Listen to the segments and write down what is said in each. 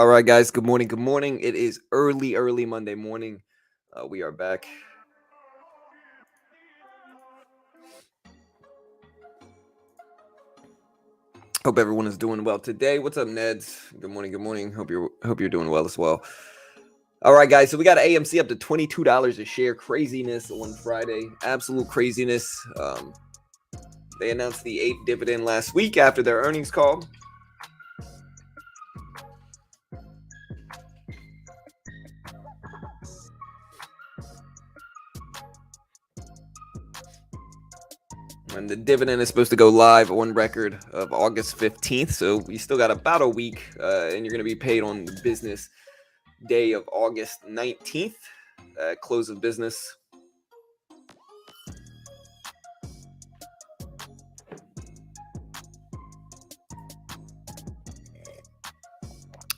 All right, guys. Good morning. Good morning. It is early Monday morning. We are back. Hope everyone is doing well today. What's up, Neds? Good morning. Good morning. Hope you're doing well as well. All right, guys. So we got AMC up to $22 a share. Craziness on Friday. Absolute craziness. They announced the Ape dividend last week after their earnings call. And the dividend is supposed to go live on record of August 15th. So we still got about a week, and you're going to be paid on the business day of August 19th, close of business.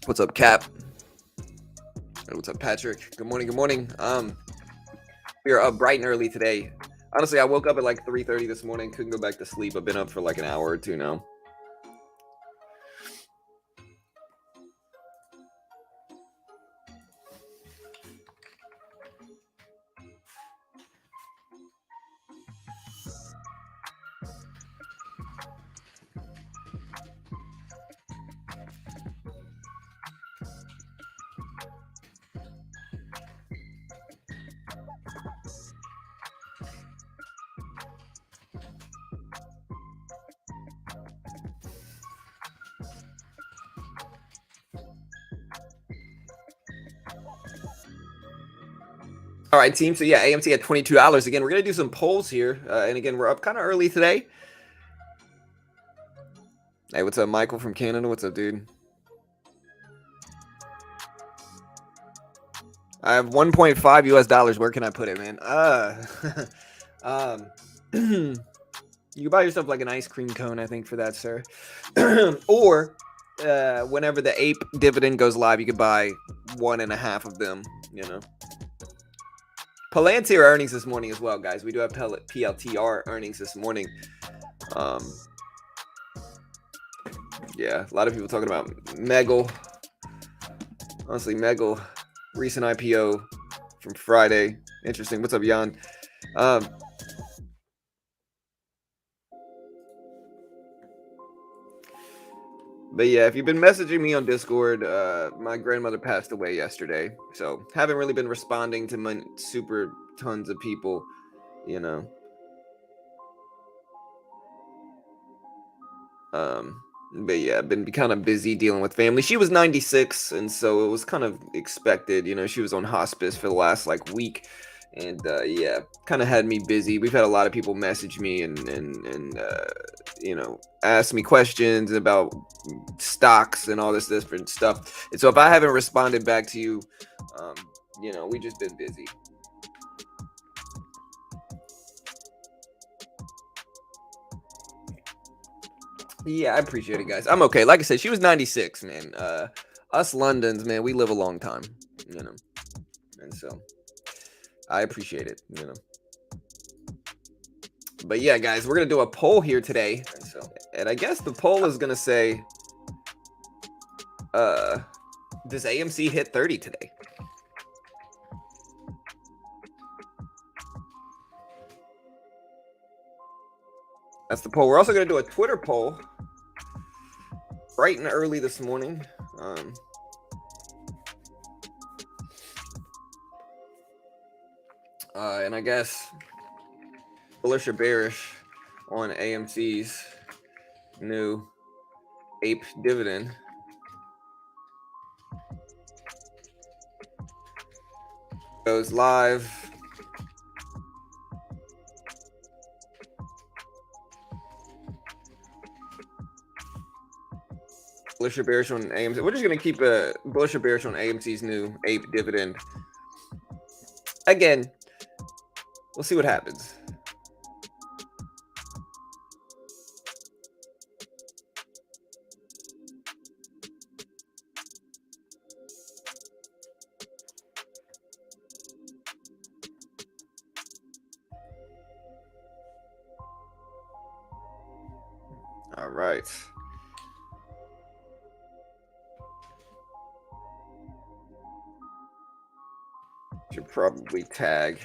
What's up, Cap? What's up, Patrick? Good morning. Good morning. We are up bright and early today. Honestly, I woke up at like 3:30 this morning. Couldn't go back to sleep. I've been up for like an hour or two now. All right, team. So yeah, AMC at $22. Again, we're gonna do some polls here, and again, we're up kind of early today. Hey, what's up, Michael from Canada? What's up, dude? I have 1.5 US dollars. Where can I put it, man? You can buy yourself like an ice cream cone, I think, for that, sir. Or whenever the Ape dividend goes live, you could buy 1.5 of them. You know. Palantir earnings this morning as well, guys. We do have PLTR earnings this morning. Yeah, a lot of people talking about MEGL. Honestly, MEGL recent IPO from Friday. Interesting. What's up, Jan? But yeah, if you've been messaging me on Discord, my grandmother passed away yesterday, so haven't really been responding to my super tons of people, you know. But yeah, I've been kind of busy dealing with family. She was 96, and so it was kind of expected, you know. She was on hospice for the last like week, and yeah, kind of had me busy. We've had a lot of people message me and you know, ask me questions about stocks and all this different stuff. And so if I haven't responded back to you, you know, we just been busy. Yeah, I appreciate it, guys. I'm okay. Like I said, she was 96, man. Us Londons, man, we live a long time, you know, and so I appreciate it, you know. But yeah, guys, we're gonna do a poll here today. And I guess the poll is gonna say, does AMC hit 30 today? That's the poll. We're also gonna do a Twitter poll, bright and early this morning. And I guess bullish or bearish on AMC's new Ape dividend. Goes live. Bullish or bearish on AMC. We're just gonna keep a bullish or bearish on AMC's new Ape dividend. Again, we'll see what happens. All right. Should probably tag.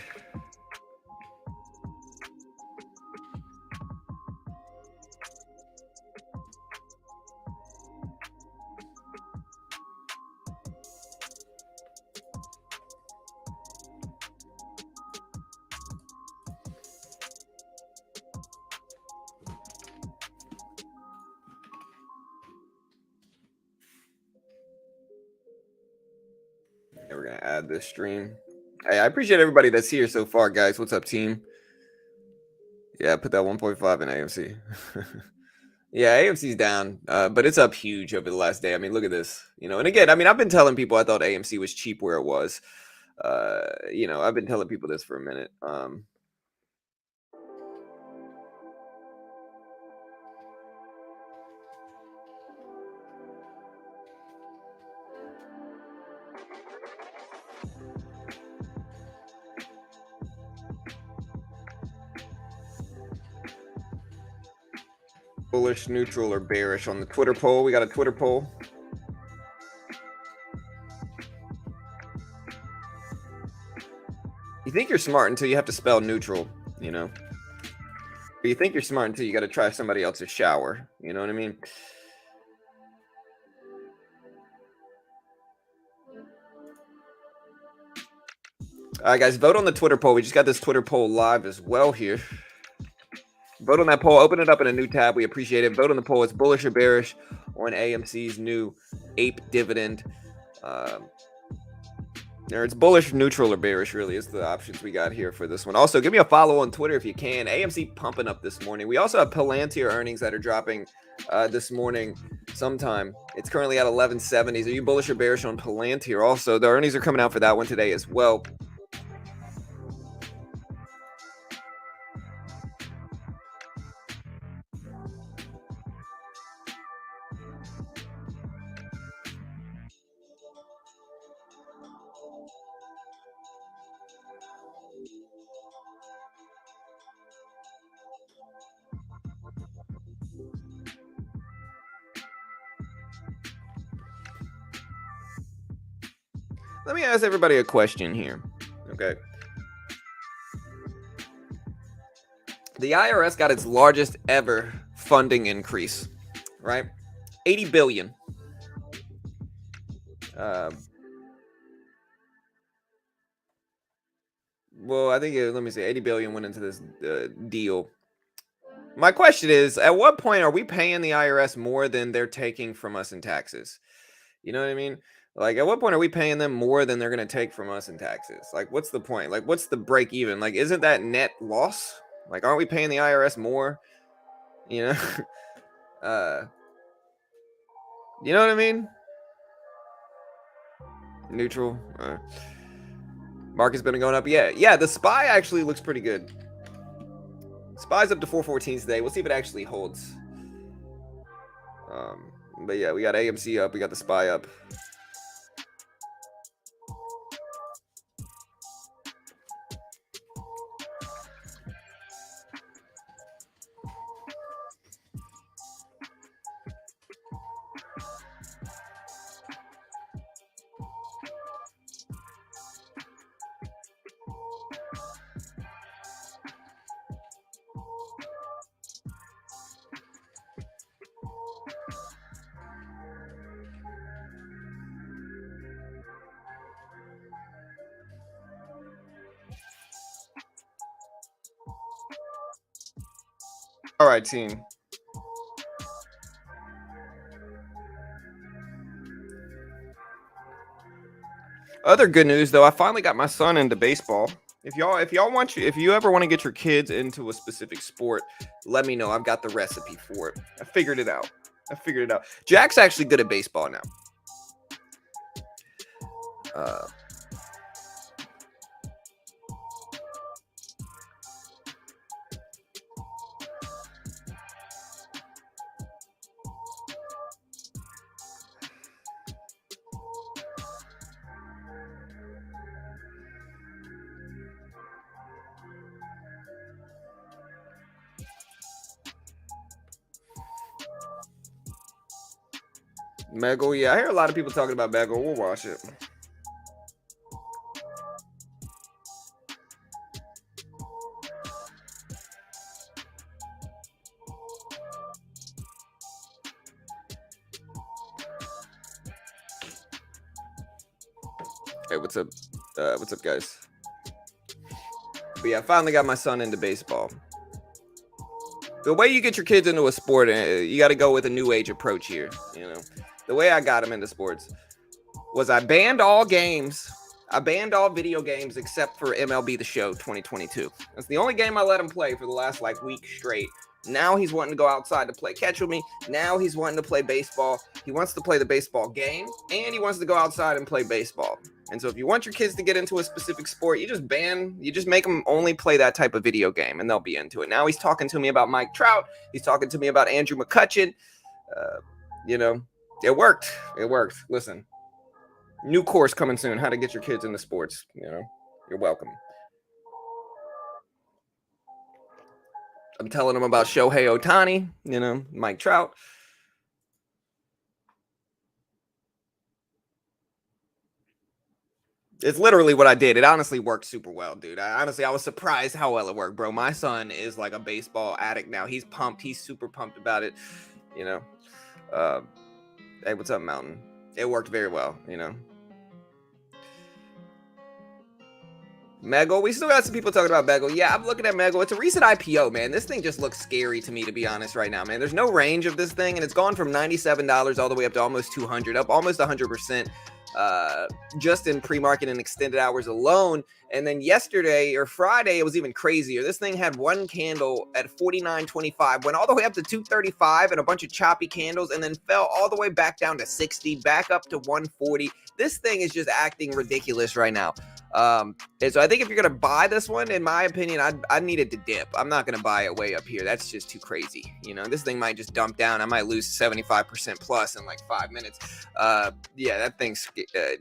And we're gonna add this stream. Hey, I appreciate everybody that's here so far, guys. What's up, team? Yeah, put that 1.5 in AMC. Yeah, AMC's down, but it's up huge over the last day. I mean, look at this. And again, I mean, I've been telling people I thought AMC was cheap where it was. I've been telling people this for a minute. Bullish, neutral, or bearish on the Twitter poll. We got a Twitter poll. You think you're smart until you have to spell neutral, But you think you're smart until you got to try somebody else's shower. You know what I mean? All right, guys, vote on the Twitter poll. We just got this Twitter poll live as well here. Vote on that poll. Open it up in a new tab. We appreciate it. Vote on the poll. It's bullish or bearish on AMC's new Ape Dividend. Or it's bullish, neutral, or bearish, really, is the options we got here for this one. Also, give me a follow on Twitter if you can. AMC pumping up this morning. We also have Palantir earnings that are dropping this morning sometime. It's currently at 1170s. Are you bullish or bearish on Palantir? Also, the earnings are coming out for that one today as well. Let me ask everybody a question here. Okay. The IRS got its largest ever funding increase, right? 80 billion. Well, I think let me see, 80 billion went into this deal. My question is, at what point are we paying the IRS more than they're taking from us in taxes? You know what I mean? Like, at what point are we paying them more than they're going to take from us in taxes? Like, what's the point? Like, what's the break even? Like, isn't that net loss? Like, aren't we paying the IRS more? You know? You know what I mean? Neutral. Market's been going up. Yeah, the SPY actually looks pretty good. SPY's up to 414 today. We'll see if it actually holds. But yeah, we got AMC up. We got the SPY up. All right, team. Other good news, though, I finally got my son into baseball. If you ever want to get your kids into a specific sport, let me know. I've got the recipe for it. I figured it out. Jack's actually good at baseball now. MEGL, yeah, I hear a lot of people talking about MEGL. We'll watch it. Hey, what's up? What's up, guys? But yeah, I finally got my son into baseball. The way you get your kids into a sport, you got to go with a new age approach here. You know, the way I got him into sports was I banned all games. I banned all video games except for MLB The Show 2022. That's the only game I let him play for the last like week straight. Now he's wanting to go outside to play catch with me. Now he's wanting to play baseball. He wants to play the baseball game, and he wants to go outside and play baseball. And so if you want your kids to get into a specific sport, you just make them only play that type of video game, and they'll be into it. Now he's talking to me about Mike Trout. He's talking to me about Andrew McCutchen. You know, it worked. It worked. Listen, new course coming soon, how to get your kids into sports. You know, you're welcome. I'm telling them about Shohei Ohtani, you know, Mike Trout. It's literally what I did. It honestly worked super well, dude. I was surprised how well it worked, bro. My son is like a baseball addict now. He's pumped. He's super pumped about it, you know. Hey, what's up, Mountain? It worked very well, you know. MEGL, we still got some people talking about MEGL. Yeah, I'm looking at MEGL. It's a recent IPO, man. This thing just looks scary to me, to be honest, right now, man. There's no range of this thing, and it's gone from $97 all the way up to almost $200, up almost 100%. Just in pre-market and extended hours alone. And then yesterday or Friday, it was even crazier. This thing had one candle at 49.25, went all the way up to 235 and a bunch of choppy candles, and then fell all the way back down to 60, back up to 140. This thing is just acting ridiculous right now. And so I think if you're going to buy this one, in my opinion, I need it to dip. I'm not going to buy it way up here. That's just too crazy. You know, this thing might just dump down. I might lose 75% plus in like 5 minutes. Yeah, that thing's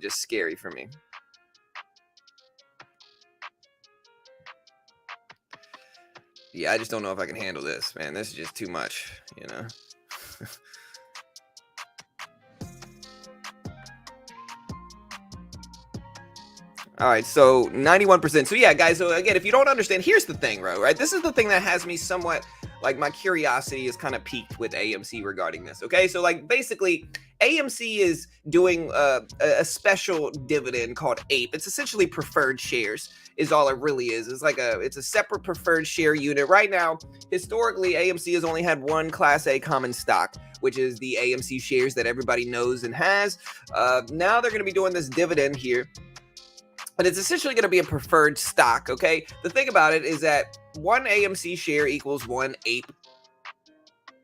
just scary for me. Yeah, I just don't know if I can handle this, man. This is just too much, you know. All right, so 91%. So yeah, guys, so again, if you don't understand, here's the thing, right? This is the thing that has me somewhat, like, my curiosity is kind of piqued with AMC regarding this, okay? So, like, basically, AMC is doing a special dividend called APE. It's essentially preferred shares is all it really is. It's a separate preferred share unit. Right now, historically, AMC has only had one Class A common stock, which is the AMC shares that everybody knows and has. Now they're going to be doing this dividend here. But it's essentially going to be a preferred stock, okay? The thing about it is that one AMC share equals one APE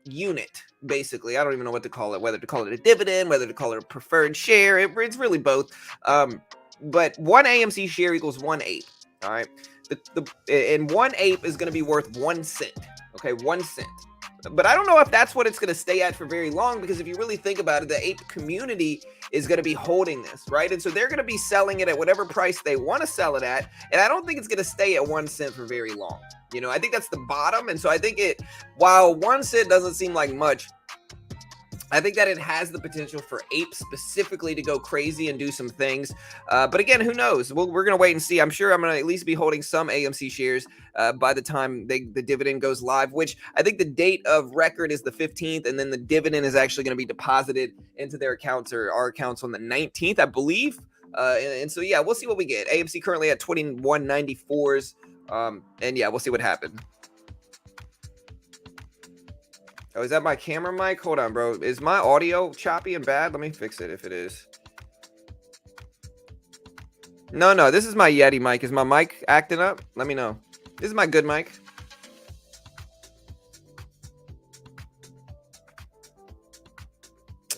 unit, basically. I don't even know what to call it, whether to call it a dividend, whether to call it a preferred share. It's really both. But one AMC share equals one APE, all right? And one APE is going to be worth 1 cent, okay? 1 cent. But I don't know if that's what it's going to stay at for very long, because if you really think about it, the ape community is going to be holding this, right? And so they're going to be selling it at whatever price they want to sell it at. And I don't think it's going to stay at 1 cent for very long. You know, I think that's the bottom. And so I think while 1 cent doesn't seem like much, I think that it has the potential for Ape specifically to go crazy and do some things. But again, who knows? We're going to wait and see. I'm sure I'm going to at least be holding some AMC shares by the time the dividend goes live, which I think the date of record is the 15th. And then the dividend is actually going to be deposited into their accounts or our accounts on the 19th, I believe. And so, yeah, we'll see what we get. AMC currently at 21.94s. And yeah, we'll see what happens. Oh, is that my camera mic? Hold on, bro. Is my audio choppy and bad? Let me fix it if it is. No, this is my Yeti mic. Is my mic acting up? Let me know. This is my good mic.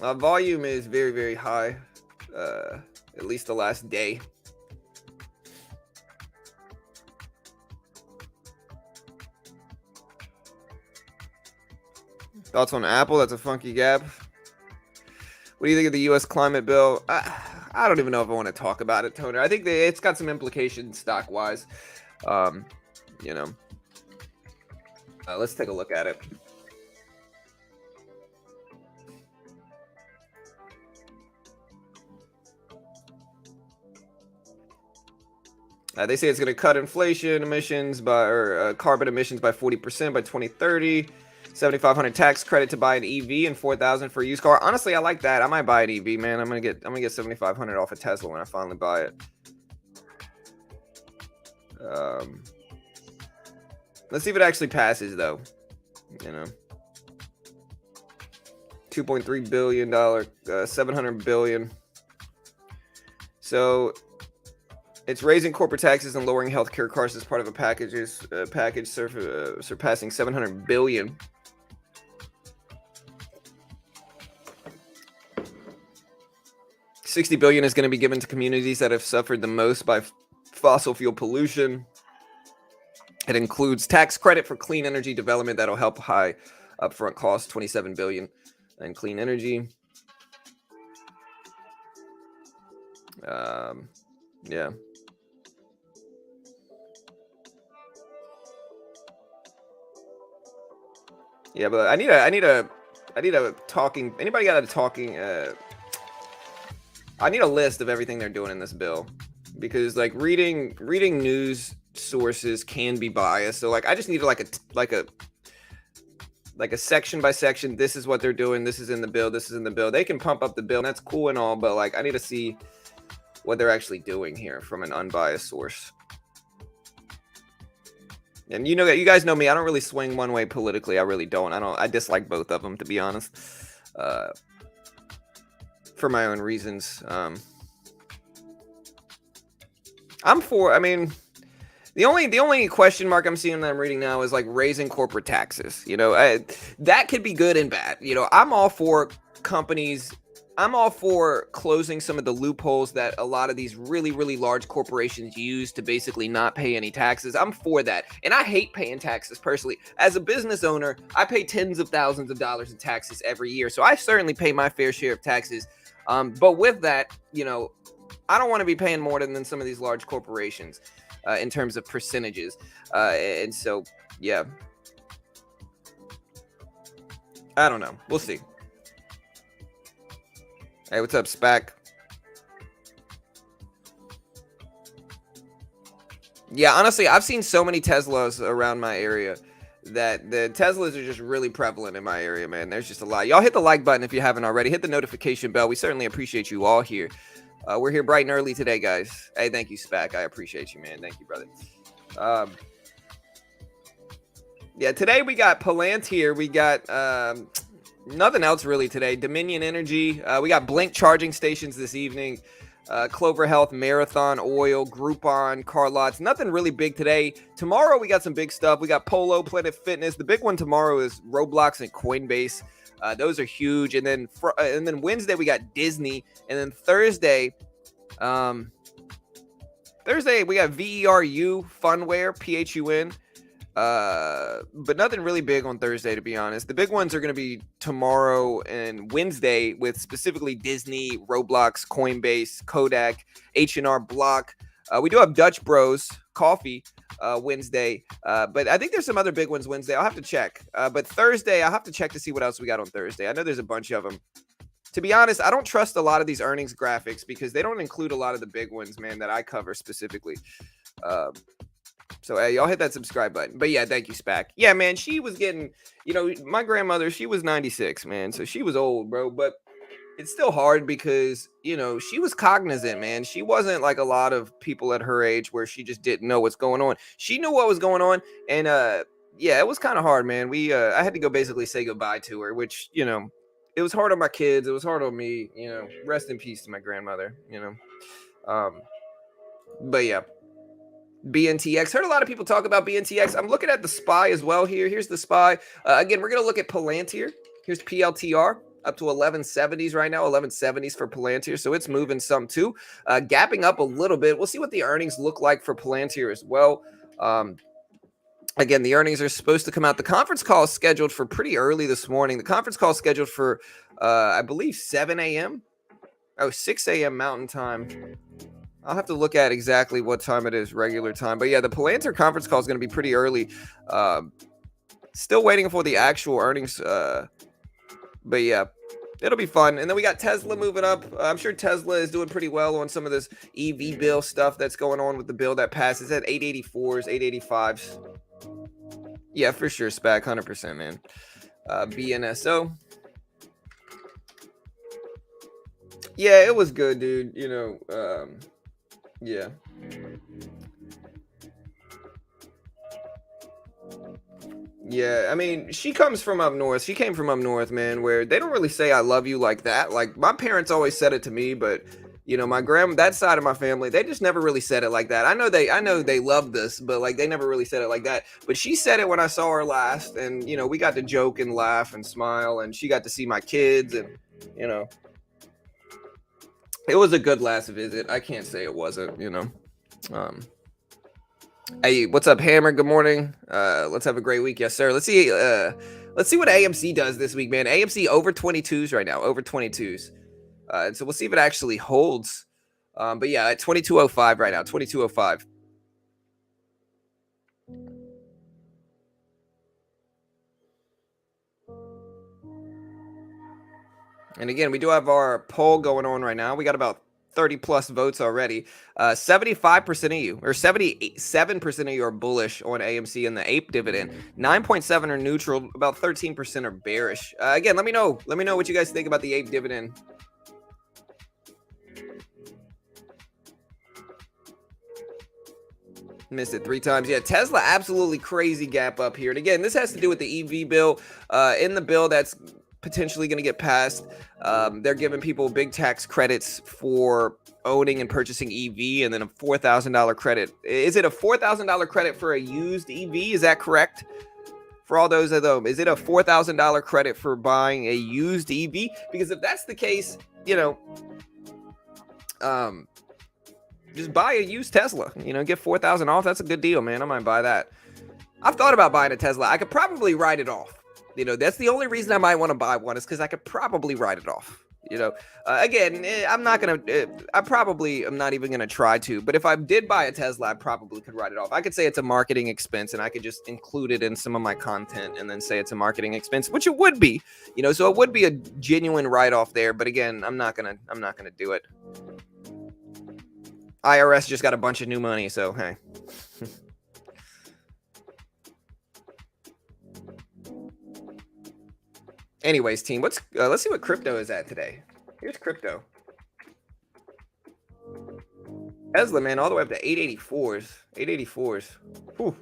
Volume is very, very high. At least the last day. Thoughts on Apple? That's a funky gap. What do you think of the U.S. climate bill? I don't even know if I want to talk about it, Toner. I think it's got some implications stock-wise. You know. Let's take a look at it. They say it's going to cut inflation emissions carbon emissions by 40% by 2030. $7,500 tax credit to buy an EV and $4,000 for a used car. Honestly, I like that. I might buy an EV, man. I'm gonna get $7,500 off a Tesla when I finally buy it. Let's see if it actually passes, though. You know, $2.3 billion, 700 billion. So it's raising corporate taxes and lowering healthcare costs as part of a package surpassing 700 billion. $60 billion is going to be given to communities that have suffered the most by fossil fuel pollution. It includes tax credit for clean energy development that'll help high upfront costs, $27 billion in clean energy. Yeah. Yeah, but I need a talking. Anybody got a talking? I need a list of everything they're doing in this bill, because like reading news sources can be biased. So like I just need like a section by section. This is what they're doing. This is in the bill. This is in the bill. They can pump up the bill, and that's cool and all. But like I need to see what they're actually doing here from an unbiased source. And you know, you guys know me. I don't really swing one way politically. I really don't. I dislike both of them, to be honest, for my own reasons. I'm for. I mean, the only question mark I'm seeing that I'm reading now is like raising corporate taxes. You know, that could be good and bad. You know, I'm all for companies. I'm all for closing some of the loopholes that a lot of these really, really large corporations use to basically not pay any taxes. I'm for that. And I hate paying taxes personally. As a business owner, I pay tens of thousands of dollars in taxes every year. So I certainly pay my fair share of taxes. But with that, you know, I don't want to be paying more than some of these large corporations in terms of percentages. And so, yeah. I don't know. We'll see. Hey, what's up, SPAC? Yeah, honestly, I've seen so many Teslas around my area that the Teslas are just really prevalent in my area, man. There's just a lot. Y'all hit the like button if you haven't already. Hit the notification bell. We certainly appreciate you all here. We're here bright and early today, guys. Hey, thank you, SPAC. I appreciate you, man. Thank you, brother. Yeah, today we got Palantir. We got... nothing else really today. Dominion Energy. We got Blink charging stations this evening. Clover Health, Marathon Oil, Groupon, car lots. Nothing really big today. Tomorrow we got some big stuff. We got Polo, Planet Fitness. The big one tomorrow is Roblox and Coinbase. Those are huge. And then Wednesday we got Disney. And then Thursday we got VERU, Funware, PHUN. But nothing really big on Thursday, to be honest. The big ones are going to be tomorrow and Wednesday, with specifically Disney, Roblox, Coinbase, Kodak, H&R Block. We do have Dutch Bros Coffee Wednesday, but I think there's some other big ones Wednesday. I'll have to check. But Thursday, I'll have to check to see what else we got on Thursday. I know there's a bunch of them. To be honest, I don't trust a lot of these earnings graphics because they don't include a lot of the big ones, man, that I cover specifically. So, hey, y'all hit that subscribe button. But, yeah, thank you, SPAC. Yeah, man, she was getting, you know, my grandmother, she was 96, man. So, she was old, bro. But it's still hard because, you know, she was cognizant, man. She wasn't like a lot of people at her age where she just didn't know what's going on. She knew what was going on. And, yeah, it was kind of hard, man. I had to go basically say goodbye to her, which, you know, it was hard on my kids. It was hard on me, you know. Rest in peace to my grandmother, you know. But, yeah. BNTX. Heard a lot of people talk about BNTX. I'm looking at the SPY as well here. Here's the SPY. Again, we're going to look at Palantir. Here's PLTR up to 1170s right now, 1170s for Palantir. So it's moving some too. Gapping up a little bit. We'll see what the earnings look like for Palantir as well. Again, the earnings are supposed to come out. The conference call is scheduled for pretty early this morning. The conference call is scheduled for, I believe, 7 a.m. Oh, 6 a.m. Mountain Time. I'll have to look at exactly what time it is, regular time. But yeah, the Palantir conference call is going to be pretty early. Still waiting for the actual earnings. But yeah, it'll be fun. And then we got Tesla moving up. I'm sure Tesla is doing pretty well on some of this EV bill stuff that's going on with the bill that passes at 884s, 885s. Yeah, for sure, SPAC, 100%, man. BNSO. Yeah, it was good, dude. Yeah. Yeah, I mean, she comes from up north. She came from up north, man, where they don't really say I love you like that. Like my parents always said it to me, but my grandma, that side of my family, they just never really said it like that. I know they love this, but like they never really said it like that. But she said it when I saw her last, and we got to joke and laugh and smile, and she got to see my kids, and you know, it was a good last visit. I can't say it wasn't. Um, Hey, what's up, Hammer? Good morning. Let's have a great week, yes, sir. Let's see. Let's see what AMC does this week, man. AMC over 22s right now, over 22s. And so we'll see if it actually holds. But yeah, at 22.05 right now, 22.05. And again, we do have our poll going on right now. We got about 30 plus votes already. 75% of you, or 77% of you are bullish on AMC and the Ape dividend. 9.7 are neutral. About 13% are bearish. Again, let me know. Let me know what you guys think about the Ape dividend. Missed it 3 times. Yeah, Tesla, absolutely crazy gap up here. And again, this has to do with the EV bill. In the bill that's potentially going to get passed, they're giving people big tax credits for owning and purchasing EV, and then a $4,000 credit. Is it a $4,000 credit for a used EV? Is that correct? For all those of them, is it a $4,000 credit for buying a used EV? Because if that's the case, um, just buy a used Tesla. Get 4,000 off. That's a good deal, man. I might buy that. I've thought about buying a Tesla. I could probably write it off. That's the only reason I might want to buy one, is because I could probably write it off. Again, I'm not gonna. I probably am not even gonna try to. But if I did buy a Tesla, I probably could write it off. I could say it's a marketing expense, and I could just include it in some of my content, and then say it's a marketing expense, which it would be. So it would be a genuine write-off there. But again, I'm not gonna do it. IRS just got a bunch of new money, so hey. Anyways, team, let's see what crypto is at today. Here's crypto. Tesla, man, all the way up to 884s. 884s. Whew.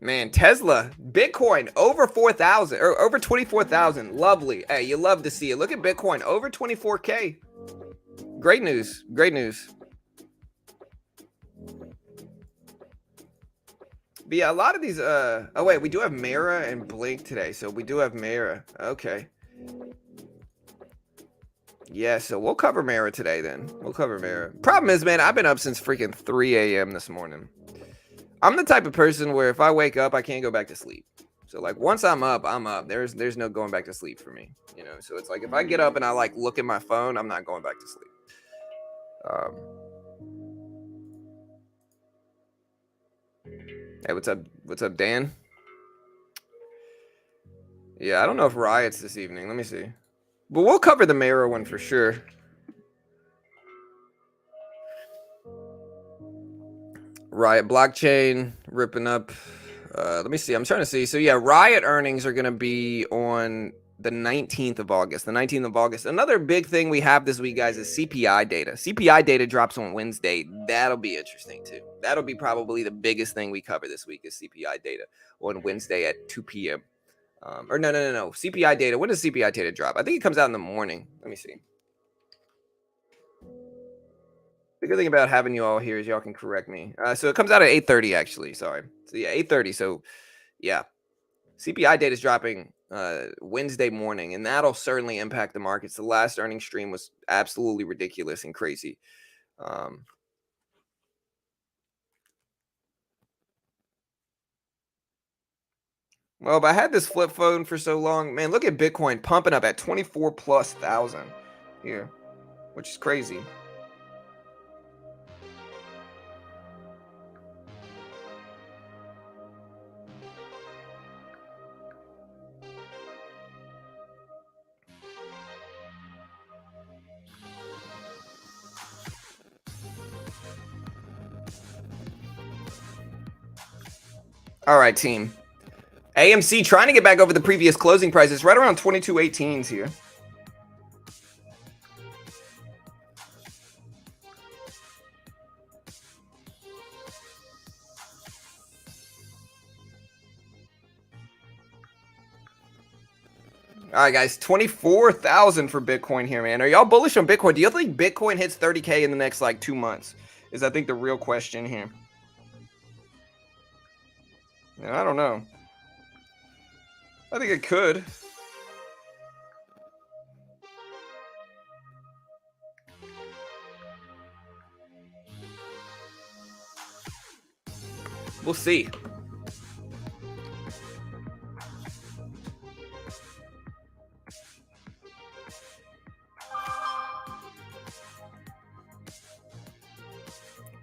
Man, Tesla, Bitcoin over 4,000 or over 24,000. Lovely. Hey, you love to see it. Look at Bitcoin over 24K. Great news. Great news. But yeah, a lot of these oh wait, we do have Mara and Blink today. So we do have Mara. Okay. Yeah, so we'll cover Mara today then. We'll cover Mara. Problem is, man, I've been up since freaking 3 a.m. this morning. I'm the type of person where if I wake up, I can't go back to sleep. So like once I'm up, I'm up. There's no going back to sleep for me. So it's like if I get up and I like look at my phone, I'm not going back to sleep. Hey, what's up? What's up, Dan? Yeah, I don't know if Riot's this evening. Let me see. But we'll cover the Mara one for sure. Riot blockchain ripping up. Let me see. I'm trying to see. So yeah, Riot earnings are going to be on the 19th of August. The 19th of August. Another big thing we have this week, guys, is CPI data. CPI data drops on Wednesday. That'll be interesting too. That'll be probably the biggest thing we cover this week is CPI data on Wednesday at 2 p.m. Or no. CPI data. When does CPI data drop? I think it comes out in the morning. Let me see. The good thing about having you all here is y'all can correct me. So it comes out at 8:30 actually. Sorry. So yeah, 8:30. So yeah, CPI data is dropping Wednesday morning, and that'll certainly impact the markets. The last earnings stream was absolutely ridiculous and crazy. Well, but I had this flip phone for so long, man. Look at Bitcoin pumping up at 24 plus thousand here, which is crazy. All right, team. AMC trying to get back over the previous closing prices, right around 22.18s here. All right, guys, 24,000 for Bitcoin here, man. Are y'all bullish on Bitcoin? Do you think Bitcoin hits 30K in the next like 2 months? Is I think the real question here. I don't know. I think it could. We'll see.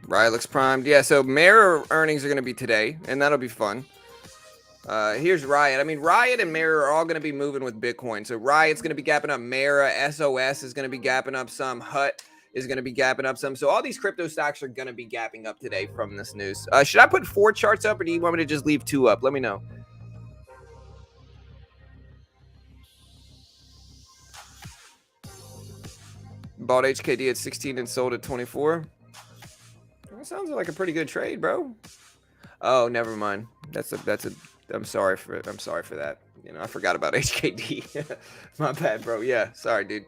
Riot looks primed. Yeah, so Mirror earnings are going to be today, and that'll be fun. Here's Riot. I mean, Riot and Mirror are all going to be moving with Bitcoin. So Riot's going to be gapping up Mirror. SOS is going to be gapping up some. Hut is going to be gapping up some. So all these crypto stocks are going to be gapping up today from this news. Should I put 4 charts up, or do you want me to just leave 2 up? Let me know. Bought HKD at 16 and sold at 24. That sounds like a pretty good trade, bro. Oh, never mind. I'm sorry for that. You know, I forgot about HKD. My bad, bro. Yeah, sorry, dude.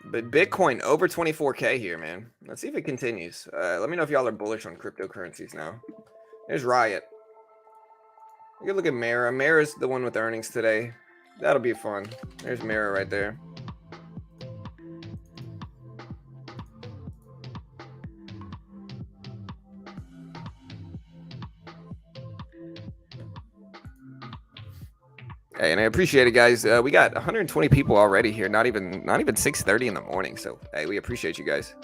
But Bitcoin over 24K here, man. Let's see if it continues. Let me know if y'all are bullish on cryptocurrencies now. There's Riot. You can look at Mara. Mara's the one with earnings today. That'll be fun. There's Mara right there. Hey, and I appreciate it, guys. We got 120 people already here. Not even 6:30 in the morning. So hey, we appreciate you guys.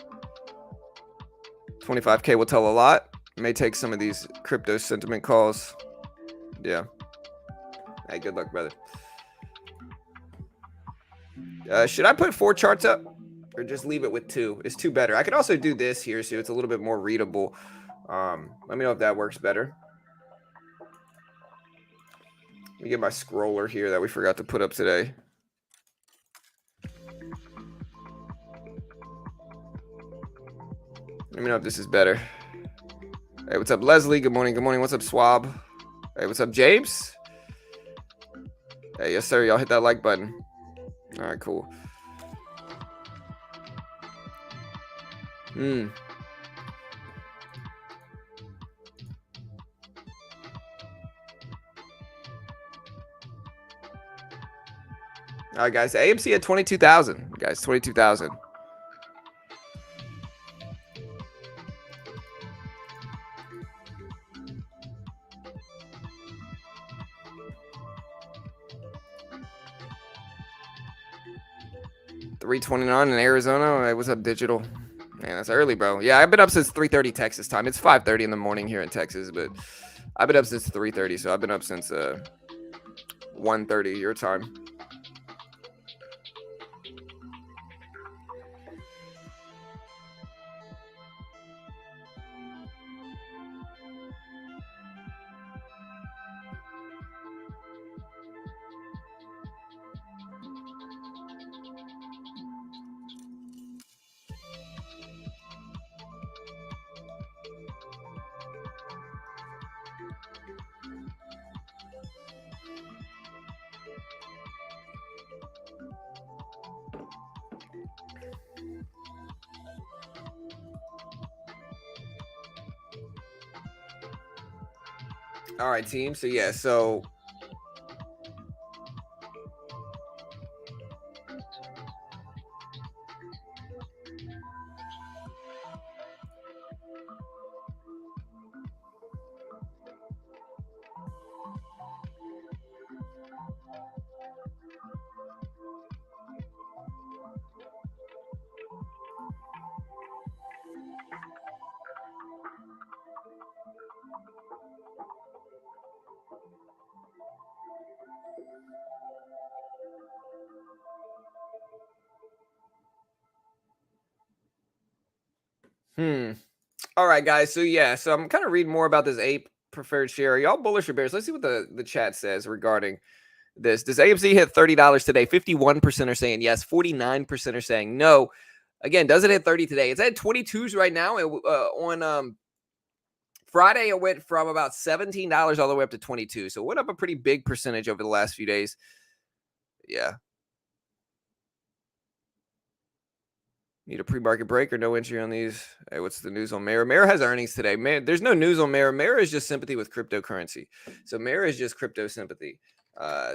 25K will tell a lot. May take some of these crypto sentiment calls. Yeah. Hey, good luck, brother. Should I put 4 charts up, or just leave it with 2? Is 2 better? I could also do this here, so it's a little bit more readable. Let me know if that works better. Let me get my scroller here that we forgot to put up today. Let me know if this is better. Hey, what's up, Leslie? Good morning. Good morning. What's up, Swab? Hey, what's up, James? Hey, yes, sir. Y'all hit that like button. All right, cool. All right, guys. AMC at 22,000. Guys, 22,000. $329 in Arizona. Hey, what's up, Digital? Man, that's early, bro. Yeah, I've been up since 3:30 Texas time. It's 5:30 in the morning here in Texas, but I've been up since 3:30, so I've been up since 1:30 your time. All right, team. So yeah, so Hmm. All right, guys. So yeah, so I'm kind of reading more about this Ape preferred share. Are y'all bullish or bearish? Let's see what the chat says regarding this. Does AMC hit $30 today? 51% are saying yes. 49% are saying no. Again, does it hit 30 today? It's at 22s right now. On Friday, it went from about $17 all the way up to 22. So it went up a pretty big percentage over the last few days. Yeah. Need a pre-market break or no entry on these? Hey, what's the news on Mara? Mara has earnings today. Man, there's no news on Mara. Mara is just sympathy with cryptocurrency. So Mara is just crypto sympathy.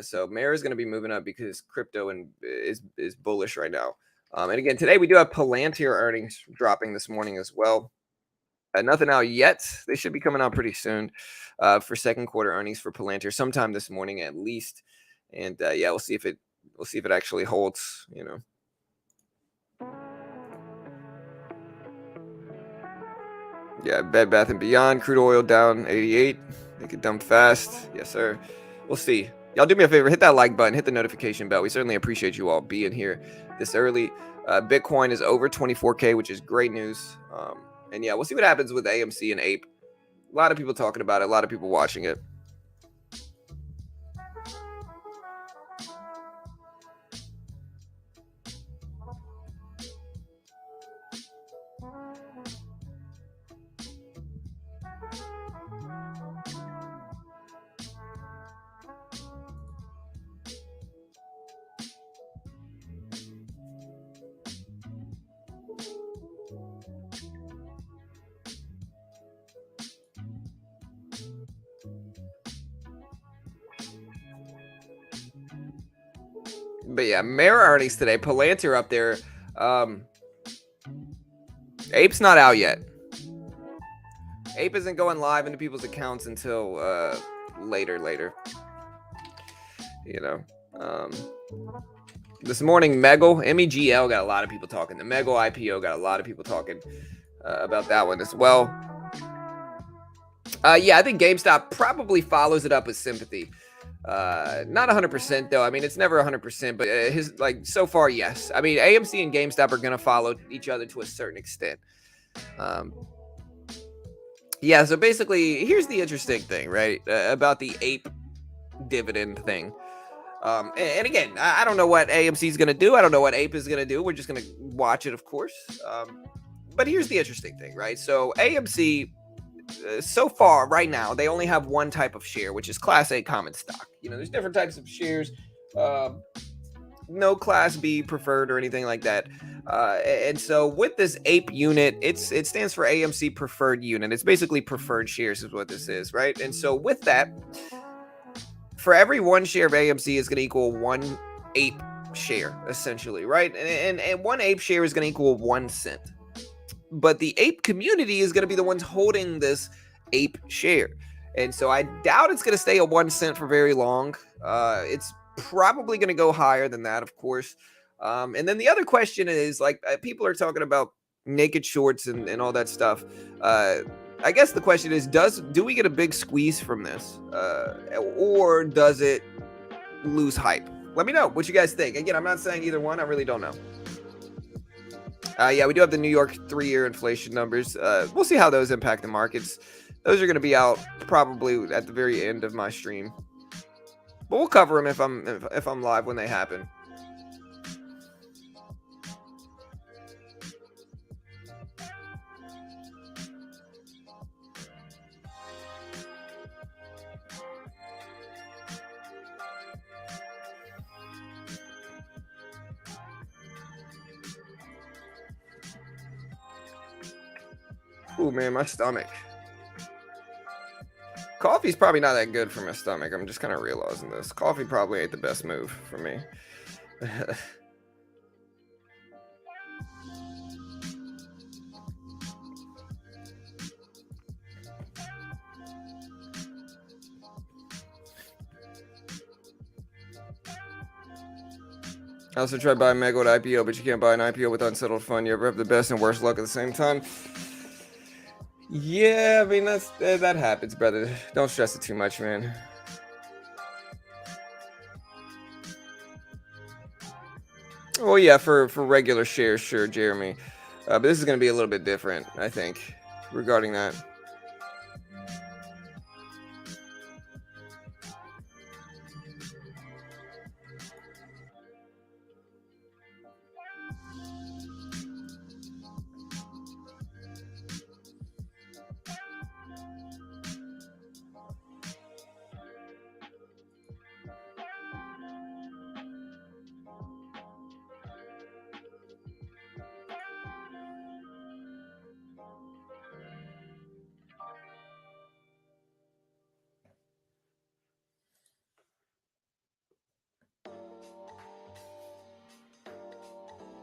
So Mara is going to be moving up because crypto is bullish right now. And again, today we do have Palantir earnings dropping this morning as well. Nothing out yet. They should be coming out pretty soon for second quarter earnings for Palantir, sometime this morning at least. And yeah, we'll see if it actually holds. You know. Yeah, Bed Bath and Beyond, crude oil down 88. Make it dump fast. Yes, sir. We'll see. Y'all do me a favor, hit that like button, hit the notification bell. We certainly appreciate you all being here this early. Bitcoin is over 24K, which is great news. And yeah, we'll see what happens with AMC and Ape. A lot of people talking about it, a lot of people watching it. But yeah, Mara earnings today. Palantir up there. Ape's not out yet. Ape isn't going live into people's accounts until later. You know. This morning, MEGL, MEGL got a lot of people talking. The MEGL IPO got a lot of people talking about that one as well. Yeah, I think GameStop probably follows it up with sympathy. Not 100% though. I mean, it's never 100%, but so far, yes. I mean, AMC and GameStop are going to follow each other to a certain extent. Yeah, so basically, here's the interesting thing, right? About the Ape Dividend thing. And again, I don't know what AMC is going to do. I don't know what Ape is going to do. We're just going to watch it, of course. But here's the interesting thing, right? So AMC, so far, right now, they only have one type of share, which is Class A common stock. You know, there's different types of shares. No Class B preferred or anything like that. And so with this APE unit, it stands for AMC Preferred Unit. It's basically preferred shares is what this is, right? And so with that, for every one share of AMC is going to equal one Ape share, essentially, right? And one Ape share is going to equal 1 cent. But the Ape community is going to be the ones holding this Ape share. And so I doubt it's going to stay at 1 cent for very long. It's probably going to go higher than that, of course. And then the other question is, like, people are talking about naked shorts and all that stuff. I guess the question is, do we get a big squeeze from this? Or does it lose hype? Let me know what you guys think. Again, I'm not saying either one. I really don't know. Yeah, we do have the New York 3-year inflation numbers. We'll see how those impact the markets. Those are going to be out probably at the very end of my stream. But we'll cover them if I'm live when they happen. Ooh, man, my stomach. Coffee's probably not that good for my stomach. I'm just kind of realizing this. Coffee probably ain't the best move for me. I also tried buying MEGL IPO, but you can't buy an IPO with unsettled fund. You ever have the best and worst luck at the same time? Yeah, I mean, that happens, brother. Don't stress it too much, man. Well, yeah, for regular shares, sure, Jeremy. But this is going to be a little bit different, I think, regarding that.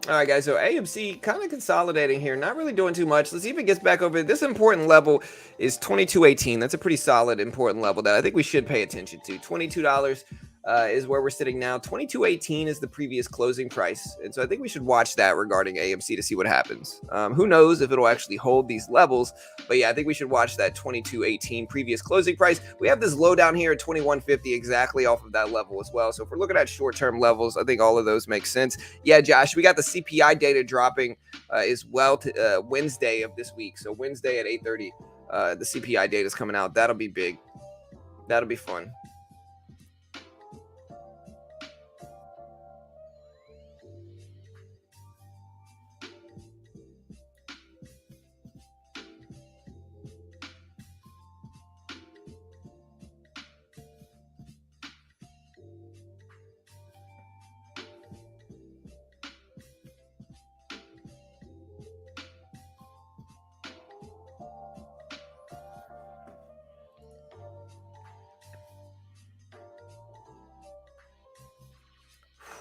All right, guys. So AMC kind of consolidating here, not really doing too much. Let's see if it gets back over. This important level is 22.18. That's a pretty solid, important level that I think we should pay attention to. $22 is where we're sitting now. 22.18 is the previous closing price, and so I think we should watch that regarding AMC to see what happens. Who knows if it'll actually hold these levels? But yeah, I think we should watch that 22.18 previous closing price. We have this low down here at 21.50 exactly off of that level as well. So if we're looking at short-term levels, I think all of those make sense. Yeah, Josh, we got the CPI data dropping as well to Wednesday of this week. So Wednesday at 8:30, the CPI data is coming out. That'll be big. That'll be fun.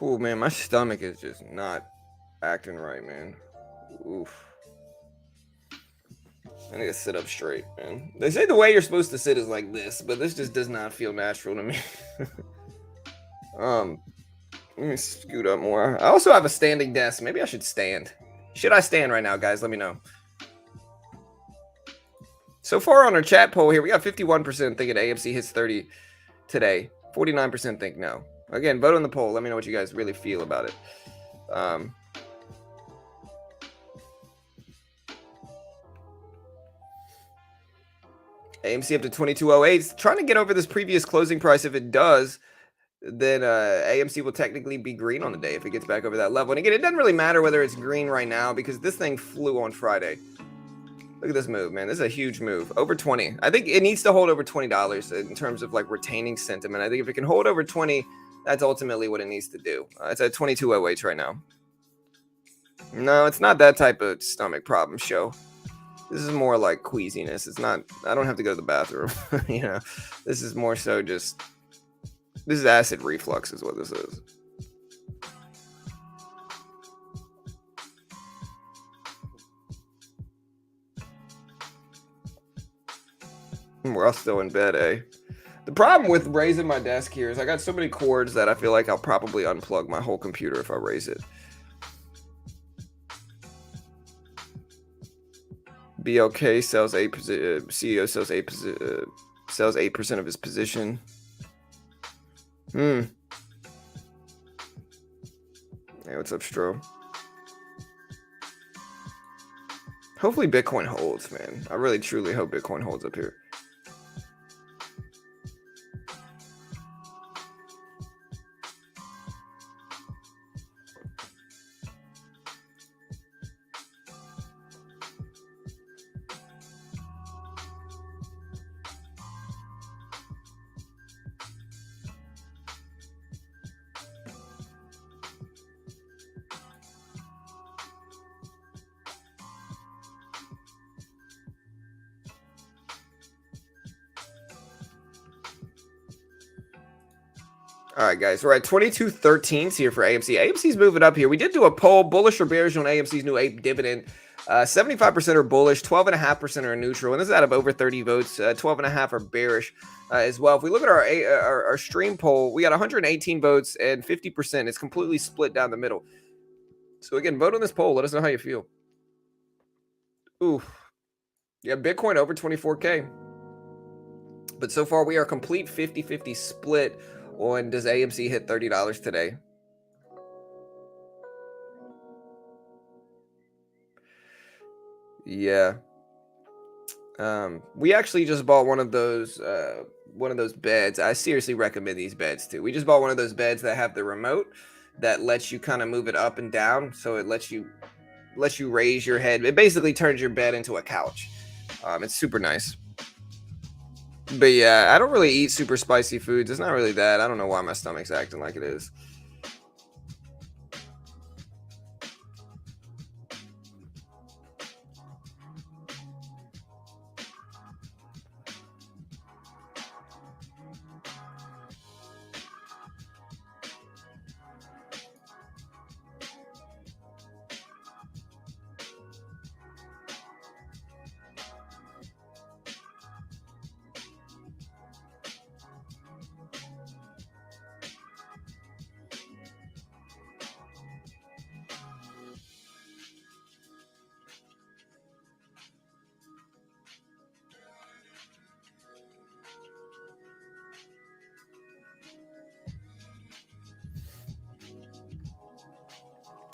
Oh man, my stomach is just not acting right, man. Oof. I need to sit up straight, man. They say the way you're supposed to sit is like this, but this just does not feel natural to me. Let me scoot up more. I also have a standing desk. Maybe I should stand. Should I stand right now, guys? Let me know. So far on our chat poll here, we got 51% thinking AMC hits 30 today. 49% think no. Again, vote on the poll. Let me know what you guys really feel about it. AMC up to 22.08. Trying to get over this previous closing price. If it does, then AMC will technically be green on the day if it gets back over that level. And again, it doesn't really matter whether it's green right now because this thing flew on Friday. Look at this move, man. This is a huge move. Over 20. I think it needs to hold over $20 in terms of like retaining sentiment. I think if it can hold over 20, that's ultimately what it needs to do. It's at 22.08 right now. No, it's not that type of stomach problem show. This is more like queasiness. It's not, I don't have to go to the bathroom. You know, this is more so just, this is acid reflux is what this is. We're all still in bed, eh? The problem with raising my desk here is I got so many cords that I feel like I'll probably unplug my whole computer if I raise it. BLK sells 8%. CEO sells 8%. Sells 8% of his position. Hey, what's up, Stro? Hopefully Bitcoin holds, man. I really truly hope Bitcoin holds up here. All right, guys, we're at 22.13 here for AMC. AMC's moving up here. We did do a poll, bullish or bearish on AMC's new Ape Dividend. 75% are bullish, 12.5% are neutral, and this is out of over 30 votes. 12.5% are bearish as well. If we look at our stream poll, we got 118 votes and 50%. It's completely split down the middle. So again, vote on this poll. Let us know how you feel. Ooh, yeah, Bitcoin over 24K. But so far, we are complete 50-50 split on does AMC hit $30 today. Yeah. We actually just bought one of those beds. I seriously recommend these beds too. We just bought one of those beds that have the remote that lets you kind of move it up and down, so it lets you raise your head. It basically turns your bed into a couch. It's super nice. But yeah, I don't really eat super spicy foods. It's not really that. I don't know why my stomach's acting like it is.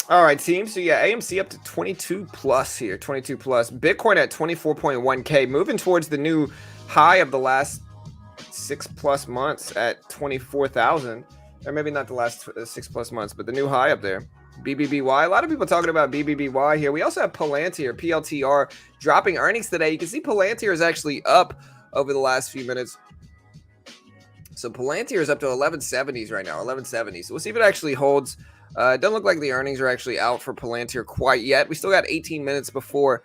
All right, team. So yeah, AMC up to 22 plus here, 22 plus. Bitcoin at 24.1K, moving towards the new high of the last 6+ months at 24,000. Or maybe not the last 6+ months, but the new high up there. BBBY. A lot of people talking about BBBY here. We also have Palantir, PLTR, dropping earnings today. You can see Palantir is actually up over the last few minutes. So Palantir is up to 1170s right now, 1170s. So we'll see if it actually holds. It doesn't look like the earnings are actually out for Palantir quite yet. We still got 18 minutes before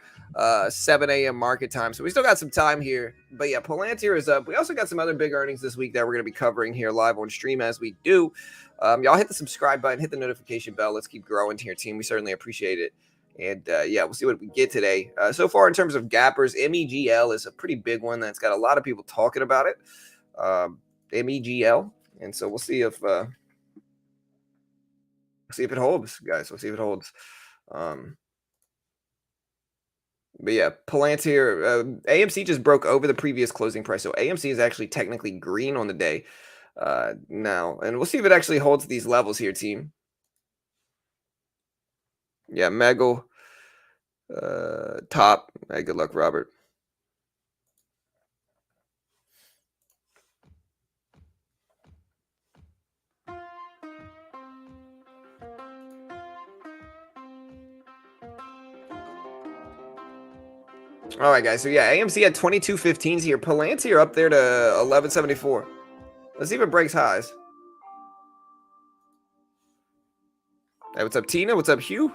7 a.m. market time. So we still got some time here. But yeah, Palantir is up. We also got some other big earnings this week that we're going to be covering here live on stream as we do. Y'all hit the subscribe button, hit the notification bell. Let's keep growing here, team. We certainly appreciate it. And yeah, we'll see what we get today. So far in terms of gappers, MEGL is a pretty big one that's got a lot of people talking about it. MEGL, and so we'll see if it holds, guys. We'll see if it holds. But yeah, Palantir, AMC just broke over the previous closing price, so AMC is actually technically green on the day now, and we'll see if it actually holds these levels here, team. Yeah, MEGL top. Hey, good luck, Robert. All right, guys. So yeah, AMC at 22.15s here. Palantir up there to 1174. Let's see if it breaks highs. Hey, what's up, Tina? What's up, Hugh?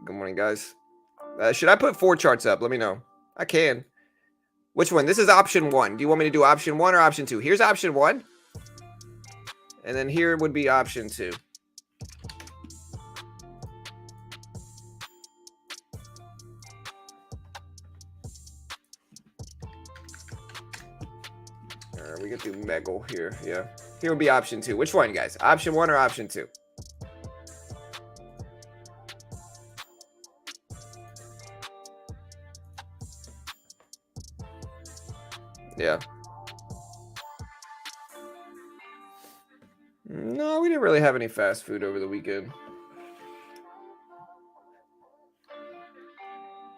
Good morning, guys. Should I put 4 charts up? Let me know. I can. Which one? This is option 1. Do you want me to do option 1 or option 2? Here's option 1. And then here would be option 2. We get through MEGL here. Yeah. Here would be option 2. Which one, guys? Option 1 or option 2? Yeah. No, we didn't really have any fast food over the weekend.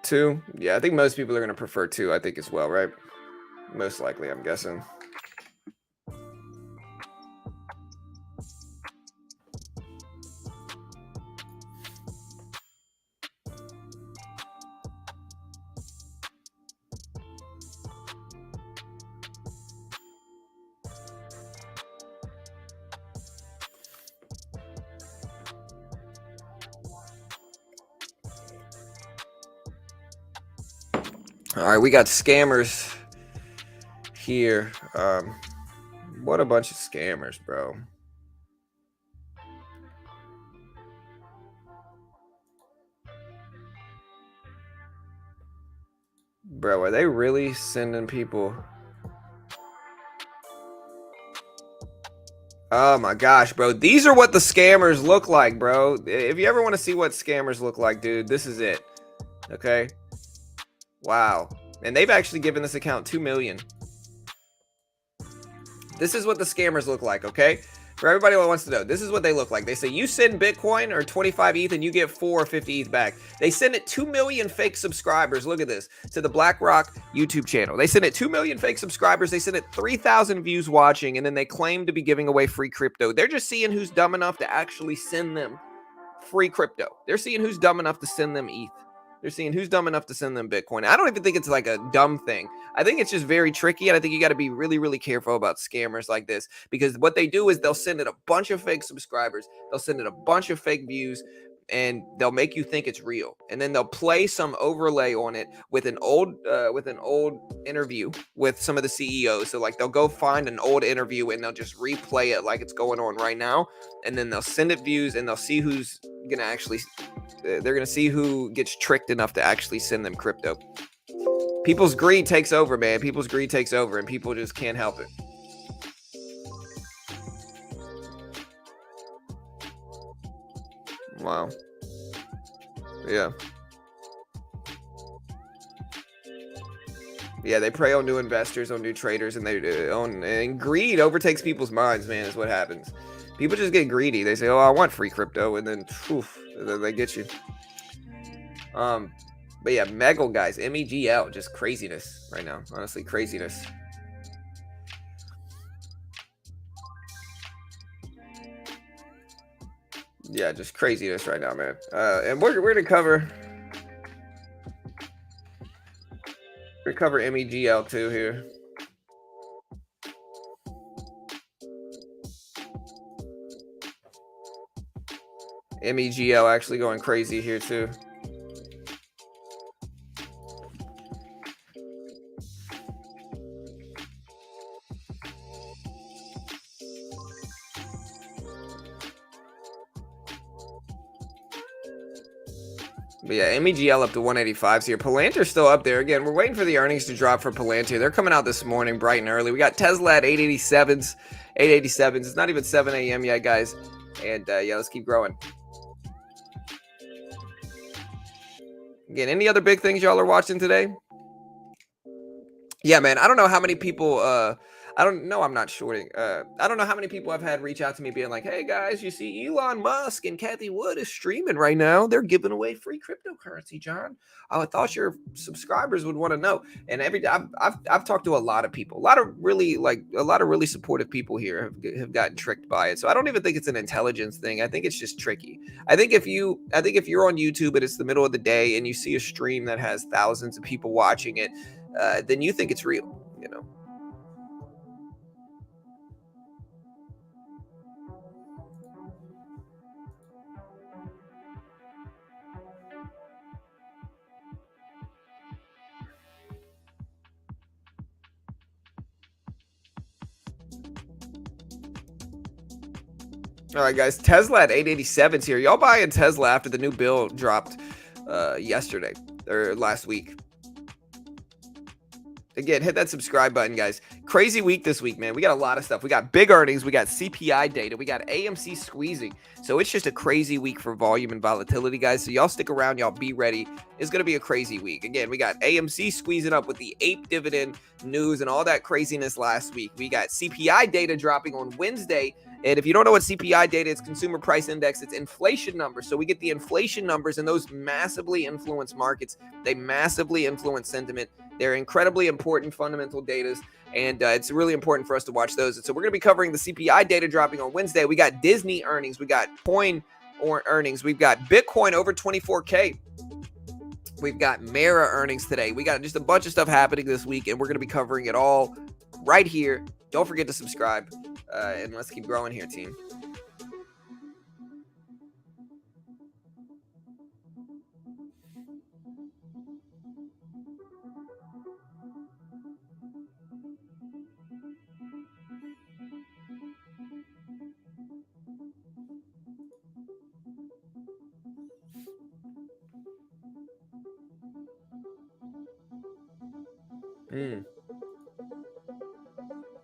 2? Yeah, I think most people are going to prefer 2, I think, as well, right? Most likely, I'm guessing. All right, we got scammers here. What a bunch of scammers, bro. Bro, are they really sending people? Oh my gosh, bro. These are what the scammers look like, bro. If you ever want to see what scammers look like, dude, this is it. Okay. Wow. And they've actually given this account $2 million. This is what the scammers look like, okay? For everybody that wants to know, this is what they look like. They say you send Bitcoin or 25 ETH and you get 4 or 50 ETH back. They send it 2 million fake subscribers. Look at this, to the BlackRock YouTube channel. They send it 2 million fake subscribers. They send it 3,000 views watching, and then they claim to be giving away free crypto. They're just seeing who's dumb enough to actually send them free crypto. They're seeing who's dumb enough to send them ETH. They're seeing who's dumb enough to send them Bitcoin. I don't even think it's like a dumb thing. I think it's just very tricky, and I think you got to be really, really careful about scammers like this, because what they do is they'll send it a bunch of fake subscribers, they'll send it a bunch of fake views, and they'll make you think it's real, and then they'll play some overlay on it with an old interview with some of the CEOs. So like they'll go find an old interview and they'll just replay it like it's going on right now, and then they'll send it views, and they'll see who's gonna actually they're gonna see who gets tricked enough to actually send them crypto. People's greed takes over, man. People's greed takes over, and people just can't help it. Wow. Yeah. Yeah, they prey on new investors, on new traders, and and greed overtakes people's minds, man, is what happens. People just get greedy. They say, "Oh, I want free crypto," and then, they get you. But yeah, MEGL, guys, MEGL, just craziness right now. Honestly, craziness. Yeah, just craziness right now, man. And we're gonna cover MEGL too here. MEGL actually going crazy here too. But yeah, MEGL up to 185s here. Palantir's still up there. Again, we're waiting for the earnings to drop for Palantir. They're coming out this morning bright and early. We got Tesla at 887s. 887s. It's not even 7 a.m. yet, guys. And yeah, let's keep growing. Again, any other big things y'all are watching today? Yeah, man, I don't know how many people, I don't know, I'm not shorting. I don't know how many people I've had reach out to me being like, hey guys, you see Elon Musk and Kathy Wood is streaming right now. They're giving away free cryptocurrency, John. I thought your subscribers would want to know. And every day I've talked to a lot of people, a lot of really supportive people here have gotten tricked by it. So I don't even think it's an intelligence thing. I think it's just tricky. I think if you're on YouTube and it's the middle of the day and you see a stream that has thousands of people watching it, then you think it's real, you know. All right, guys, Tesla at 887s here. Y'all buying Tesla after the new bill dropped yesterday or last week? Again, hit that subscribe button, guys. Crazy week this week, man. We got a lot of stuff. We got big earnings. We got CPI data. We got AMC squeezing. So it's just a crazy week for volume and volatility, guys. So y'all stick around. Y'all be ready. It's going to be a crazy week. Again, we got AMC squeezing up with the Ape Dividend news and all that craziness last week. We got CPI data dropping on Wednesday. And if you don't know what CPI data is, Consumer Price Index, it's inflation numbers. So we get the inflation numbers, and those massively influence markets. They massively influence sentiment. They're incredibly important fundamental data, and it's really important for us to watch those. And so we're going to be covering the CPI data dropping on Wednesday. We got Disney earnings. We got Coin or earnings. We've got Bitcoin over 24K. We've got Mara earnings today. We got just a bunch of stuff happening this week, and we're going to be covering it all right here. Don't forget to subscribe, and let's keep growing here, team.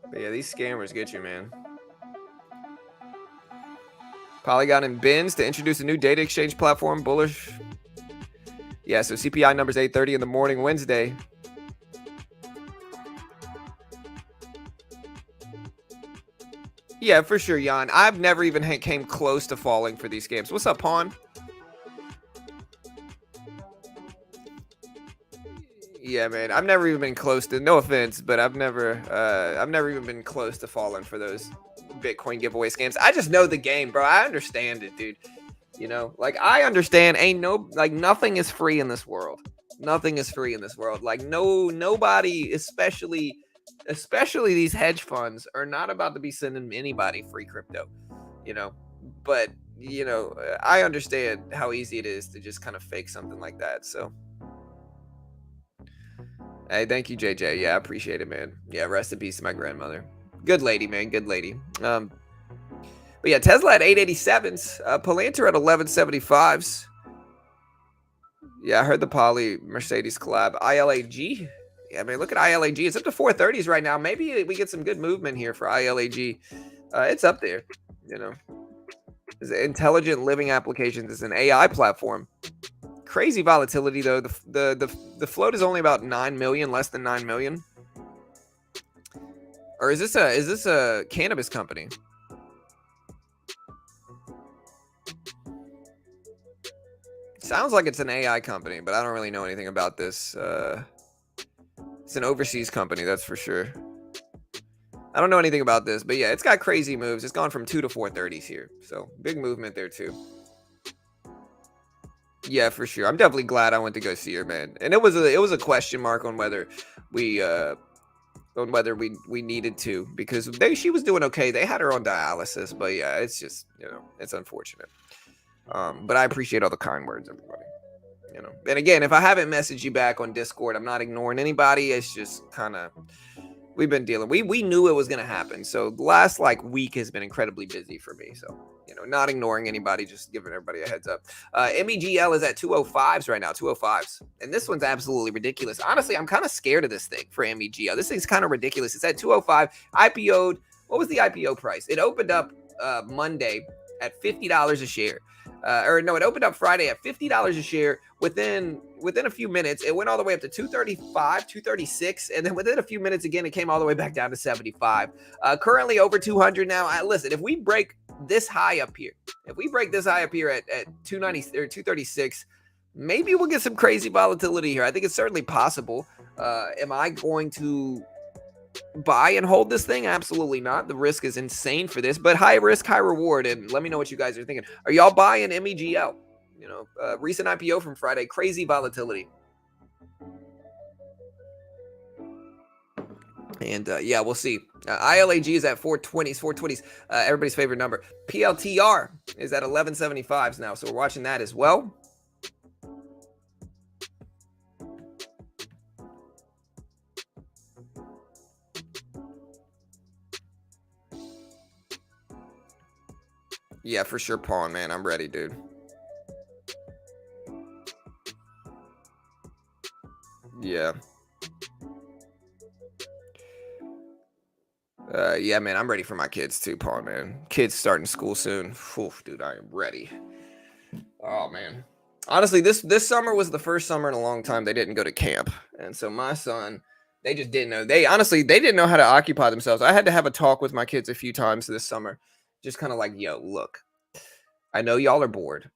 But yeah, these scammers get you, man. Polygon and Bins to introduce a new data exchange platform. Bullish. Yeah, so CPI numbers 8:30 in the morning Wednesday. Yeah, for sure, Jan. I've never even came close to falling for these games. What's up, Pawn? Yeah, man. I've never even been close to. No offense, but I've never even been close to falling for those Bitcoin giveaway scams. I just know the game, bro. I understand it, dude. Like I understand. Ain't no like nothing is free in this world. Nothing is free in this world. Like nobody, especially these hedge funds, are not about to be sending anybody free crypto. You know, but I understand how easy it is to just kind of fake something like that. So hey, thank you, JJ. Yeah, I appreciate it, man. Yeah, rest in peace to my grandmother. Good lady, man. Good lady. But yeah, Tesla at 887s, Palantir at 1175s. Yeah, I heard the Poly Mercedes collab. ILAG. Yeah, man, look at ILAG. It's up to 430s right now. Maybe we get some good movement here for ILAG. It's up there. You know, it's Intelligent Living Applications is an AI platform. Crazy volatility though. The float is only about 9 million, less than 9 million. Or is this a cannabis company? Sounds like it's an AI company, but I don't really know anything about this. It's an overseas company, that's for sure. I don't know anything about this, but yeah, it's got crazy moves. It's gone from 2 to 430s here. So big movement there too. Yeah, for sure. I'm definitely glad I went to go see her, man. And it was a question mark on whether we we needed to, because she was doing okay. They had her on dialysis, but yeah, it's just it's unfortunate. But I appreciate all the kind words, everybody. And again, if I haven't messaged you back on Discord, I'm not ignoring anybody. It's just kind of we've been dealing. We knew it was going to happen. So the last week has been incredibly busy for me. So not ignoring anybody, just giving everybody a heads up. MEGL is at 205s right now, 205s, and this one's absolutely ridiculous. Honestly, I'm kind of scared of this thing for MEGL. This thing's kind of ridiculous. It's at 205. IPO'd. What was the IPO price? It opened up Monday at $50 a share. Or no, it opened up Friday at $50 a share. Within a few minutes, it went all the way up to 235, 236, and then within a few minutes again, it came all the way back down to 75. Currently over 200 now. Listen, if we break this high up here, at 290 or 236, maybe we'll get some crazy volatility here. I think it's certainly possible. Am I going to buy and hold this thing? Absolutely not. The risk is insane for this, but high risk, high reward. And let me know what you guys are thinking. Are y'all buying MEGL? Recent IPO from Friday, crazy volatility. And yeah, we'll see. ILAG is at 420s, 420s, everybody's favorite number. PLTR is at 1175s now, so we're watching that as well. Yeah, for sure, Pawn, man. I'm ready, dude. Yeah. Yeah, man, I'm ready for my kids too, Paul, man. Kids starting school soon. Oof, dude, I am ready. Oh, man. Honestly, this summer was the first summer in a long time they didn't go to camp. And so my son, they just didn't know. They didn't know how to occupy themselves. I had to have a talk with my kids a few times this summer. Just kind of like, yo, look, I know y'all are bored.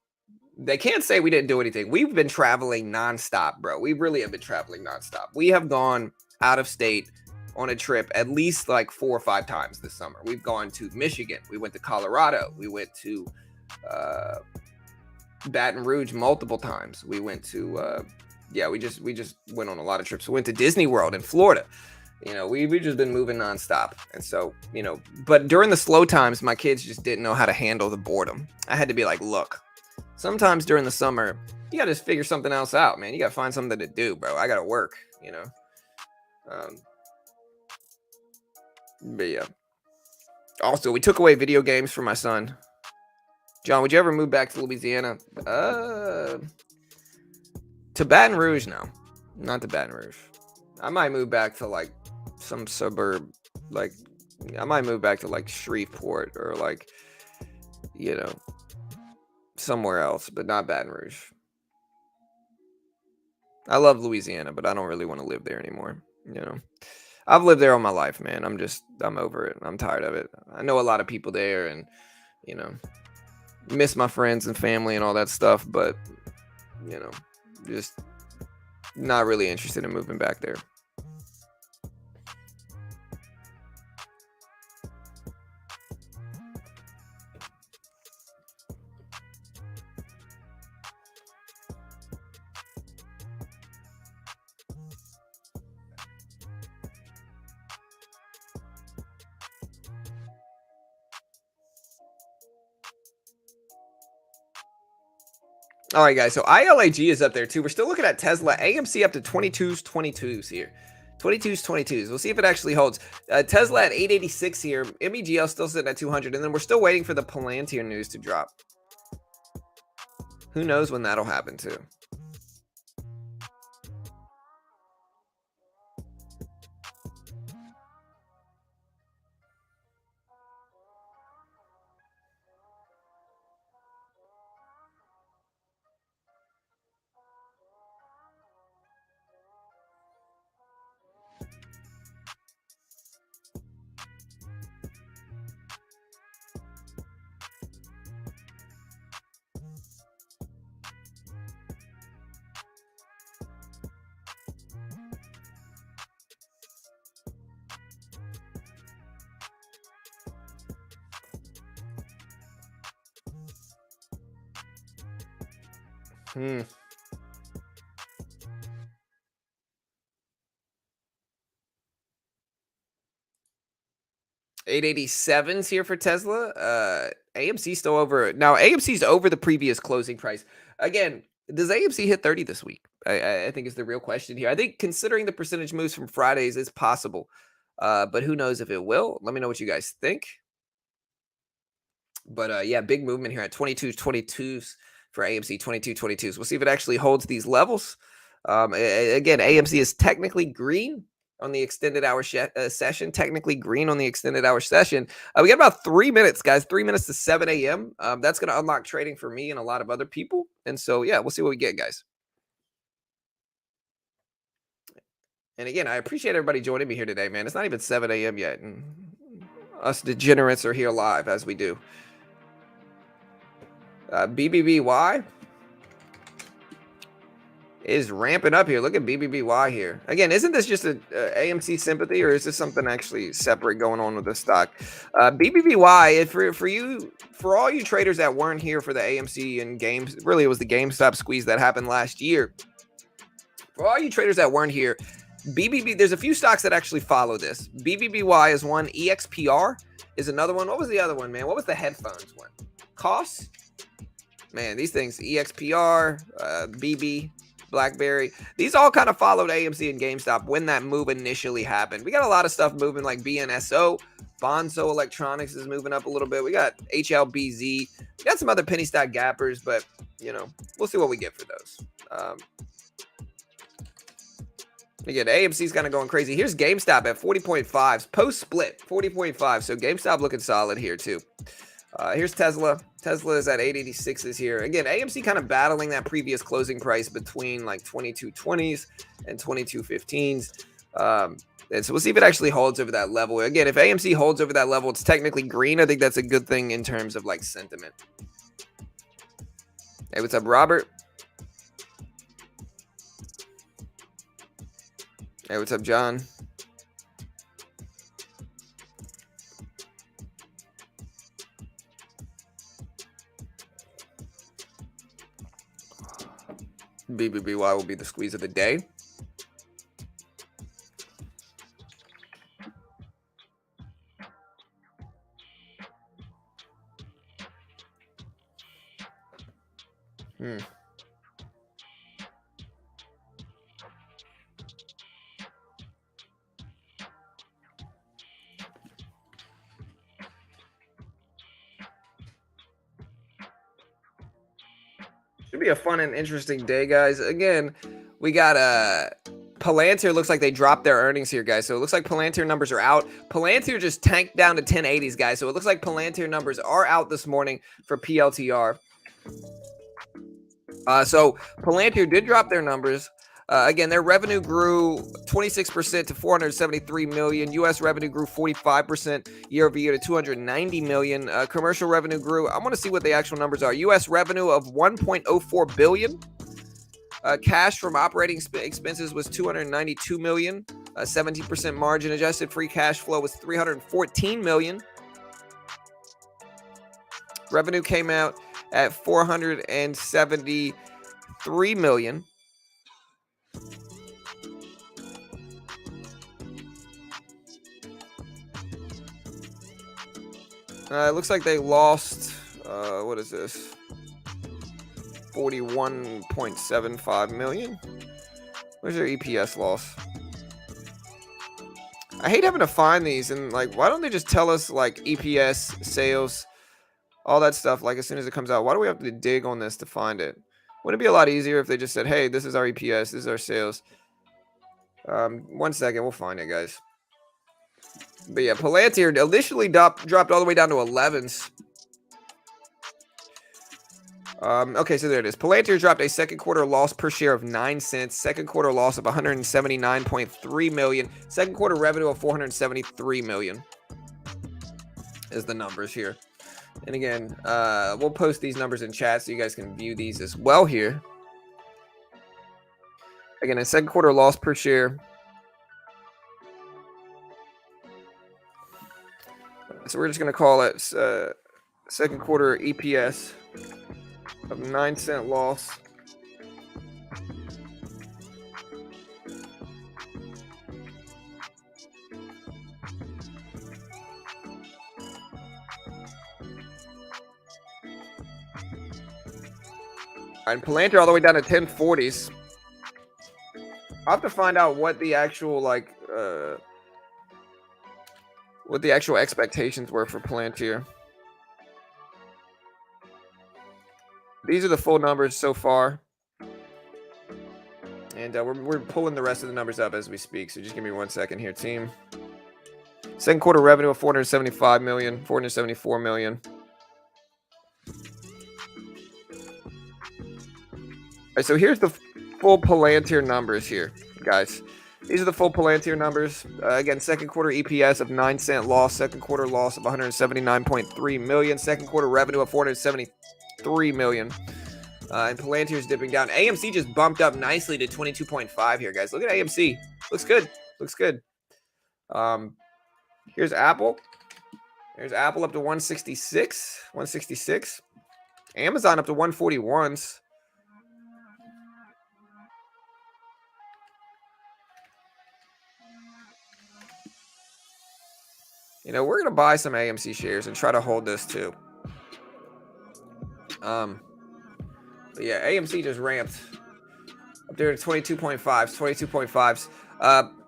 They can't say we didn't do anything. We've been traveling nonstop, bro. We really have been traveling nonstop. We have gone out of state on a trip at least 4 or 5 times this summer. We've gone to Michigan. We went to Colorado. We went to Baton Rouge multiple times. We went to we just went on a lot of trips. We went to Disney World in Florida. We've just been moving nonstop. And so, but during the slow times, my kids just didn't know how to handle the boredom. I had to be like, look, sometimes during the summer, you got to just figure something else out, man. You got to find something to do, bro. I got to work, But yeah. Also, we took away video games from my son. John, would you ever move back to Louisiana? To Baton Rouge now. Not to Baton Rouge. I might move back to some suburb. I might move back to Shreveport or somewhere else, but not Baton Rouge. I love Louisiana, but I don't really want to live there anymore. I've lived there all my life, man. I'm over it. I'm tired of it. I know a lot of people there, and you know, miss my friends and family and all that stuff, but you know, just not really interested in moving back there. All right, guys. So ILAG is up there too. We're still looking at Tesla. AMC up to 22s here. 22s. We'll see if it actually holds. Tesla at 886 here. MEGL still sitting at 200. And then we're still waiting for the Palantir news to drop. Who knows when that'll happen too. Hmm. 887s here for Tesla. AMC still over. Now AMC's over the previous closing price. Again, does AMC hit 30 this week? I think is the real question here. I think considering the percentage moves from Fridays, it's possible. But who knows if it will? Let me know what you guys think. But yeah, big movement here at 22s for AMC, 22s. We'll see if it actually holds these levels. Again, AMC is technically green on the extended hour session. Technically green on the extended hour session. We got about 3 minutes, guys. 3 minutes to 7 a.m. That's going to unlock trading for me and a lot of other people. And so, yeah, we'll see what we get, guys. And again, I appreciate everybody joining me here today, man. It's not even 7 a.m. yet. And us degenerates are here live as we do. BBBY is ramping up here. Look at BBBY here. Again, isn't this just a AMC sympathy, or is this something actually separate going on with the stock? BBBY, for all you traders that weren't here for the AMC and games, really it was the GameStop squeeze that happened last year. For all you traders that weren't here, there's a few stocks that actually follow this. BBBY is one. EXPR is another one. What was the other one, man? What was the headphones one? Cost? Man, these things, EXPR, BB, BlackBerry, these all kind of followed AMC and GameStop when that move initially happened. We got a lot of stuff moving like BNSO, Bonzo Electronics is moving up a little bit. We got HLBZ, we got some other penny stock gappers, but you know, we'll see what we get for those. Again, AMC's kind of going crazy. Here's GameStop at 40.5, post split 40.5. So GameStop looking solid here too. Here's Tesla. Tesla is at 886s here. Again, AMC kind of battling that previous closing price between like 2220s and 2215s. And so we'll see if it actually holds over that level. Again, if AMC holds over that level, it's technically green. I think that's a good thing in terms of like sentiment. Hey, what's up, Robert? Hey, what's up, John? BBBY will be the squeeze of the day. Should be a fun and interesting day, guys. Again, we got Palantir. Looks like they dropped their earnings here, guys. So it looks like Palantir numbers are out. Palantir just tanked down to 1080s, guys. So it looks like Palantir numbers are out this morning for PLTR. So Palantir did drop their numbers. Again, their revenue grew 26% to 473 million. U.S. revenue grew 45% year over year to 290 million. Commercial revenue grew. I want to see what the actual numbers are. U.S. revenue of 1.04 billion. Cash from operating expenses was 292 million. 17% margin. Adjusted free cash flow was 314 million. Revenue came out at 473 million. It looks like they lost, what is this? 41.75 million. Where's their EPS loss? I hate having to find these, and like, why don't they just tell us like EPS, sales, all that stuff, like as soon as it comes out? Why do we have to dig on this to find it? Wouldn't it be a lot easier if they just said, hey, this is our EPS, this is our sales? 1 second, we'll find it, guys. But yeah, Palantir initially dropped all the way down to 11s. Okay, so there it is. Palantir dropped a second quarter loss per share of 9 cents, second quarter loss of 179.3 million, second quarter revenue of 473 million is the numbers here. And again, we'll post these numbers in chat so you guys can view these as well here. Again, a second quarter loss per share. So we're just going to call it second quarter EPS of 9 cent loss. And Palantir all the way down to 1040s. I'll have to find out what the actual what the actual expectations were for Palantir. These are the full numbers so far. And we're pulling the rest of the numbers up as we speak. So just give me 1 second here, team. Second quarter revenue of 475 million, 474 million. All right, so here's the full Palantir numbers here, guys. These are the full Palantir numbers. Again, second quarter EPS of 9 cent loss, second quarter loss of 179.3 million, second quarter revenue of 473 million. And Palantir's dipping down. AMC just bumped up nicely to 22.5 here, guys. Look at AMC. Looks good. Looks good. Here's Apple. There's Apple up to 166. 166. Amazon up to 141s. You know, we're going to buy some AMC shares and try to hold this too. But yeah, AMC just ramped up there to 22.5s, 22.5s.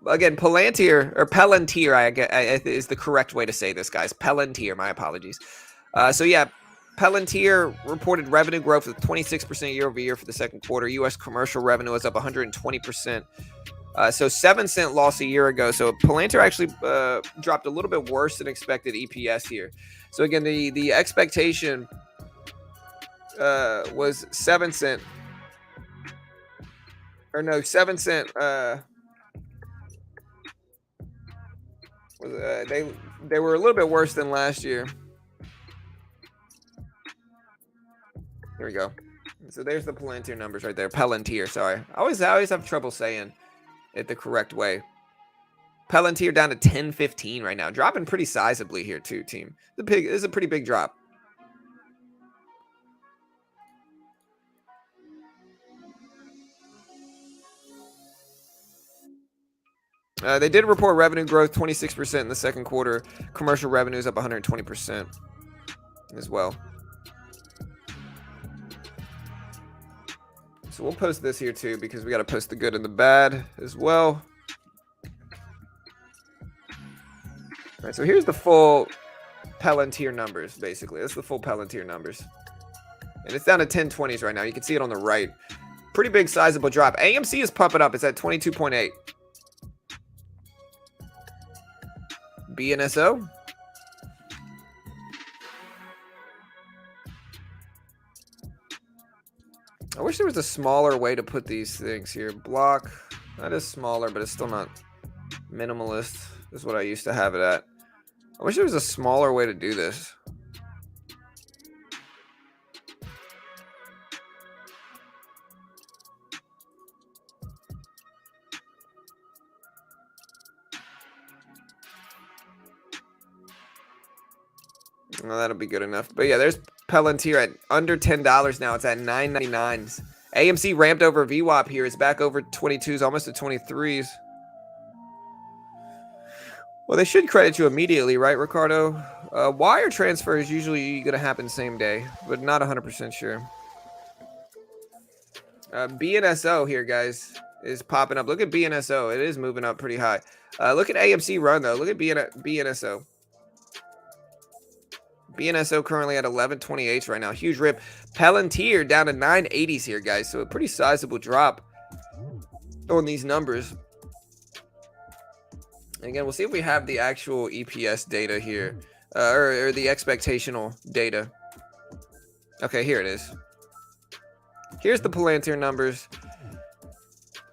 Again, Palantir, or Palantir, is the correct way to say this, guys. Palantir, my apologies. So yeah, Palantir reported revenue growth of 26% year over year for the second quarter. U.S. commercial revenue was up 120%. So 7 cent loss a year ago. So Palantir actually dropped a little bit worse than expected EPS here. So again, the expectation was 7 cent. Or no, 7 cent. They were a little bit worse than last year. Here we go. So there's the Palantir numbers right there. Palantir, sorry. I always have trouble saying it the correct way. Palantir down to 10.15 right now, dropping pretty sizably here too, team. This is a pretty big drop. They did report revenue growth 26% in the second quarter. Commercial revenue is up 120% as well. So we'll post this here too, because we got to post the good and the bad as well. All right, so here's the full Palantir numbers, basically. That's the full Palantir numbers. And it's down to 1020s right now. You can see it on the right. Pretty big sizable drop. AMC is pumping up. It's at 22.8. BNSO. wish there was a smaller way to put these things here. Block. That is smaller, but it's still not minimalist. This is what I used to have it at. I wish there was a smaller way to do this. Well, that'll be good enough. But yeah, there's Palantir at under $10 now. It's at $9.99. AMC ramped over VWAP here. It's back over 22s, almost to 23s. Well, they should credit you immediately, right, Ricardo? Wire transfer is usually going to happen same day, but not 100% sure. BNSO here, guys, is popping up. Look at BNSO. It is moving up pretty high. Look at AMC run, though. Look at BNSO. BNSO currently at 11.28 right now. Huge rip. Palantir down to 980s here, guys. So a pretty sizable drop on these numbers. And again, we'll see if we have the actual EPS data here. Or the expectational data. Okay, here it is. Here's the Palantir numbers.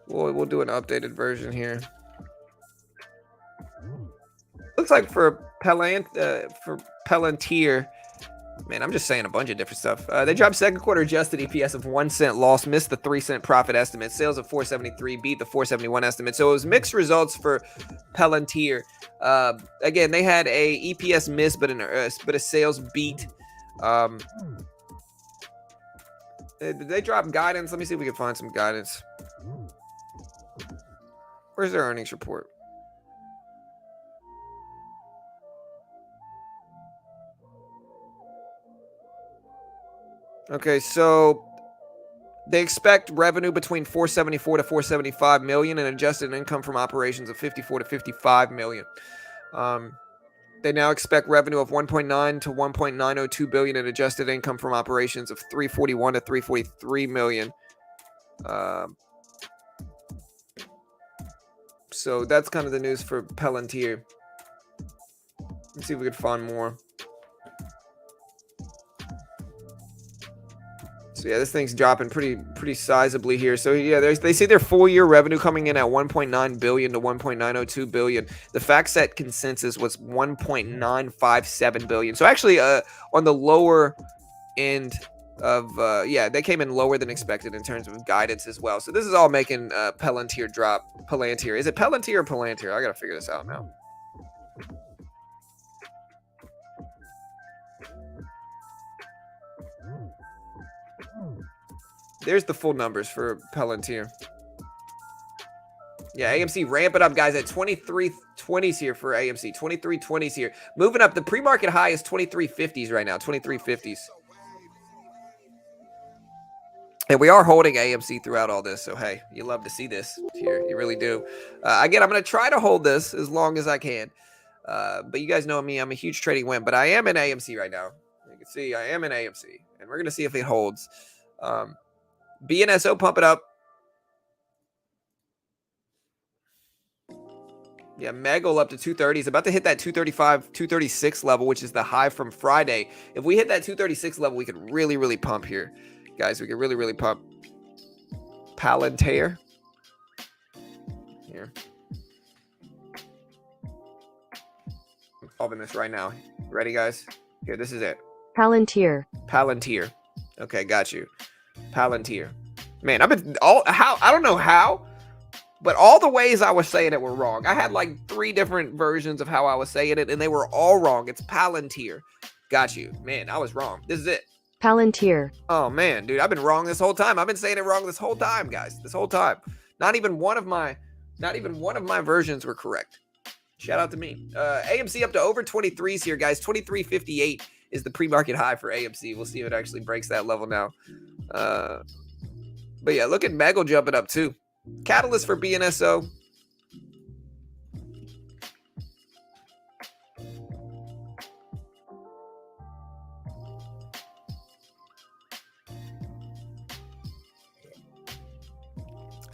We'll do an updated version here. Looks like for Palantir, man, I'm just saying a bunch of different stuff. They dropped second quarter adjusted EPS of 1 cent loss, missed the 3 cent profit estimate. Sales of 473, beat the 471 estimate. So it was mixed results for Palantir. Again, they had a EPS miss, but a sales beat. They dropped guidance. Let me see if we can find some guidance. Where's their earnings report? Okay, so they expect revenue between 474 to 475 million and adjusted income from operations of 54 to 55 million. They now expect revenue of 1.9 to 1.902 billion and adjusted income from operations of 341 to 343 million. So that's kind of the news for Palantir. Let's see if we can find more. So yeah, this thing's dropping pretty sizably here. So yeah, they see their full year revenue coming in at 1.9 billion to 1.902 billion. The FactSet consensus was 1.957 billion. So actually, on the lower end of yeah, they came in lower than expected in terms of guidance as well. So this is all making Palantir drop. Palantir, is it Palantir or Palantir? I gotta figure this out now. There's the full numbers for Palantir. Yeah, AMC ramp it up, guys, at 23.20s here for AMC. 23.20s here. Moving up. The pre-market high is 23.50s right now. 23.50s. And we are holding AMC throughout all this. So, hey, you love to see this here. You really do. Again, I'm going to try to hold this as long as I can. But you guys know me. I'm a huge trading wimp. But I am in AMC right now. You can see I am in AMC. And we're going to see if it holds. BNSO, pump it up. Yeah, MEGL up to 230. About to hit that 235, 236 level, which is the high from Friday. If we hit that 236 level, we could really, really pump here. Guys, we could really, really pump. Palantir. Here. I'm solving this right now. Ready, guys? Here, this is it. Palantir. Palantir. Okay, got you. Palantir. Man, I've been I don't know how, but all the ways I was saying it were wrong. I had like 3 different versions of how I was saying it, and they were all wrong. It's Palantir. Got you. Man, I was wrong. This is it. Palantir. Oh man, dude, I've been wrong this whole time. I've been saying it wrong this whole time, guys. This whole time. Not even one of my versions were correct. Shout out to me. AMC up to over 23s here, guys. 23.58 is the pre-market high for AMC. We'll see if it actually breaks that level now. But yeah, look at MEGL jumping up too. Catalyst for BNSO.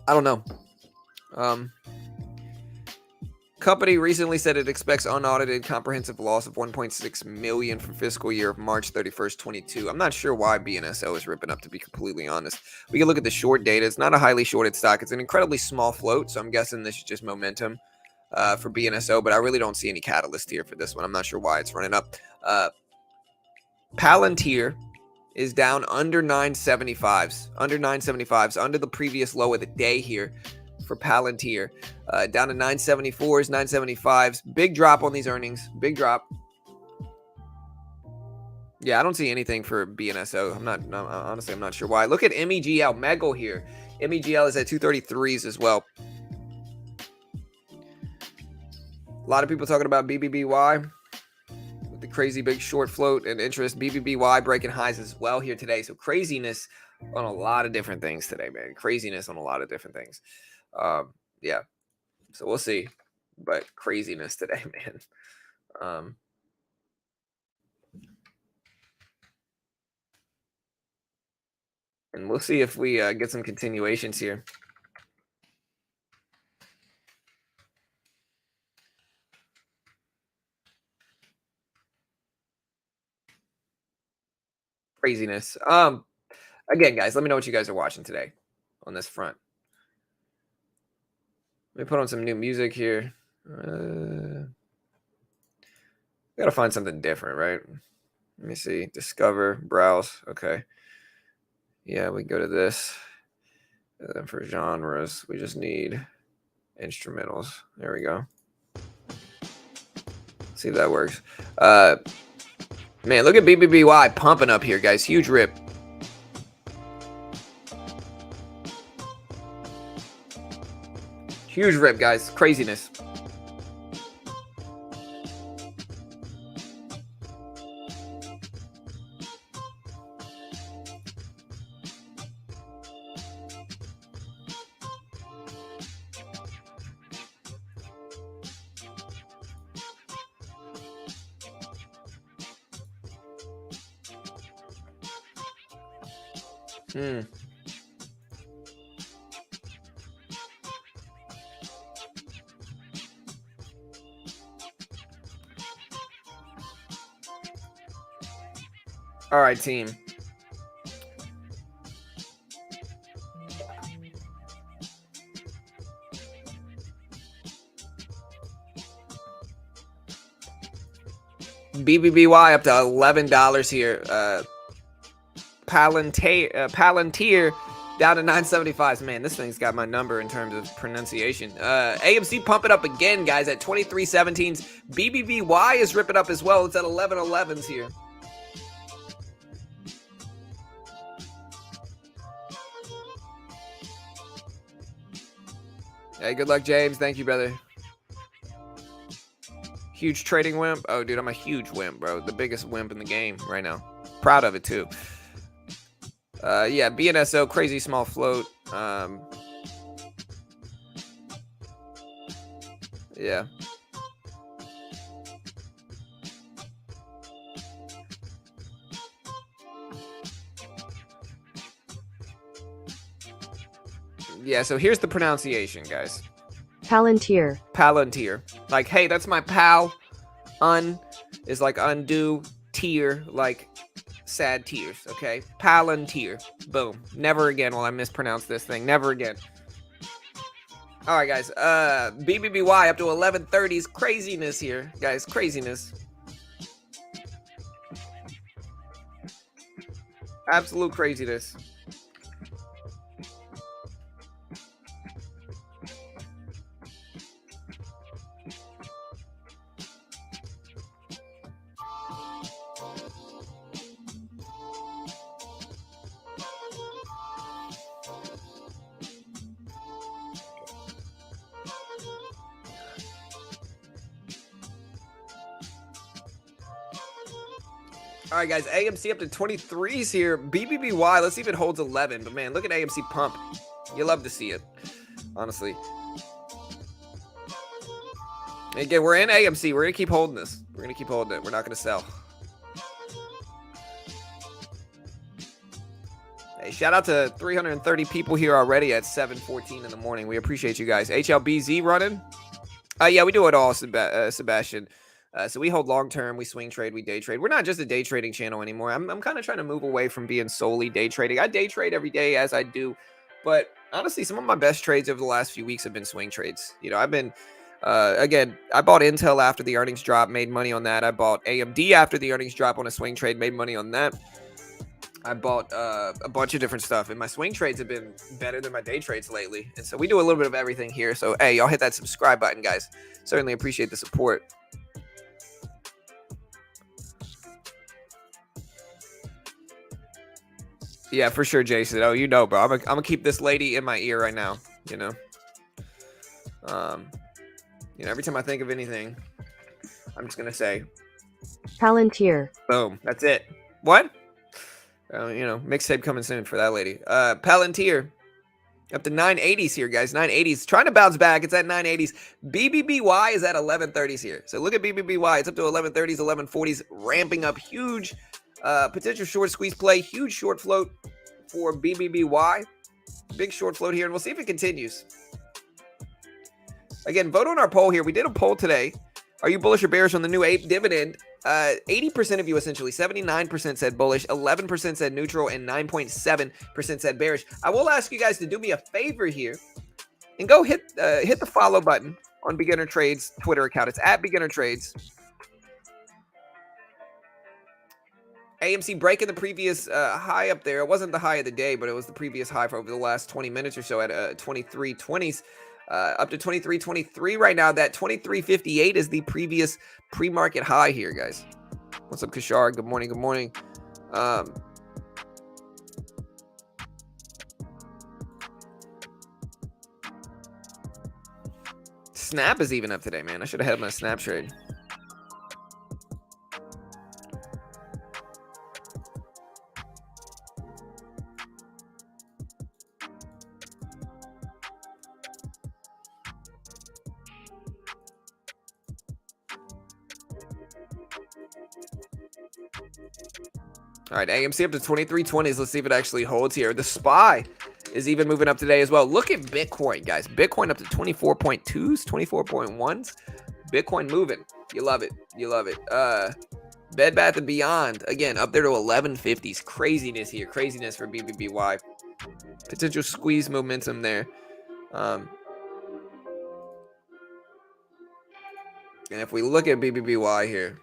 I don't know. Company recently said it expects unaudited comprehensive loss of 1.6 million for fiscal year of March 31st, 22. I'm not sure why BNSO is ripping up, to be completely honest. We can look at the short data. It's not a highly shorted stock. It's an incredibly small float, so I'm guessing this is just momentum for BNSO, but I really don't see any catalyst here for this one. I'm not sure why it's running up. Palantir is down under 975s, under the previous low of the day here for Palantir, down to 974s, 975s. Big drop on these earnings. Big drop. Yeah, I don't see anything for BNSO. Honestly, I'm not sure why. Look at MEGL, MEGL here. MEGL is at 233s as well. A lot of people talking about BBBY with the crazy big short float and interest. BBBY breaking highs as well here today. So craziness on a lot of different things today, man. Craziness on a lot of different things. Yeah, so we'll see, but craziness today, man. And we'll see if we get some continuations here. Craziness. Again, guys, let me know what you guys are watching today on this front. Let me put on some new music here. Gotta find something different, right? Let me see. Discover, browse. Okay. Yeah, we go to this. And then for genres, we just need instrumentals. There we go. See if that works. Man, look at BBBY pumping up here, guys. Huge rip. Huge rip, guys. Craziness. All right, team. BBBY up to $11 here. Palantir down to 975s. Man, this thing's got my number in terms of pronunciation. AMC pumping up again, guys, at 2317s. BBBY is ripping up as well. It's at 1111s here. Hey, good luck, James. Thank you, brother. Huge trading wimp. Oh, dude, I'm a huge wimp, bro. The biggest wimp in the game right now. Proud of it, too. Yeah, BNSO, crazy small float. Yeah. Yeah, so here's the pronunciation, guys. Palantir. Palantir. Like, hey, that's my pal. Un is like undo. Tear, like sad tears, okay? Palantir. Boom. Never again will I mispronounce this thing. Never again. All right, guys. BBBY up to 1130s. Craziness here, guys. Craziness. Absolute craziness. All right, guys, AMC up to 23s here. BBBY, let's see if it holds 11. But, man, look at AMC pump. You love to see it, honestly. Again, we're in AMC. We're going to keep holding this. We're going to keep holding it. We're not going to sell. Hey, shout out to 330 people here already at 7:14 in the morning. We appreciate you guys. HLBZ running. Yeah, we do it all, Sebastian. So we hold long term, we swing trade, we day trade. We're not just a day trading channel anymore. I'm kind of trying to move away from being solely day trading. I day trade every day as I do, but honestly, some of my best trades over the last few weeks have been swing trades. I've been again, I bought Intel after the earnings drop, made money on that. I bought AMD after the earnings drop on a swing trade, made money on that. I bought a bunch of different stuff, and my swing trades have been better than my day trades lately. And so we do a little bit of everything here. So, hey, y'all hit that subscribe button, guys. Certainly appreciate the support. Yeah, for sure, Jason. Oh, bro. I'm gonna keep this lady in my ear right now. Every time I think of anything, I'm just gonna say, Palantir. boom. That's it. What? Mixtape coming soon for that lady. Palantir. Up to 980s here, guys. 980s. Trying to bounce back. It's at 980s. BBBY is at 1130s here. So look at BBBY. It's up to 1130s, 1140s. Ramping up. Huge potential short squeeze play. Huge short float for BBBY. Big short float here. And we'll see if it continues. Again, vote on our poll here. We did a poll today. Are you bullish or bearish on the new Ape Dividend? 80% of you, essentially 79% said bullish, 11% said neutral, and 9.7% said bearish. I will ask you guys to do me a favor here and go hit the follow button on Beginner Trades Twitter account. It's at Beginner Trades. AMC breaking the previous high up there. It wasn't the high of the day, but it was the previous high for over the last 20 minutes or so at 23.20s. Up to 23.23 right now. That 23.58 is the previous pre-market high here, guys. What's up, Kishar? Good morning. Good morning. Snap is even up today, man. I should have had my Snap trade. All right, AMC up to 23.20s. Let's see if it actually holds here. The SPY is even moving up today as well. Look at Bitcoin, guys. Bitcoin up to 24.2s, 24.1s. Bitcoin moving. You love it. You love it. Bed Bath & Beyond, again, up there to 1150s. Craziness here. Craziness for BBBY. Potential squeeze momentum there. And if we look at BBBY here,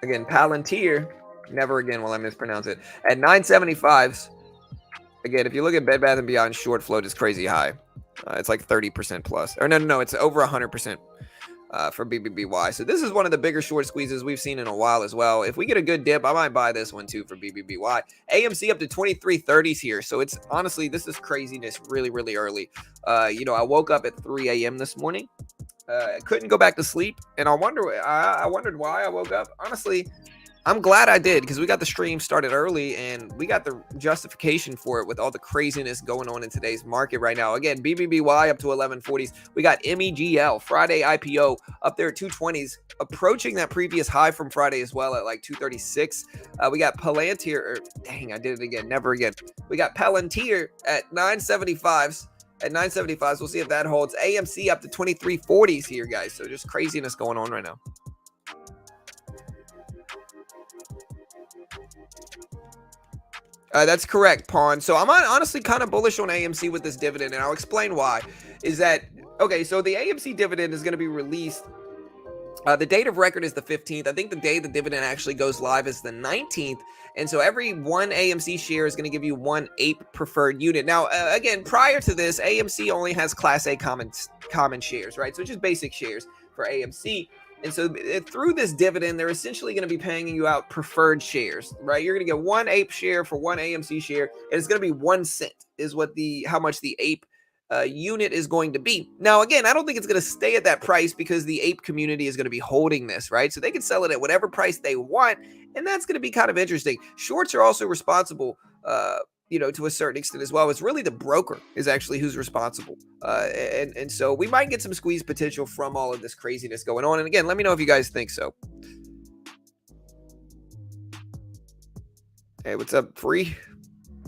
again, Palantir, never again will I mispronounce it, at 975s. Again, if you look at Bed Bath & Beyond, short float is crazy high. It's like 30% plus. Or no, it's over 100% for BBBY. So this is one of the bigger short squeezes we've seen in a while as well. If we get a good dip, I might buy this one too for BBBY. AMC up to 23.30s here. So it's honestly, this is craziness really, really early. I woke up at 3 a.m. this morning. I couldn't go back to sleep, and I wondered why I woke up. Honestly, I'm glad I did, because we got the stream started early and we got the justification for it with all the craziness going on in today's market right now. Again, BBBY up to 1140s. We got MEGL Friday IPO up there at 220s, approaching that previous high from Friday as well at like 236. We got Palantir, dang, I did it again, never again. We got Palantir at 975s. At 975s, we'll see if that holds. AMC up to 23.40s here, guys. So just craziness going on right now. That's correct, Pawn. So I'm honestly kind of bullish on AMC with this dividend, and I'll explain why. Is that, okay, so the AMC dividend is going to be released. The date of record is the 15th. I think the day the dividend actually goes live is the 19th. And so every one AMC share is going to give you one Ape preferred unit. Now, again, prior to this, AMC only has Class A common shares, right? So just basic shares for AMC. And so through this dividend, they're essentially going to be paying you out preferred shares, right? You're going to get one Ape share for one AMC share, and it's going to be 1 cent is how much the Ape unit is going to be. Now, again, I don't think it's going to stay at that price because the Ape community is going to be holding this, right? So they can sell it at whatever price they want, and that's going to be kind of interesting. Shorts are also responsible, to a certain extent as well. It's really the broker is actually who's responsible. And so we might get some squeeze potential from all of this craziness going on. And again, let me know if you guys think so. Hey, what's up, Free?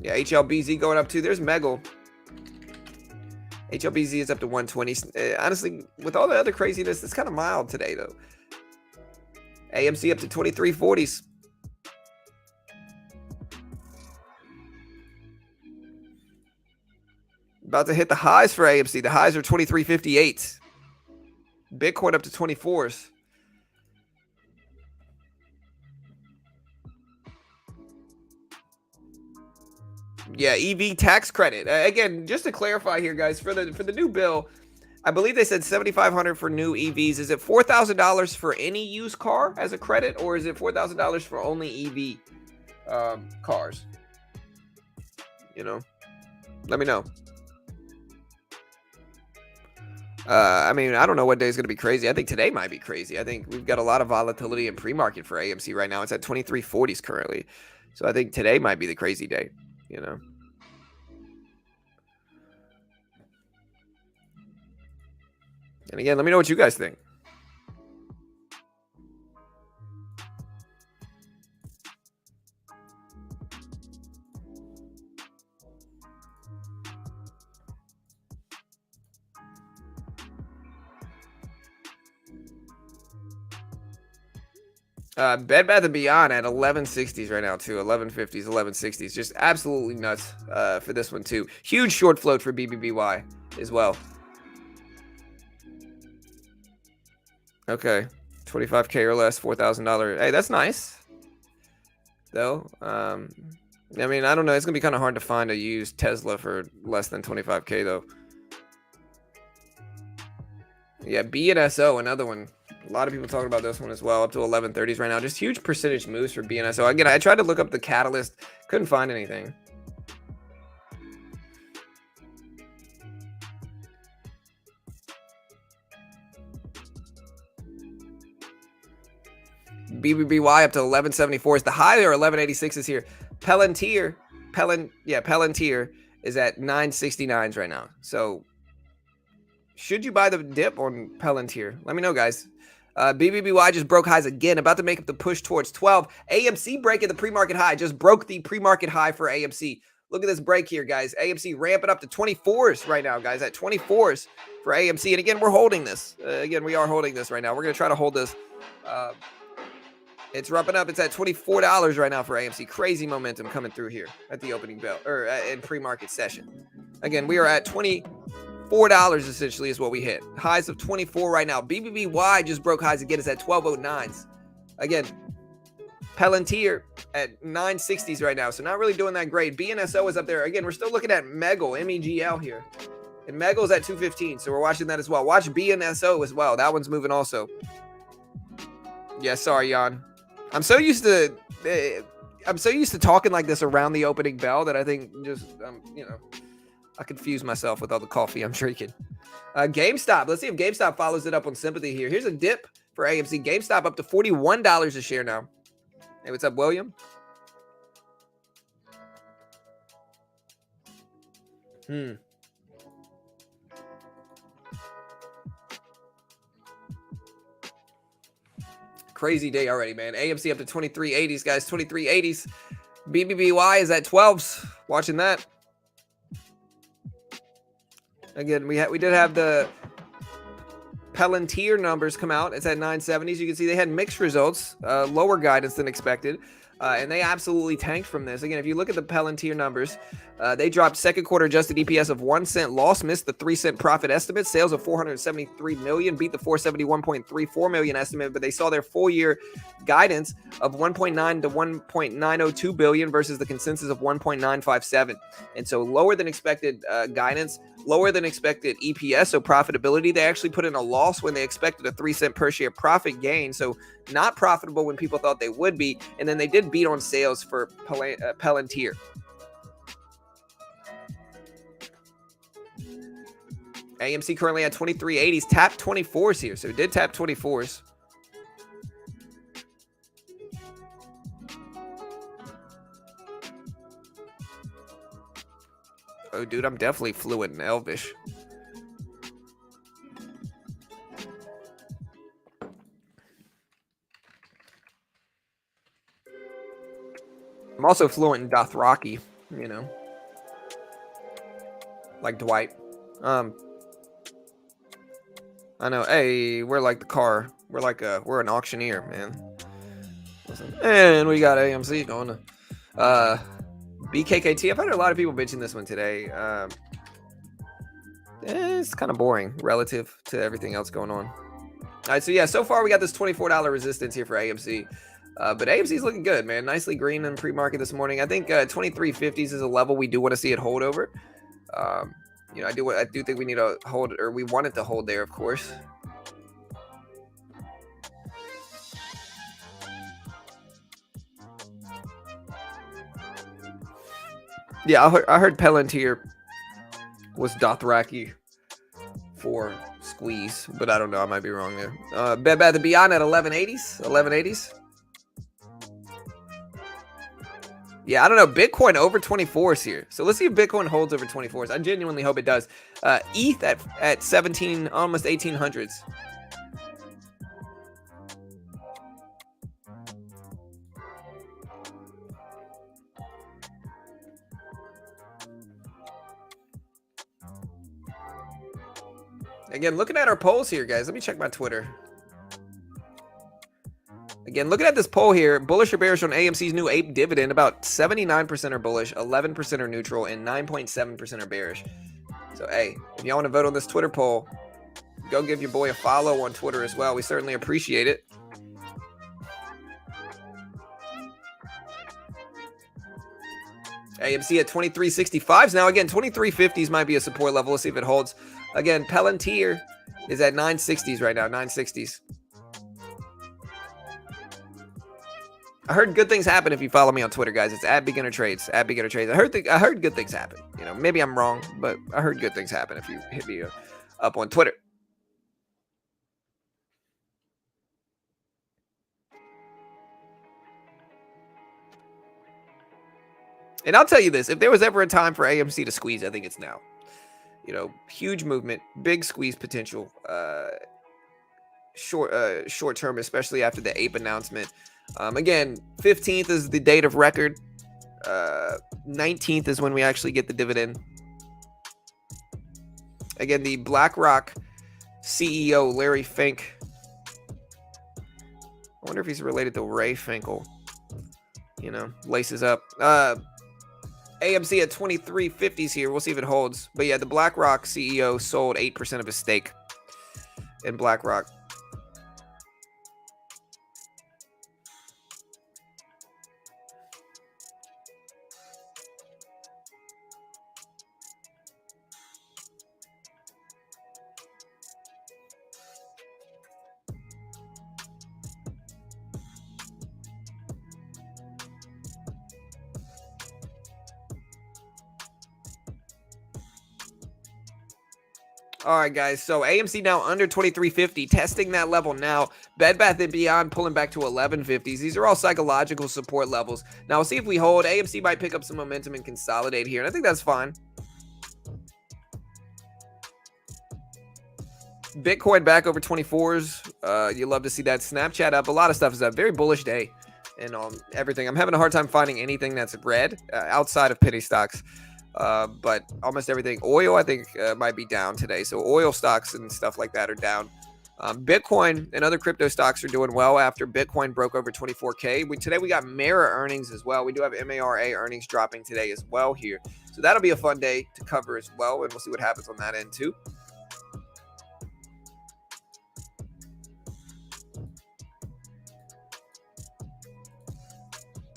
Yeah, HLBZ going up too. There's MEGL. HLBZ is up to 120. Honestly, with all the other craziness, it's kind of mild today, though. AMC up to 2340s. About to hit the highs for AMC. The highs are 2358. Bitcoin up to 24s. Yeah, EV tax credit. Again, just to clarify here, guys, for the new bill, I believe they said $7,500 for new EVs. Is it $4,000 for any used car as a credit, or is it $4,000 for only EV cars? You know, let me know. I mean, I don't know what day is going to be crazy. I think today might be crazy. I think we've got a lot of volatility in pre-market for AMC right now. It's at 2340s currently. So I think today might be the crazy day, you know. And again, let me know what you guys think. Bed Bath & Beyond at 1160s right now too. 1150s, 1160s. Just absolutely nuts for this one too. Huge short float for BBBY as well. Okay, 25K or less, $4,000. Hey, that's nice. Though, I mean, I don't know. It's gonna be kind of hard to find a used Tesla for less than 25K though. Yeah, BNSO, another one. A lot of people talking about this one as well, up to 1130s right now. Just huge percentage moves for BNSO. Again, I tried to look up the catalyst, couldn't find anything. BBBY up to 1174 is the high there. 1186 is here. Palantir is at 969s right now. So should you buy the dip on Palantir? Let me know, guys. BBBY just broke highs again, about to make up the push towards 12. AMC breaking the pre-market high, just broke the pre-market high for AMC. Look at this break here, guys. AMC ramping up to 24s right now, guys, at 24s for AMC. And again, we're holding this. Again, we are holding this right now. We're going to try to hold this. It's ramping up. It's at $24 right now for AMC. Crazy momentum coming through here at the opening bell, or in pre-market session. Again, we are at $24 essentially is what we hit. Highs of 24 right now. BBBY just broke highs again. It's at 1209s. Again, Palantir at 960s right now. So not really doing that great. BNSO is up there. Again, we're still looking at MEGL, MEGL here. And MEGL is at 215. So we're watching that as well. Watch BNSO as well. That one's moving also. Yeah, sorry, Jan. I'm so used to talking like this around the opening bell that I think just, you know, I confuse myself with all the coffee I'm drinking. GameStop. Let's see if GameStop follows it up on sympathy here. Here's a dip for AMC. GameStop up to $41 a share now. Hey, what's up, William? Crazy day already, man. AMC up to 2380s, guys. 2380s. BBBY is at 12s. Watching that. Again, we did have the Palantir numbers come out. It's at 970s. You can see they had mixed results, lower guidance than expected, and they absolutely tanked from this. Again, if you look at the Palantir numbers, they dropped second quarter adjusted EPS of 1 cent loss, missed the 3 cent profit estimate. Sales of 473 million, beat the 471.34 million estimate, but they saw their full year guidance of 1.9 to 1.902 billion versus the consensus of 1.957. And so lower than expected guidance, lower than expected EPS, so profitability. They actually put in a loss when they expected a 3 cent per share profit gain, so not profitable when people thought they would be. And then they did beat on sales for Palantir. AMC currently at 2380s, tapped 24s here, so it did tap 24s. Oh, dude, I'm definitely fluent in Elvish. I'm also fluent in Dothraki, you know, like Dwight. I know. Hey, we're like the car. We're an auctioneer, man. Listen. And we got AMC going to BKKT. I've heard a lot of people mention this one today. It's kind of boring relative to everything else going on. All right, so yeah, so far we got this $24 resistance here for AMC. But AMC's looking good, man. Nicely green in pre-market this morning. I think 2350s is a level we do want to see it hold over. You know, I do think we need to hold, or we want it to hold there, of course. Yeah, I heard Palantir was Dothraki for squeeze, but I don't know. I might be wrong there. Bed Bath & Beyond at 1180s. 1180s. Yeah, I don't know. Bitcoin over 24s here. So let's see if Bitcoin holds over 24s. I genuinely hope it does. ETH at 17, almost 1800s. Again, looking at our polls here, guys. Let me check my Twitter. Again, looking at this poll here, bullish or bearish on AMC's new Ape Dividend, about 79% are bullish, 11% are neutral, and 9.7% are bearish. So, hey, if y'all want to vote on this Twitter poll, go give your boy a follow on Twitter as well. We certainly appreciate it. AMC at 2365s. Now, again, 2350s might be a support level. Let's see if it holds. Again, Palantir is at 960s right now, 960s. I heard good things happen if you follow me on Twitter, guys. It's at Beginner Trades. At Beginner Trades. I heard good things happen. You know, maybe I'm wrong, but I heard good things happen if you hit me up on Twitter. And I'll tell you this: if there was ever a time for AMC to squeeze, I think it's now. You know, huge movement, big squeeze potential. Short term, especially after the Ape announcement. Again, 15th is the date of record. 19th is when we actually get the dividend. Again, the BlackRock CEO, Larry Fink. I wonder if he's related to Ray Finkel. You know, laces up. AMC at 2350s here. We'll see if it holds. But yeah, the BlackRock CEO sold 8% of his stake in BlackRock. All right, guys. So AMC now under 2350, testing that level now. Bed Bath & Beyond pulling back to 1150s. These are all psychological support levels. Now we'll see if we hold. AMC might pick up some momentum and consolidate here, and I think that's fine. Bitcoin back over 24s. You love to see that. Snapchat up. A lot of stuff is up. Very bullish day and everything. I'm having a hard time finding anything that's red outside of penny stocks. But almost everything. Oil, I think, might be down today. So oil stocks and stuff like that are down. Bitcoin and other crypto stocks are doing well after Bitcoin broke over 24K. Today we got Mara earnings as well. We do have MARA earnings dropping today as well here. So that'll be a fun day to cover as well. And we'll see what happens on that end too.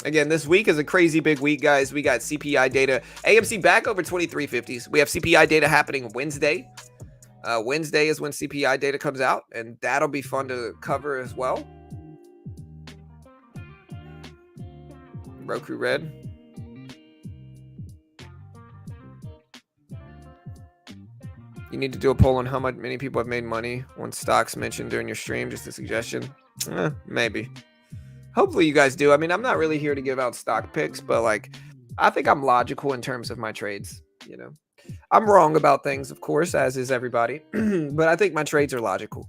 Again, this week is a crazy big week, guys. We got CPI data. AMC back over 2350s. We have CPI data happening Wednesday. Wednesday is when CPI data comes out, and that'll be fun to cover as well. Roku Red. You need to do a poll on how many people have made money on stocks mentioned during your stream. Just a suggestion. Maybe. Hopefully you guys do. I mean, I'm not really here to give out stock picks, but like, I think I'm logical in terms of my trades. You know, I'm wrong about things, of course, as is everybody, but I think my trades are logical.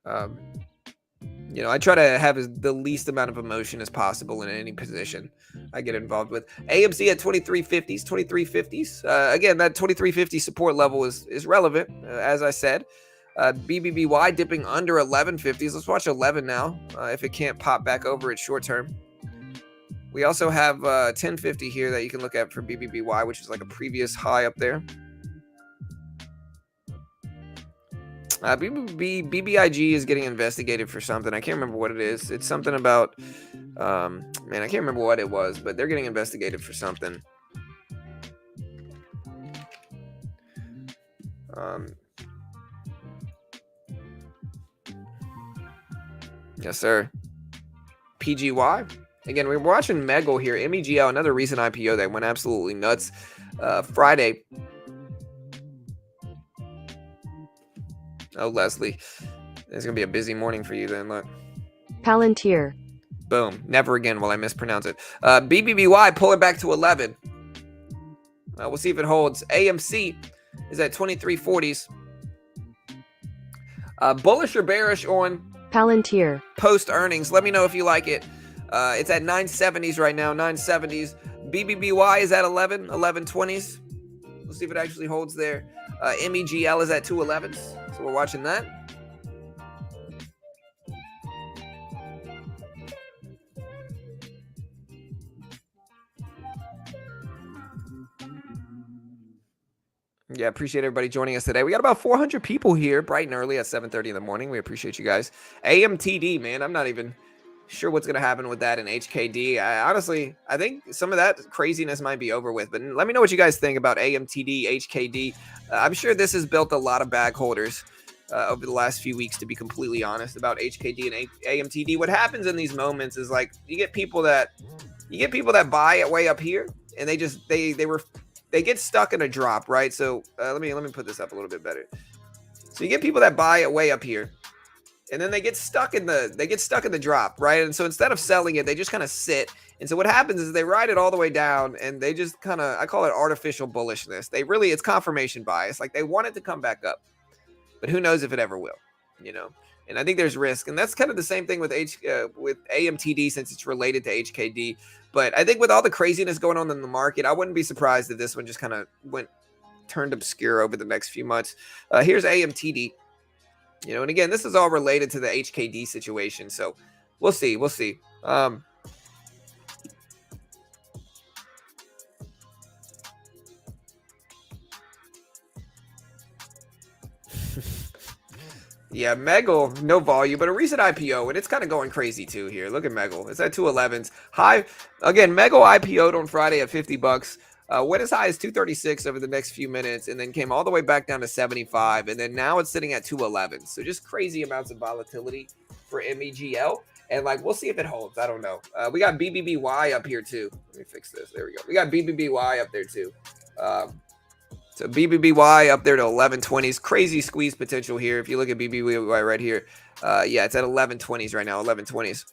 You know, I try to have the least amount of emotion as possible in any position. I get involved with. AMC at 2350s, 2350s. Again, that 2350 support level is relevant, as I said. BBBY dipping under 1150s. Let's watch 11 now, if it can't pop back over it short term. We also have 1050 here that you can look at for BBBY, which is like a previous high up there. BBIG is getting investigated for something. I can't remember what it is. It's something about, man, I can't remember what it was, but they're getting investigated for something. Yes, sir. PGY. Again, we're watching MEGL here. MEGL, another recent IPO that went absolutely nuts Friday. Oh, Leslie. It's going to be a busy morning for you then, look. Palantir. Boom. Never again will I mispronounce it. BBBY, pull it back to 11. We'll see if it holds. AMC is at 2340s. Bullish or bearish on Palantir. Post earnings? Let me know if you like it. It's at 970s right now, 970s. BBBY is at 1120s. We'll see if it actually holds there. MEGL is at 211s, so we're watching that. Yeah, appreciate everybody joining us today. We got about 400 people here, bright and early at 7:30 in the morning. We appreciate you guys. AMTD, man, I'm not even sure what's going to happen with that in HKD. Honestly, I think some of that craziness might be over with, but let me know what you guys think about AMTD, HKD. I'm sure this has built a lot of bag holders over the last few weeks, to be completely honest, about HKD and AMTD. What happens in these moments is like you get people that buy it way up here, and they get stuck in a drop, right? So let me put this up a little bit better. So you get people that buy it way up here, and then they get stuck in the drop, right? And so instead of selling it, they just kind of sit. And so what happens is they ride it all the way down, and they just kind of, I call it artificial bullishness. It's confirmation bias. Like they want it to come back up, but who knows if it ever will, you know? And I think there's risk, and that's kind of the same thing with AMTD, since it's related to HKD. But I think with all the craziness going on in the market, I wouldn't be surprised if this one just kind of turned obscure over the next few months. Here's AMTD. You know, and again, this is all related to the HKD situation. So we'll see. Yeah, MEGL, no volume, but a recent IPO, and it's kind of going crazy too here. Look at MEGL. It's at 211s. High, again, MEGL IPO'd on Friday at $50. Went as high as 236 over the next few minutes, and then came all the way back down to 75, and then now it's sitting at 211. So just crazy amounts of volatility for MEGL, and like we'll see if it holds. I don't know. We got BBBY up here too. Let me fix this. There we go. We got BBBY up there too. So BBBY up there to 1120s. Crazy squeeze potential here. If you look at BBBY right here, yeah, it's at 1120s right now. 1120s.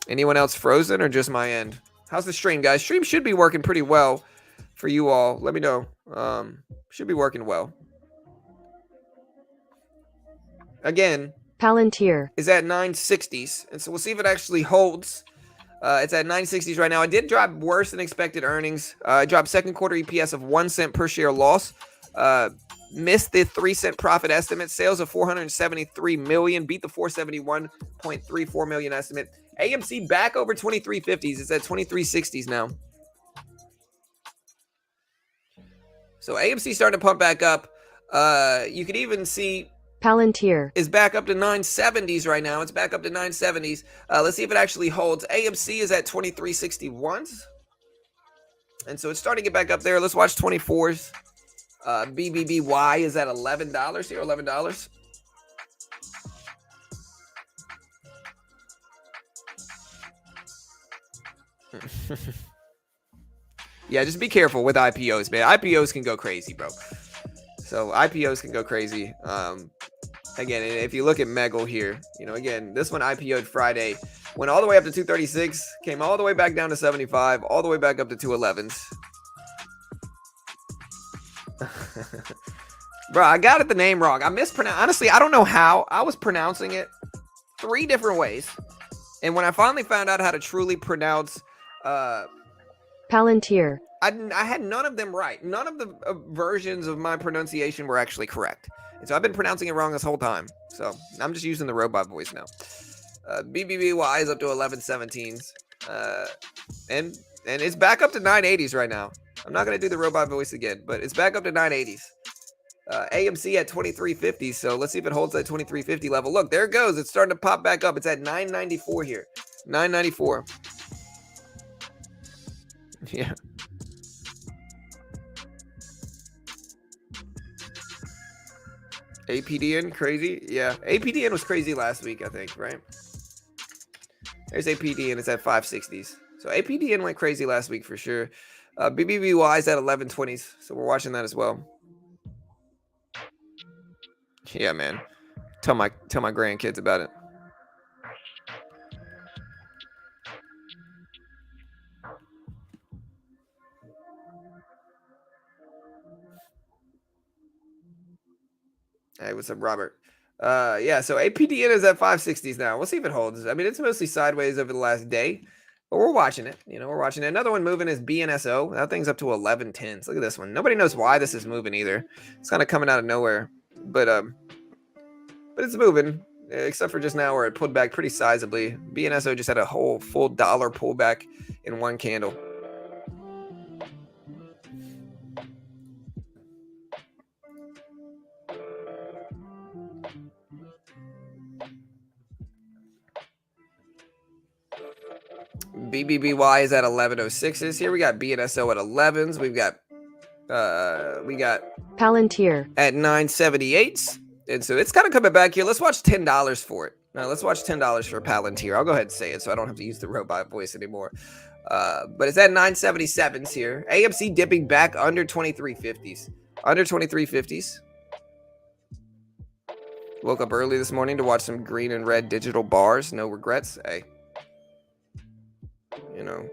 Anyone else frozen or just my end? How's the stream, guys? Stream should be working pretty well for you all. Let me know. Should be working well. Again, Palantir is at 960s, and so we'll see if it actually holds. It's at 960s right now. I did drop worse than expected earnings. I dropped second quarter EPS of 1 cent per share loss. Missed the 3-cent profit estimate. Sales of 473 million. Beat the 471.34 million estimate. AMC back over 2350s. It's at 2360s now. So AMC starting to pump back up. You could even see Palantir is back up to 970s right now. It's back up to 970s. Let's see if it actually holds. AMC is at 2361s. And so it's starting to get back up there. Let's watch 24s. BBBY is at $11 here, $11. Yeah, just be careful with IPOs, man. IPOs can go crazy, bro. So IPOs can go crazy. Again, if you look at MEGL here, you know, again, this one IPO'd Friday, went all the way up to 236, came all the way back down to 75, all the way back up to 211s. Bro, I got it the name wrong. I mispronounced. Honestly, I don't know how. I was pronouncing it 3 different ways. And when I finally found out how to truly pronounce Palantir, I had none of them right. None of the versions of my pronunciation were actually correct. And so I've been pronouncing it wrong this whole time. So I'm just using the robot voice now. BBBY is up to 1117s. And it's back up to 980s right now. I'm not going to do the robot voice again, but it's back up to 980s. AMC at 2350, so let's see if it holds that 2350 level. Look, there it goes. It's starting to pop back up. It's at 994 here. 994. Yeah. APDN crazy? Yeah. APDN was crazy last week, I think, right? There's APDN. It's at 560s. So APDN went crazy last week for sure. BBBY is at 1120s, so we're watching that as well. Yeah, man. Tell my grandkids about it. Hey, what's up, Robert? Yeah, so APDN is at 560s now. We'll see if it holds. I mean, it's mostly sideways over the last day, but we're watching it. You know, we're watching it. Another one moving is BNSO. That thing's up to 1110s. Look at this one. Nobody knows why this is moving either. It's kind of coming out of nowhere, but it's moving. Except for just now where it pulled back pretty sizably. BNSO just had a whole full dollar pullback in one candle. BBBY is at 1106s. Here we got BNSO at 11s. We got Palantir at 978s. And so it's kind of coming back here. Let's watch $10 for it. Now let's watch $10 for Palantir. I'll go ahead and say it so I don't have to use the robot voice anymore. But it's at 977s here. AMC dipping back under 2350s. Under 2350s. Woke up early this morning to watch some green and red digital bars. No regrets. Hey. You know.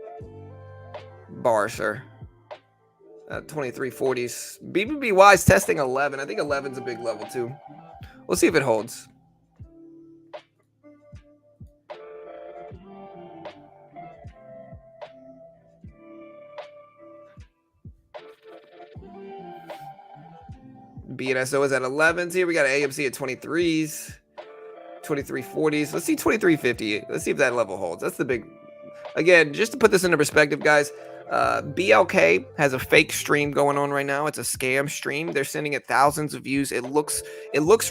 Bar, sir. 2340s. BBBY is testing 11. I think 11's a big level too. We'll see if it holds. BNSO is at 11s here. We got AMC at 23s, 2340s. Let's see 2350. Let's see if that level holds. That's the big. Again, just to put this into perspective, guys, BLK has a fake stream going on right now. It's a scam stream. They're sending it thousands of views. It looks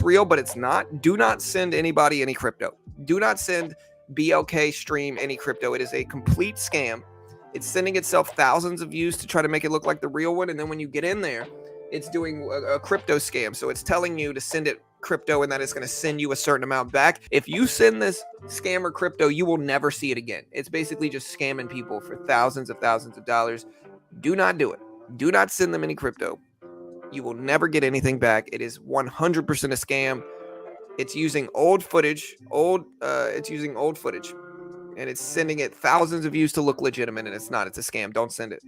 real, but it's not. Do not send anybody any crypto. Do not send BLK stream any crypto. It is a complete scam. It's sending itself thousands of views to try to make it look like the real one. And then when you get in there, it's doing a crypto scam. So it's telling you to send it crypto and that it's going to send you a certain amount back. If you send this scammer crypto, you will never see it again. It's basically just scamming people for thousands of dollars. Do not do it. Do not send them any crypto. You will never get anything back. It is 100% a scam. It's using old footage, it's using old footage, and it's sending it thousands of views to look legitimate, and it's not. It's a scam. Don't send it.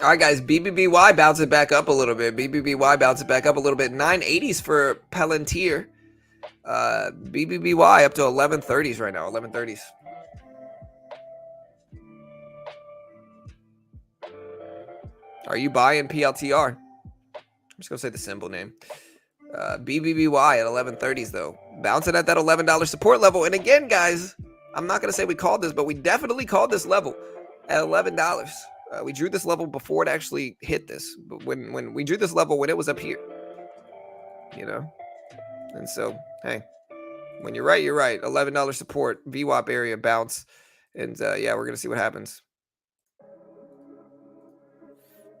All right, guys, BBBY bouncing back up a little bit. BBBY bouncing back up a little bit. 980s for Palantir. BBBY up to 1130s right now. 1130s. Are you buying PLTR? I'm just going to say the symbol name. BBBY at 1130s, though. Bouncing at that $11 support level. And again, guys, I'm not going to say we called this, but we definitely called this level at $11. We drew this level before it actually hit this. But when we drew this level when it was up here, you know. And so, hey, when you're right, you're right. $11 support, VWAP area bounce, and yeah, we're gonna see what happens.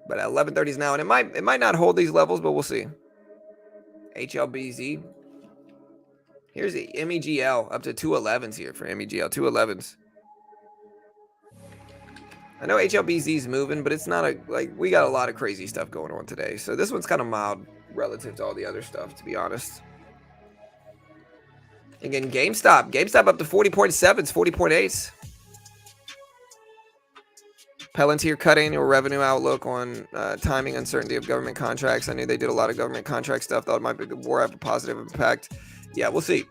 But at 1130s now, and it might not hold these levels, but we'll see. HLBZ. Here's the MEGL up to 211s here for MEGL, 211s. I know HLBZ's moving, but it's not we got a lot of crazy stuff going on today. So this one's kind of mild relative to all the other stuff, to be honest. Again, GameStop. GameStop up to 40.7s, 40.8s. Palantir cut annual revenue outlook on timing uncertainty of government contracts. I knew they did a lot of government contract stuff. Thought it might be the war have a positive impact. Yeah, we'll see.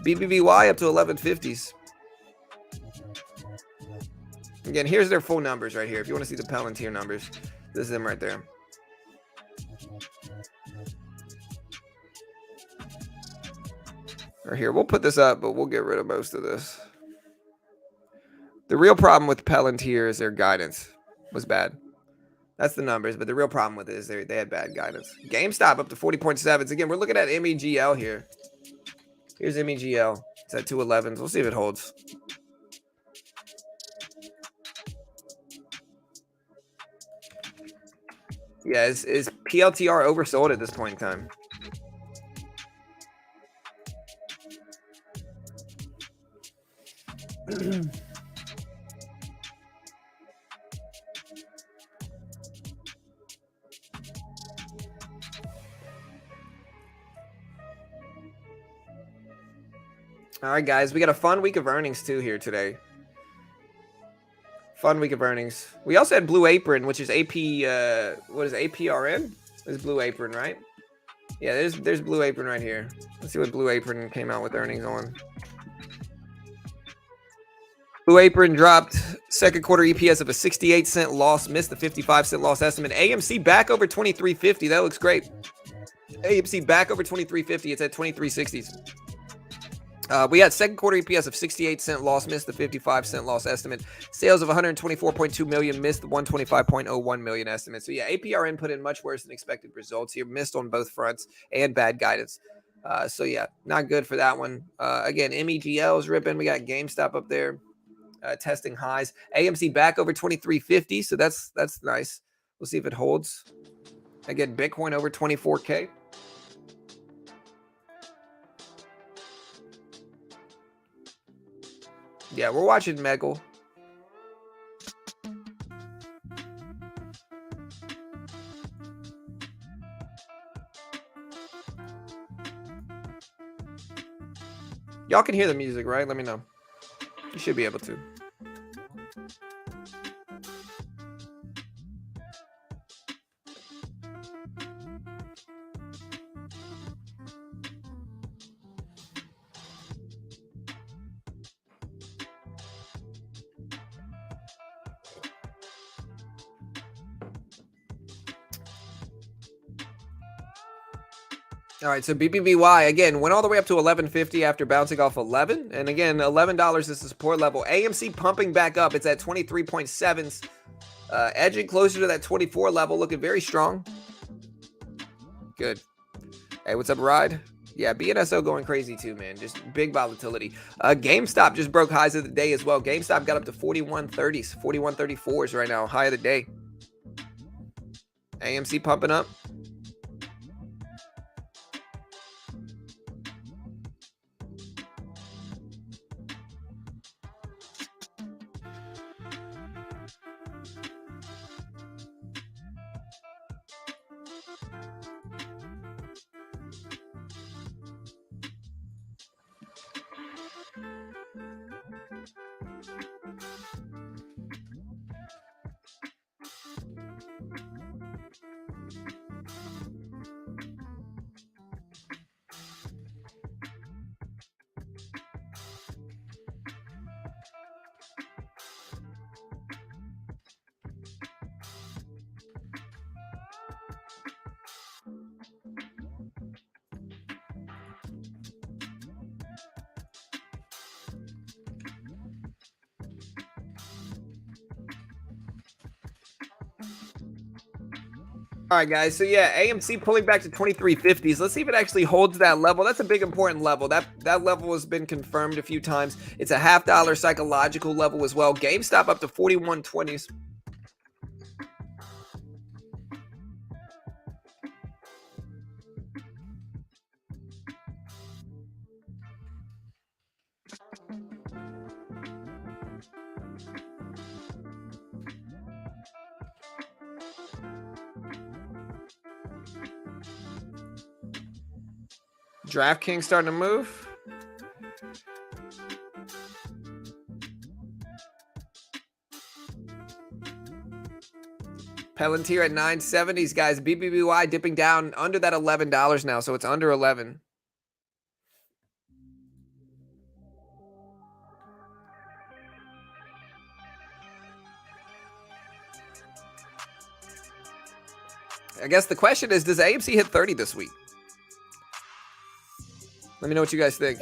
BBBY up to 1150s. Again, here's their full numbers right here. If you want to see the Palantir numbers, this is them right there. Right here, we'll put this up, but we'll get rid of most of this. The real problem with Palantir is their guidance was bad. That's the numbers, but the real problem with it is they had bad guidance. GameStop up to 40.7s. Again, we're looking at MEGL here. Here's MEGL. It's at 211s. We'll see if it holds. Yeah, is PLTR oversold at this point in time? All right, guys, we got a fun week of earnings too here today. Fun week of earnings. We also had Blue Apron, which is AP. What is APRN? This is Blue Apron, right? Yeah, there's Blue Apron right here. Let's see what Blue Apron came out with earnings on. Blue Apron dropped second quarter EPS of a 68-cent loss, missed the 55-cent loss estimate. AMC back over 23.50. That looks great. AMC back over 23.50. It's at 23.60s. We had second quarter EPS of 68-cent loss, missed the 55-cent loss estimate. Sales of 124.2 million, missed the 125.01 million estimate. So yeah, APRN put in much worse than expected results here, missed on both fronts and bad guidance. So yeah, not good for that one. Again, MEGL is ripping. We got GameStop up there testing highs. AMC back over 23.50, so that's nice. We'll see if it holds. Again, Bitcoin over 24K. Yeah, we're watching MEGL. Y'all can hear the music, right? Let me know. You should be able to. All right, so BBBY, again, went all the way up to 11.50 after bouncing off 11. And again, $11 is the support level. AMC pumping back up. It's at 23.7s. Edging closer to that 24 level, looking very strong. Good. Hey, what's up, Ride? Yeah, BNSO going crazy too, man. Just big volatility. GameStop just broke highs of the day as well. GameStop got up to 41.30s, 41.34s right now, high of the day. AMC pumping up. All right, guys. So yeah, AMC pulling back to 23.50s. Let's see if it actually holds that level. That's a big important level. That level has been confirmed a few times. It's a $0.50 psychological level as well. GameStop up to 41.20s. DraftKings starting to move. Palantir at 970s, guys. BBBY dipping down under that $11 now, so it's under 11. I guess the question is, does AMC hit 30 this week? Let me know what you guys think.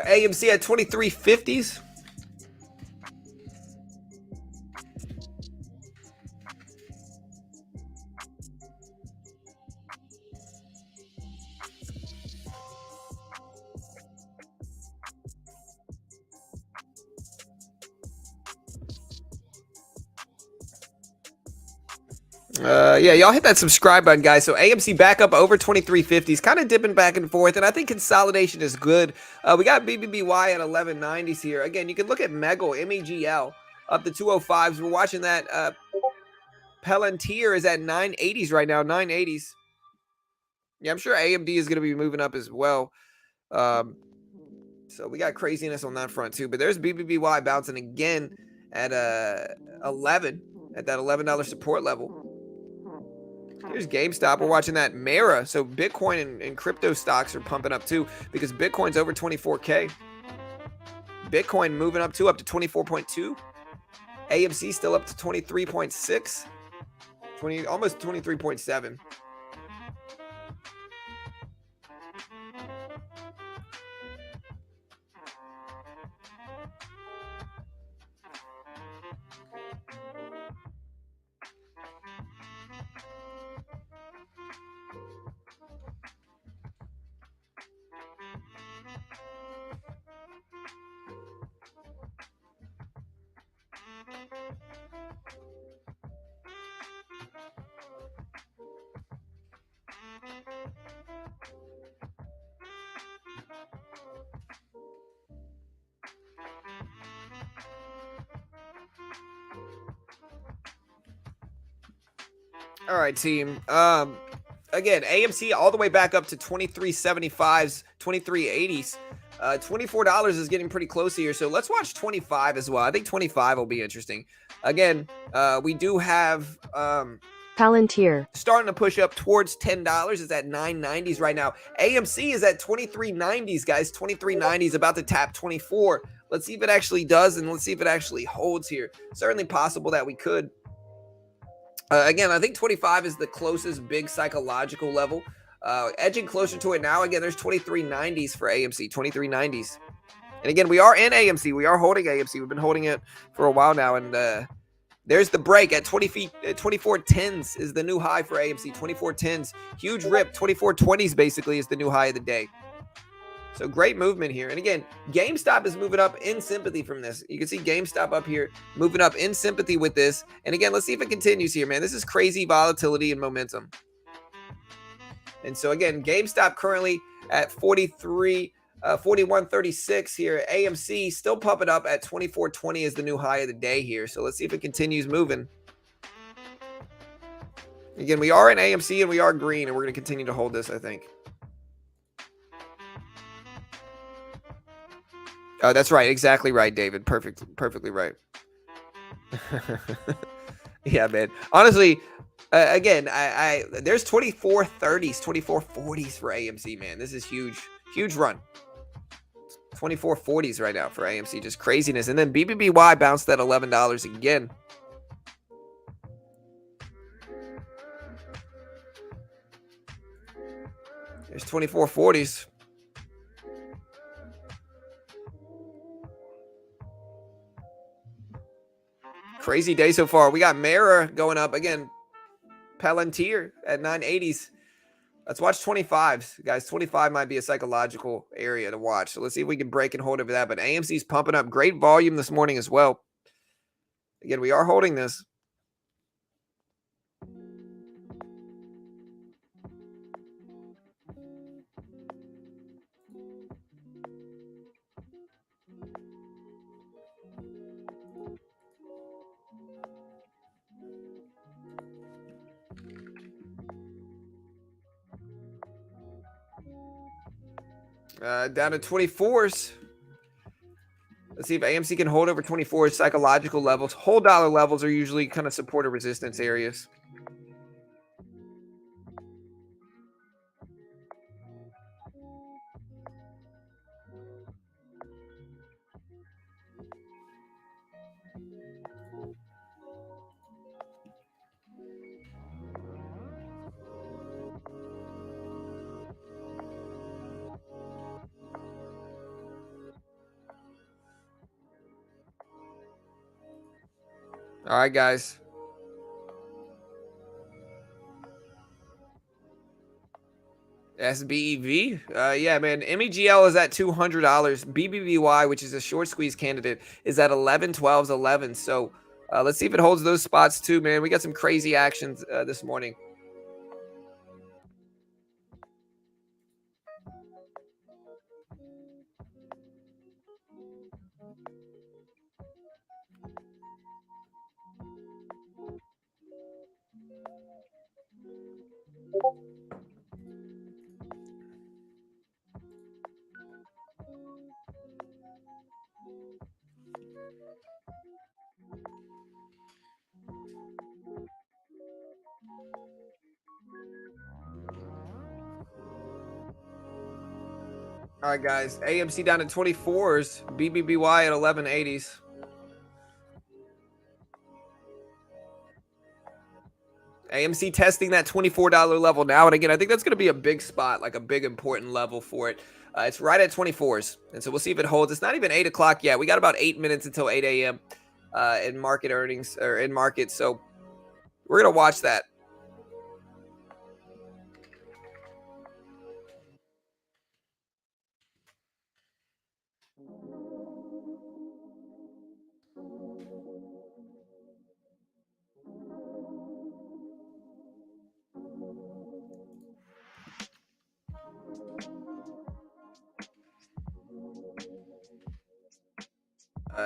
AMC at 2350s. Yeah, y'all hit that subscribe button, guys. So AMC back up over 2350s, kind of dipping back and forth, and I think consolidation is good. We got BBBY at 1190s here. Again, you can look at MEGL, MEGL, up to 205s. We're watching that. Palantir is at 980s right now, 980s. Yeah, I'm sure AMD is going to be moving up as well. So we got craziness on that front too. But there's BBBY bouncing again at 11, at that $11 support level. Here's GameStop. We're watching that Mara. So Bitcoin and crypto stocks are pumping up too because Bitcoin's over 24K. Bitcoin moving up to 24.2. AMC still up to 23.6. Almost 23.7. All right, team. Again, AMC all the way back up to 2375s, 2380s. $24 is getting pretty close here. So let's watch 25 as well. I think 25 will be interesting. Again, we do have Palantir starting to push up towards $10. It's at 990s right now. AMC is at 2390s, guys. 2390s, about to tap 24. Let's see if it actually does, and let's see if it actually holds here. Certainly possible that we could. Again, I think 25 is the closest big psychological level. Edging closer to it now. Again, there's 2390s for AMC, 2390s. And again, we are in AMC. We are holding AMC. We've been holding it for a while now. And there's the break at 2410s is the new high for AMC. 2410s. Huge rip. 2420s basically is the new high of the day. So great movement here. And again, GameStop is moving up in sympathy from this. You can see GameStop up here moving up in sympathy with this. And again, let's see if it continues here, man. This is crazy volatility and momentum. And so again, GameStop currently at 41.36 here. AMC still pumping up at 24.20 is the new high of the day here. So let's see if it continues moving. Again, we are in AMC and we are green, and we're going to continue to hold this, I think. Oh, that's right. Exactly right, David. Perfectly right. Yeah, man. Honestly, again, there's 2430s, 2440s for AMC, man. This is huge. Huge run. 24.40s right now for AMC, just craziness. And then BBBY bounced at $11 again. There's 24.40s. Crazy day so far. We got Mara going up again. Palantir at 980s. Let's watch 25s, guys. 25 might be a psychological area to watch. So let's see if we can break and hold over that. But AMC's pumping up. Great volume this morning as well. Again, we are holding this. Down to 24s. Let's see if AMC can hold over 24s. Psychological levels. Whole dollar levels are usually kind of support or resistance areas. All right, guys. SBEV. Yeah, man. MEGL is at $200. BBBY, which is a short squeeze candidate, is at 11, 12s, 11. So let's see if it holds those spots too, man. We got some crazy actions this morning. All right, guys. AMC down at 24s. BBBY at 1180s. AMC testing that $24 level now. And again, I think that's going to be a big spot, like a big important level for it. It's right at 24s. And so we'll see if it holds. It's not even 8 o'clock yet. We got about 8 minutes until 8 a.m. In market earnings or in market. So we're going to watch that.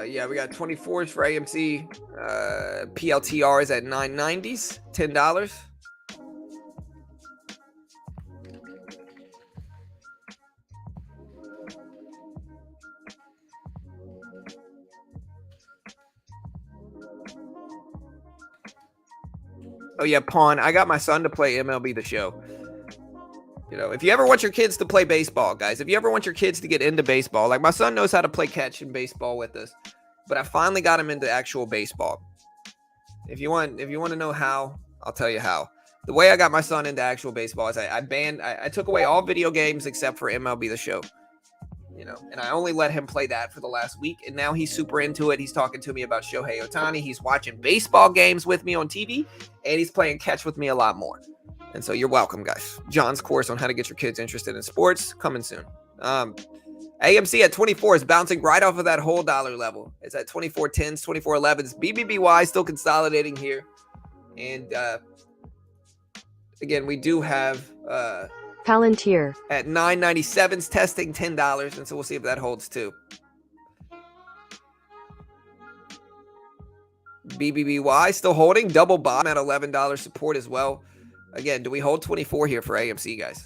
Yeah, we got 24s for AMC. PLTR is at 990s, $10. Oh yeah, Pawn. I got my son to play MLB The Show. You know, if you ever want your kids to play baseball, guys, if you ever want your kids to get into baseball, like my son knows how to play catch in baseball with us, but I finally got him into actual baseball. If you want to know how, I'll tell you how. The way I got my son into actual baseball is I took away all video games except for MLB The Show. You know, and I only let him play that for the last week, and now he's super into it. He's talking to me about Shohei Ohtani. He's watching baseball games with me on TV, and he's playing catch with me a lot more. And so you're welcome, guys. John's course on how to get your kids interested in sports coming soon. AMC at 24 is bouncing right off of that whole dollar level. It's at 24.10s, 24.11s. BBBY still consolidating here. And again, we do have Palantir at 997s testing $10. And so we'll see if that holds too. BBBY still holding. Double bottom at $11 support as well. Again, do we hold 24 here for AMC, guys?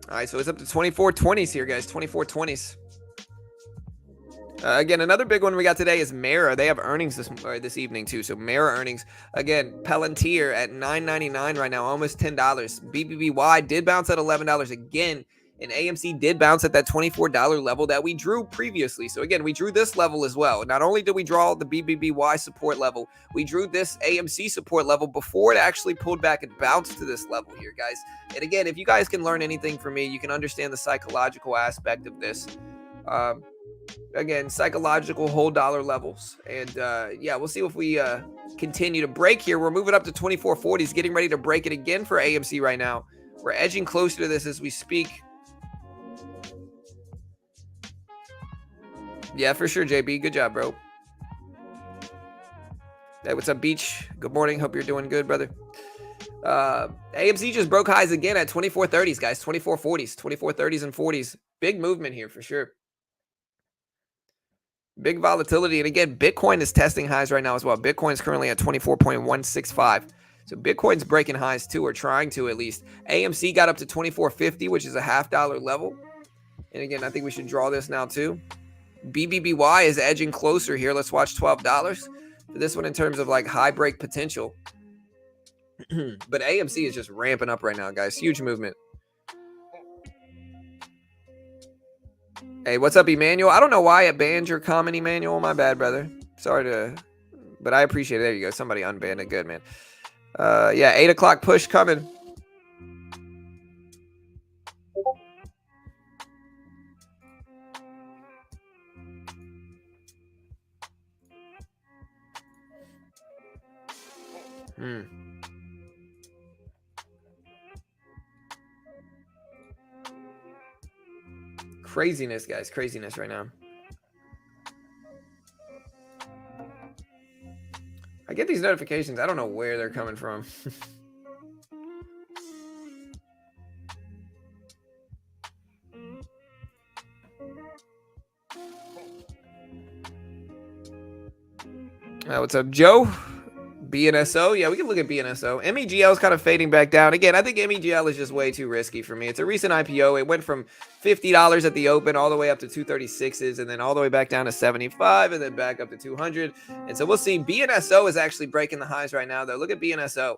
All right, so it's up to 24.20s here, guys. 24.20s. Again, another big one we got today is Mara. They have earnings this evening too. So Mara earnings again. Palantir at $9.99 right now, almost $10. BBBY did bounce at $11 again, and AMC did bounce at that $24 level that we drew previously. So again, we drew this level as well. Not only did we draw the BBBY support level, we drew this AMC support level before it actually pulled back and bounced to this level here, guys. And again, if you guys can learn anything from me, you can understand the psychological aspect of this. Again, psychological whole dollar levels. And yeah, we'll see if we continue to break here. We're moving up to 24.40s, getting ready to break it again for AMC right now. We're edging closer to this as we speak. Yeah, for sure, JB. Good job, bro. Hey, what's up, Beach? Good morning. Hope you're doing good, brother. AMC just broke highs again at 24.30s, guys. 24.40s, 24.30s and 40s. Big movement here for sure. Big volatility. And again, Bitcoin is testing highs right now as well. Bitcoin is currently at 24.165. So Bitcoin's breaking highs too, or trying to at least. AMC got up to 24.50, which is a $0.50 level. And again, I think we should draw this now too. BBBY is edging closer here. Let's watch $12 for this one in terms of like high break potential. But AMC is just ramping up right now, guys. Huge movement. Hey, what's up, Emmanuel? I don't know why it banned your comment, Emmanuel. My bad, brother. Sorry to, but I appreciate it. There you go. Somebody unbanned it. Good, man. Yeah, 8 o'clock push coming. Craziness, guys. Craziness right now. I get these notifications. I don't know where they're coming from. What's up, Joe? BNSO. Yeah, we can look at BNSO. MEGL is kind of fading back down. Again, I think MEGL is just way too risky for me. It's a recent IPO. It went from $50 at the open all the way up to 236s, and then all the way back down to 75, and then back up to 200. And so we'll see. BNSO is actually breaking the highs right now, though. Look at BNSO.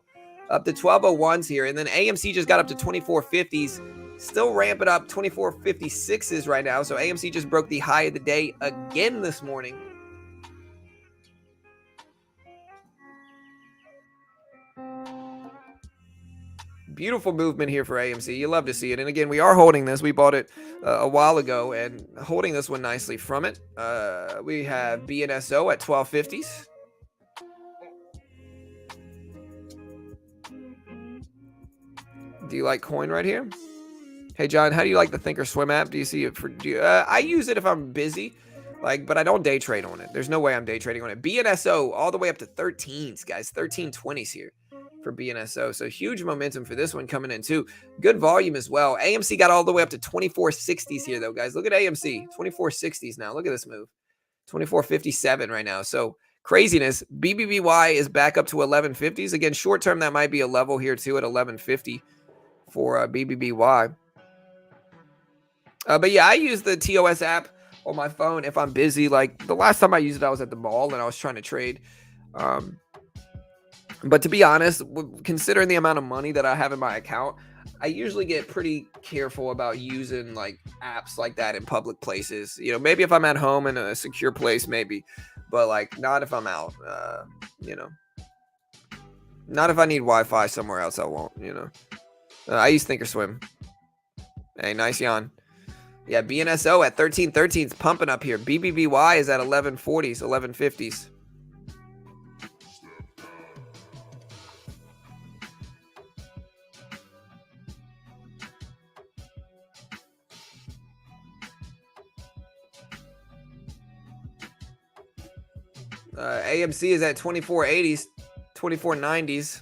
Up to 1201s here. And then AMC just got up to 2450s. Still ramping up 2456s right now. So AMC just broke the high of the day again this morning. Beautiful movement here for AMC. You love to see it. And again, we are holding this. We bought it a while ago and holding this one nicely from it. We have BNSO at 1250s. Do you like coin right here? Hey, John, how do you like the Thinkorswim app? Do you see it for? I use it if I'm busy, but I don't day trade on it. There's no way I'm day trading on it. BNSO all the way up to 13s, guys. 1320s here for BNSO. So huge momentum for this one coming in too. Good volume as well. AMC got all the way up to 2460s here though, guys. Look at AMC, 2460s now. Look at this move. 2457 right now. So craziness. BBBY is back up to 1150s. Again, short term, that might be a level here too at 1150 for BBBY. But yeah, I use the TOS app on my phone if I'm busy. Like the last time I used it, I was at the mall and I was trying to trade. But to be honest, considering the amount of money that I have in my account, I usually get pretty careful about using like apps like that in public places. You know, maybe if I'm at home in a secure place, maybe, but like not if I'm out, you know, not if I need Wi-Fi somewhere else, I won't, you know. I use Thinkorswim. Hey, nice yawn. Yeah, BNSO at 1313 is pumping up here. BBBY is at 1140s, 1150s. AMC is at 2480s, 2490s.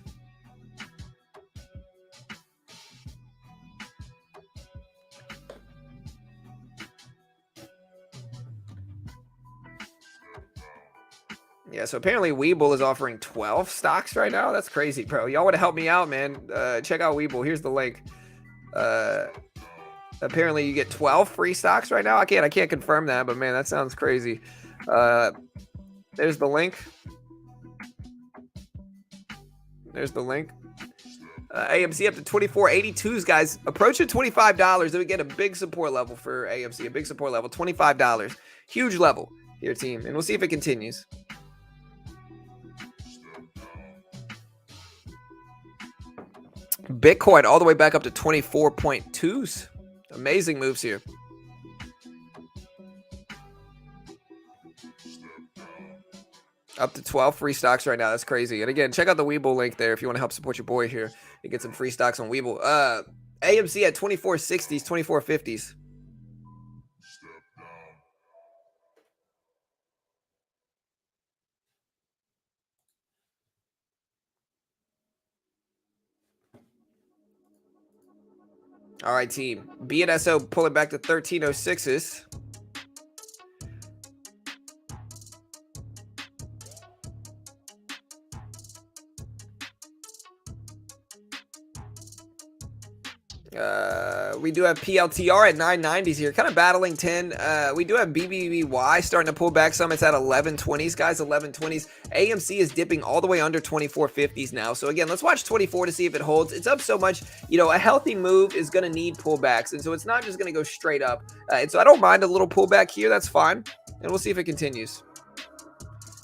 Yeah, so apparently Webull is offering 12 stocks right now. That's crazy, bro. Y'all want to help me out, man? Check out Webull. Here's the link. Apparently you get 12 free stocks right now. I can't confirm that, but man, that sounds crazy. There's the link. There's the link. AMC up to 24.82s, guys. Approaching $25. Then we get a big support level for AMC. A big support level, $25. Huge level here, team. And we'll see if it continues. Bitcoin all the way back up to 24.2s. Amazing moves here. Up to 12 free stocks right now. That's crazy. And again, check out the Webull link there if you want to help support your boy here and get some free stocks on Webull. AMC at 24.60s, 24.50s. All right, team. BNSO pulling back to 13.06s. We do have Pltr at 990s here, kind of battling 10. We do have BBBY starting to pull back some. It's at 1120s, guys, 1120s. AMC is dipping all the way under 2450s now. So again, let's watch 24 to see if it holds. It's up so much. You know, a healthy move is going to need pullbacks, and so it's not just going to go straight up. And so I don't mind a little pullback here. That's fine, and we'll see if it continues.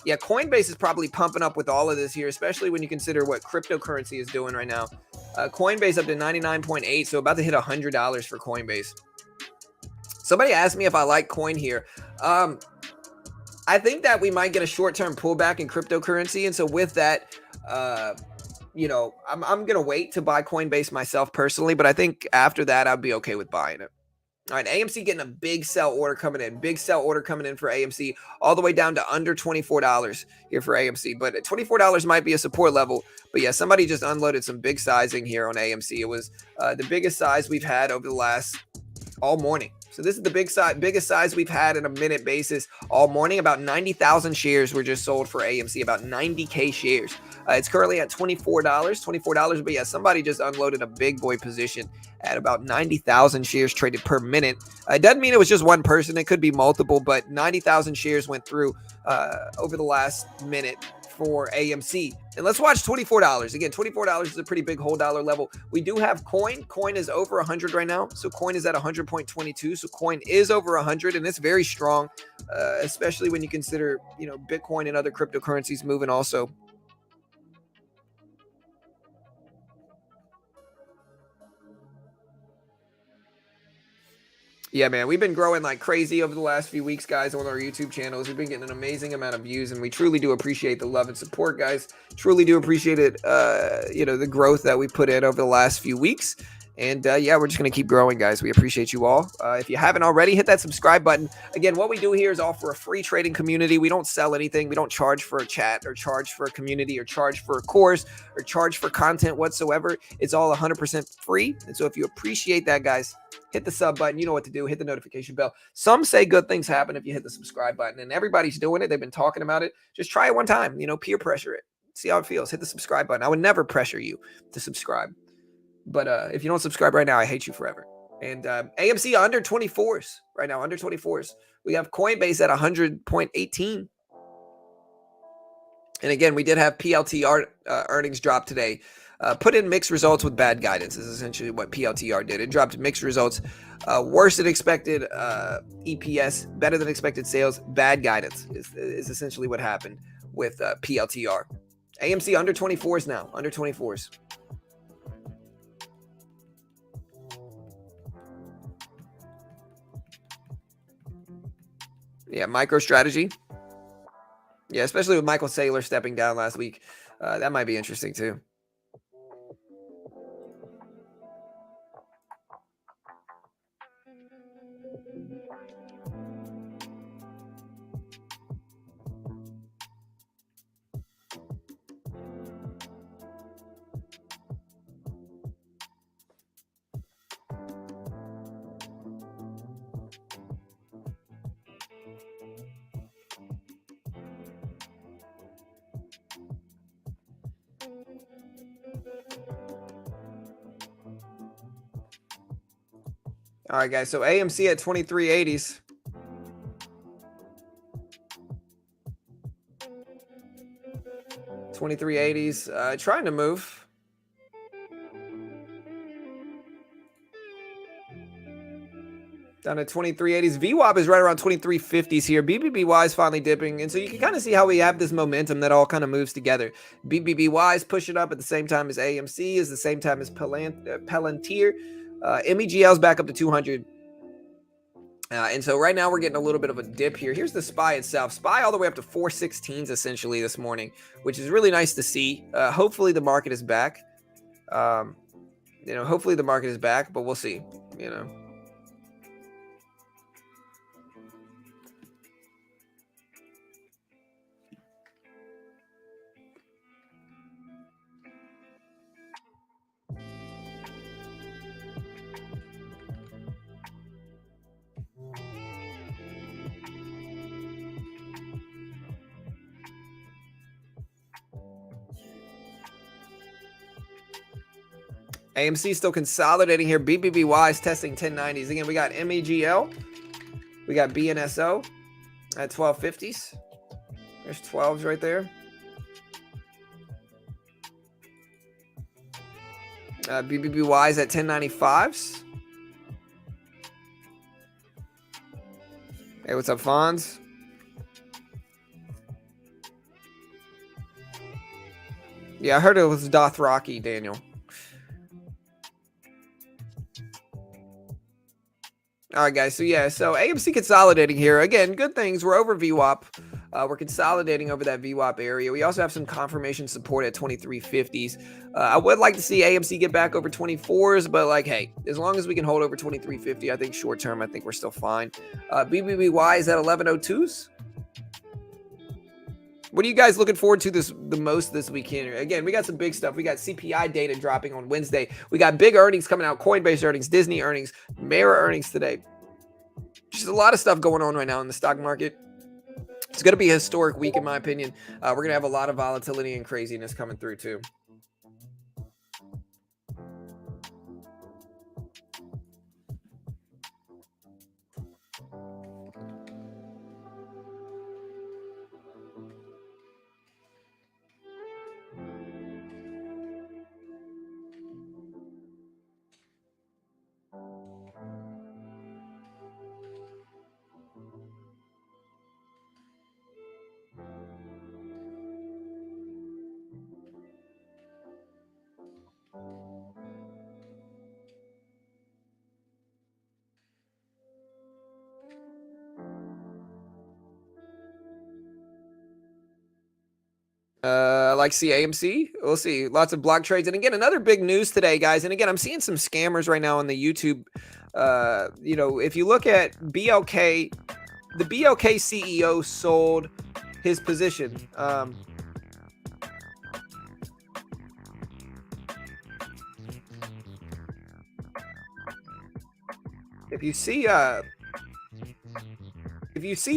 Yeah, Coinbase is probably pumping up with all of this here, especially when you consider what cryptocurrency is doing right now. Coinbase up to 99.8, so about to hit $100 for Coinbase. Somebody asked me if I like coin here. I think that we might get a short-term pullback in cryptocurrency, and so with that, you know, I'm going to wait to buy Coinbase myself personally, but I think after that, I'd be okay with buying it. All right, AMC getting a big sell order coming in. Big sell order coming in for AMC all the way down to under $24 here for AMC. But $24 might be a support level. But yeah, somebody just unloaded some big sizing here on AMC. It was the biggest size we've had over the last all morning. So this is the biggest size we've had in a minute basis all morning. About 90,000 shares were just sold for AMC, about 90K shares. It's currently at $24, but yeah, somebody just unloaded a big boy position at about 90,000 shares traded per minute. It doesn't mean it was just one person. It could be multiple, but 90,000 shares went through over the last minute for AMC. And let's watch $24. Again, $24 is a pretty big whole dollar level. We do have coin. Coin is over 100 right now. So coin is at 100.22. So coin is over 100, and it's very strong, especially when you consider, you know, Bitcoin and other cryptocurrencies moving also. Yeah, man, we've been growing like crazy over the last few weeks, guys, on our YouTube channels. We've been getting an amazing amount of views, and we truly do appreciate the love and support, guys. Truly do appreciate it, you know, the growth that we put in over the last few weeks. And yeah, we're just going to keep growing, guys. We appreciate you all. If you haven't already, hit that subscribe button. Again, what we do here is offer a free trading community. We don't sell anything. We don't charge for a chat or charge for a community or charge for a course or charge for content whatsoever. It's all 100% free. And so if you appreciate that, guys, hit the sub button. You know what to do. Hit the notification bell. Some say good things happen if you hit the subscribe button, and everybody's doing it. They've been talking about it. Just try it one time. You know, peer pressure it. See how it feels. Hit the subscribe button. I would never pressure you to subscribe. But if you don't subscribe right now, I hate you forever. And AMC under 24s right now, under 24s. We have Coinbase at 100.18. And again, we did have PLTR earnings drop today. Put in mixed results with bad guidance is essentially what PLTR did. It dropped mixed results, worse than expected EPS, better than expected sales, bad guidance is essentially what happened with PLTR. AMC under 24s now, under 24s. Yeah, MicroStrategy. Yeah, especially with Michael Saylor stepping down last week. That might be interesting too. All right, guys. So AMC at 2380s. $23.80s. Trying to move. Down at 23.80s. VWAP is right around 23.50s here. BBBY is finally dipping. And so you can kind of see how we have this momentum that all kind of moves together. BBBY is pushing up at the same time as AMC, is the same time as Palantir. MEGL is back up to 200. And so right now we're getting a little bit of a dip here. Here's the SPY itself. SPY all the way up to 416s essentially this morning, which is really nice to see. Hopefully the market is back. Hopefully the market is back, but we'll see, AMC still consolidating here. BBBY is testing 1090s. Again, we got MEGL. We got BNSO at 1250s. There's 12s right there. BBBY is at 1095s. Hey, what's up, Fonz? Yeah, I heard it was Dothraki, Daniel. All right, guys. So AMC consolidating here. Again, good things. We're over VWAP. We're consolidating over that VWAP area. We also have some confirmation support at 2350s. I would like to see AMC get back over 24s, but hey, as long as we can hold over 2350, I think short term, I think we're still fine. BBBY is at 1102s. What are you guys looking forward to the most this weekend? Again, we got some big stuff. We got CPI data dropping on Wednesday. We got big earnings coming out, Coinbase earnings, Disney earnings, Mara earnings today. Just a lot of stuff going on right now in the stock market. It's going to be a historic week, in my opinion. We're going to have a lot of volatility and craziness coming through, too. Like AMC, we'll see. Lots of block trades. And again, another big news today, guys. And again, I'm seeing some scammers right now on the YouTube. If you look at BLK, the BLK CEO sold his position. If you see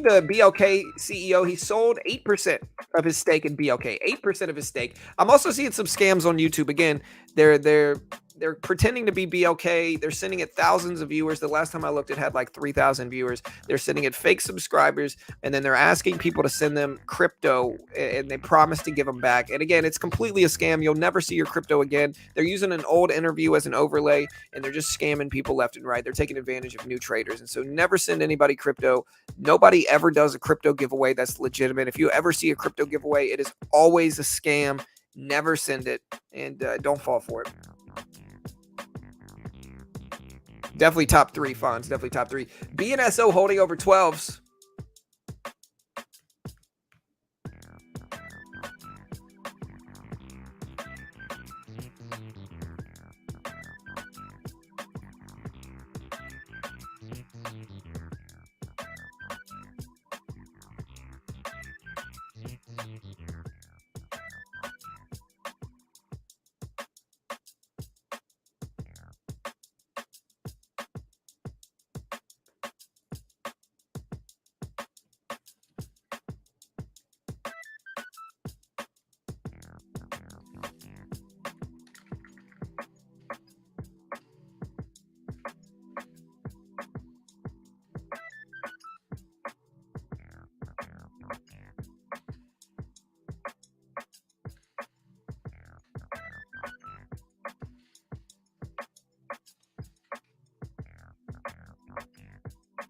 the BLK CEO, he sold 8% of his stake in BLK. 8% of his stake. I'm also seeing some scams on YouTube. Again, they're pretending to be BLK. They're sending it thousands of viewers. The last time I looked, it had like 3,000 viewers. They're sending it fake subscribers, and then they're asking people to send them crypto, and they promise to give them back. And again, it's completely a scam. You'll never see your crypto again. They're using an old interview as an overlay, and they're just scamming people left and right. They're taking advantage of new traders. And so never send anybody crypto. Nobody ever does a crypto giveaway that's legitimate. If you ever see a crypto giveaway, it is always a scam. Never send it, and don't fall for it. Definitely top three, Fonz. Definitely top three. BNSO holding over 12s.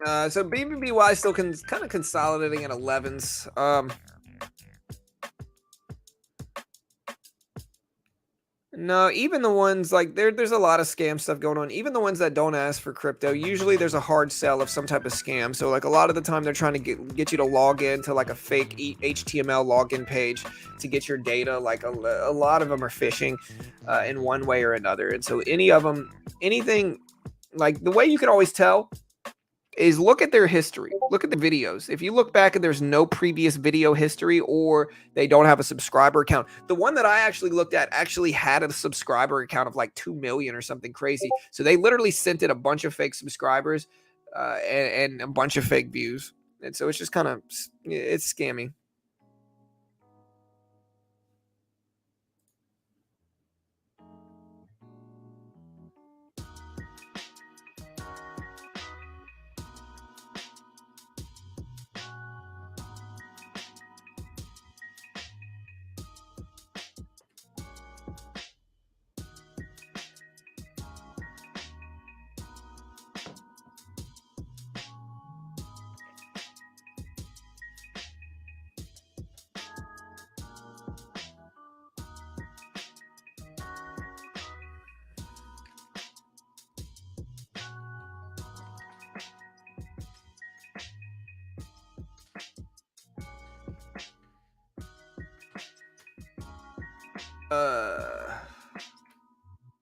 So BBBY still kind of consolidating at 11s. No, even the ones like there's a lot of scam stuff going on. Even the ones that don't ask for crypto, usually there's a hard sell of some type of scam. So like a lot of the time they're trying to get you to log in to like a fake HTML login page to get your data. Like a lot of them are phishing in one way or another. And so any of them, anything like the way you can always tell is look at their history. Look at the videos. If you look back and there's no previous video history or they don't have a subscriber account. The one that I actually looked at actually had a subscriber account of like 2 million or something crazy. So they literally sent it a bunch of fake subscribers and a bunch of fake views. And so it's just kind of, it's scammy.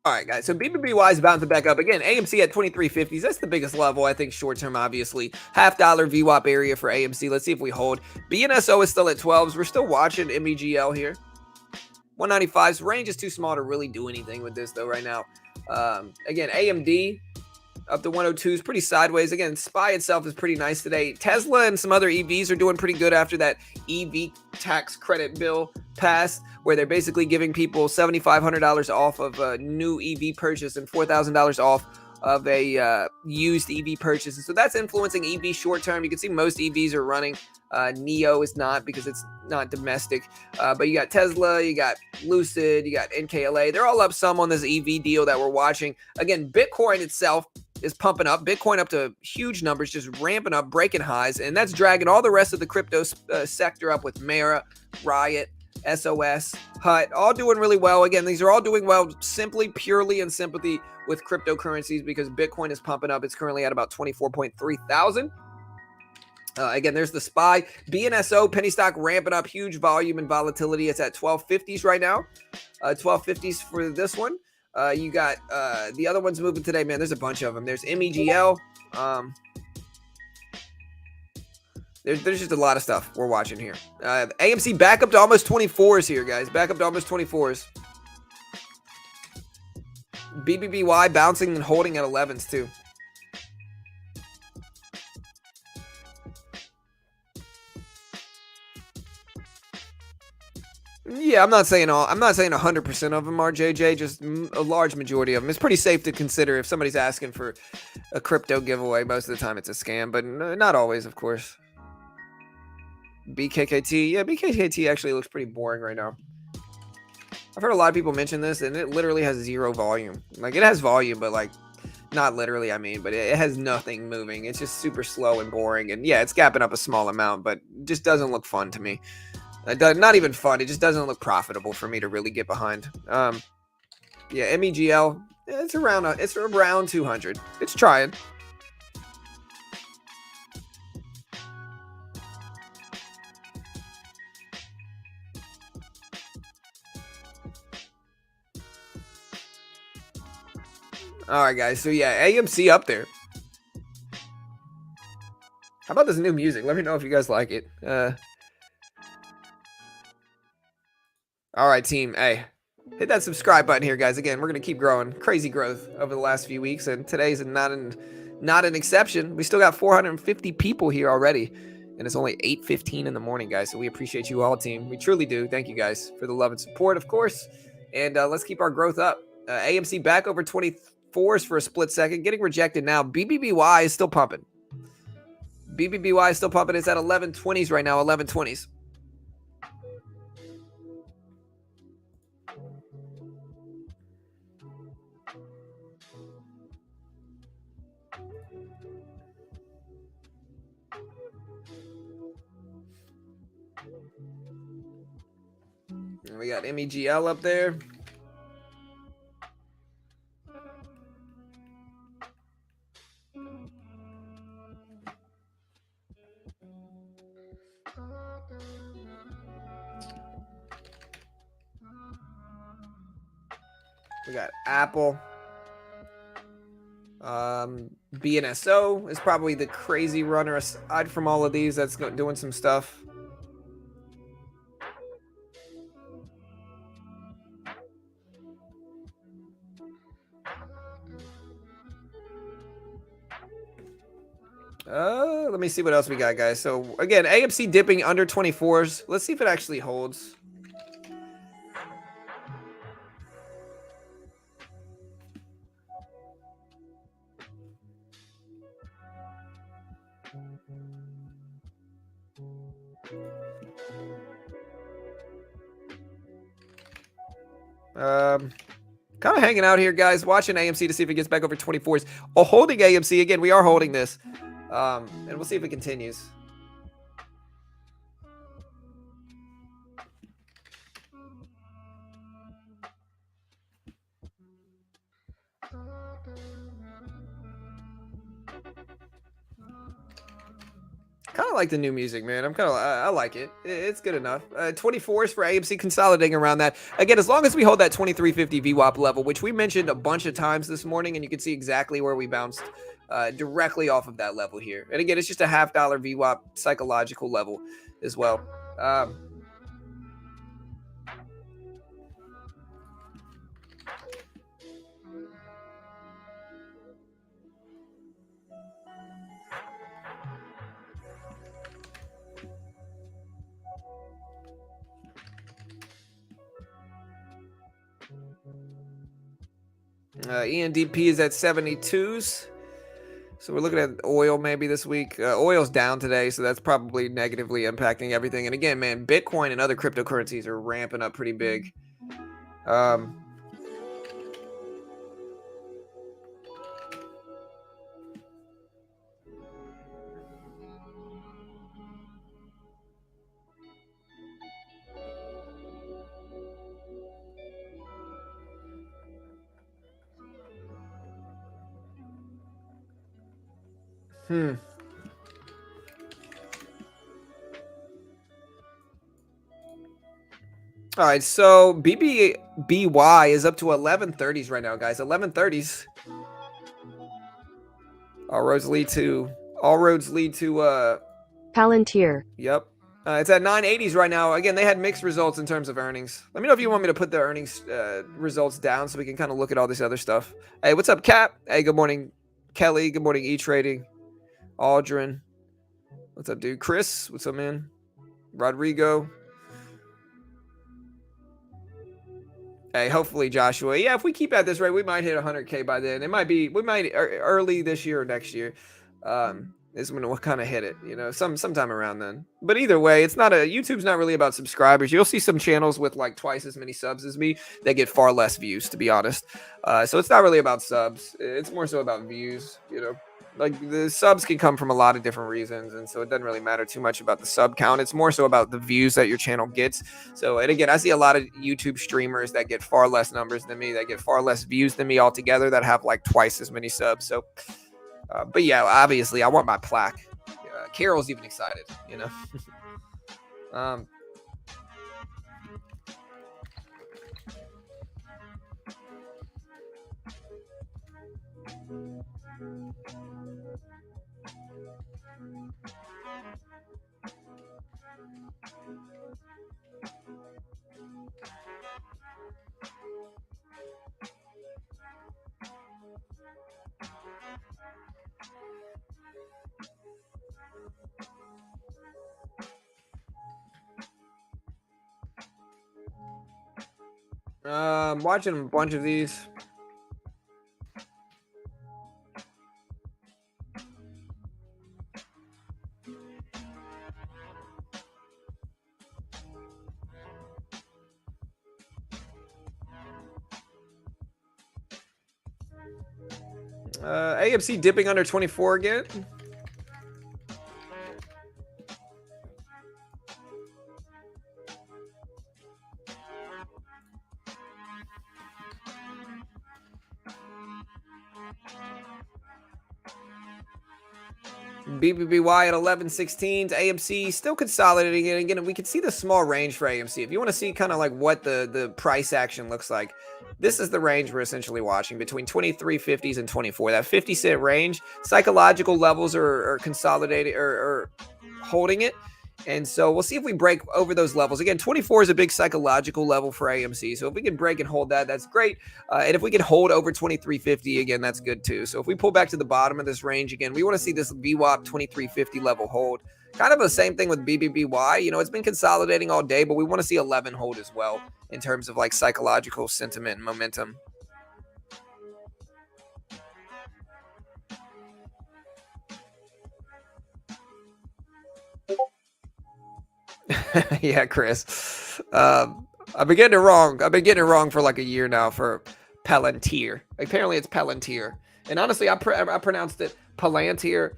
All right, guys. So BBBY is bouncing back up again. AMC at 2350s. That's the biggest level, I think, short term. Obviously, $0.50 VWAP area for AMC. Let's see if we hold. BNSO is still at 12s. We're still watching MEGL here. 195's range is too small to really do anything with this though right now. Again, AMD up to 102 is pretty sideways. Again, SPY itself is pretty nice today. Tesla and some other EVs are doing pretty good after that EV tax credit bill passed, where they're basically giving people $7,500 off of a new EV purchase and $4,000 off of a used EV purchase. And so that's influencing EV short term. You can see most EVs are running. NEO is not because it's not domestic. But you got Tesla, you got Lucid, you got NKLA. They're all up some on this EV deal that we're watching. Again, Bitcoin itself is pumping up. Bitcoin up to huge numbers, just ramping up, breaking highs. And that's dragging all the rest of the crypto sector up with Mara, Riot, SOS, HUT, all doing really well. Again, these are all doing well simply, purely in sympathy with cryptocurrencies because Bitcoin is pumping up. It's currently at about 24.3 thousand. Again, there's the SPY. BNSO, penny stock ramping up, huge volume and volatility. It's at 1250s right now. 1250s for this one. You got the other ones moving today, man. There's a bunch of them. There's MEGL. There's just a lot of stuff we're watching here. AMC back up to almost 24s here, guys. Back up to almost 24s. BBBY bouncing and holding at 11s too. Yeah, I'm not saying 100% of them are JJ, just a large majority of them. It's pretty safe to consider if somebody's asking for a crypto giveaway. Most of the time it's a scam, but not always, of course. BKKT, yeah, BKKT actually looks pretty boring right now. I've heard a lot of people mention this, and it literally has zero volume. Like, it has volume, but like, not literally, I mean, but it has nothing moving. It's just super slow and boring, and yeah, it's gapping up a small amount, but just doesn't look fun to me. Not even fun. It just doesn't look profitable for me to really get behind. Yeah, MEGL. It's around 200. It's trying. All right, guys. So yeah, AMC up there. How about this new music? Let me know if you guys like it. All right, team. Hey, hit that subscribe button here, guys. Again, we're gonna keep growing. Crazy growth over the last few weeks, and today's not an exception. We still got 450 people here already, and it's only 8:15 in the morning, guys. So we appreciate you all, team. We truly do. Thank you guys for the love and support, of course. And let's keep our growth up. AMC back over 24s for a split second, getting rejected now. BBBY is still pumping. BBBY is still pumping. It's at 1120s right now. 1120s. And we got MEGL up there. We got Apple. BNSO is probably the crazy runner aside from all of these that's doing some stuff. Let me see what else we got, guys. So again, AMC dipping under 24s. Let's see if it actually holds. Kind of hanging out here, guys, watching AMC to see if it gets back over 24s. Oh, holding AMC again. We are holding this, and we'll see if it continues. Kind of like the new music, man. I like it. It's good enough. 24s for AMC, consolidating around that. Again, as long as we hold that 2350 VWAP level, which we mentioned a bunch of times this morning, and you can see exactly where we bounced directly off of that level here. And again, it's just a $0.5 VWAP psychological level as well. ENDP is at 72s. So we're looking at oil maybe this week. Oil's down today, so that's probably negatively impacting everything. And again, man, Bitcoin and other cryptocurrencies are ramping up pretty big. All right, so BBBY is up to 1130s right now, guys. 1130s. All roads lead to Palantir. Yep. It's at 980s right now. Again, they had mixed results in terms of earnings. Let me know if you want me to put the earnings results down so we can kind of look at all this other stuff. Hey, what's up, Cap? Hey, good morning, Kelly. Good morning, E-Trading. Aldrin. What's up, dude? Chris, what's up, man? Rodrigo. Hey, hopefully, Joshua. Yeah, if we keep at this rate, we might hit 100K by then. We might early this year or next year. Is when we'll kind of hit it, sometime around then. But either way, YouTube's not really about subscribers. You'll see some channels with like twice as many subs as me that get far less views, to be honest. So it's not really about subs. It's more so about views, Like the subs can come from a lot of different reasons, and so it doesn't really matter too much about the sub count. It's more so about the views that your channel gets. So, and again, I see a lot of YouTube streamers that get far less numbers than me, that get far less views than me altogether, that have like twice as many subs. So, but yeah, obviously, I want my plaque. Carol's even excited, I'm watching a bunch of these. AMC dipping under 24 again. BBBY at 11.16. AMC still consolidating. And again, we can see the small range for AMC. If you want to see kind of like what the price action looks like, this is the range we're essentially watching between 23.50s and 24. That 50-cent range, psychological levels are consolidating or holding it. And so we'll see if we break over those levels. Again, 24 is a big psychological level for AMC. So if we can break and hold that, that's great. And if we can hold over 23.50, again, that's good too. So if we pull back to the bottom of this range again, we want to see this VWAP 23.50 level hold. Kind of the same thing with BBBY. You know, it's been consolidating all day, but we want to see 11 hold as well in terms of like psychological sentiment and momentum. Yeah, Chris. I've been getting it wrong. I've been getting it wrong for like a year now for Palantir. Apparently, it's Palantir. And honestly, I pronounced it Palantir,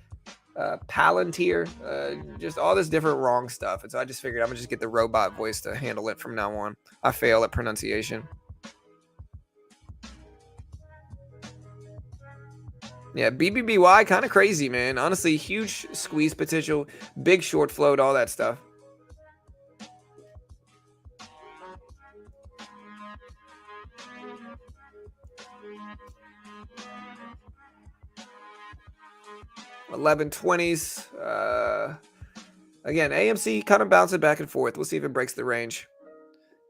Palantir, just all this different wrong stuff. And so I just figured I'm gonna just get the robot voice to handle it from now on. I fail at pronunciation. Yeah, BBBY kind of crazy, man. Honestly, huge squeeze potential, big short float, all that stuff. $11.20s. Again, AMC kind of bouncing back and forth. We'll see if it breaks the range.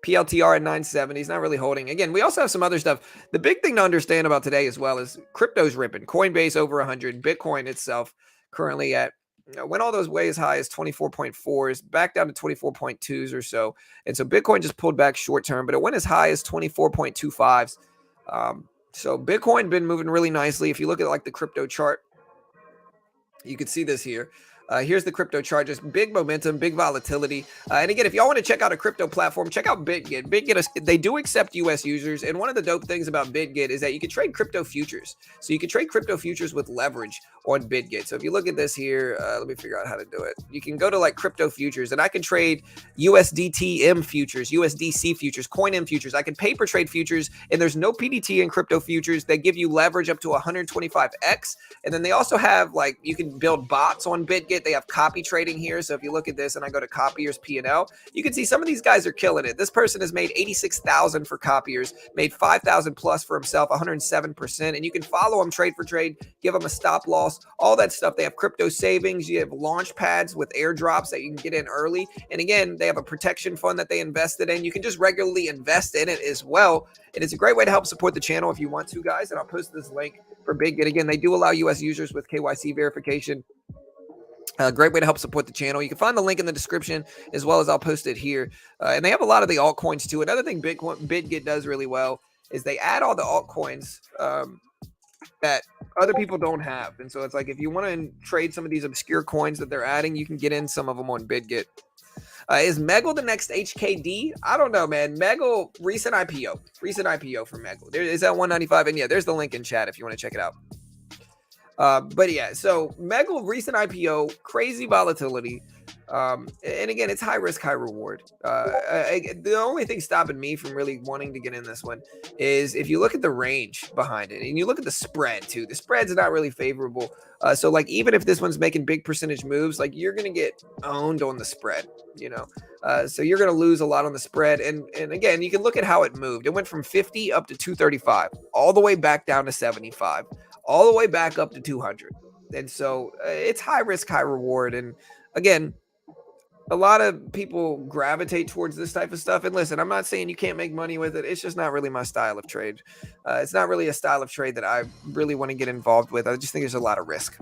PLTR at 970s, not really holding. Again, we also have some other stuff. The big thing to understand about today as well is crypto's ripping. Coinbase over 100. Bitcoin itself currently at, went all those way as high as 24.4s, back down to 24.2s or so. And so Bitcoin just pulled back short term, but it went as high as 24.25s. So Bitcoin been moving really nicely. If you look at like the crypto chart, you can see this here. Here's the crypto chart, just big momentum, big volatility. And again, if y'all want to check out a crypto platform, check out BitGet. BitGet, they do accept US users. And one of the dope things about BitGet is that you can trade crypto futures. So you can trade crypto futures with leverage on BitGet. So if you look at this here, let me figure out how to do it. You can go to like crypto futures and I can trade USDTM futures, USDC futures, CoinM futures. I can paper trade futures and there's no PDT in crypto futures. They give you leverage up to 125x. And then they also have like, you can build bots on BitGet. They have copy trading here. So if you look at this and I go to copiers P&L, you can see some of these guys are killing it. This person has made 86,000 for copiers, made 5,000 plus for himself, 107%. And you can follow them trade for trade, give them a stop loss, all that stuff. They have crypto savings. You have launch pads with airdrops that you can get in early. And again, they have a protection fund that they invested in. You can just regularly invest in it as well. And it's a great way to help support the channel if you want to, guys. And I'll post this link for BitGet. Again, they do allow US users with KYC verification. A great way to help support the channel. You can find the link in the description as well as I'll post it here. And they have a lot of the altcoins too. Another thing BitGet does really well is they add all the altcoins that other people don't have. And so it's like if you want to trade some of these obscure coins that they're adding, you can get in some of them on BitGet. Is MEGL the next HKD? I don't know, man. MEGL, recent IPO for MEGL. There is that 195. And yeah, there's the link in chat if you want to check it out. But yeah, so MEGL recent IPO, crazy volatility. And again, it's high risk, high reward. The only thing stopping me from really wanting to get in this one is if you look at the range behind it and you look at the spread too, the spread's not really favorable. So like, even if this one's making big percentage moves, like you're going to get owned on the spread, you know? So you're going to lose a lot on the spread. And again, you can look at how it moved. It went from 50 up to 235, all the way back down to 75, all the way back up to 200. And so it's high risk, high reward. And again, a lot of people gravitate towards this type of stuff. And listen, I'm not saying you can't make money with it. It's just not really my style of trade. It's not really a style of trade that I really want to get involved with. I just think there's a lot of risk.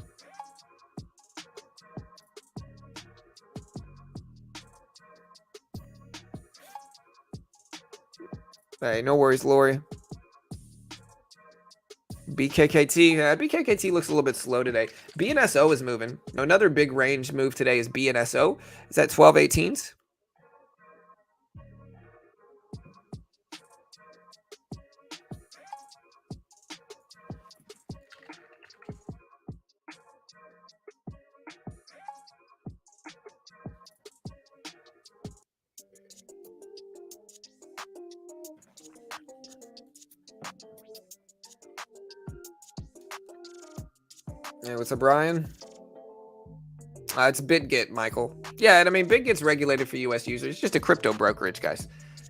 Hey, no worries, Lori. BKKT. BKKT looks a little bit slow today. BNSO is moving. Another big range move today is BNSO. Is that 1218s? Hey, what's up, Brian? It's BitGet, Michael. Yeah, and I mean, BitGet's regulated for U.S. users. It's just a crypto brokerage, guys.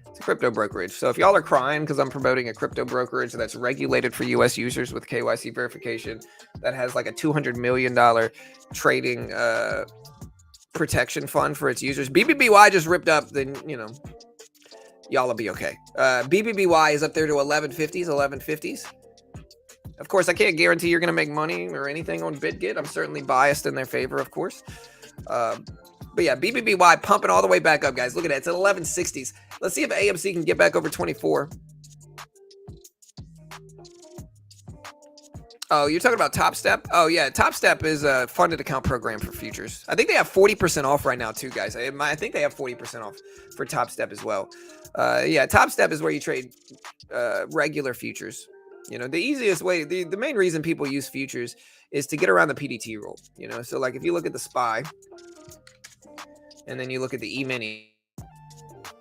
It's a crypto brokerage. So if y'all are crying because I'm promoting a crypto brokerage that's regulated for U.S. users with KYC verification, that has like a $200 million trading protection fund for its users, BBBY just ripped up, then, you know, y'all will be okay. BBBY is up there to 1150s. Of course, I can't guarantee you're going to make money or anything on BitGet. I'm certainly biased in their favor, of course. But yeah, BBBY pumping all the way back up, guys. Look at that. It's at 1160s. Let's see if AMC can get back over 24. Oh, you're talking about Top Step? Oh, yeah. Top Step is a funded account program for futures. I think they have 40% off right now, too, guys. I think they have 40% off for Top Step as well. Yeah, Top Step is where you trade regular futures. You know, the easiest way, the main reason people use futures is to get around the PDT rule. You know, so like if you look at the SPY and then you look at the E-mini,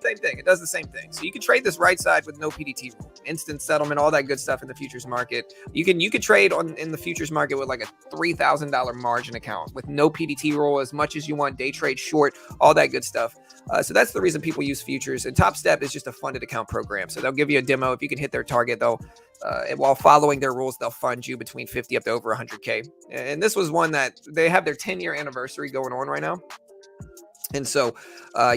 same thing. It does the same thing. So you can trade this right side with no PDT rule, instant settlement, all that good stuff in the futures market. You can trade in the futures market with like a $3,000 margin account with no PDT rule, as much as you want, day trade short, all that good stuff. So that's the reason people use futures. And Top Step is just a funded account program. So they'll give you a demo. If you can hit their target, while following their rules, they'll fund you between 50 up to over 100K. And this was one that they have their 10-year anniversary going on right now. And so,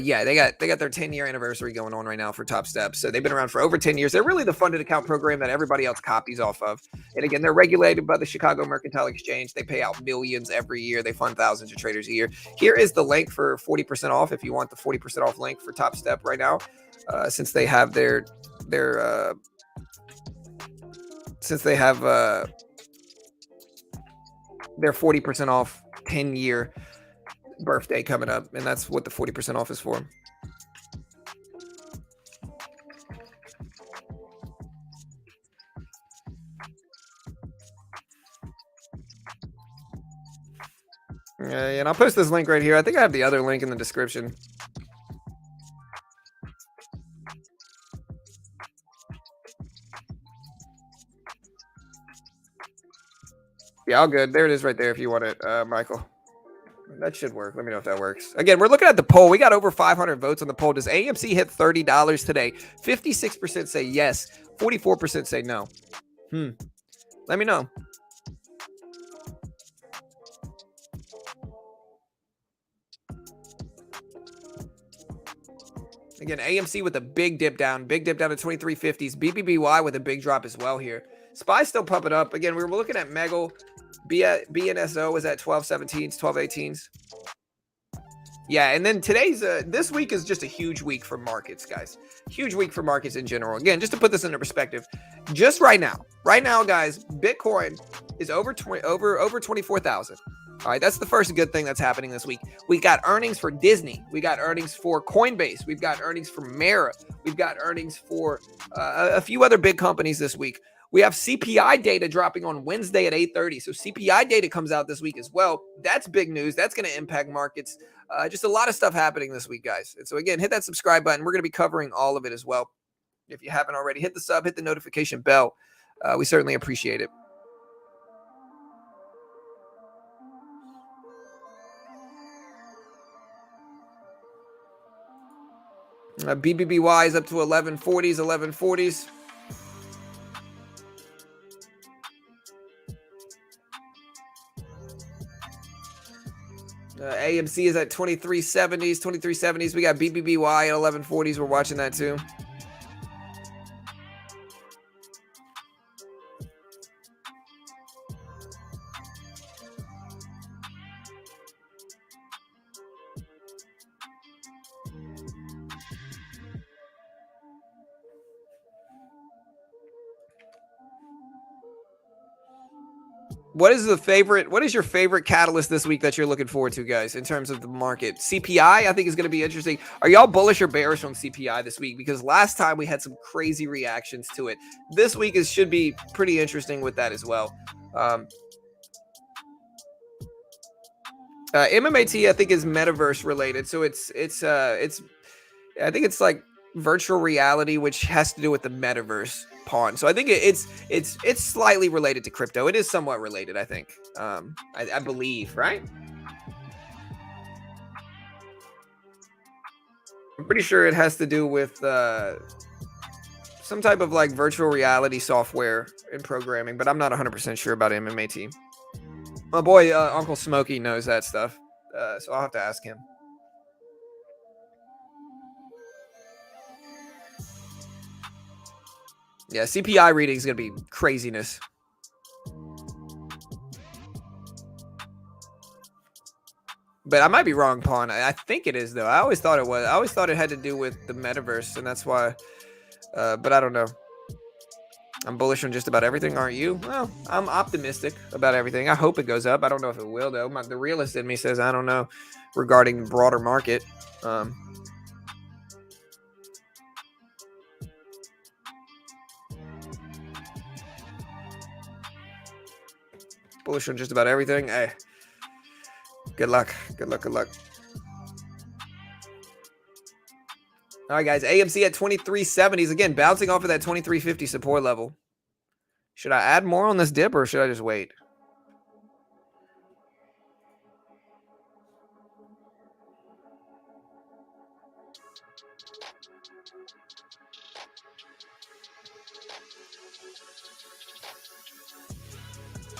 yeah, they got their 10-year anniversary going on right now for Top Step. So they've been around for over 10 years. They're really the funded account program that everybody else copies off of. And again, they're regulated by the Chicago Mercantile Exchange. They pay out millions every year. They fund thousands of traders a year. Here is the link for 40% off if you want the 40% off link for Top Step right now, since they have their 40% off 10-year birthday coming up, and that's what the 40% off is for. And I'll post this link right here. I think I have the other link in the description. Yeah, all good. There it is right there if you want it, Michael. That should work. Let me know if that works. Again, we're looking at the poll. We got over 500 votes on the poll. Does AMC hit $30 today? 56% say yes. 44% say no. Let me know. Again, AMC with a big dip down to 2350s. BBBY with a big drop as well here. SPY still pumping up. Again, we were looking at MEGL. BNSO was at 1217s, 1218s. Yeah, and then this week is just a huge week for markets, guys. Huge week for markets in general. Again, just to put this into perspective, just right now, guys, Bitcoin is over 24,000. All right, that's the first good thing that's happening this week. We got earnings for Disney. We got earnings for Coinbase. We've got earnings for Mara. We've got earnings for a few other big companies this week. We have CPI data dropping on Wednesday at 8:30. So CPI data comes out this week as well. That's big news. That's going to impact markets. Just a lot of stuff happening this week, guys. And so again, hit that subscribe button. We're going to be covering all of it as well. If you haven't already, hit the sub, hit the notification bell. We certainly appreciate it. BBBY is up to 1140s. AMC is at 2370s. We got BBBY at 1140s. We're watching that too. What is your favorite catalyst this week that you're looking forward to, guys, in terms of the market? CPI, I think, is going to be interesting. Are y'all bullish or bearish on CPI this week? Because last time we had some crazy reactions to it. This week should be pretty interesting with that as well. MMAT, I think, is metaverse related. So it's I think it's like virtual reality, which has to do with the metaverse pawn. So I think it's slightly related to crypto. It is somewhat related, I think. I believe, right? I'm pretty sure it has to do with some type of like virtual reality software and programming, but I'm not 100% sure about MMA team. My boy Uncle Smokey knows that stuff, so I'll have to ask him. Yeah, CPI reading is going to be craziness. But I might be wrong, Pawn. I think it is, though. I always thought it was. I always thought it had to do with the metaverse, and that's why. But I don't know. I'm bullish on just about everything, aren't you? Well, I'm optimistic about everything. I hope it goes up. I don't know if it will, though. The realist in me says I don't know regarding the broader market. Bullish on just about everything. Hey, good luck. Good luck. Good luck. All right, guys. AMC at 2370s. Again, bouncing off of that 2350 support level. Should I add more on this dip or should I just wait?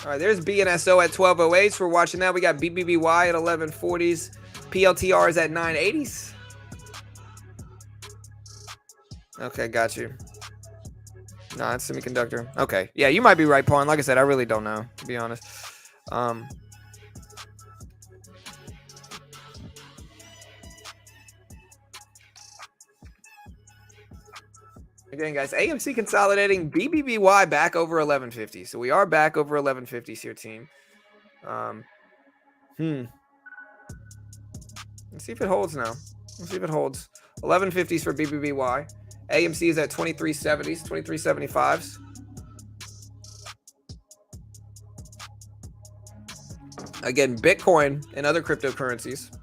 All right, there's BNSO at 1208s. We're watching that. We got BBBY at 1140s. PLTR is at 980s. Okay, got you. Nah, it's semiconductor. Okay. Yeah, you might be right, Pawn. Like I said, I really don't know, to be honest. Again, guys, AMC consolidating, BBBY back over 1150. So we are back over 1150s here, team. Let's see if it holds now. Let's see if it holds. 1150s for BBBY. AMC is at 2370s, 2375s. Again, Bitcoin and other cryptocurrencies.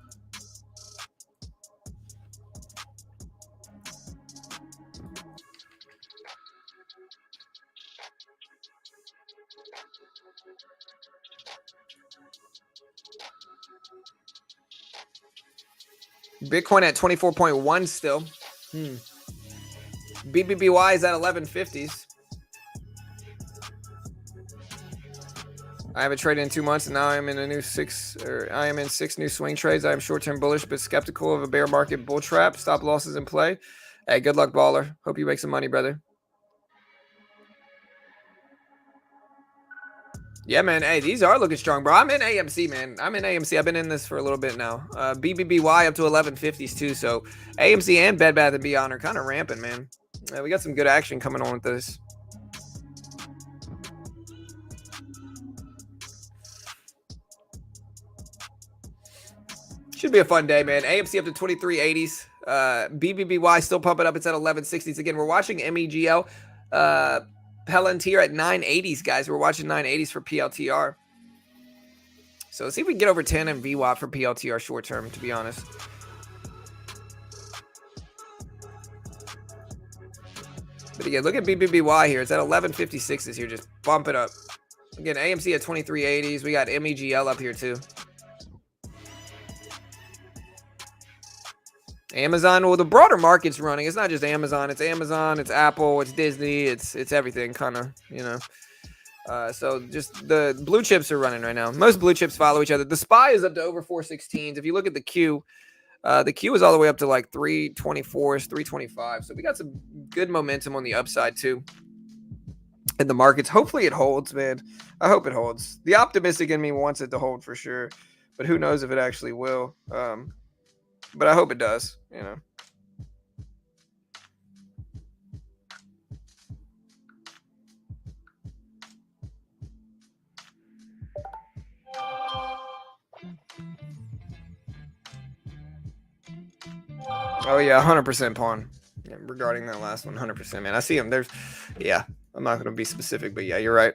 Bitcoin at 24.1 still. BBBY is at 1150s. I haven't traded in 2 months, and now I am in six new swing trades. I am short-term bullish, but skeptical of a bear market bull trap. Stop losses in play. Hey, good luck, baller. Hope you make some money, brother. Yeah, man. Hey, these are looking strong, bro. I'm in AMC, man. I'm in AMC. I've been in this for a little bit now. BBBY up to 1150s too. So AMC and Bed Bath & Beyond are kind of ramping, man. We got some good action coming on with this. Should be a fun day, man. AMC up to 2380s. BBBY still pumping up. It's at 1160s. Again, we're watching MEGL. Palantir at 980s, guys. We're watching 980s for PLTR. So let's see if we can get over 10 and VWAP for PLTR short term, to be honest. But again, look at BBBY here. It's at 1156s here, just bump it up. Again, AMC at 2380s. We got MEGL up here too. Amazon, well, the broader market's running. It's not just Amazon. It's Amazon, it's Apple, it's Disney, it's everything, kind of, you know. So just the blue chips are running right now. Most blue chips follow each other. The SPY is up to over 416s. If you look at the Q is all the way up to like 324s, 325. So we got some good momentum on the upside too in the markets. Hopefully it holds, man. I hope it holds. The optimistic in me wants it to hold for sure, but who knows if it actually will. But I hope it does, you know. Oh, yeah, 100% Pawn. Yeah, regarding that last one, 100%, man. I see him. Yeah, I'm not going to be specific, but yeah, you're right.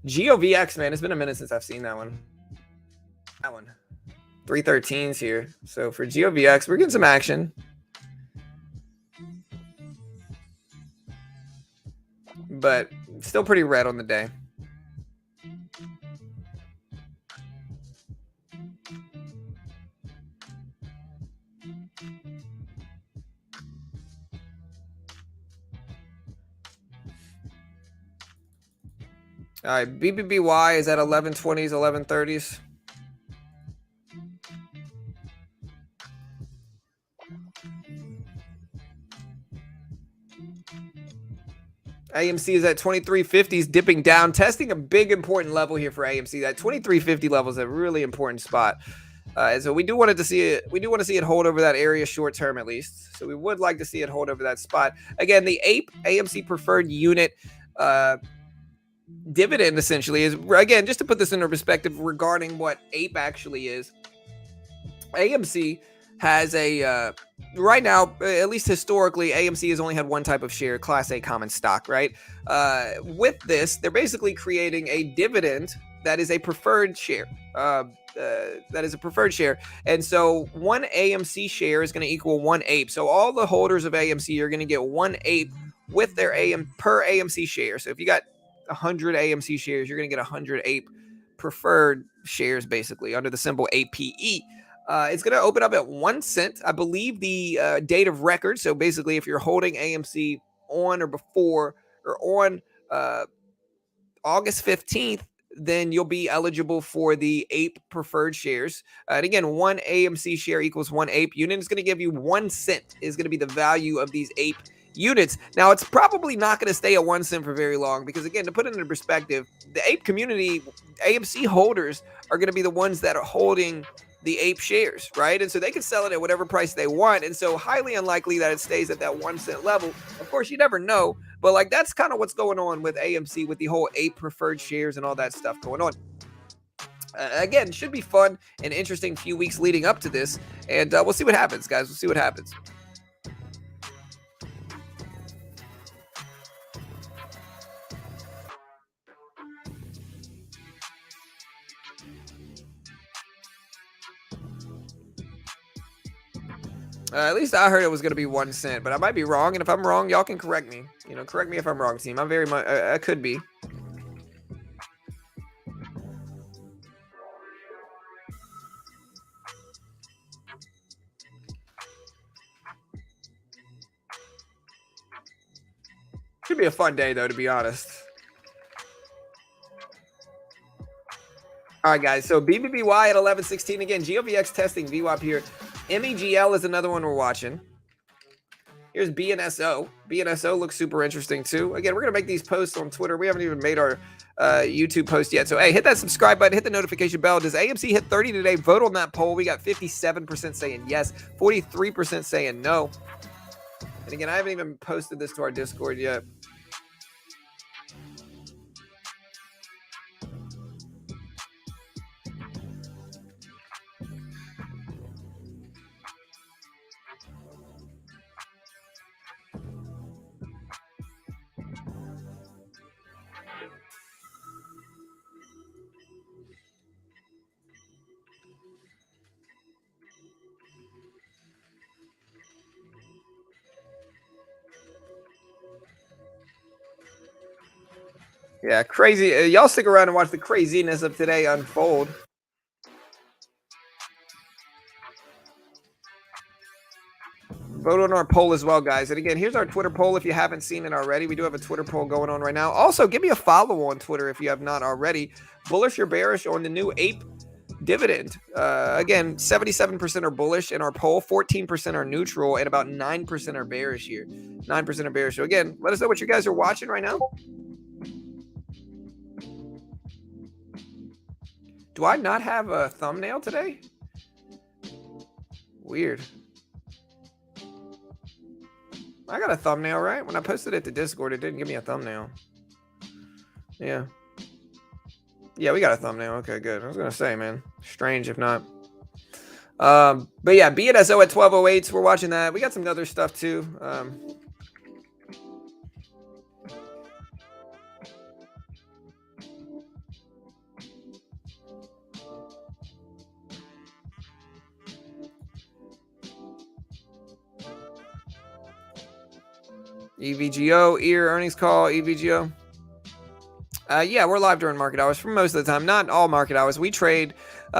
GOVX, man, it's been a minute since I've seen that one. 313s here. So for GOVX, we're getting some action. But still pretty red on the day. All right, BBBY is at 1120s, 1130s. AMC is at 2350s, dipping down, testing a big important level here for AMC. That 2350 level is a really important spot. So we do want to see it. We do want to see it hold over that area short term at least. So we would like to see it hold over that spot. Again, the APE AMC preferred unit dividend essentially is, again, just to put this into perspective regarding what APE actually is. AMC has a right now, at least historically, AMC has only had one type of share, Class A common stock, right? With this, they're basically creating a dividend that is a preferred share. And so one AMC share is going to equal one APE. So all the holders of AMC are going to get one APE with their per AMC share. So if you got 100 AMC shares, you're going to get 100 APE preferred shares, basically, under the symbol APE. It's going to open up at 1 cent, I believe, the date of record. So basically, if you're holding AMC on or before or on August 15th, then you'll be eligible for the APE preferred shares. And again, one AMC share equals one APE unit. It's going to give you 1 cent is going to be the value of these APE units. Now, it's probably not going to stay at 1 cent for very long because, again, to put it into perspective, the APE community, AMC holders are going to be the ones that are holding the APE shares, right? And so they can sell it at whatever price they want. And so highly unlikely that it stays at that 1 cent level. Of course, you never know. But like that's kind of what's going on with AMC with the whole APE preferred shares and all that stuff going on. Again, should be fun and interesting few weeks leading up to this. And we'll see what happens, guys. We'll see what happens. At least I heard it was going to be 1 cent, but I might be wrong. And if I'm wrong, y'all can correct me. You know, correct me if I'm wrong, team. I'm very much, I could be. Should be a fun day, though, to be honest. All right, guys. So BBBY at 1116 again. GOVX testing VWAP here. MEGL is another one we're watching. Here's BNSO. BNSO looks super interesting too. Again, we're gonna make these posts on Twitter. We haven't even made our YouTube post yet. So hey, hit that subscribe button, hit the notification bell. Does AMC hit 30 today? Vote on that poll. We got 57% saying yes, 43% saying no. And again, I haven't even posted this to our Discord yet. Yeah, crazy. Y'all stick around and watch the craziness of today unfold. Vote on our poll as well, guys. And again, here's our Twitter poll if you haven't seen it already. We do have a Twitter poll going on right now. Also, give me a follow on Twitter if you have not already. Bullish or bearish on the new Ape Dividend? Again, 77% are bullish in our poll, 14% are neutral, and about 9% are bearish here. 9% are bearish. So again, let us know what you guys are watching right now. Do I not have a thumbnail today? Weird. I got a thumbnail, right? When I posted it to Discord, it didn't give me a thumbnail. Yeah. Yeah, we got a thumbnail. Okay, good. I was going to say, man. Strange if not. But yeah, BNSO at 1208. So we're watching that. We got some other stuff too. EVGO, ear earnings call, EVGO. Yeah, we're live during market hours for most of the time. Not all market hours. We trade,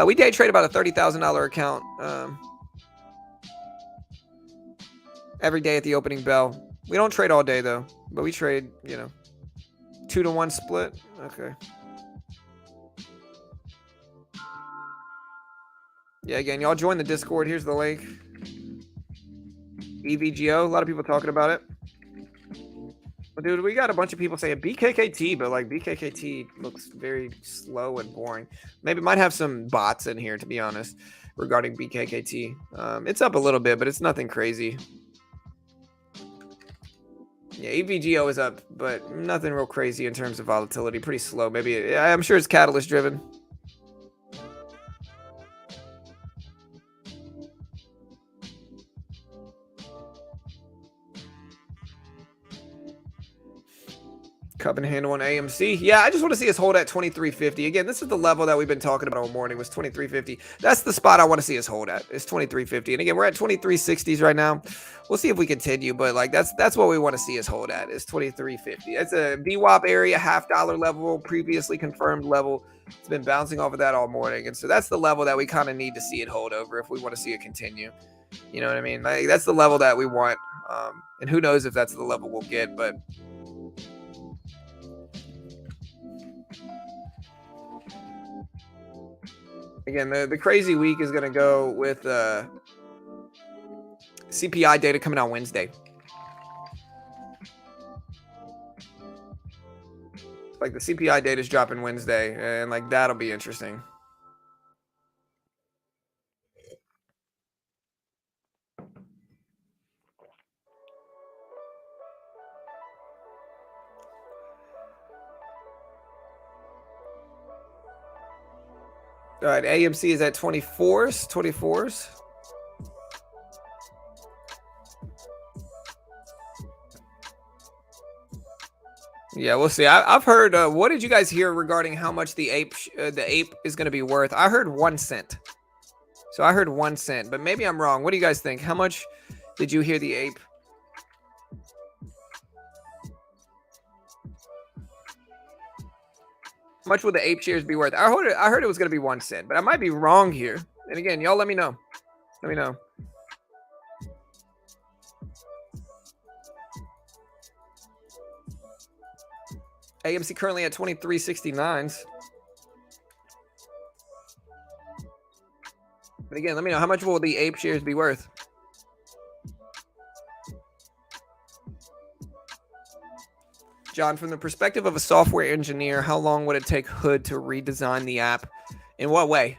we day trade about a $30,000 account. every day at the opening bell. We don't trade all day though, but we trade, 2-to-1 split. Okay. Yeah, again, y'all join the Discord. Here's the link. EVGO. A lot of people talking about it. But dude, we got a bunch of people saying BKKT, but like BKKT looks very slow and boring. Maybe it might have some bots in here, to be honest, regarding BKKT. It's up a little bit, but it's nothing crazy. Yeah, EVGO is up, but nothing real crazy in terms of volatility. Pretty slow. Maybe I'm sure it's catalyst driven. Cup and handle on AMC. Yeah, I just want to see us hold at 2350. Again, this is the level that we've been talking about all morning, was 2350. That's the spot I want to see us hold at. It's 2350. And again, we're at 2360s right now. We'll see if we continue, but like that's what we want to see us hold at, is 2350. It's a VWAP area, $0.50 level, previously confirmed level. It's been bouncing off of that all morning. And so that's the level that we kind of need to see it hold over if we want to see it continue. You know what I mean? Like, that's the level that we want. And who knows if that's the level we'll get, but again, the crazy week is going to go with CPI data coming out Wednesday. Like the CPI data is dropping Wednesday, and like that'll be interesting. All right, AMC is at 24s. 24s. Yeah, we'll see. I've heard. What did you guys hear regarding how much the ape is going to be worth? I heard 1 cent. So I heard 1 cent, but maybe I'm wrong. What do you guys think? How much did you hear the ape? How much will the ape shares be worth? I heard it was going to be 1 cent, but I might be wrong here. And again, y'all let me know. Let me know. AMC currently at 23.69s. But again, let me know, how much will the ape shares be worth? John, from the perspective of a software engineer, how long would it take Hood to redesign the app? In what way?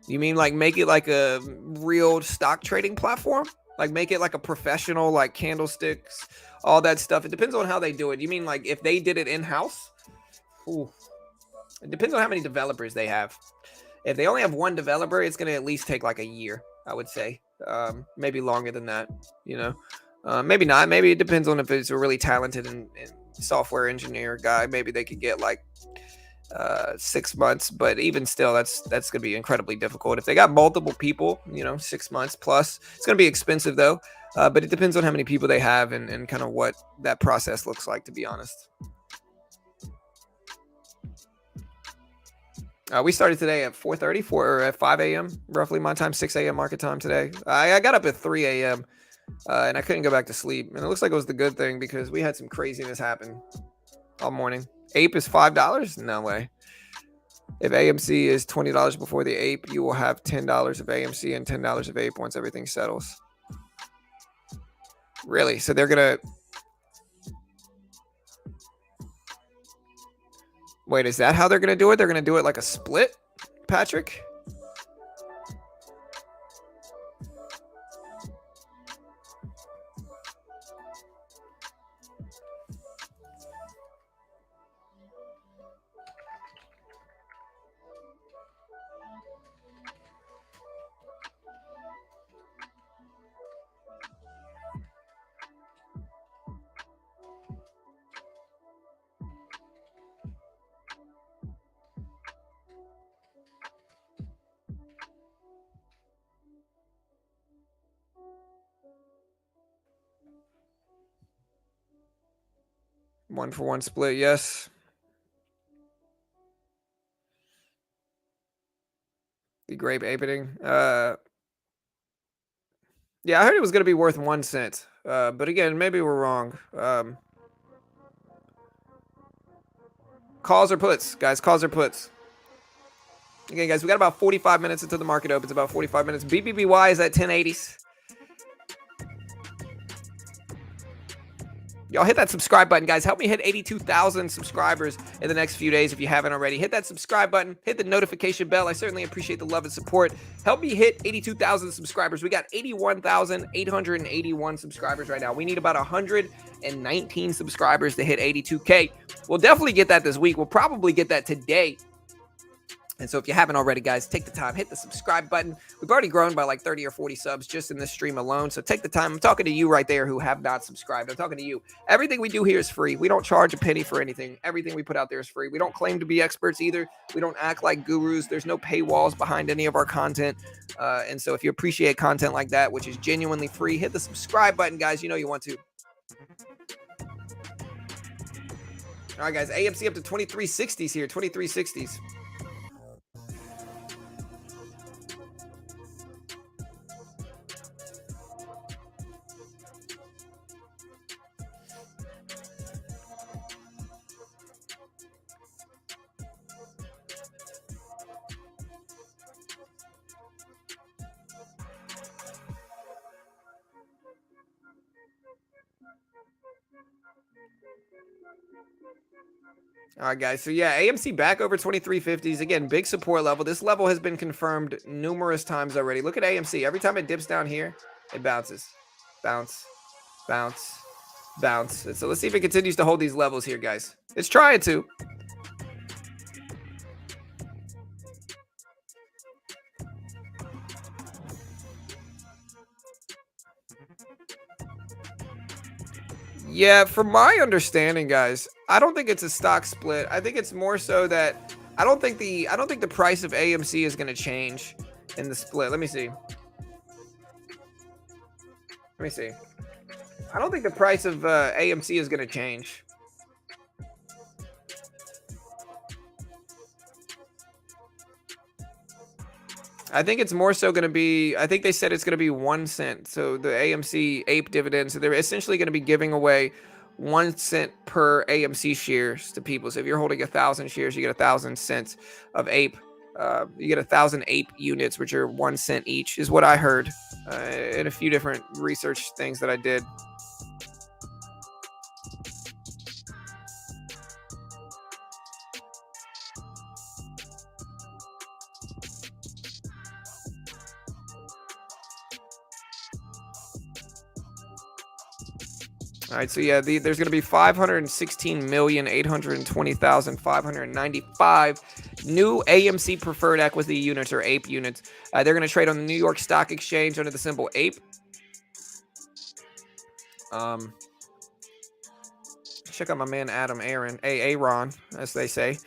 You mean like make it like a real stock trading platform? Like make it like a professional, like candlesticks, all that stuff? It depends on how they do it. You mean like if they did it in-house? Ooh. It depends on how many developers they have. If they only have one developer, it's going to at least take like a year, I would say. Maybe longer than that, maybe not. Maybe it depends on if it's a really talented and software engineer guy. Maybe they could get like 6 months, but even still, that's going to be incredibly difficult. If they got multiple people, 6 months plus. It's going to be expensive though, but it depends on how many people they have and kind of what that process looks like, to be honest. We started today at 4:30 or at 5 a.m. roughly my time, 6 a.m. market time today. I got up at 3 a.m. And I couldn't go back to sleep. And it looks like it was the good thing because we had some craziness happen all morning. Ape is $5? No way. If AMC is $20 before the Ape, you will have $10 of AMC and $10 of Ape once everything settles. Really? So they're going to... Wait, is that how they're going to do it? They're going to do it like a split, Patrick? One for one split, yes. The grape apeting. Yeah, I heard it was going to be worth 1 cent. But again, maybe we're wrong. Calls or puts, guys. Calls or puts. Again, guys, we got about 45 minutes until the market opens. About 45 minutes. BBBY is at 1080s. Y'all hit that subscribe button, guys. Help me hit 82,000 subscribers in the next few days if you haven't already. Hit that subscribe button. Hit the notification bell. I certainly appreciate the love and support. Help me hit 82,000 subscribers. We got 81,881 subscribers right now. We need about 119 subscribers to hit 82K. We'll definitely get that this week. We'll probably get that today. And so if you haven't already, guys, take the time, hit the subscribe button. We've already grown by like 30 or 40 subs just in this stream alone. So take the time. I'm talking to you right there who have not subscribed. I'm talking to you. Everything we do here is free. We don't charge a penny for anything. Everything we put out there is free. We don't claim to be experts either. We don't act like gurus. There's no paywalls behind any of our content. And so if you appreciate content like that, which is genuinely free, hit the subscribe button, guys. You know you want to. All right, guys. AMC up to 2360s here. 2360s. All right, guys. So yeah, AMC back over 2350s. Again, big support level. This level has been confirmed numerous times already. Look at AMC. Every time it dips down here, it bounces. Bounce, bounce, bounce. And so let's see if it continues to hold these levels here, guys. It's trying to. Yeah, from my understanding, guys, I don't think it's a stock split. I think it's more so that I don't think the price of AMC is going to change in the split. Let me see. Let me see. I don't think the price of AMC is going to change. I think it's more so going to be, I think they said it's going to be 1 cent. So the AMC Ape Dividend. So they're essentially going to be giving away 1 cent per AMC shares to people. So if you're holding 1,000 shares, you get 1,000 cents of Ape. You get 1,000 Ape units, which are 1 cent each, is what I heard in a few different research things that I did. All right, so yeah, there's going to be 516,820,595 new AMC preferred equity units or APE units. They're going to trade on the New York Stock Exchange under the symbol APE. Check out my man Adam Aaron, Aaron, as they say.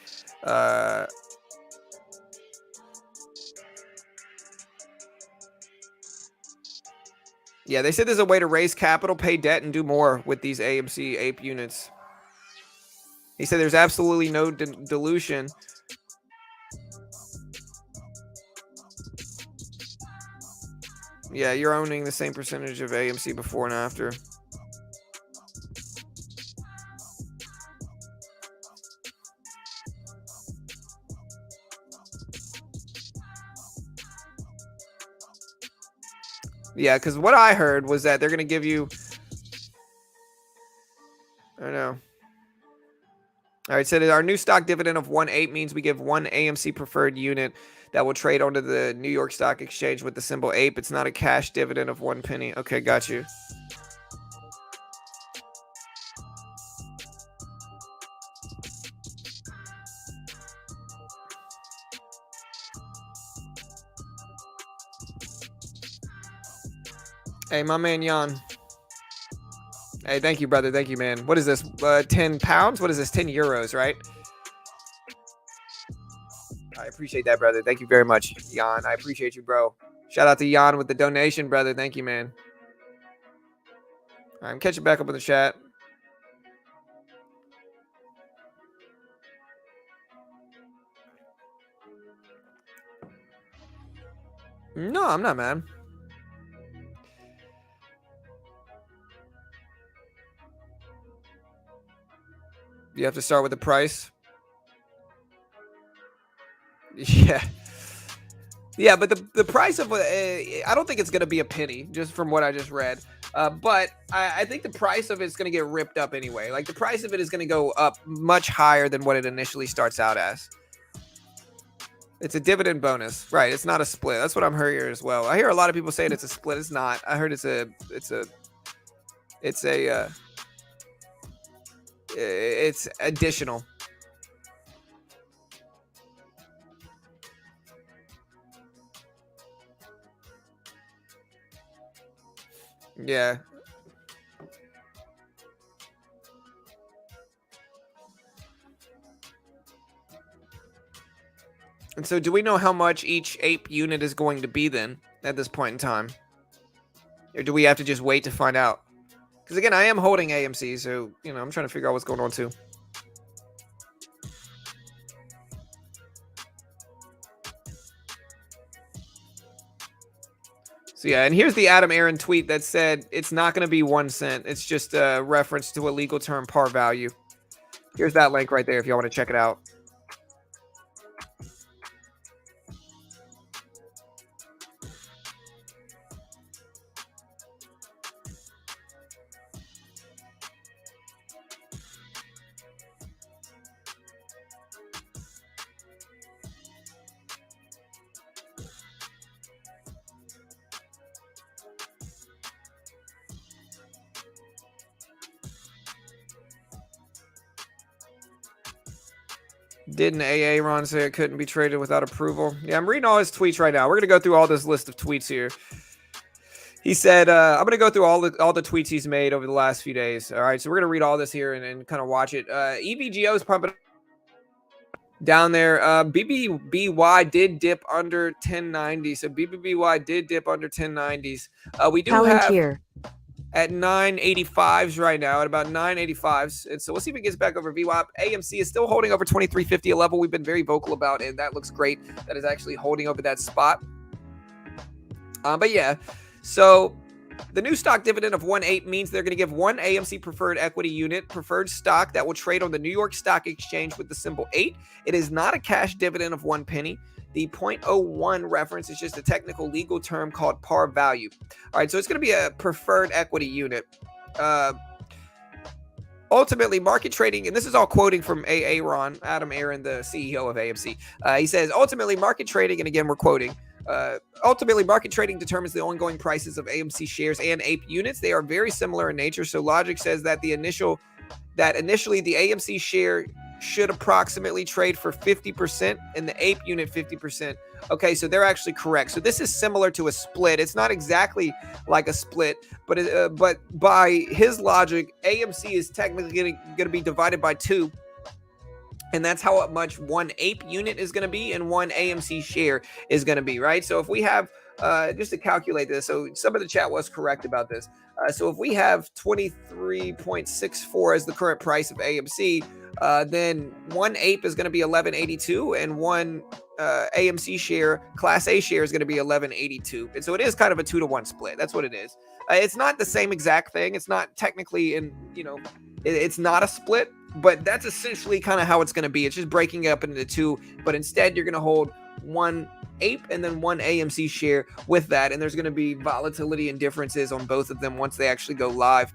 Yeah, they said there's a way to raise capital, pay debt, and do more with these AMC APE units. He said there's absolutely no dilution. Yeah, you're owning the same percentage of AMC before and after. Yeah, because what I heard was that they're going to give you... I don't know. All right, so our new stock dividend of 1.8 means we give one AMC preferred unit that will trade onto the New York Stock Exchange with the symbol APE. It's not a cash dividend of 1 penny. Okay, got you. Hey, my man Jan. Hey, thank you, brother. Thank you, man. What is this? 10 pounds? What is this? 10 euros, right? I appreciate that, brother. Thank you very much, Jan. I appreciate you, bro. Shout out to Jan with the donation, brother. Thank you, man. All right, I'm catching back up in the chat. No, I'm not mad. You have to start with the price. Yeah. Yeah, but the price of I don't think it's going to be a penny, just from what I just read. But I think the price of it's going to get ripped up anyway. Like the price of it is going to go up much higher than what it initially starts out as. It's a dividend bonus, right? It's not a split. That's what I'm hearing as well. I hear a lot of people saying it's a split. It's not. I heard it's additional. Yeah. And so do we know how much each ape unit is going to be then at this point in time? Or do we have to just wait to find out? Because again, I am holding AMC, so, I'm trying to figure out what's going on too. So yeah, and here's the Adam Aaron tweet that said it's not going to be 1 cent. It's just a reference to a legal term, par value. Here's that link right there if y'all want to check it out. Didn't AA Ron say it couldn't be traded without approval? Yeah, I'm reading all his tweets right now. We're going to go through all this list of tweets here. He said, I'm going to go through all the tweets he's made over the last few days. All right, so we're going to read all this here and kind of watch it. EVGO is pumping down there. BBBY did dip under 1090. So BBBY did dip under 1090s. We do Palantir. have at 985s right now, at about 985s. And so we'll see if it gets back over VWAP. AMC is still holding over 2350, a level we've been very vocal about, and that looks great. That is actually holding over that spot. But yeah, so the new stock dividend of 1.8 means they're going to give one AMC preferred equity unit, preferred stock that will trade on the New York Stock Exchange with the symbol 8. It is not a cash dividend of 1 penny. The 0.01 reference is just a technical legal term called par value. All right, so it's going to be a preferred equity unit. Ultimately, market trading, and this is all quoting from Ron, Adam Aaron, the CEO of AMC. He says, ultimately, market trading, and again, we're quoting, ultimately, market trading determines the ongoing prices of AMC shares and APE units. They are very similar in nature. So logic says that initially the AMC share should approximately trade for 50% and the APE unit 50%. Okay, so they're actually correct. So this is similar to a split. It's not exactly like a split, but by his logic, AMC is technically going to be divided by 2. And that's how much one APE unit is going to be and one AMC share is going to be, right? So if we have, just to calculate this, so some of the chat was correct about this. So if we have 23.64 as the current price of AMC, then one APE is going to be 1182 and one AMC share, Class A share, is going to be 1182. And so it is kind of a 2-to-1 split. That's what it is. It's not the same exact thing. It's not technically it's not a split, but that's essentially kind of how it's going to be. It's just breaking up into 2, but instead you're going to hold one APE and then one AMC share with that, and there's going to be volatility and differences on both of them once they actually go live.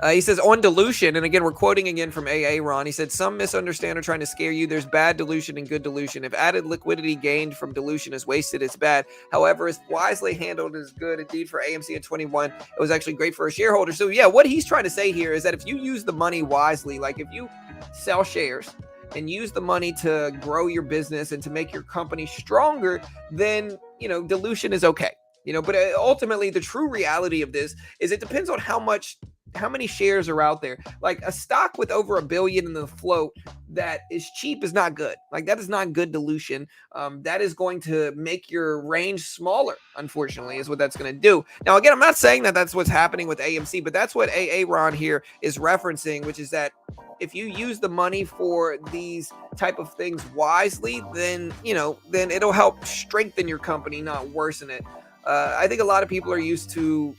He says, on dilution, and again, we're quoting again from Ron. He said, some misunderstand or trying to scare you. There's bad dilution and good dilution. If added liquidity gained from dilution is wasted, it's bad. However, if wisely handled, is good. Indeed, for AMC at 21, it was actually great for a shareholder. So yeah, what he's trying to say here is that if you use the money wisely, like if you sell shares and use the money to grow your business and to make your company stronger, then, dilution is okay. But ultimately, the true reality of this is it depends on how many shares are out there. Like a stock with over $1 billion in the float that is cheap is not good. Like that is not good dilution. That is going to make your range smaller, unfortunately, is what that's going to do. Now, again, I'm not saying that that's what's happening with AMC, but that's what Ron here is referencing, which is that if you use the money for these type of things wisely, then it'll help strengthen your company, not worsen it. I think a lot of people are used to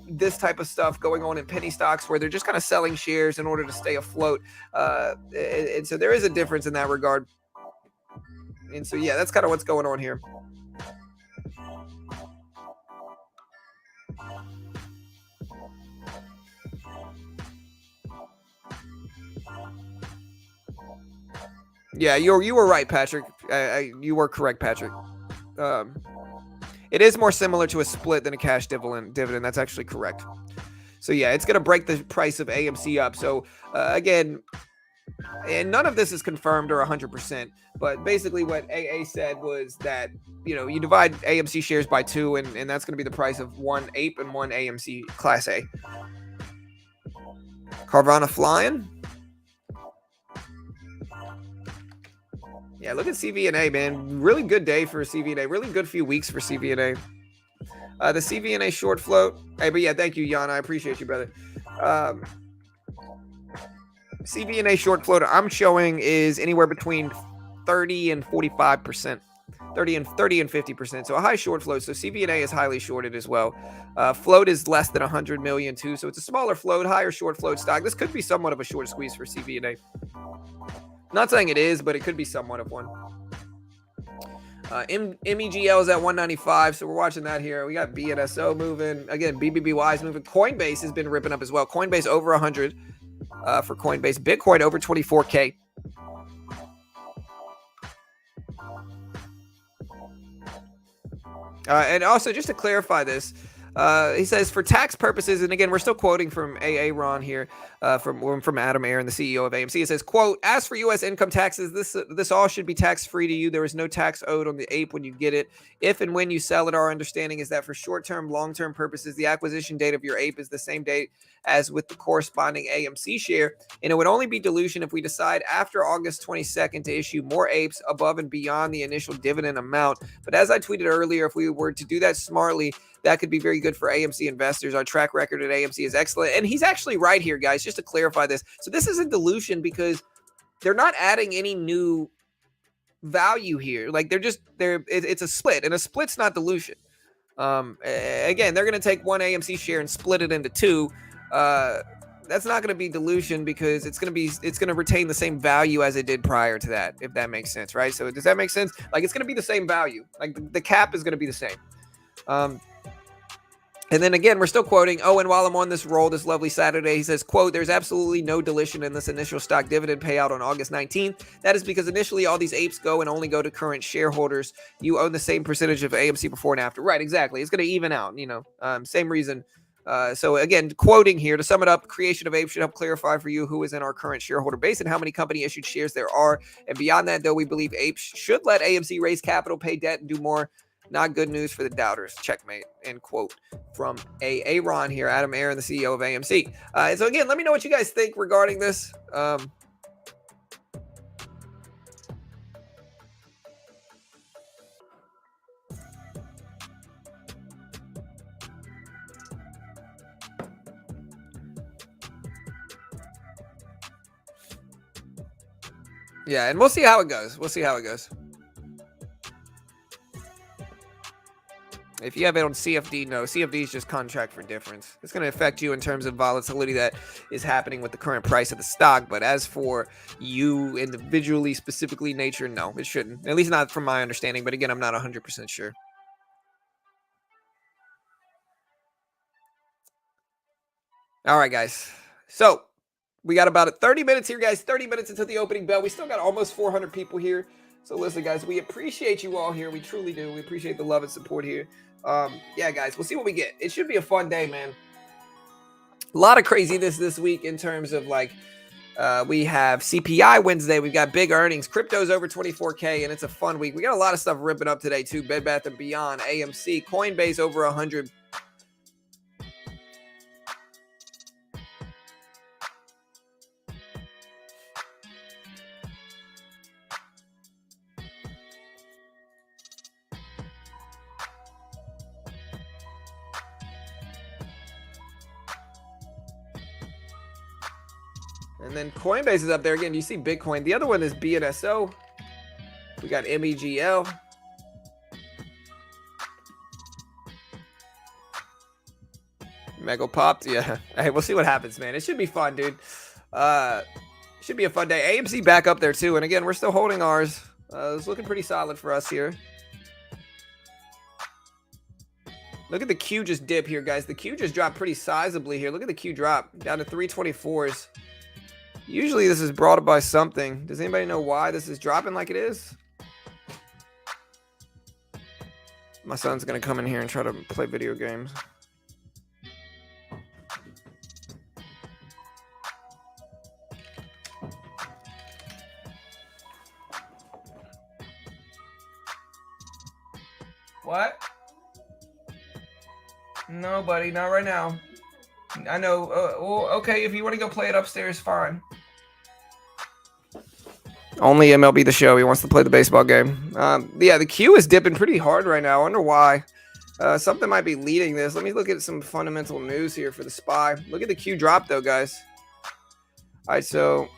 this type of stuff going on in penny stocks where they're just kind of selling shares in order to stay afloat. And so there is a difference in that regard. And so, yeah, that's kind of what's going on here. Yeah, you were right, Patrick. You were correct, Patrick. It is more similar to a split than a cash dividend. That's actually correct. So yeah, it's going to break the price of AMC up. So again, and none of this is confirmed or 100%, but basically what AA said was that, you divide AMC shares by 2, and that's going to be the price of one Ape and one AMC Class A. Carvana flying. Yeah, look at CVNA, man. Really good day for CVNA. Really good few weeks for CVNA. The CVNA short float. Hey, but yeah, thank you, Jan. I appreciate you, brother. CVNA short float I'm showing is anywhere between 30 and 45%. 30 and 50%. So a high short float. So CVNA is highly shorted as well. Float is less than 100 million too. So it's a smaller float, higher short float stock. This could be somewhat of a short squeeze for CVNA. Not saying it is, but it could be somewhat of one. MEGL is at 195, so we're watching that here. We got BNSO moving. Again, BBBY is moving. Coinbase has been ripping up as well. Coinbase over 100 for Coinbase. Bitcoin over 24K. And also, just to clarify this, he says for tax purposes, and again, we're still quoting from AA Ron here, from Adam Aaron, the CEO of AMC. It says, quote, as for U.S. income taxes, this all should be tax-free to you. There is no tax owed on the Ape when you get it. If and when you sell it, our understanding is that for short-term, long-term purposes, the acquisition date of your Ape is the same date as with the corresponding AMC share, and it would only be dilution if we decide after August 22nd to issue more Apes above and beyond the initial dividend amount. But as I tweeted earlier, if we were to do that smartly, that could be very good for AMC investors. Our track record at AMC is excellent. And he's actually right here, guys, just to clarify this. So this isn't dilution because they're not adding any new value here. Like it's a split, and a split's not dilution. Again, they're going to take one AMC share and split it into 2. That's not going to be dilution because it's going to retain the same value as it did prior to that, if that makes sense, right? So does that make sense? Like it's going to be the same value. Like the cap is going to be the same. And then again, we're still quoting, oh, and while I'm on this roll, this lovely Saturday, he says, quote, there's absolutely no dilution in this initial stock dividend payout on August 19th. That is because initially all these apes go and only go to current shareholders. You own the same percentage of AMC before and after. Right, exactly. It's going to even out, same reason. So again, quoting here, to sum it up, creation of Ape should help clarify for you who is in our current shareholder base and how many company issued shares there are. And beyond that, though, we believe Ape should let AMC raise capital, pay debt, and do more. Not good news for the doubters. Checkmate. End quote from A. Ron here, Adam Aaron, the CEO of AMC. So again, let me know what you guys think regarding this. Yeah, and we'll see how it goes. If you have it on CFD, no. CFD is just contract for difference. It's going to affect you in terms of volatility that is happening with the current price of the stock. But as for you individually, specifically nature, no, it shouldn't. At least not from my understanding. But again, I'm not 100% sure. All right, guys. So we got about 30 minutes here, guys. 30 minutes until the opening bell. We still got almost 400 people here. So listen, guys, we appreciate you all here. We truly do. We appreciate the love and support here. Yeah, guys, we'll see what we get. It should be a fun day, man. A lot of craziness this week in terms of we have CPI Wednesday. We've got big earnings. Crypto's over 24K, and it's a fun week. We got a lot of stuff ripping up today, too. Bed Bath & Beyond, AMC, Coinbase over 100. And then Coinbase is up there again. You see Bitcoin. The other one is BNSO. We got MEGL. MEGL popped. Yeah. Hey, we'll see what happens, man. It should be fun, dude. Should be a fun day. AMC back up there too. And again, we're still holding ours. It's looking pretty solid for us here. Look at the Q just dip here, guys. The Q just dropped pretty sizably here. Look at the Q drop down to 324s. Usually this is brought up by something. Does anybody know why this is dropping like it is? My son's going to come in here and try to play video games. What? No, buddy, not right now. I know. Well, okay, if you want to go play it upstairs, fine. Only MLB The Show. He wants to play the baseball game. Yeah, the Q is dipping pretty hard right now. I wonder why. Something might be leading this. Let me look at some fundamental news here for the SPY. Look at the Q drop, though, guys. All right, so...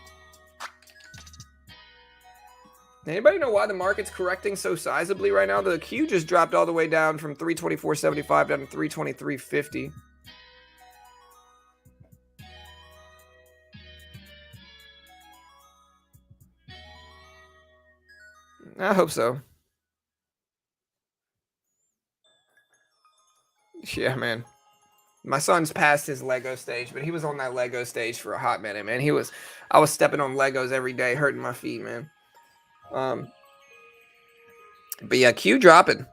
Anybody know why the market's correcting so sizably right now? The Q just dropped all the way down from 324.75 down to 323.50. I hope so. Yeah, man. My son's past his Lego stage, but he was on that Lego stage for a hot minute, man. I was stepping on Legos every day, hurting my feet, man. But yeah, Q dropping.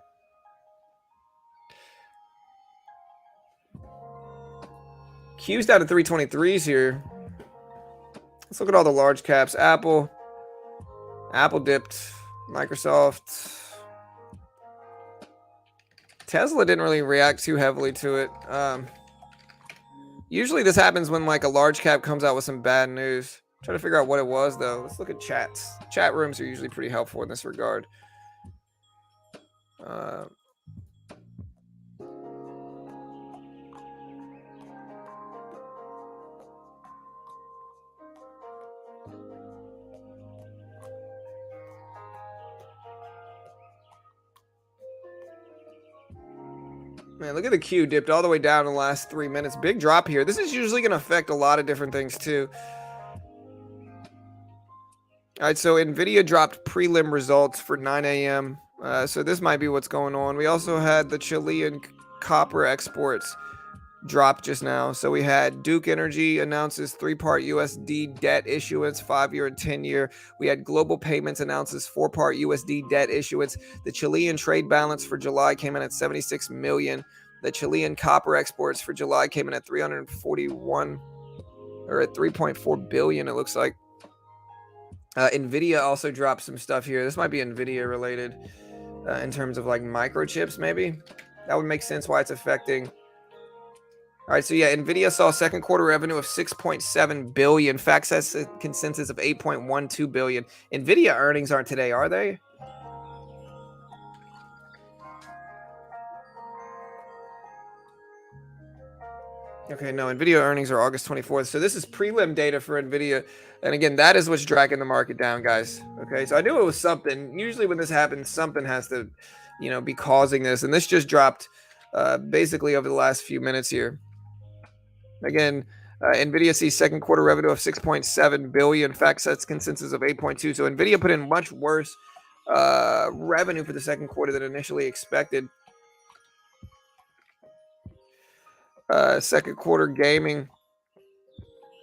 Q's down to 323s here. Let's look at all the large caps. Apple dipped. Microsoft. Tesla didn't really react too heavily to it. Usually this happens when like a large cap comes out with some bad news. Try to figure out what it was though. Let's look at chats. Chat rooms are usually pretty helpful in this regard. Man, look at the Q dipped all the way down in the last 3 minutes. Big drop here. This is usually going to affect a lot of different things too. All right, so NVIDIA dropped prelim results for 9 a.m. So this might be what's going on. We also had the Chilean copper exports drop just now. So we had Duke Energy announces 3-part USD debt issuance, 5-year and 10-year. We had Global Payments announces 4-part USD debt issuance. The Chilean trade balance for July came in at 76 million. The Chilean copper exports for July came in at 341 or at 3.4 billion, it looks like. NVIDIA also dropped some stuff here. This might be NVIDIA related in terms of like microchips, maybe. That would make sense why it's affecting. All right, so yeah, NVIDIA saw second quarter revenue of 6.7 billion. FactSet consensus of 8.12 billion. NVIDIA earnings aren't today, are they? Okay, no, NVIDIA earnings are August 24th. So this is prelim data for NVIDIA. And again, that is what's dragging the market down, guys. Okay, so I knew it was something. Usually when this happens, something has to, be causing this. And this just dropped basically over the last few minutes here. Again, NVIDIA sees second quarter revenue of 6.7 billion. FactSet's consensus of 8.2. So NVIDIA put in much worse revenue for the second quarter than initially expected. Second quarter gaming.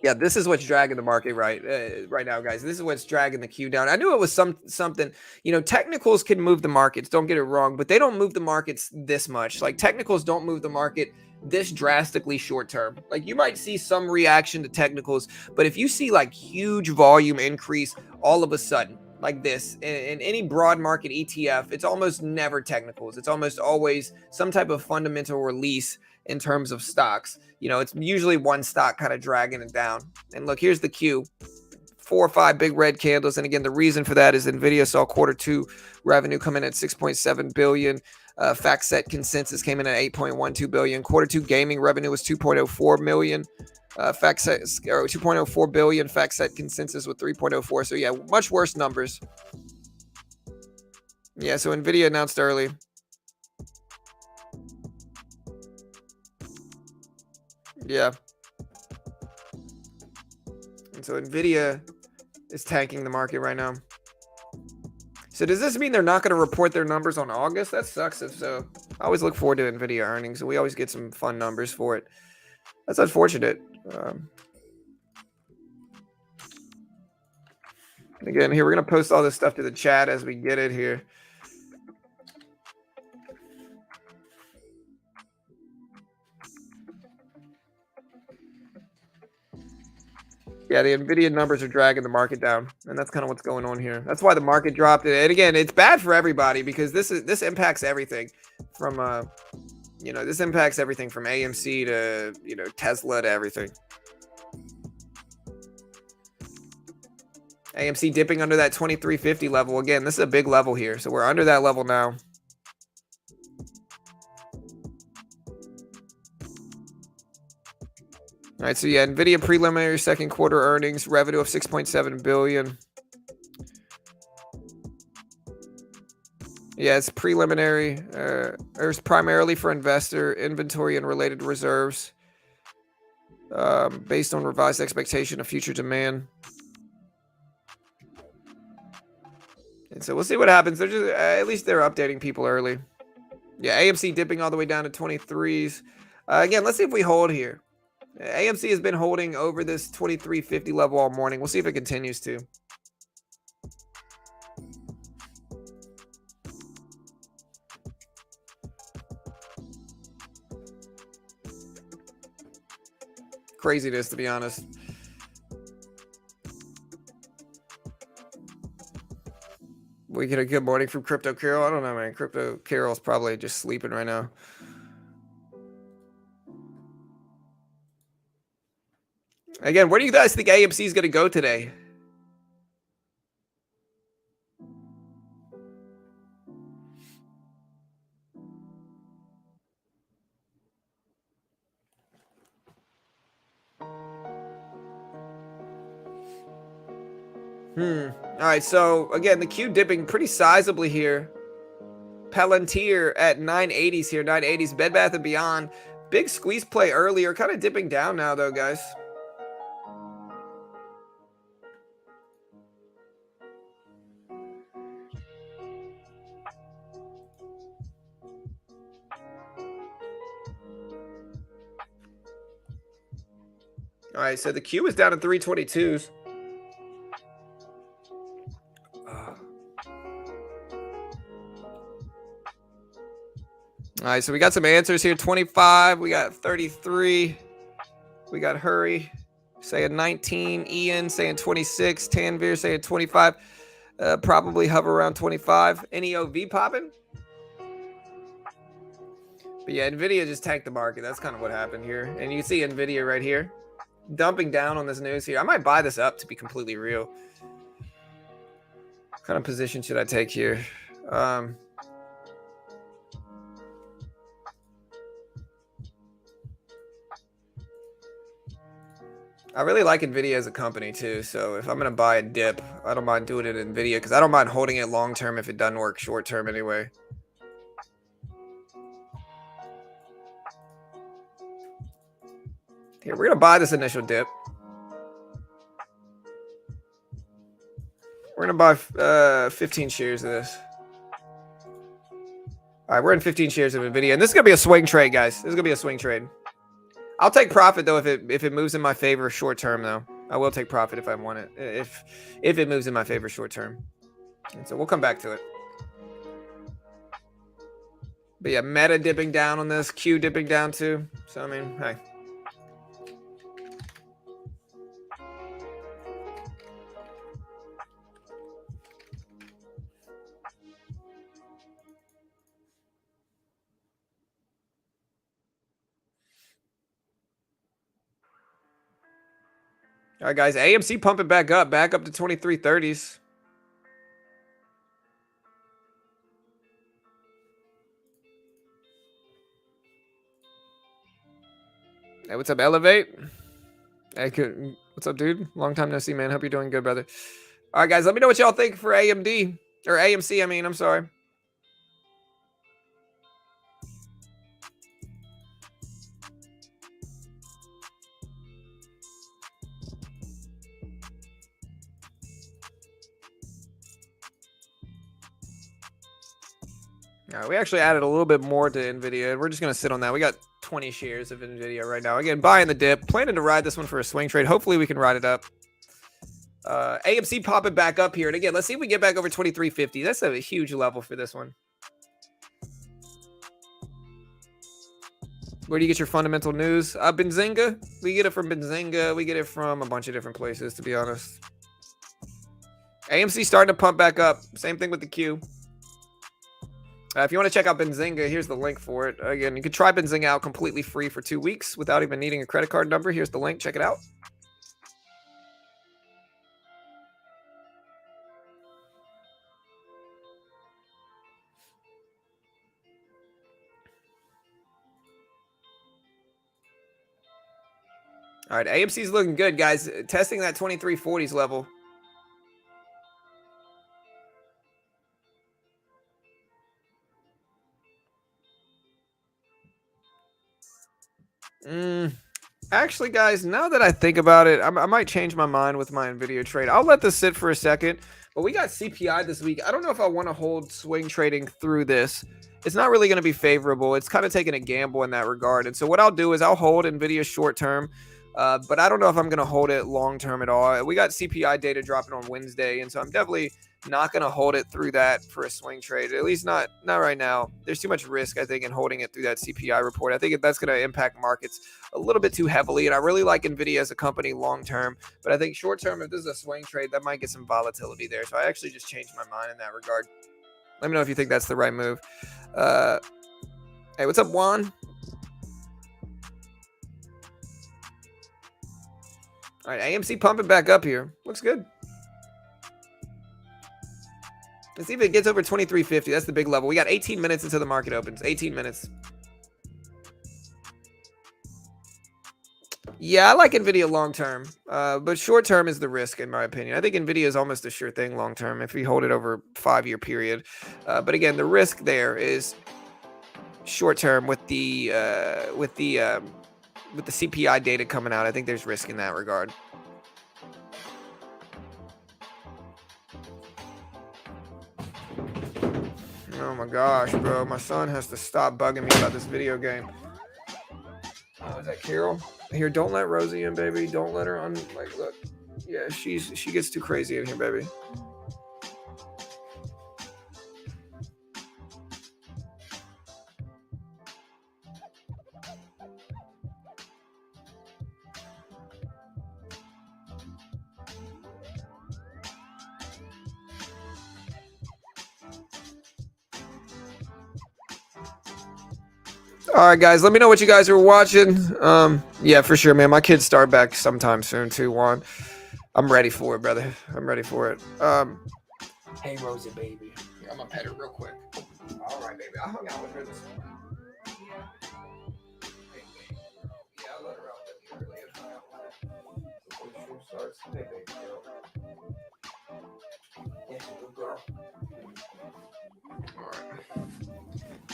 Yeah, this is what's dragging the market right now, guys. This is what's dragging the Q down. I knew it was something. Technicals can move the markets. Don't get it wrong, but they don't move the markets this much. Like technicals don't move the market this drastically short term. Like you might see some reaction to technicals, but if you see like huge volume increase all of a sudden, like this in any broad market ETF, it's almost never technicals. It's almost always some type of fundamental release in terms of stocks. It's usually one stock kind of dragging it down. And look, here's the Q. 4 or 5 big red candles. And again, the reason for that is NVIDIA saw quarter two revenue come in at 6.7 billion. FactSet consensus came in at 8.12 billion. Quarter two gaming revenue was 2.04 million. FactSet or 2.04 billion. FactSet consensus with 3.04. So yeah, much worse numbers. Yeah, so NVIDIA announced early. Yeah. And so Nvidia is tanking the market right now. So does this mean they're not going to report their numbers on August? That sucks if so. I always look forward to Nvidia earnings, and we always get some fun numbers for it. That's unfortunate. Again, here we're going to post all this stuff to the chat as we get it here. Yeah, the Nvidia numbers are dragging the market down, and that's kind of what's going on here. That's why the market dropped. And again, it's bad for everybody because this impacts everything from this impacts everything from AMC to Tesla to everything. AMC dipping under that 2350 level. Again, this is a big level here, so we're under that level now. All right, so yeah, Nvidia preliminary second quarter earnings, revenue of 6.7 billion. Yeah, it's preliminary. It's primarily for investor inventory and related reserves, based on revised expectation of future demand. And so we'll see what happens. They're just at least they're updating people early. Yeah, AMC dipping all the way down to 23s. Again, let's see if we hold here. AMC has been holding over this 2350 level all morning. We'll see if it continues to. Craziness, to be honest. We get a good morning from Crypto Carol. I don't know, man. Crypto Carol's probably just sleeping right now. Again, where do you guys think AMC is going to go today? All right, so again, the Q dipping pretty sizably here. Palantir at 980s here, 980s. Bed Bath & Beyond. Big squeeze play earlier, kind of dipping down now though, guys. All right, so the Q is down to 322s. All right, so we got some answers here. 25, we got 33. We got Hurry saying 19. Ian saying 26. Tanvir saying 25. Probably hover around 25. NEOV popping. But yeah, Nvidia just tanked the market. That's kind of what happened here. And you see Nvidia right here dumping down on this news here. I might buy this up, to be completely real. What kind of position should I take here? I really like Nvidia as a company too, so if I'm going to buy a dip, I don't mind doing it in Nvidia because I don't mind holding it long term if it doesn't work short term anyway. Here, we're going to buy this initial dip. We're going to buy 15 shares of this. All right, we're in 15 shares of Nvidia, and this is going to be a swing trade, guys. This is going to be a swing trade. I'll take profit though if it moves in my favor short term though. I will take profit if I want it. If it moves in my favor short term. And so we'll come back to it. But yeah, Meta dipping down on this, Q dipping down too. So I mean, hey. All right, guys. AMC pumping back up to 2330s. Hey, what's up, Elevate? Hey, what's up, dude? Long time no see, man. Hope you're doing good, brother. All right, guys. Let me know what y'all think for AMD or AMC. I mean, I'm sorry. All right, we actually added a little bit more to NVIDIA. We're just going to sit on that. We got 20 shares of NVIDIA right now. Again, buying the dip. Planning to ride this one for a swing trade. Hopefully we can ride it up. AMC popping back up here. And again, let's see if we get back over 2350. That's a huge level for this one. Where do you get your fundamental news? Benzinga. We get it from Benzinga. We get it from a bunch of different places, to be honest. AMC starting to pump back up. Same thing with the Q. If you want to check out Benzinga, here's the link for it. Again, you can try Benzinga out completely free for 2 weeks without even needing a credit card number. Here's the link. Check it out. All right, AMC's looking good, guys. Testing that 2340s level. Actually, guys, now that I think about it, I might change my mind with my NVIDIA trade. I'll let this sit for a second. But we got CPI this week. I don't know if I want to hold swing trading through this. It's not really going to be favorable. It's kind of taking a gamble in that regard. And so what I'll do is I'll hold NVIDIA short term. But I don't know if I'm going to hold it long term at all. We got CPI data dropping on Wednesday. And so I'm definitely not going to hold it through that for a swing trade, at least not right now. There's too much risk, I think, in holding it through that CPI report. I think that's going to impact markets a little bit too heavily, and I really like NVIDIA as a company long term, but I think short term, if this is a swing trade, that might get some volatility there. So I actually just changed my mind in that regard. Let me know if you think that's the right move. Hey, what's up, Juan? All right, AMC pumping back up here. Looks good. Let's see if it gets over 2350. That's the big level. We got 18 minutes until the market opens. 18 minutes. Yeah, I like NVIDIA long term, but short term is the risk, in my opinion. I think NVIDIA is almost a sure thing long term if we hold it over a 5-year period. But again, the risk there is short term with the CPI data coming out. I think there's risk in that regard. Oh my gosh, bro. My son has to stop bugging me about this video game. Oh, is that Carol? Here, don't let Rosie in, baby. Don't let her on. Like, look. Yeah, she gets too crazy in here, baby. All right, guys, let me know what you guys are watching. Yeah, for sure, man. My kids start back sometime soon too, Juan. I'm ready for it, brother. I'm ready for it. Hey, Rosie, baby. Here, I'm gonna pet her real quick. All right, baby. I hung out with her this morning. Hey, baby girl. Yeah, I let her out a bit early and hung out with her before the show starts. Hey, baby girl. Yeah, good girl. All right.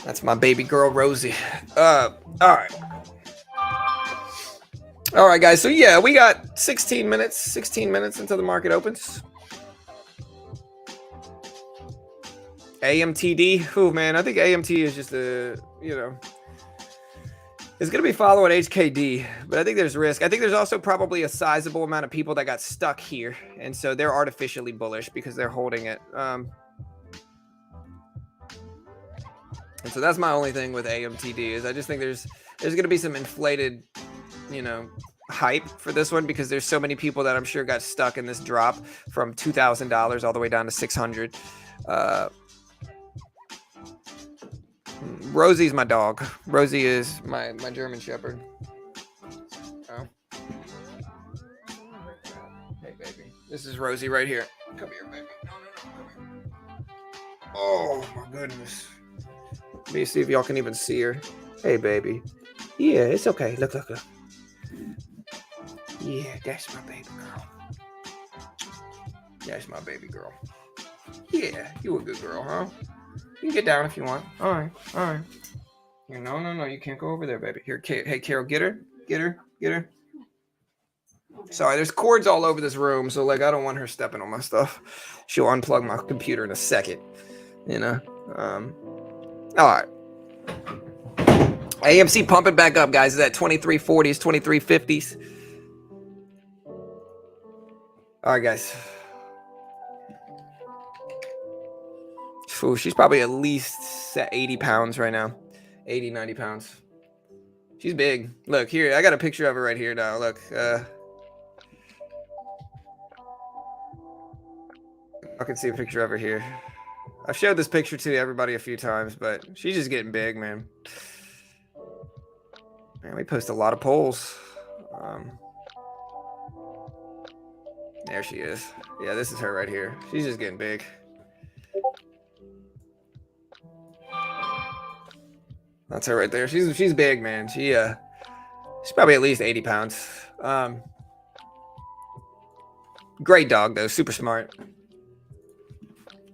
That's my baby girl, Rosie. All right. All right, guys. So, yeah, we got 16 minutes until the market opens. AMTD. Oh, man, I think AMT is just it's going to be following HKD, but I think there's risk. I think there's also probably a sizable amount of people that got stuck here, and so they're artificially bullish because they're holding it. And so that's my only thing with AMTD is I just think there's going to be some inflated, hype for this one because there's so many people that I'm sure got stuck in this drop from $2,000 all the way down to $600. Rosie's my dog. Rosie is my German Shepherd. Oh. Hey, baby. This is Rosie right here. Come here, baby. No. Come here. Oh, my goodness. Let me see if y'all can even see her. Hey, baby. Yeah, it's okay. Look. Yeah, that's my baby girl. That's my baby girl. Yeah, you a good girl, huh? You can get down if you want. All right. Here, no. You can't go over there, baby. Here, hey, Carol, get her. Sorry, there's cords all over this room, so, I don't want her stepping on my stuff. She'll unplug my computer in a second, All right. AMC pumping back up, guys. Is at 2340s, 2350s. All right, guys. Ooh, she's probably at least 80 pounds right now. 80, 90 pounds. She's big. Look, here. I got a picture of her right here now. Look. I can see a picture of her here. I've showed this picture to everybody a few times, but she's just getting big, man. Man, we post a lot of polls. There she is. Yeah, this is her right here. She's just getting big. That's her right there. She's big, man. She's probably at least 80 pounds. Great dog though, super smart.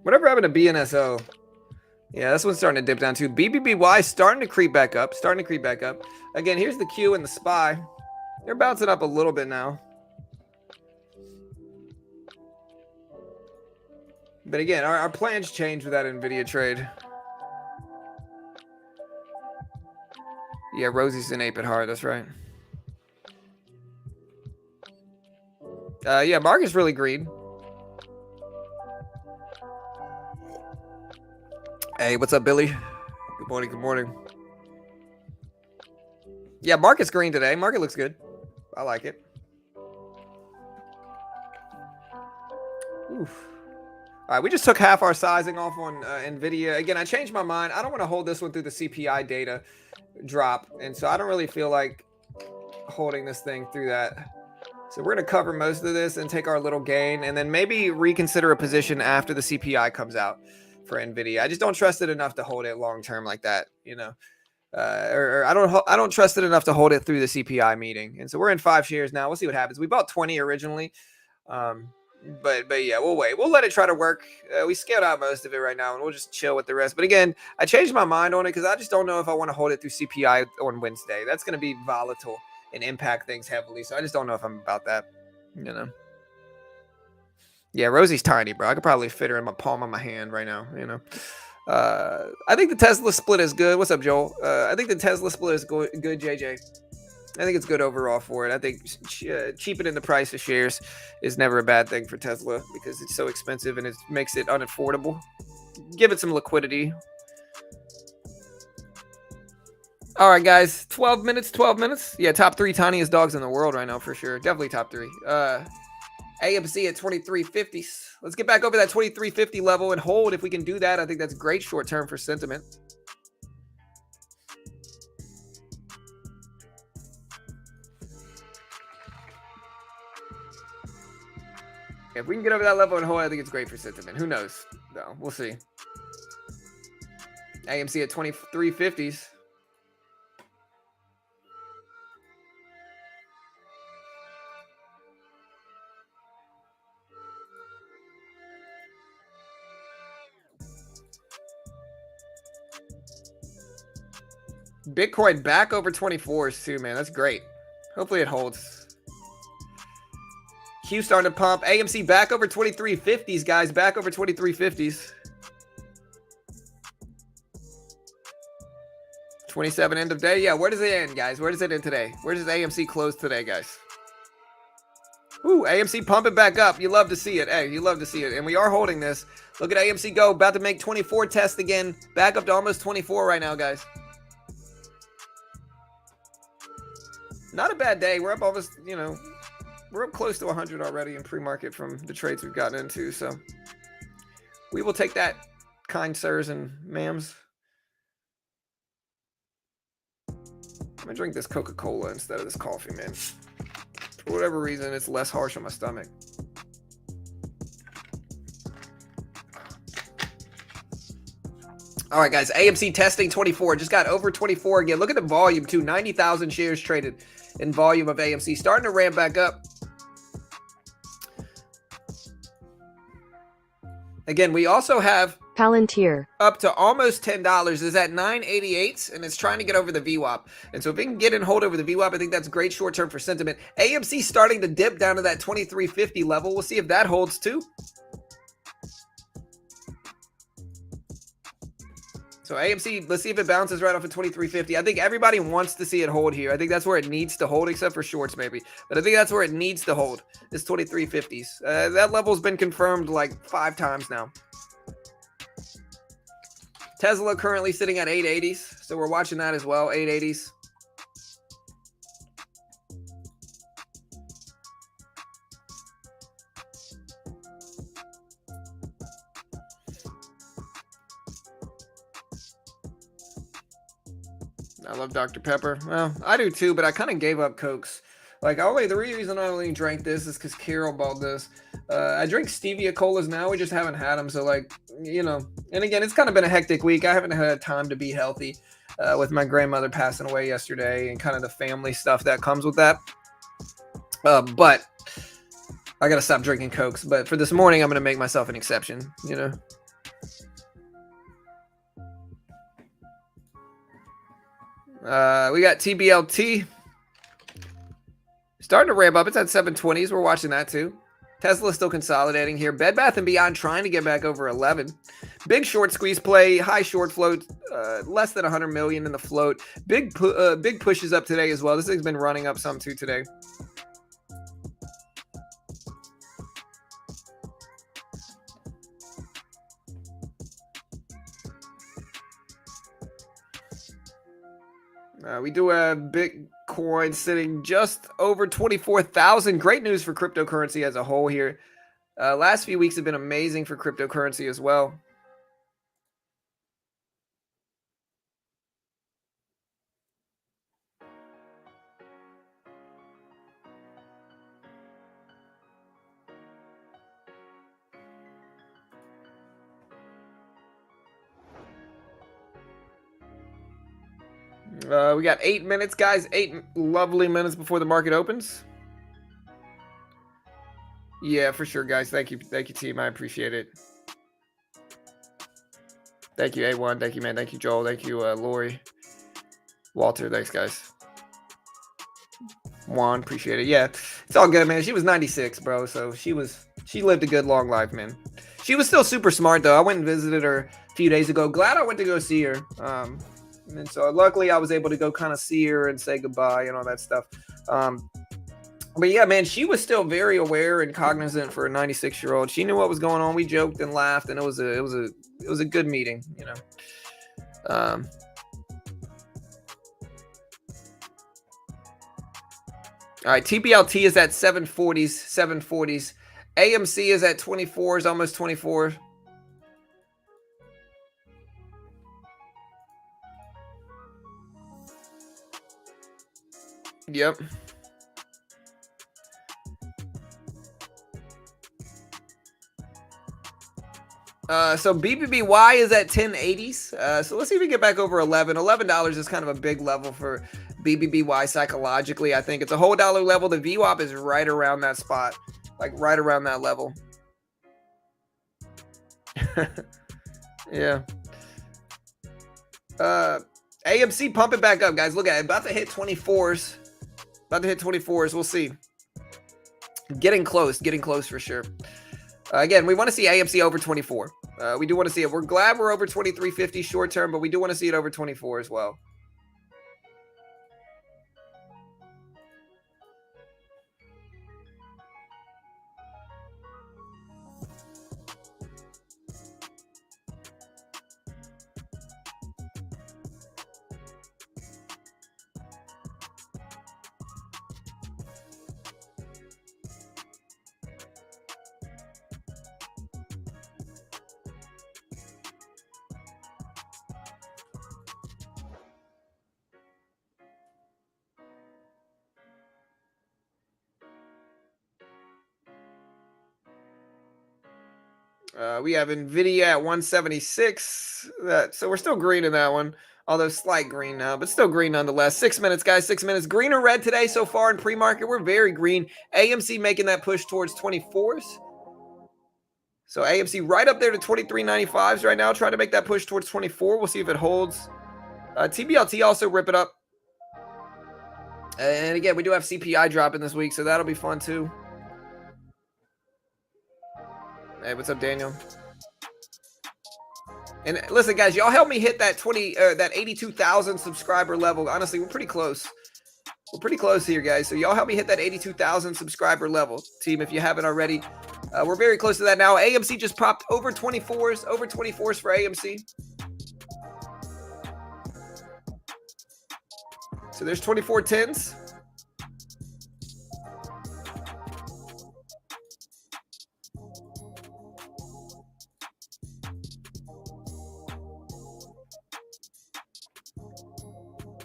Whatever happened to BNSO? Yeah, this one's starting to dip down too. BBBY starting to creep back up. Again, here's the Q and the SPY. They're bouncing up a little bit now. But again, our plans changed with that NVIDIA trade. Yeah, Rosie's an ape at heart. That's right. Yeah, market's really green. Hey, what's up, Billy? Good morning, good morning. Yeah, market's green today. Market looks good. I like it. Oof. All right, we just took half our sizing off on NVIDIA. Again, I changed my mind. I don't want to hold this one through the CPI data drop. And so I don't really feel like holding this thing through that. So we're going to cover most of this and take our little gain and then maybe reconsider a position after the CPI comes out for NVIDIA. I just don't trust it enough to hold it long term like that, you know. Or I don't trust it enough to hold it through the CPI meeting. And so we're in 5 shares now. We'll see what happens. We bought 20 originally. But yeah, we'll wait. We'll let it try to work. We scaled out most of it right now, and we'll just chill with the rest. But again, I changed my mind on it because I just don't know if I want to hold it through CPI on Wednesday. That's going to be volatile and impact things heavily. So I just don't know if I'm about that, you know. Yeah, Rosie's tiny, bro. I could probably fit her in my palm of my hand right now, you know. I think the Tesla split is good. What's up, Joel? I think the Tesla split is good, JJ. I think it's good overall for it. I think cheapening the price of shares is never a bad thing for Tesla because it's so expensive and it makes it unaffordable. Give it some liquidity. All right, guys. 12 minutes, 12 minutes. Yeah, top 3 tiniest dogs in the world right now for sure. Definitely top 3. AMC at 2350s. Let's get back over that 2350 level and hold if we can do that. I think that's great short term for sentiment. If we can get over that level and hold, I think it's great for sentiment. Who knows? No, we'll see. AMC at 2350s. Bitcoin back over 24s too, man. That's great. Hopefully it holds. Q starting to pump. AMC back over 2350s, guys. Back over 2350s. 27 end of day. Yeah, where does it end, guys? Where does it end today? Where does AMC close today, guys? Ooh, AMC pumping back up. You love to see it. Hey, you love to see it. And we are holding this. Look at AMC go. About to make 24 test again. Back up to almost 24 right now, guys. Not a bad day. We're up almost, you know, we're up close to 100 already in pre-market from the trades we've gotten into. So we will take that, kind sirs and ma'ams. I'm going to drink this Coca-Cola instead of this coffee, man. For whatever reason, it's less harsh on my stomach. All right, guys. AMC testing 24. Just got over 24 again. Look at the volume, too. 90,000 shares traded in volume of AMC. Starting to ramp back up. Again, we also have Palantir up to almost $10. Is at 988, and it's trying to get over the VWAP. And so if it can get and hold over the VWAP, I think that's great short term for sentiment. AMC starting to dip down to that 2350 level. We'll see if that holds too. So AMC, let's see if it bounces right off of 23.50. I think everybody wants to see it hold here. I think that's where it needs to hold, except for shorts maybe. But I think that's where it needs to hold, is 23.50s. That level's been confirmed like 5 times now. Tesla currently sitting at 880s, so we're watching that as well, 880s. I love Dr. Pepper. Well, I do too, but I kind of gave up Cokes. Like, the reason I only drank this is because Carol bought this. I drink stevia colas now. We just haven't had them. So, like, you know, and again, it's kind of been a hectic week. I haven't had time to be healthy with my grandmother passing away yesterday and kind of the family stuff that comes with that. But I got to stop drinking Cokes. But for this morning, I'm going to make myself an exception, you know. We got TBLT starting to ramp up. It's at 720s. We're watching that too. Tesla still consolidating here. Bed Bath & Beyond trying to get back over 11. Big short squeeze play. High short float. Less than 100 million in the float. Big pushes up today as well. This thing's been running up some too today. We do have Bitcoin sitting just over 24,000. Great news for cryptocurrency as a whole here. Last few weeks have been amazing for cryptocurrency as well. We got 8 minutes, guys. 8 lovely minutes before the market opens. Yeah, for sure, guys. Thank you, team. I appreciate it. Thank you, A1. Thank you, man. Thank you, Joel. Thank you, Lori. Walter, thanks, guys. Juan, appreciate it. Yeah, it's all good, man. She was 96, bro. So she lived a good, long life, man. She was still super smart, though. I went and visited her a few days ago. Glad I went to go see her. And so luckily I was able to go kind of see her and say goodbye and all that stuff. But yeah, man, she was still very aware and cognizant for a 96-year-old. She knew what was going on. We joked and laughed, and it was a good meeting, you know. All right, TBLT is at 740s. AMC is at 24s, almost 24. Yep. So BBBY is at 1080s. So let's see if we get back over 11. $11 is kind of a big level for BBBY psychologically. I think it's a whole dollar level. The VWAP is right around that spot, like right around that level. Yeah. AMC pumping back up, guys. Look at it. About to hit 24s. We'll see. Getting close for sure. Again, we want to see AMC over 24. We do want to see it. We're glad we're over 23.50 short term, but we do want to see it over 24 as well. We have NVIDIA at 176. So we're still green in that one, although slight green now, but still green nonetheless. 6 minutes, guys. 6 minutes. Green or red today so far in pre-market. We're very green. AMC making that push towards 24s. So AMC right up there to 23.95s right now, trying to make that push towards 24. We'll see if it holds. TBLT also rip it up. And again, we do have CPI dropping this week, so that'll be fun too. Hey, what's up, Daniel? And listen, guys, y'all help me hit that 82,000 subscriber level. Honestly, we're pretty close. We're pretty close here, guys. So y'all help me hit that 82,000 subscriber level, team, if you haven't already. We're very close to that now. AMC just popped over 24s, over 24s for AMC. So there's 24 10s.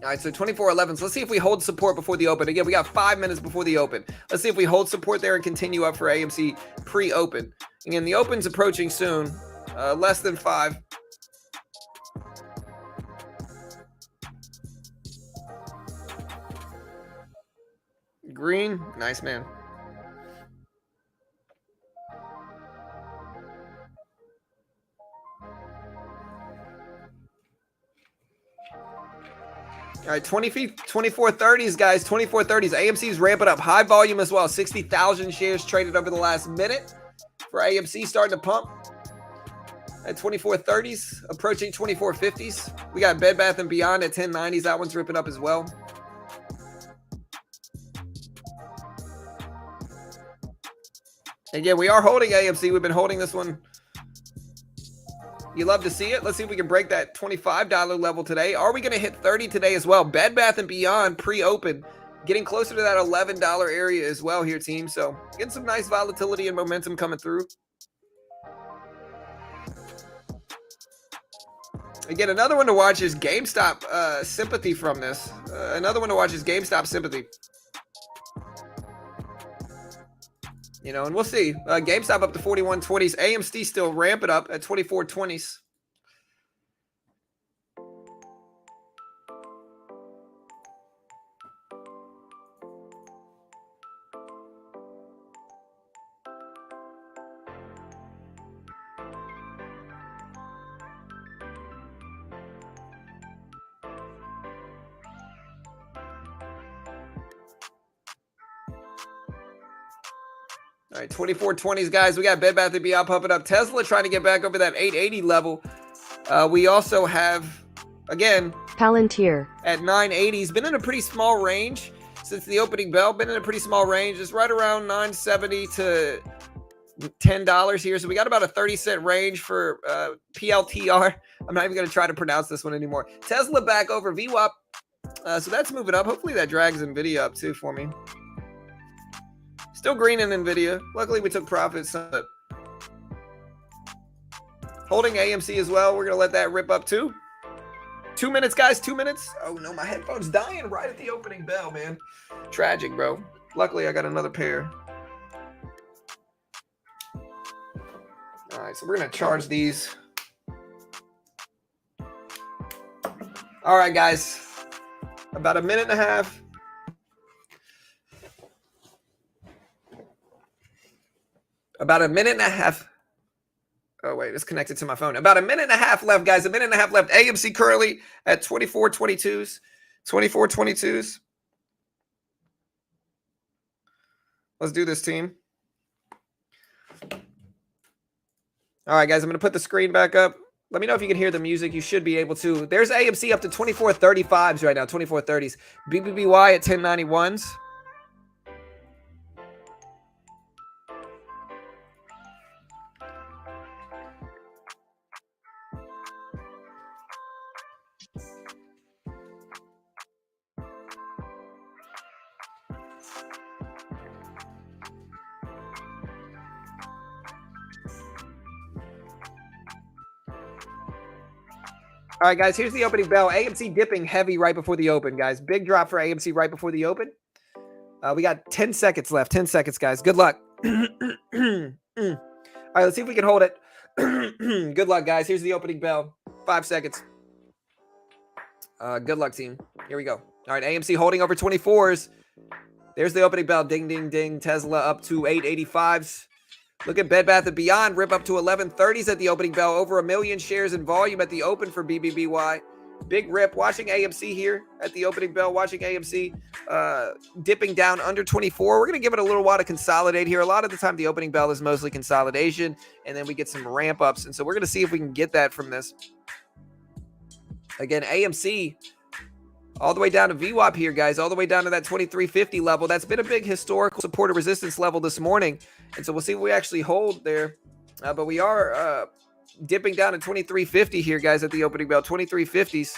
All right, so 24 11s. Let's see if we hold support before the open. Again, we got 5 minutes before the open. Let's see if we hold support there and continue up for AMC pre-open. Again, the open's approaching soon. Less than 5. Green, nice, man. All right, 2430s, guys. 2430s. AMC's ramping up. High volume as well. 60,000 shares traded over the last minute for AMC, starting to pump. At 2430s, approaching 2450s. We got Bed Bath & Beyond at 1090s. That one's ripping up as well. Again, we are holding AMC. We've been holding this one. You love to see it. Let's see if we can break that $25 level today. Are we going to hit 30 today as well? Bed Bath & Beyond pre-open, getting closer to that $11 area as well here, team. So getting some nice volatility and momentum coming through. Again, another one to watch is GameStop sympathy from this. Another one to watch is GameStop sympathy. You know, and we'll see. GameStop up to 4120s. AMC still ramping up at 2420s. All right, 2420s, guys. We got Bed Bath & Beyond pumping up. Tesla trying to get back over that 880 level. We also have, again, Palantir at 980s. Been in a pretty small range since the opening bell. Been in a pretty small range. It's right around 970 to $10 here. So we got about a 30-cent range for PLTR. I'm not even going to try to pronounce this one anymore. Tesla back over VWAP. So that's moving up. Hopefully that drags NVIDIA up too for me. Still green in NVIDIA. Luckily, we took profits. Holding AMC as well. We're going to let that rip up too. 2 minutes, guys. 2 minutes. Oh, no. My headphone's dying right at the opening bell, man. Tragic, bro. Luckily, I got another pair. All right, so we're going to charge these. All right, guys. About a minute and a half. About a minute and a half. Oh, wait, it's connected to my phone. About a minute and a half left, guys. A minute and a half left. AMC currently at 2422s. 2422s. Let's do this, team. All right, guys, I'm going to put the screen back up. Let me know if you can hear the music. You should be able to. There's AMC up to 2435s right now, 2430s. BBBY at 1091s. All right, guys, here's the opening bell. AMC dipping heavy right before the open, guys. Big drop for AMC right before the open. We got 10 seconds left. 10 seconds, guys. Good luck. All right, let's see if we can hold it. Good luck, guys. Here's the opening bell. 5 seconds. Good luck, team. Here we go. All right, AMC holding over 24s. There's the opening bell. Ding, ding, ding. Tesla up to 885s. Look at Bed Bath & Beyond, rip up to 1130s at the opening bell. Over 1 million shares in volume at the open for BBBY. Big rip. Watching AMC here at the opening bell. Watching AMC dipping down under 24. We're going to give it a little while to consolidate here. A lot of the time, the opening bell is mostly consolidation, and then we get some ramp ups. And so we're going to see if we can get that from this. Again, AMC all the way down to VWAP here, guys. All the way down to that 2350 level. That's been a big historical support or resistance level this morning. And so we'll see if we actually hold there. But we are dipping down to 2350 here, guys, at the opening bell. 2350s.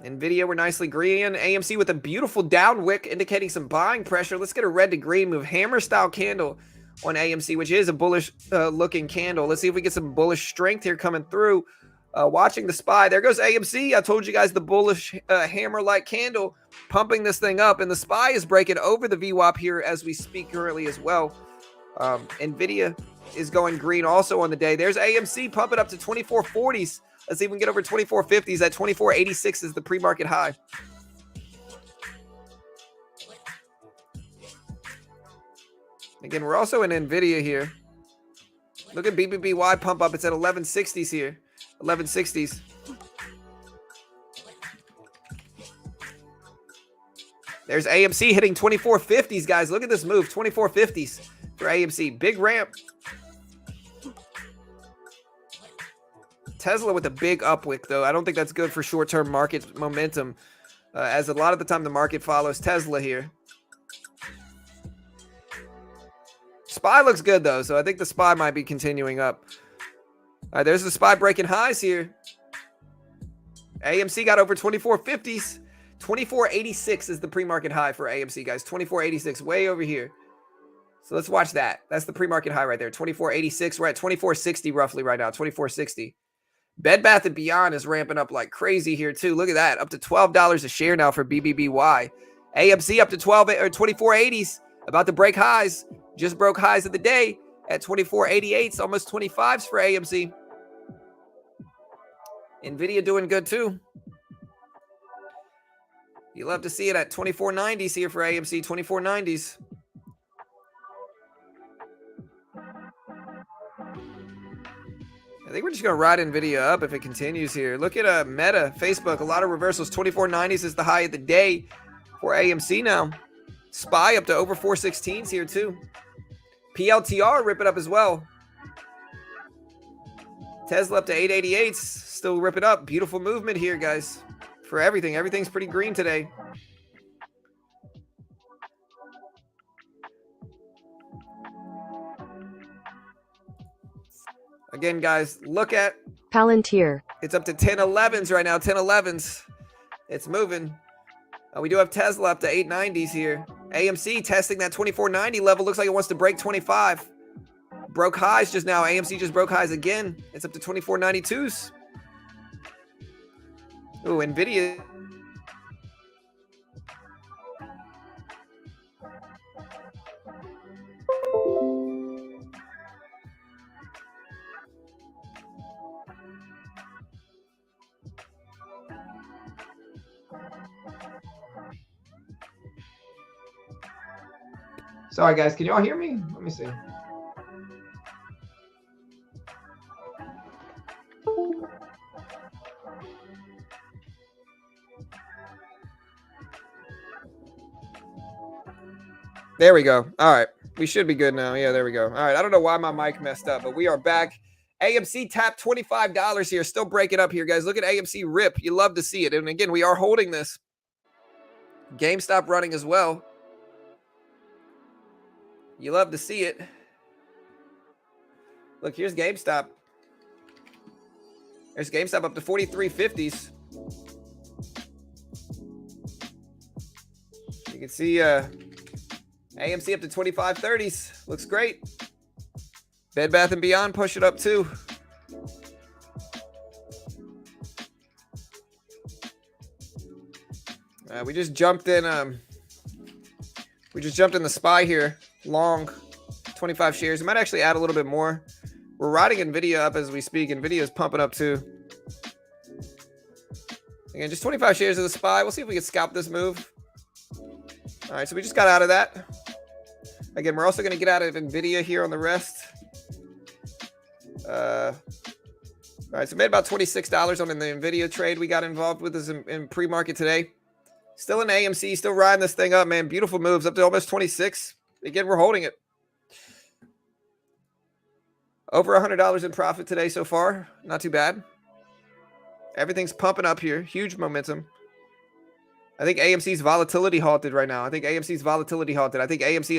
NVIDIA, we're nicely green. AMC with a beautiful down wick indicating some buying pressure. Let's get a red to green move. Hammer style candle on AMC, which is a bullish looking candle. Let's see if we get some bullish strength here coming through. Watching the SPY. There goes AMC. I told you guys the bullish hammer-like candle pumping this thing up. And the SPY is breaking over the VWAP here as we speak currently as well. NVIDIA is going green also on the day. There's AMC pumping up to 2440s. Let's see if we can get over 2450s. At 2486 is the pre-market high. Again, we're also in NVIDIA here. Look at BBBY pump up. It's at 1160s here. 1160s. There's AMC hitting 2450s, guys. Look at this move. 2450s for AMC. Big ramp. Tesla with a big upwick, though. I don't think that's good for short-term market momentum, as a lot of the time the market follows Tesla here. SPY looks good, though, so I think the SPY might be continuing up. All right, there's the SPY breaking highs here. AMC got over 2450s. 2486 is the pre-market high for AMC, guys. 2486, way over here. So let's watch that. That's the pre-market high right there. 2486. We're at 2460 roughly right now. 2460. Bed Bath & Beyond is ramping up like crazy here too. Look at that. Up to $12 a share now for BBBY. AMC up to 2480s. About to break highs. Just broke highs of the day at 2488s. Almost 25s for AMC. NVIDIA doing good too. You love to see it at 2490s here for AMC. 2490s. I think we're just going to ride NVIDIA up if it continues here. Look at Meta, Facebook, a lot of reversals. 2490s is the high of the day for AMC now. SPY up to over 416s here too. PLTR rip it up as well. Tesla up to 888s, still rip it up. Beautiful movement here, guys, for everything. Everything's pretty green today. Again, guys, look at Palantir. It's up to 1011s right now. 1011s. It's moving. We do have Tesla up to 890s here. AMC testing that 2490 level. Looks like it wants to break 25. Broke highs just now. AMC just broke highs again. It's up to 2492s. Ooh, NVIDIA. Sorry, guys. Can y'all hear me? Let me see. There we go. All right. We should be good now. Yeah, there we go. All right. I don't know why my mic messed up, but we are back. AMC tapped $25 here. Still breaking up here, guys. Look at AMC rip. You love to see it. And again, we are holding this. GameStop running as well. You love to see it. Look, here's GameStop. There's GameStop up to 4350s. You can see AMC up to 2530s. Looks great. Bed Bath & Beyond push it up too. We just jumped in the SPY here. Long 25 shares. We might actually add a little bit more. We're riding NVIDIA up as we speak. NVIDIA is pumping up too. Again, just 25 shares of the SPY. We'll see if we can scalp this move. All right, so we just got out of that. Again, we're also going to get out of NVIDIA here on the rest. All right, so made about $26 on the NVIDIA trade we got involved with this in pre-market today. Still in AMC, still riding this thing up, man. Beautiful moves up to almost 26. Again, we're holding it. Over $100 in profit today so far. Not too bad. Everything's pumping up here. Huge momentum. I think AMC's volatility halted right now. I think AMC is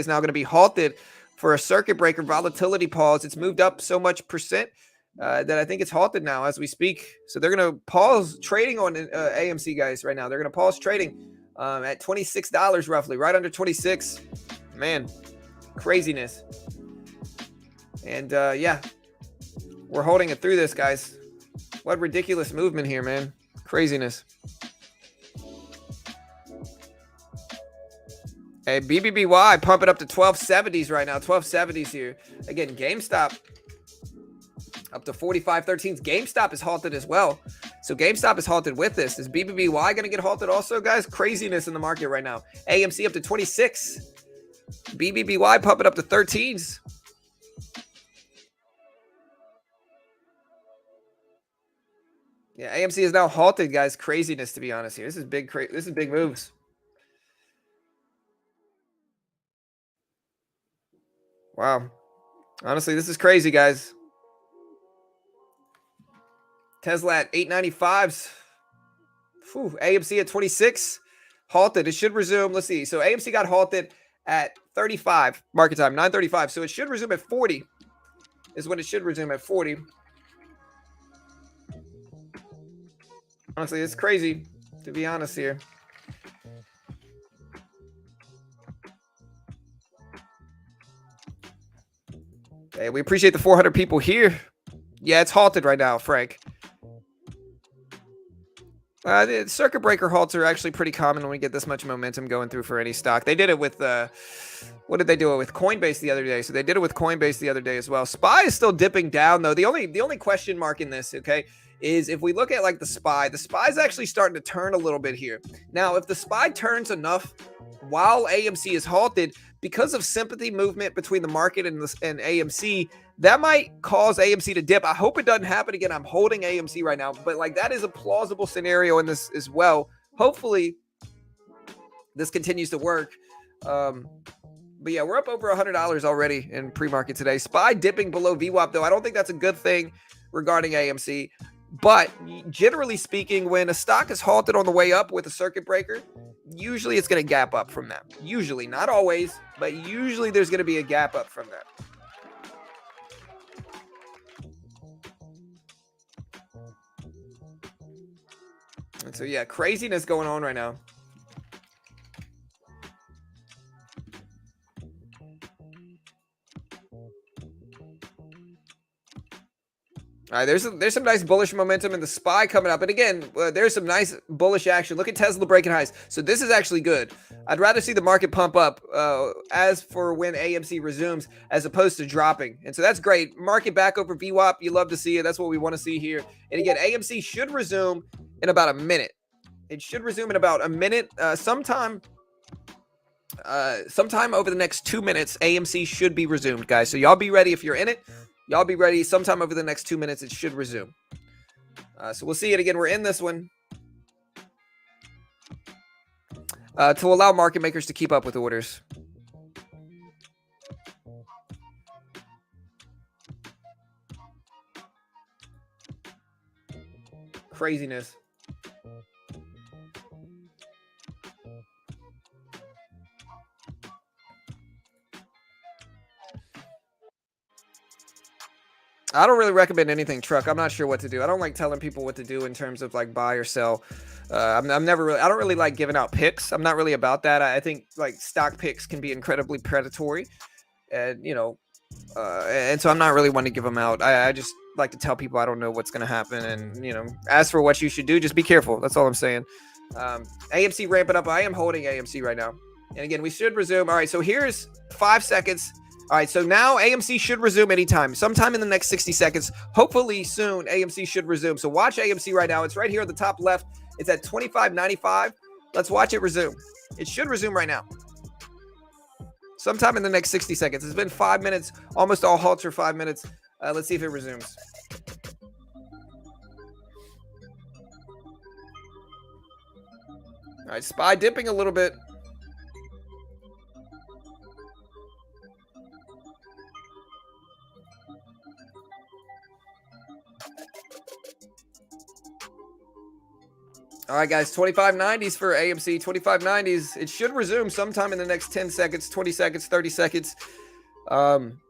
now going to be halted for a circuit breaker volatility pause. It's moved up so much percent that I think it's halted now as we speak. So they're going to pause trading on AMC, guys, right now. They're going to pause trading at $26 roughly, right under 26. Man, craziness. And yeah, we're holding it through this, guys. What ridiculous movement here, man. Craziness. Hey, BBBY pumping up to 1270s right now. 1270s here. Again, GameStop up to 45.13s. GameStop is halted as well. So GameStop is halted with this. Is BBBY going to get halted also, guys? Craziness in the market right now. AMC up to 26. BBBY pumping up to 13s. Yeah, AMC is now halted, guys. Craziness, to be honest here. This is big. This is big moves. Wow. Honestly, this is crazy, guys. Tesla at 895s. Whew, AMC at 26. Halted. It should resume. Let's see. So AMC got halted at 35 market time, 9:35. So it should resume at 40. Is when it should resume at 40. Honestly, it's crazy, to be honest here. Hey, we appreciate the 400 people here. Yeah, it's halted right now, Frank. The circuit breaker halts are actually pretty common when we get this much momentum going through for any stock. They did it with, what did they do it with? Coinbase the other day. So they did it with Coinbase the other day as well. SPY is still dipping down, though. The only question mark in this, okay, is if we look at like the SPY is actually starting to turn a little bit here. Now, if the SPY turns enough while AMC is halted, because of sympathy movement between the market and AMC, that might cause AMC to dip. I hope it doesn't happen again. I'm holding AMC right now, but like that is a plausible scenario in this as well. Hopefully this continues to work. But yeah, we're up over $100 already in pre-market today. SPY dipping below VWAP though. I don't think that's a good thing regarding AMC. But generally speaking, when a stock is halted on the way up with a circuit breaker, usually it's going to gap up from that. Usually, not always, but usually there's going to be a gap up from that. And so, yeah, craziness going on right now. All right, there's some nice bullish momentum in the SPY coming up. And again, there's some nice bullish action. Look at Tesla breaking highs. So this is actually good. I'd rather see the market pump up as for when AMC resumes as opposed to dropping. And so that's great. Market back over VWAP. You love to see it. That's what we want to see here. And again, AMC should resume in about a minute. It should resume in about a minute. Sometime over the next 2 minutes, AMC should be resumed, guys. So y'all be ready if you're in it. Y'all be ready. Sometime over the next 2 minutes, it should resume. So we'll see it again. We're in this one to allow market makers to keep up with orders. Craziness. I don't really recommend anything truck. I'm not sure what to do. I don't like telling people what to do in terms of like buy or sell. I don't really like giving out picks. I'm not really about that. I think like stock picks can be incredibly predatory, and and so I'm not really one to give them out. I just like to tell people I don't know what's going to happen, and as for what you should do, just be careful. That's all I'm saying. AMC ramping up. I am holding AMC right now, and again, we should resume. All right, so here's 5 seconds. All right, so now AMC should resume anytime, sometime in the next 60 seconds. Hopefully soon, AMC should resume. So watch AMC right now. It's right here at the top left. It's at 25.95. Let's watch it resume. It should resume right now. sometime in the next 60 seconds. It's been 5 minutes, almost all halts for 5 minutes. Let's see if it resumes. All right, SPY dipping a little bit. All right, guys, 25.90s for AMC, 25.90s. It should resume sometime in the next 10 seconds, 20 seconds, 30 seconds.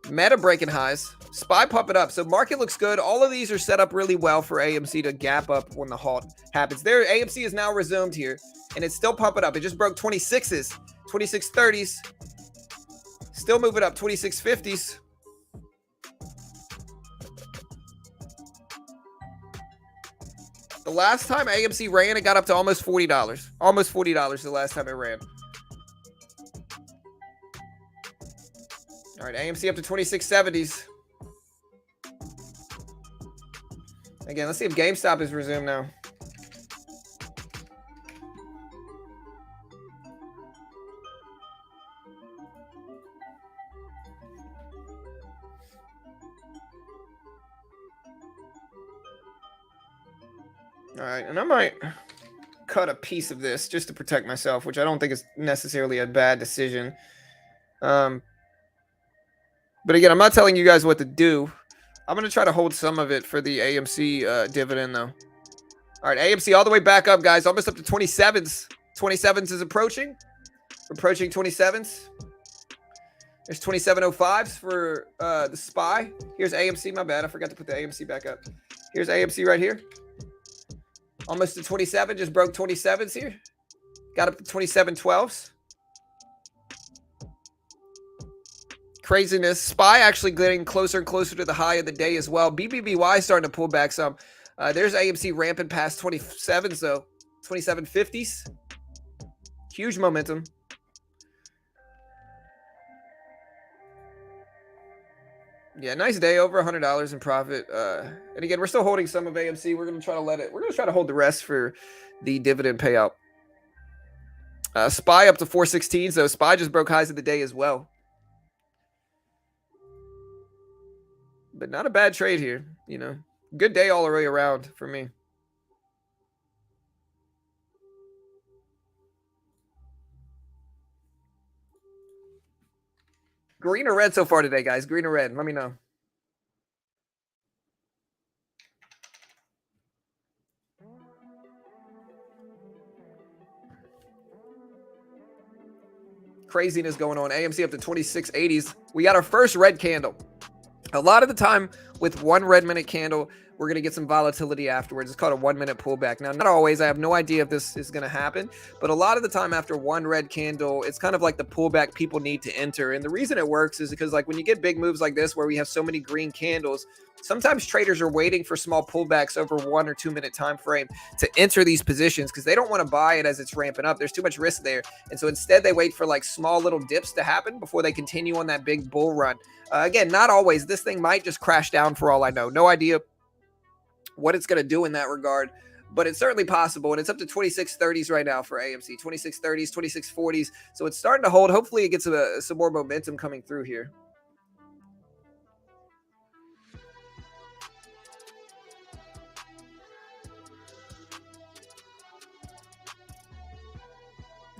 Meta breaking highs. SPY pumping up. So market looks good. All of these are set up really well for AMC to gap up when the halt happens. There, AMC is now resumed here, and it's still pumping up. It just broke 26s, 26.30s. Still moving up, 26.50s. The last time AMC ran, it got up to almost $40. Almost $40 the last time it ran. All right, AMC up to 26.70s. Again, let's see if GameStop is resumed now. All right, and I might cut a piece of this just to protect myself, which I don't think is necessarily a bad decision. But again, I'm not telling you guys what to do. I'm going to try to hold some of it for the AMC dividend, though. All right, AMC all the way back up, guys. Almost up to 27s. 27s is approaching. Approaching 27s. There's 27.05s for the SPY. Here's AMC. My bad. I forgot to put the AMC back up. Here's AMC right here. Almost to 27. Just broke 27s here. Got up to 27.12s. Craziness. SPY actually getting closer and closer to the high of the day as well. BBBY starting to pull back some. There's AMC ramping past 27s though. 27.50s. Huge momentum. Yeah, nice day, over $100 in profit. And again, we're still holding some of AMC. We're gonna try to we're gonna try to hold the rest for the dividend payout. SPY up to 416s though. SPY just broke highs of the day as well. But not a bad trade here, you know. Good day all the way around for me. Green or red so far today, guys? Green or red? Let me know. Craziness going on. AMC up to 26.80s. We got our first red candle. A lot of the time with one red minute candle, we're going to get some volatility afterwards. It's called a 1 minute pullback. Now, not always. I have no idea if this is going to happen. But a lot of the time after one red candle, it's kind of like the pullback people need to enter. And the reason it works is because like when you get big moves like this where we have so many green candles, sometimes traders are waiting for small pullbacks over 1 or 2 minute time frame to enter these positions because they don't want to buy it as it's ramping up. There's too much risk there. And so instead they wait for like small little dips to happen before they continue on that big bull run. Again, not always. This thing might just crash down for all I know. No idea what it's going to do in that regard, but it's certainly possible. And it's up to 26.30s right now for AMC, 26.30s, 26.40s. So it's starting to hold. Hopefully it gets some more momentum coming through here.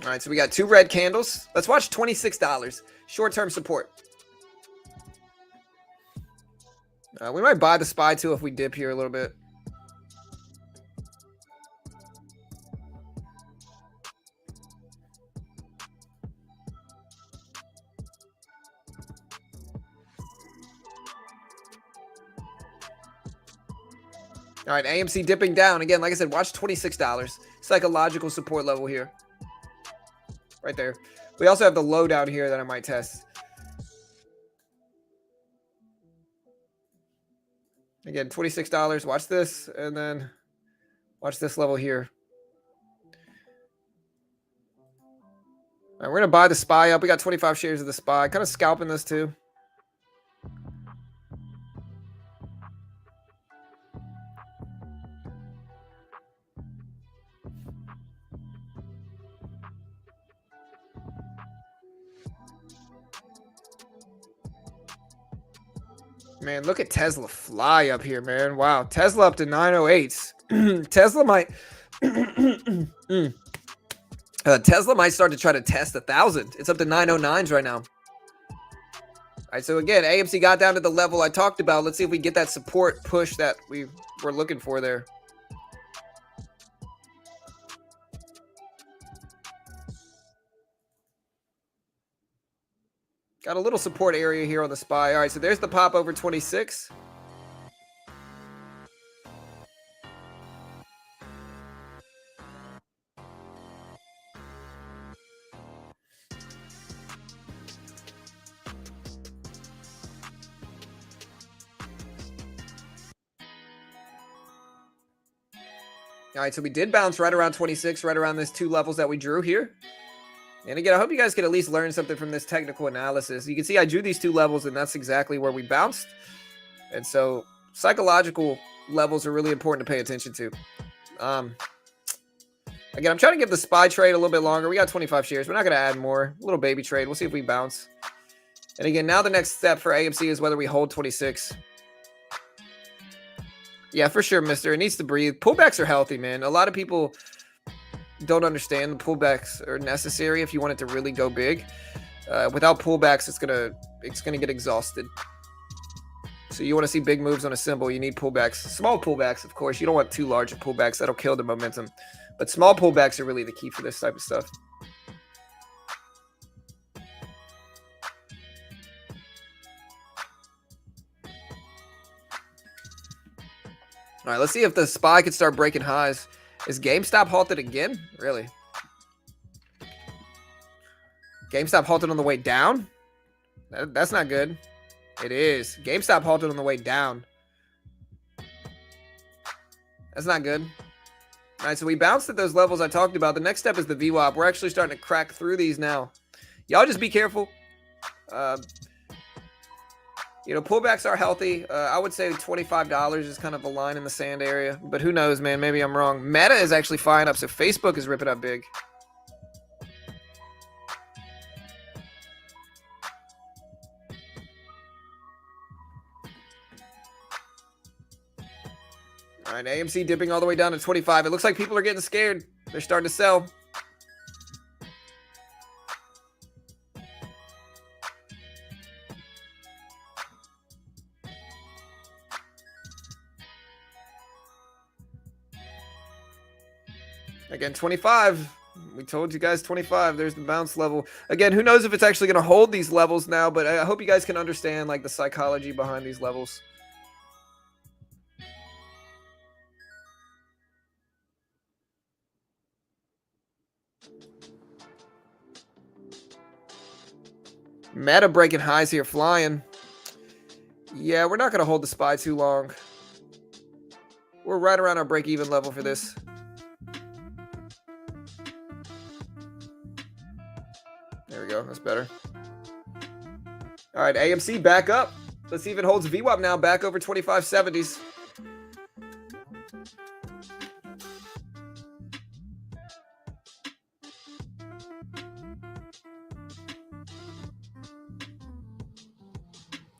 All right, so we got 2 red candles. Let's watch $26. Short-term support. We might buy the SPY too if we dip here a little bit. All right, AMC dipping down. Again, like I said, watch $26. Psychological support level here. Right there. We also have the low down here that I might test. Again, $26. Watch this, and then watch this level here. All right, we're going to buy the SPY up. We got 25 shares of the SPY. Kind of scalping this too. Man, look at Tesla fly up here, man. Wow, Tesla up to 908s. Tesla might Tesla might start to try to test 1,000. It's up to 909s right now. All right, so again, AMC got down to the level I talked about. Let's see if we get that support push that we were looking for there. Got a little support area here on the SPY. All right, so there's the pop over 26. All right, so we did bounce right around 26, right around these two levels that we drew here. And again, I hope you guys can at least learn something from this technical analysis. You can see I drew these two levels, and that's exactly where we bounced. And so psychological levels are really important to pay attention to. Again, I'm trying to give the SPY trade a little bit longer. We got 25 shares. We're not going to add more. A little baby trade. We'll see if we bounce. And again, now the next step for AMC is whether we hold 26. Yeah, for sure, mister. It needs to breathe. Pullbacks are healthy, man. A lot of people don't understand the pullbacks are necessary if you want it to really go big. Without pullbacks, it's gonna get exhausted. So you want to see big moves on a symbol, you need pullbacks. Small pullbacks, of course. You don't want too large of pullbacks. That'll kill the momentum. But small pullbacks are really the key for this type of stuff. All right, let's see if the SPY could start breaking highs. Is GameStop halted again? Really? GameStop halted on the way down? That's not good. It is. GameStop halted on the way down. That's not good. All right, so we bounced at those levels I talked about. The next step is the VWAP. We're actually starting to crack through these now. Y'all just be careful. Pullbacks are healthy. I would say $25 is kind of a line in the sand area. But who knows, man? Maybe I'm wrong. Meta is actually flying up, so Facebook is ripping up big. All right, AMC dipping all the way down to 25. It looks like people are getting scared. They're starting to sell. Again, 25. We told you guys 25. There's the bounce level. Again, who knows if it's actually going to hold these levels now, but I hope you guys can understand like the psychology behind these levels. Meta breaking highs here, flying. Yeah, we're not going to hold the SPY too long. We're right around our break-even level for this. There we go. That's better. All right, AMC back up. Let's see if it holds VWAP now back over 2570s.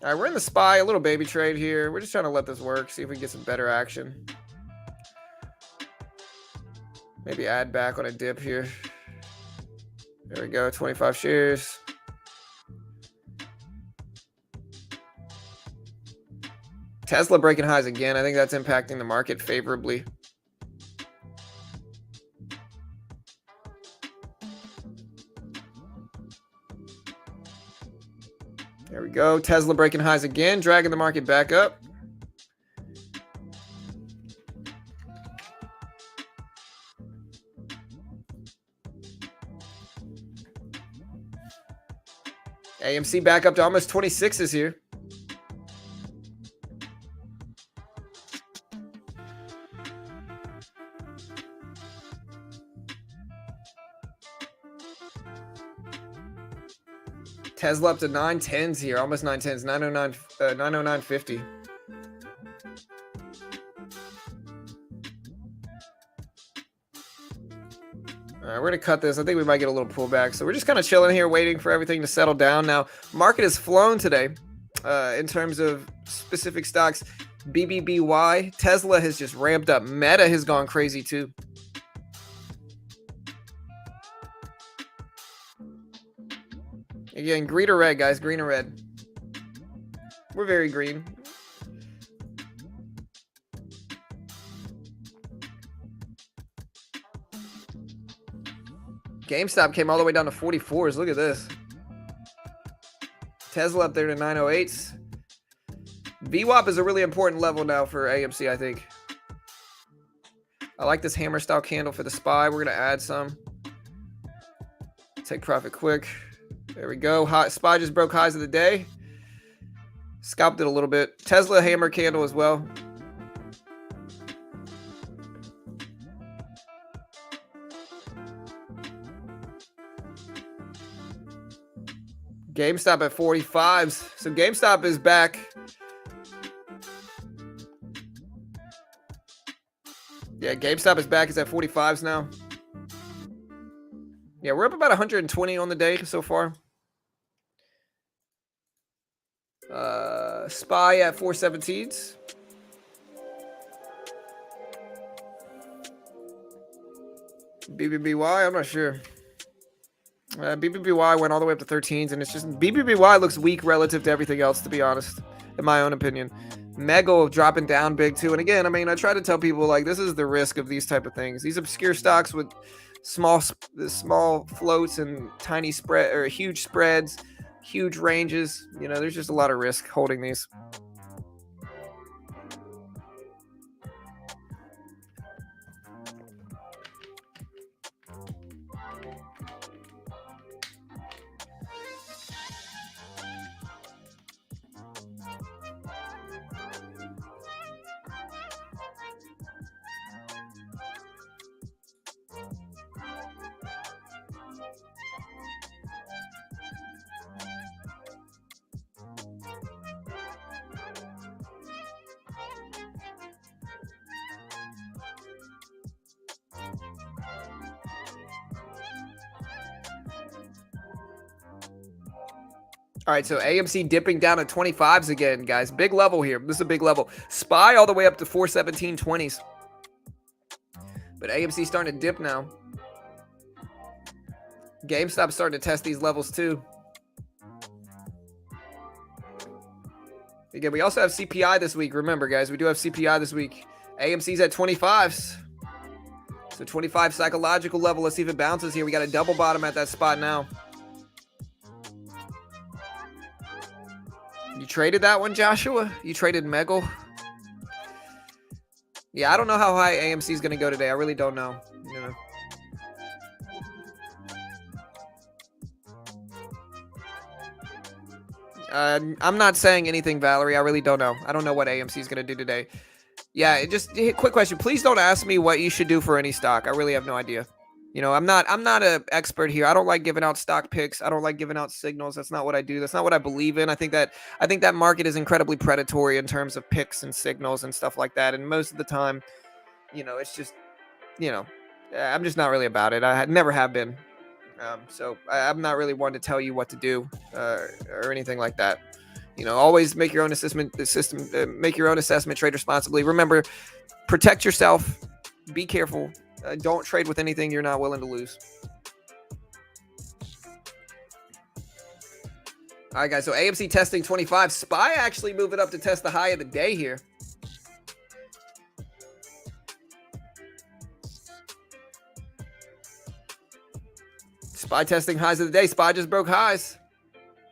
All right, we're in the SPY, a little baby trade here. We're just trying to let this work, see if we can get some better action. Maybe add back on a dip here. There we go, 25 shares. Tesla breaking highs again. I think that's impacting the market favorably. There we go. Tesla breaking highs again, dragging the market back up. AMC back up to almost 26s here. Tesla up to 910s here, almost 910s, 909.50. All right, we're gonna cut this. I think we might get a little pullback, so we're just kind of chilling here, waiting for everything to settle down. Now, market has flown today in terms of specific stocks. BBBY. Tesla has just ramped up. Meta has gone crazy too. Again, green or red, guys. Green or red. We're very green. GameStop came all the way down to 44s. Look at this. Tesla up there to 908s. VWAP is a really important level now for AMC, I think. I like this hammer style candle for the SPY. We're going to add some. Take profit quick. There we go. SPY just broke highs of the day. Scalped it a little bit. Tesla hammer candle as well. GameStop at 45s. So GameStop is back. Yeah, GameStop is back. It's at 45s now. Yeah, we're up about 120 on the day so far. SPY at 417s. BBBY, I'm not sure. BBBY went all the way up to 13s, and it's just BBBY looks weak relative to everything else, to be honest, in my own opinion. MEGL dropping down big too, and again, I mean, I try to tell people like this is the risk of these type of things. These obscure stocks with small floats and tiny spread or huge spreads, huge ranges. You know, there's just a lot of risk holding these. All right, so AMC dipping down at 25s again, guys. Big level here. This is a big level. SPY all the way up to 417.20s. But AMC starting to dip now. GameStop starting to test these levels too. Again, we also have CPI this week. Remember, guys, we do have CPI this week. AMC's at 25s. So 25 psychological level. Let's see if it bounces here. We got a double bottom at that spot now. You traded that one, Joshua? You traded MEGL? Yeah, I don't know how high AMC is going to go today. I really don't know. You know. I'm not saying anything, Valerie. I really don't know. I don't know what AMC is going to do today. Yeah, quick question. Please don't ask me what you should do for any stock. I really have no idea. You know, I'm not an expert here. I don't like giving out stock picks. I don't like giving out signals. That's not what I do. That's not what I believe in. I think that market is incredibly predatory in terms of picks and signals and stuff like that. And most of the time, you know, it's just, you know, I'm just not really about it. I never have been. So I'm not really one to tell you what to do or anything like that. You know, always make your own assessment. Make your own assessment. Trade responsibly. Remember, protect yourself. Be careful. Don't trade with anything you're not willing to lose. All right, guys. So AMC testing 25. SPY actually moving up to test the high of the day here. SPY testing highs of the day. SPY just broke highs.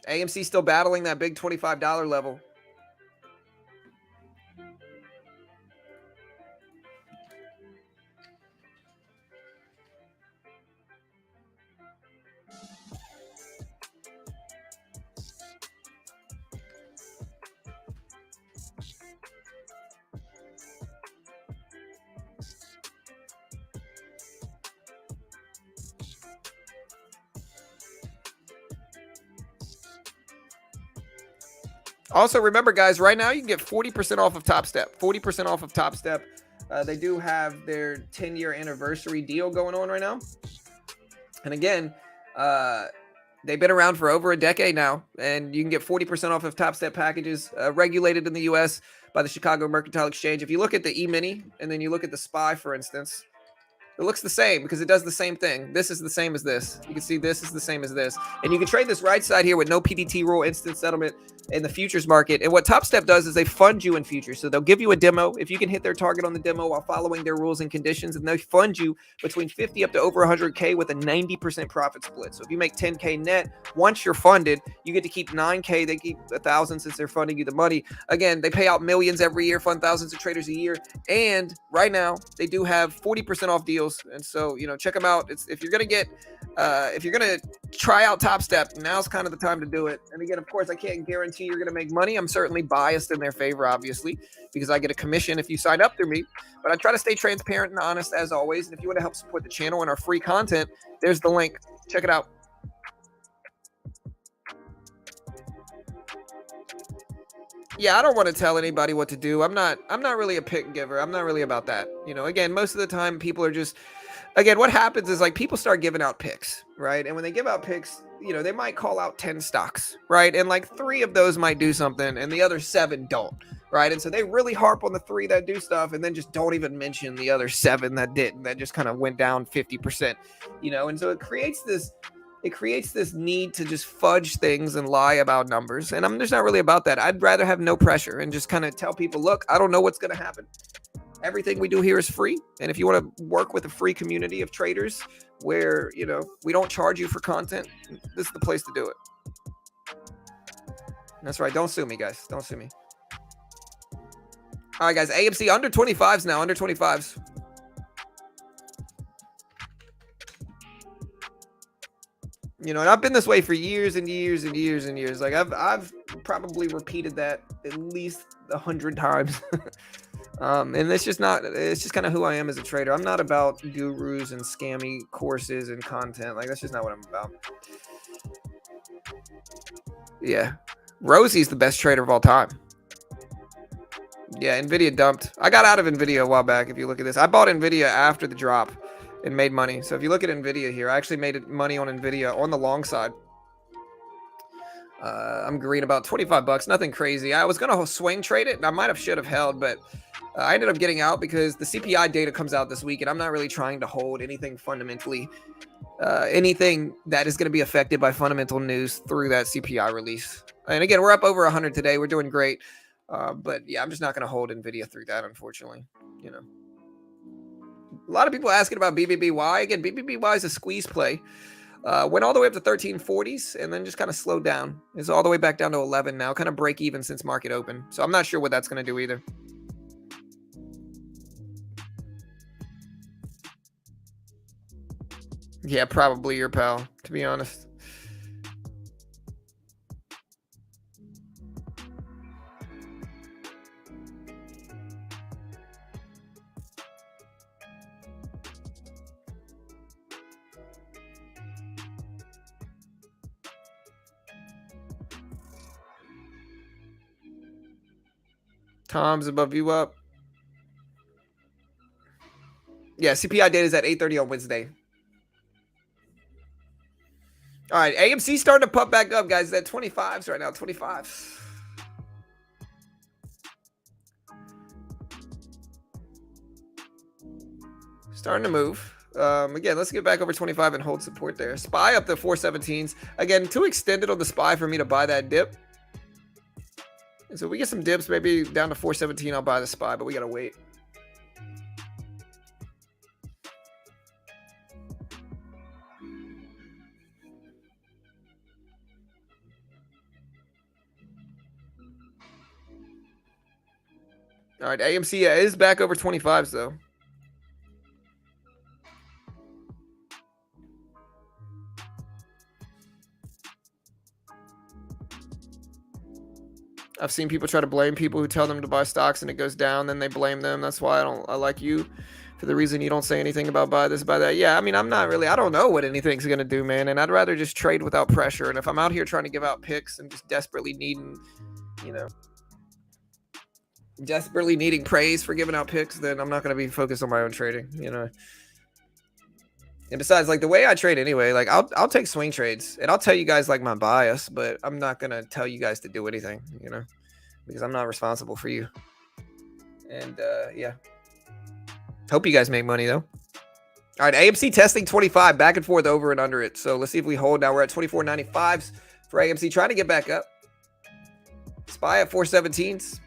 AMC still battling that big $25 level. Also, remember, guys, right now you can get 40% off of Top Step. 40% off of Top Step. They do have their 10-year anniversary deal going on right now. And again, They've been around for over a decade now, and you can get 40% off of Top Step packages, regulated in the U.S. by the Chicago Mercantile Exchange. If you look at the E-mini and then you look at the SPY, for instance, it looks the same because it does the same thing. This is the same as this. You can see this is the same as this. And you can trade this right side here with no PDT rule, instant settlement in the futures market. And what Top Step does is they fund you in futures. So they'll give you a demo if you can hit their target on the demo while following their rules and conditions. And they fund you between 50 up to over 100K with a 90% profit split. So if you make 10K net, once you're funded, you get to keep 9K. They keep 1,000 since they're funding you the money. Again, they pay out millions every year, fund thousands of traders a year. And right now, they do have 40% off deals. And so, check them out. If you're going to try out Top Step, now's kind of the time to do it. And again, of course, I can't guarantee you're going to make money. I'm certainly biased in their favor, obviously, because I get a commission if you sign up through me. But I try to stay transparent and honest as always. And if you want to help support the channel and our free content, there's the link. Check it out. Yeah, I don't want to tell anybody what to do. I'm not really a pick giver. I'm not really about that. Again, most of the time people are just, again, what happens is like people start giving out picks, right? And when they give out picks, they might call out 10 stocks, right? And like 3 of those might do something and the other 7 don't, right? And so they really harp on the 3 that do stuff and then just don't even mention the other 7 that didn't, that just kind of went down 50%, and so it creates this need to just fudge things and lie about numbers. And I'm just not really about that. I'd rather have no pressure and just kind of tell people, look, I don't know what's going to happen. Everything we do here is free. And if you want to work with a free community of traders where, we don't charge you for content, this is the place to do it. That's right. Don't sue me, guys. Don't sue me. All right, guys. AMC under 25s now, under 25s. And I've been this way for years and years and years and years. Like I've probably repeated that at least 100 times. And it's just kind of who I am as a trader. I'm not about gurus and scammy courses and content. Like that's just not what I'm about. Yeah. Rosie's the best trader of all time. Yeah, Nvidia dumped. I got out of Nvidia a while back. If you look at this, I bought Nvidia after the drop and made money. So if you look at Nvidia here, I actually made money on Nvidia on the long side. I'm green about 25 bucks, nothing crazy. I was going to swing trade it and I should have held, but I ended up getting out because the CPI data comes out this week and I'm not really trying to hold anything fundamentally, anything that is going to be affected by fundamental news through that CPI release. And again, we're up over 100 today. We're doing great. But yeah, I'm just not going to hold Nvidia through that, unfortunately. A lot of people asking about BBBY. Again, BBBY is a squeeze play. Went all the way up to 1340s and then just kind of slowed down. It's all the way back down to 11 now, kind of break even since market open. So I'm not sure what that's going to do either. Yeah, probably your pal, to be honest. Tom's above you up. Yeah, CPI data is at 8:30 on Wednesday. All right, AMC starting to pump back up, guys. It's at 25s right now, 25s. Starting to move. Again, let's get back over 25 and hold support there. SPY up to 417s. Again, too extended on the SPY for me to buy that dip. And so we get some dips, maybe down to 417, I'll buy the SPY, but we got to wait. All right, AMC is back over 25s, though. I've seen people try to blame people who tell them to buy stocks and it goes down, then they blame them. That's why I like you for the reason you don't say anything about buy this, buy that. Yeah, I mean, I don't know what anything's going to do, man. And I'd rather just trade without pressure. And if I'm out here trying to give out picks and just desperately needing praise for giving out picks, then I'm not going to be focused on my own trading, And besides, like the way I trade anyway, like I'll take swing trades and I'll tell you guys like my bias, but I'm not gonna tell you guys to do anything, you know, because I'm not responsible for you. And yeah, hope you guys make money though. All right, AMC testing 25, back and forth over and under it. So let's see if we hold. Now we're at 24.95s for AMC, trying to get back up. SPY at 417s.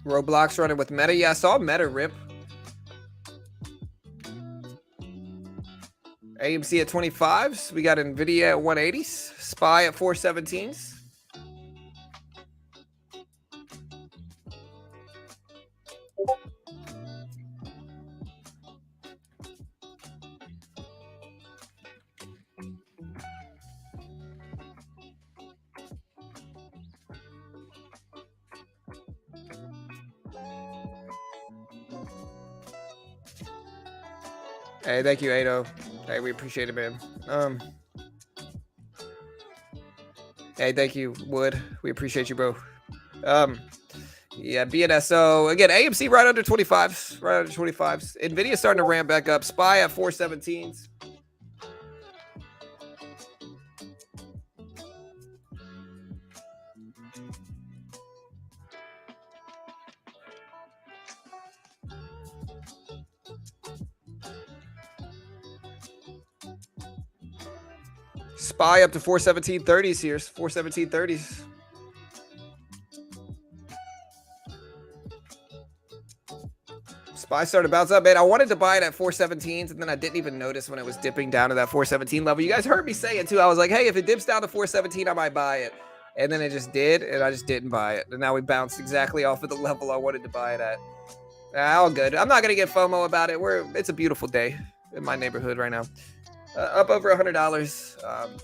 Roblox running with Meta. Yeah, I saw Meta rip. AMC at 25s. We got Nvidia at 180s. SPY at 417s. Hey, thank you, Ado. Hey, we appreciate it, man. Hey, thank you, Wood. We appreciate you, bro. Yeah, BNSO. Again, AMC right under 25s. Right under 25s. Nvidia starting to ramp back up. SPY at 417s. SPY up to 417.30s here. 417.30s. SPY started to bounce up, man. I wanted to buy it at 417s, and then I didn't even notice when it was dipping down to that 417 level. You guys heard me say it too. I was like, hey, if it dips down to 417, I might buy it. And then it just did, and I just didn't buy it. And now we bounced exactly off of the level I wanted to buy it at. All good. I'm not going to get FOMO about it. It's a beautiful day in my neighborhood right now. Up over $100.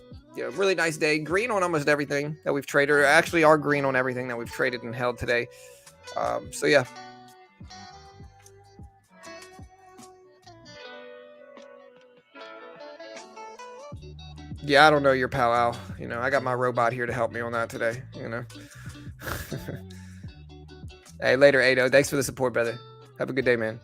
Really nice day. Green on almost everything that we've traded. Actually, are green on everything that we've traded and held today. So yeah. Yeah, I don't know your pal Al. I got my robot here to help me on that today. Hey, later, Ado. Thanks for the support, brother. Have a good day, man.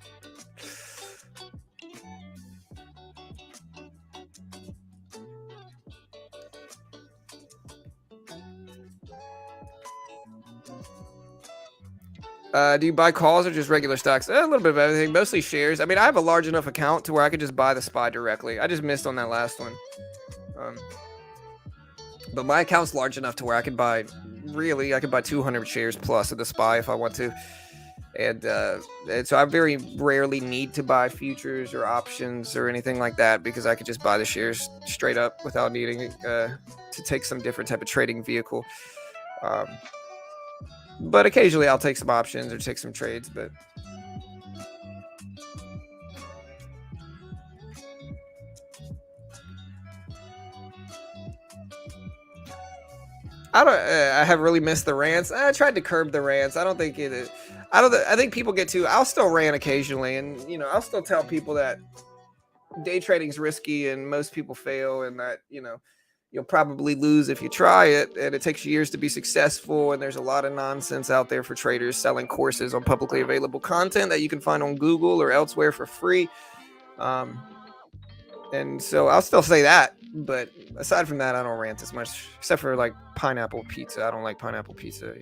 Do you buy calls or just regular stocks? A little bit of everything, mostly shares. I mean, I have a large enough account to where I could just buy the SPY directly. I just missed on that last one. But my account's large enough to where I could buy 200 shares plus of the SPY if I want to. And so I very rarely need to buy futures or options or anything like that, because I could just buy the shares straight up without needing to take some different type of trading vehicle. But occasionally I'll take some options or take some trades, but I have really missed the rants. I tried to curb the rants. I think people get too. I'll still rant occasionally, and I'll still tell people that day trading's risky and most people fail, and that you'll probably lose if you try it, and it takes years to be successful, and there's a lot of nonsense out there for traders selling courses on publicly available content that you can find on Google or elsewhere for free. And so I'll still say that, but aside from that, I don't rant as much, except for like pineapple pizza. I don't like pineapple pizza,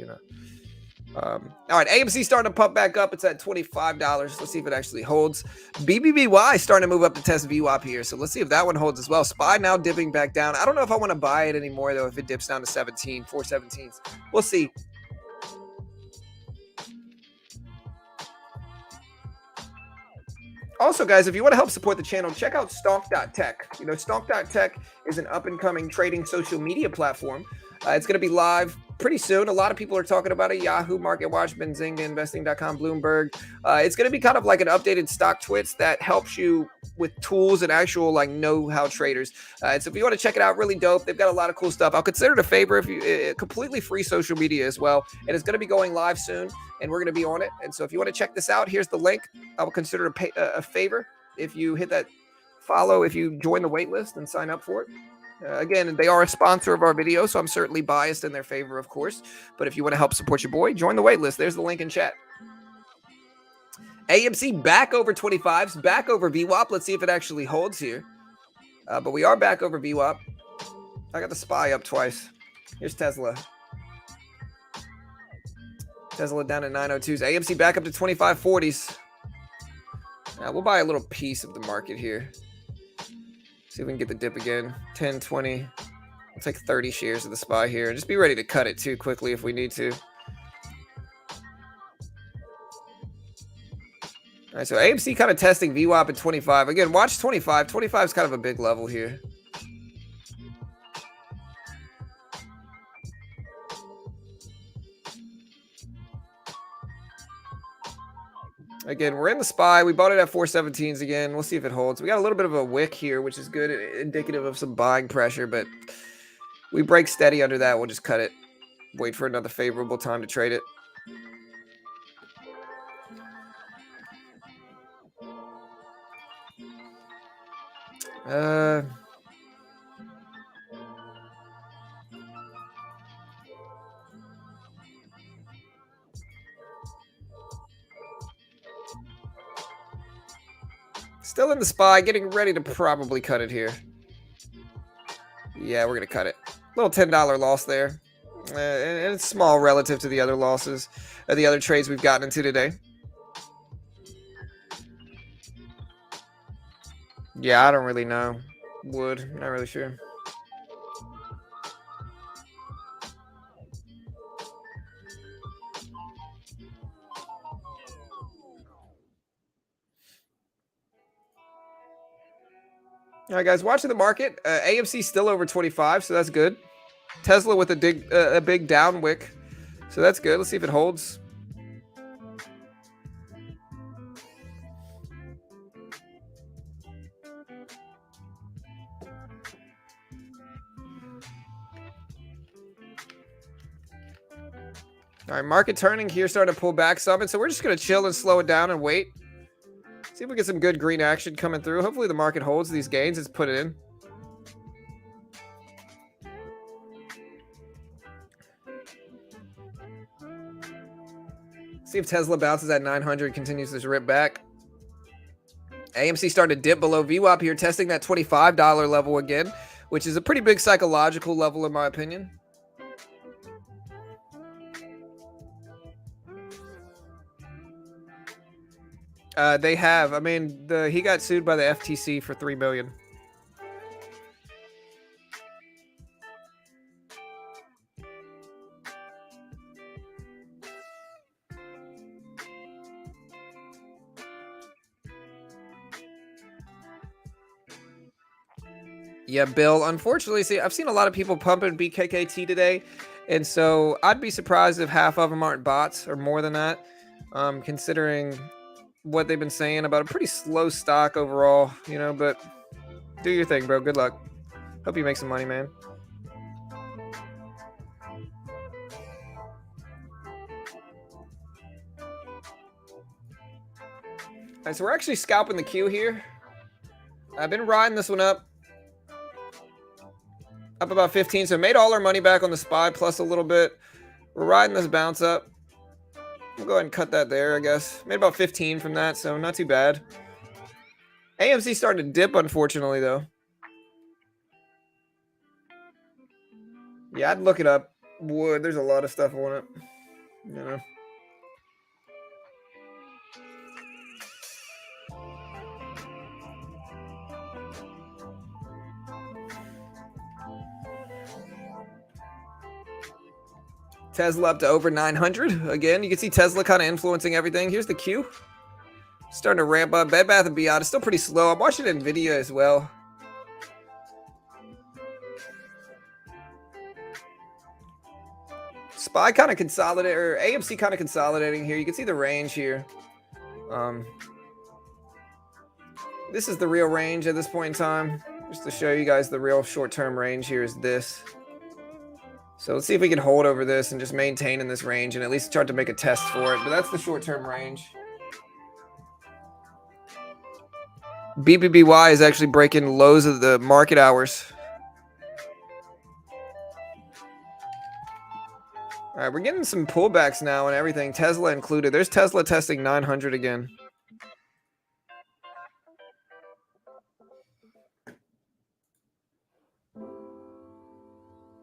All right, AMC starting to pump back up. It's at $25. Let's see if it actually holds. BBBY starting to move up to test VWAP here, so let's see if that one holds as well. SPY now dipping back down. I don't know if I want to buy it anymore, though, if it dips down to 417s. We'll see. Also, guys, if you want to help support the channel, check out Stonk.tech. You know, Stonk.tech is an up-and-coming trading social media platform. It's going to be live pretty soon. A lot of people are talking about it. Yahoo, MarketWatch, Benzinga, Investing.com, Bloomberg. It's going to be kind of like an updated stock twits that helps you with tools and actual like know-how traders. So if you want to check it out, really dope. They've got a lot of cool stuff. I'll consider it a favor if you completely free social media as well. And it's going to be going live soon, and we're going to be on it. And so if you want to check this out, here's the link. I will consider it a favor if you hit that follow, if you join the wait list and sign up for it. Again, they are a sponsor of our video, so I'm certainly biased in their favor, of course. But if you want to help support your boy, join the wait list. There's the link in chat. AMC back over 25s, back over VWAP. Let's see if it actually holds here. But we are back over VWAP. I got the SPY up twice. Here's Tesla. Tesla down at 902s. AMC back up to 2540s. We'll buy a little piece of the market here. See if we can get the dip again. 10, 20. We'll take 30 shares of the SPY here. And just be ready to cut it too quickly if we need to. All right, so AMC kind of testing VWAP at 25. Again, watch 25. 25 is kind of a big level here. Again, we're in the SPY. We bought it at 417s again. We'll see if it holds. We got a little bit of a wick here, which is good, indicative of some buying pressure, but we break steady under that. We'll just cut it. Wait for another favorable time to trade it. Still in the SPY, getting ready to probably cut it here. Yeah, we're going to cut it. Little $10 loss there. And it's small relative to the other losses, the other trades we've gotten into today. Yeah, I don't really know. Would, not really sure. All right, guys, watching the market. AMC still over 25, so that's good. Tesla with a big down wick, so that's good. Let's see if it holds. All right, market turning here, starting to pull back some, and so we're just going to chill and slow it down and wait. See if we get some good green action coming through. Hopefully the market holds these gains. It's put it in. See if Tesla bounces at 900, continues this rip back. AMC starting to dip below VWAP here, testing that $25 level again, which is a pretty big psychological level in my opinion. They have. I mean, he got sued by the FTC for $3 million. Yeah, Bill. Unfortunately, see, I've seen a lot of people pumping BKKT today, and so I'd be surprised if half of them aren't bots or more than that, considering what they've been saying about a pretty slow stock overall, you know, but do your thing, bro. Good luck. Hope you make some money, man. All right, so we're actually scalping the queue here. I've been riding this one up about 15, so made all our money back on the SPY plus a little bit. We're riding this bounce up. We'll go ahead and cut that there, I guess. Made about 15 from that, so not too bad. AMC starting to dip, unfortunately, though. Yeah, I'd look it up. Would. There's a lot of stuff on it. You know. Tesla up to over 900. Again, you can see Tesla kind of influencing everything. Here's the queue. Starting to ramp up. Bed Bath & Beyond is still pretty slow. I'm watching Nvidia as well. SPY kind of consolidating, or AMC kind of consolidating here. You can see the range here. This is the real range at this point in time. Just to show you guys the real short-term range here is this. So let's see if we can hold over this and just maintain in this range and at least start to make a test for it. But that's the short-term range. BBBY is actually breaking lows of the market hours. All right, we're getting some pullbacks now and everything, Tesla included. There's Tesla testing 900 again.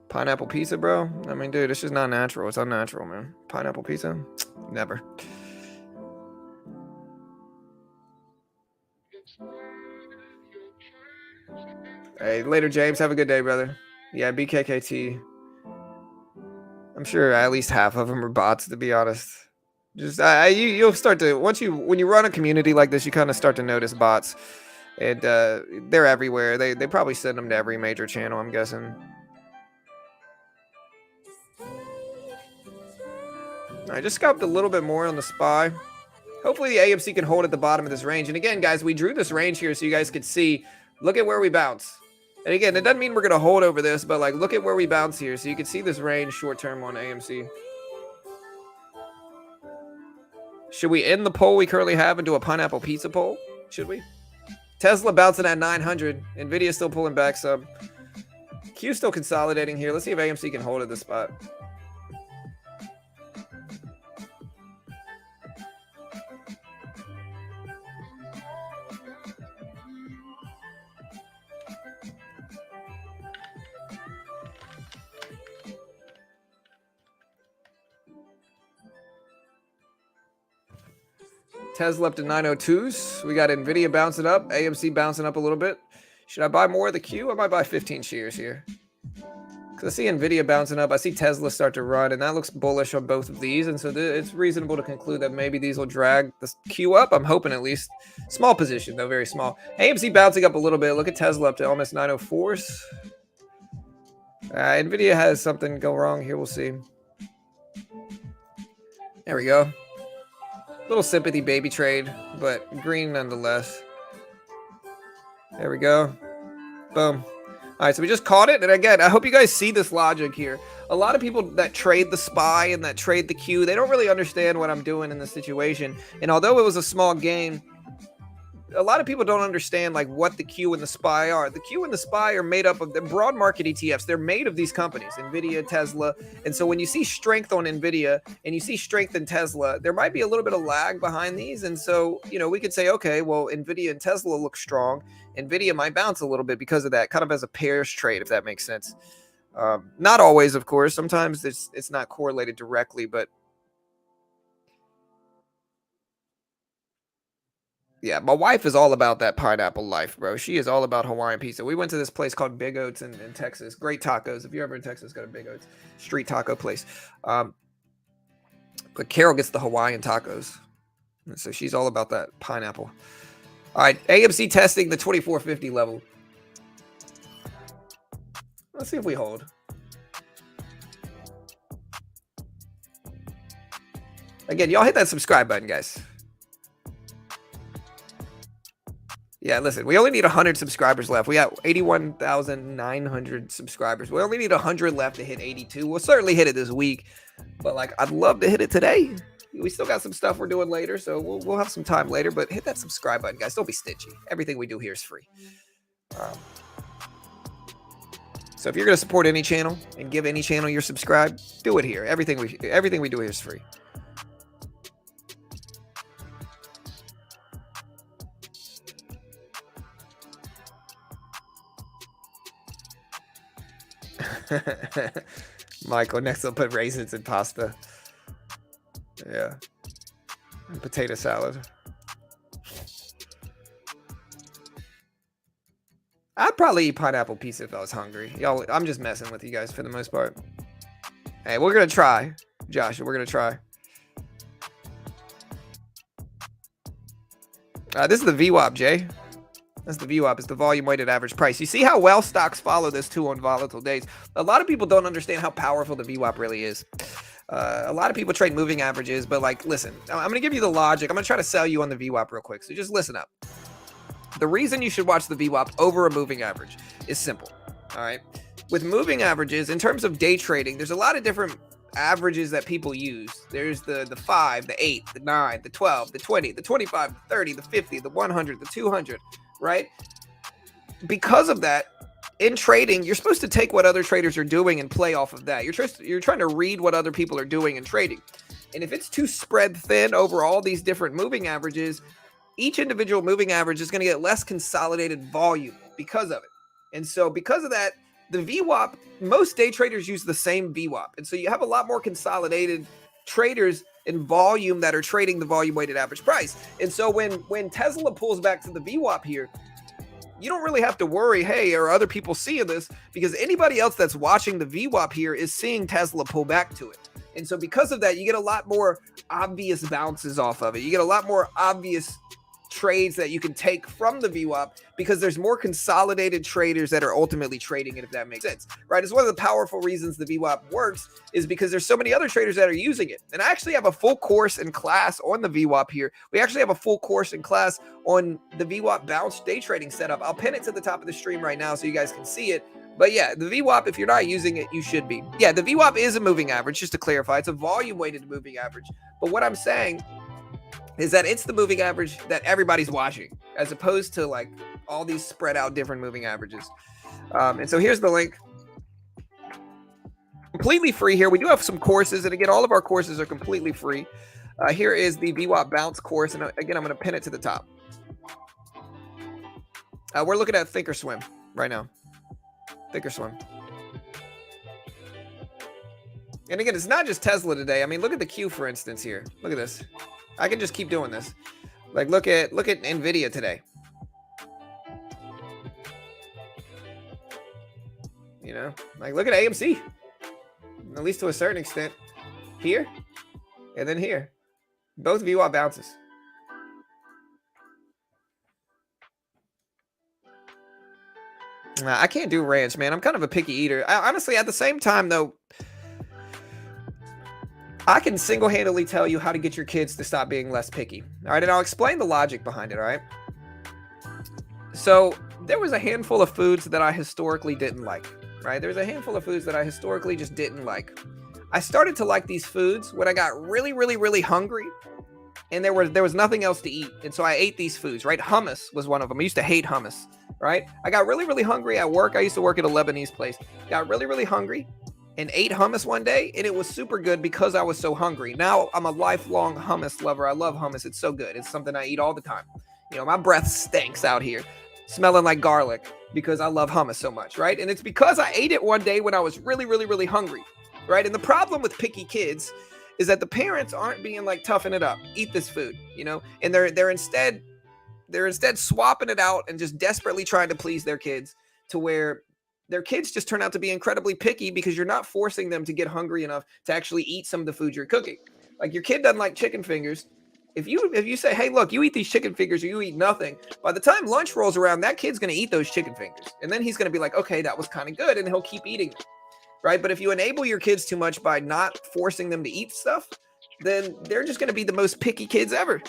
Pineapple pizza, bro? I mean, dude, it's just not natural. It's unnatural, man. Pineapple pizza? Never. Hey, later, James. Have a good day, brother. Yeah, BKKT. I'm sure at least half of them are bots, to be honest. Just you'll start to when you run a community like this, you kind of start to notice bots, and they're everywhere. They probably send them to every major channel, I'm guessing. I just scalped a little bit more on the SPY. Hopefully the AMC can hold at the bottom of this range. And again, guys, we drew this range here so you guys could see. Look at where we bounce. And again, it doesn't mean we're going to hold over this, but like look at where we bounce here. So you can see this range short term on AMC. Should we end the poll we currently have and do a pineapple pizza poll? Should we? Tesla bouncing at 900. Nvidia still pulling back some. Q still consolidating here. Let's see if AMC can hold at this spot. Tesla up to 902s. We got Nvidia bouncing up. AMC bouncing up a little bit. Should I buy more of the Q? I might buy 15 shares here. Because I see Nvidia bouncing up. I see Tesla start to run, and that looks bullish on both of these. And so it's reasonable to conclude that maybe these will drag the Q up. I'm hoping at least. Small position, though, very small. AMC bouncing up a little bit. Look at Tesla up to almost 904s. Nvidia has something go wrong here. We'll see. There we go. Little sympathy baby trade, but green nonetheless. There we go. Boom. All right, so we just caught it. And again, I hope you guys see this logic here. A lot of people that trade the SPY and that trade the Q, they don't really understand what I'm doing in this situation. And although it was a small game, a lot of people don't understand like what the Q and the SPY are. The Q and the SPY are made up of the broad market ETFs. They're made of these companies, Nvidia, Tesla. And so when you see strength on Nvidia and you see strength in Tesla, there might be a little bit of lag behind these. And so, you know, we could say, okay, well, Nvidia and Tesla look strong. Nvidia might bounce a little bit because of that, kind of as a pairs trade, if that makes sense. Not always, of course. Sometimes it's not correlated directly, but yeah, my wife is all about that pineapple life, bro. She is all about Hawaiian pizza. We went to this place called Big Oats in Texas. Great tacos. If you're ever in Texas, go to Big Oats. Street taco place. But Carol gets the Hawaiian tacos. And so she's all about that pineapple. All right, AMC testing the 2450 level. Let's see if we hold. Again, y'all hit that subscribe button, guys. Yeah, listen, we only need 100 subscribers left. We got 81,900 subscribers. We only need 100 left to hit 82. We'll certainly hit it this week, but like I'd love to hit it today. We still got some stuff we're doing later, so we'll have some time later, but hit that subscribe button, guys. Don't be stingy. Everything we do here is free. So if you're going to support any channel and give any channel your subscribe, do it here. Everything we do here is free. Michael, next I'll put raisins in pasta. Yeah. And potato salad. I'd probably eat pineapple pizza if I was hungry. Y'all, I'm just messing with you guys for the most part. Hey, we're going to try. Josh, we're going to try. This is the VWAP, Jay. That's the VWAP. It's the volume weighted average price. You see how well stocks follow this too on volatile days. A lot of people don't understand how powerful the VWAP really is. A lot of people trade moving averages, but like, listen, I'm going to give you the logic. I'm going to try to sell you on the VWAP real quick. So just listen up. The reason you should watch the VWAP over a moving average is simple. All right. With moving averages, in terms of day trading, there's a lot of different averages that people use. There's the 5, the 8, the 9, the 12, the 20, the 25, the 30, the 50, the 100, the 200, right? Because of that, in trading, you're supposed to take what other traders are doing and play off of that. You're trying to read what other people are doing in trading. And if it's too spread thin over all these different moving averages, each individual moving average is going to get less consolidated volume because of it. And so because of that, the VWAP, most day traders use the same VWAP. And so you have a lot more consolidated traders in volume that are trading the volume weighted average price. And so when Tesla pulls back to the VWAP here, you don't really have to worry, hey, are other people seeing this? Because anybody else that's watching the VWAP here is seeing Tesla pull back to it. And so because of that, you get a lot more obvious bounces off of it. You get a lot more obvious trades that you can take from the VWAP because there's more consolidated traders that are ultimately trading it, if that makes sense, right? It's one of the powerful reasons the VWAP works is because there's so many other traders that are using it. And I actually have a full course in class on the VWAP here. We actually have a full course in class on the VWAP bounce day trading setup. I'll pin it to the top of the stream right now so you guys can see it. But yeah, the VWAP, if you're not using it, you should be. Yeah, the VWAP is a moving average, just to clarify. It's a volume weighted moving average. But what I'm saying is that it's the moving average that everybody's watching, as opposed to like all these spread out different moving averages. And so here's the link. Completely free here. We do have some courses, and again, all of our courses are completely free. Here is the VWAP bounce course, and again, I'm going to pin it to the top. We're looking at Thinkorswim right now. Thinkorswim. And again, it's not just Tesla today. I mean, look at the Q, for instance, here. Look at this. I can just keep doing this. Like, look at Nvidia today. You know, like, look at AMC. At least to a certain extent. Here. And then here. Both VWAP bounces. I can't do ranch, man. I'm kind of a picky eater. Honestly, at the same time, though, I can single-handedly tell you how to get your kids to stop being less picky. All right, and I'll explain the logic behind it, all right? So there was a handful of foods that I historically didn't like, right? There was a handful of foods that I historically just didn't like. I started to like these foods when I got really, really, really hungry, and there was nothing else to eat. And so I ate these foods, right? Hummus was one of them. I used to hate hummus, right? I got really, really hungry at work. I used to work at a Lebanese place. Got really, really hungry and ate hummus one day, and it was super good because I was so hungry. Now I'm a lifelong hummus lover. I love hummus. It's so good. It's something I eat all the time. You know, my breath stinks out here, smelling like garlic because I love hummus so much, right? And it's because I ate it one day when I was really, really, really hungry, right? And the problem with picky kids is that the parents aren't being like, toughen it up, eat this food, you know? And they're instead swapping it out and just desperately trying to please their kids to where their kids just turn out to be incredibly picky because you're not forcing them to get hungry enough to actually eat some of the food you're cooking. Like, your kid doesn't like chicken fingers. If you say, hey, look, you eat these chicken fingers or you eat nothing, by the time lunch rolls around, that kid's going to eat those chicken fingers. And then he's going to be like, okay, that was kind of good. And he'll keep eating them, right? But if you enable your kids too much by not forcing them to eat stuff, then they're just going to be the most picky kids ever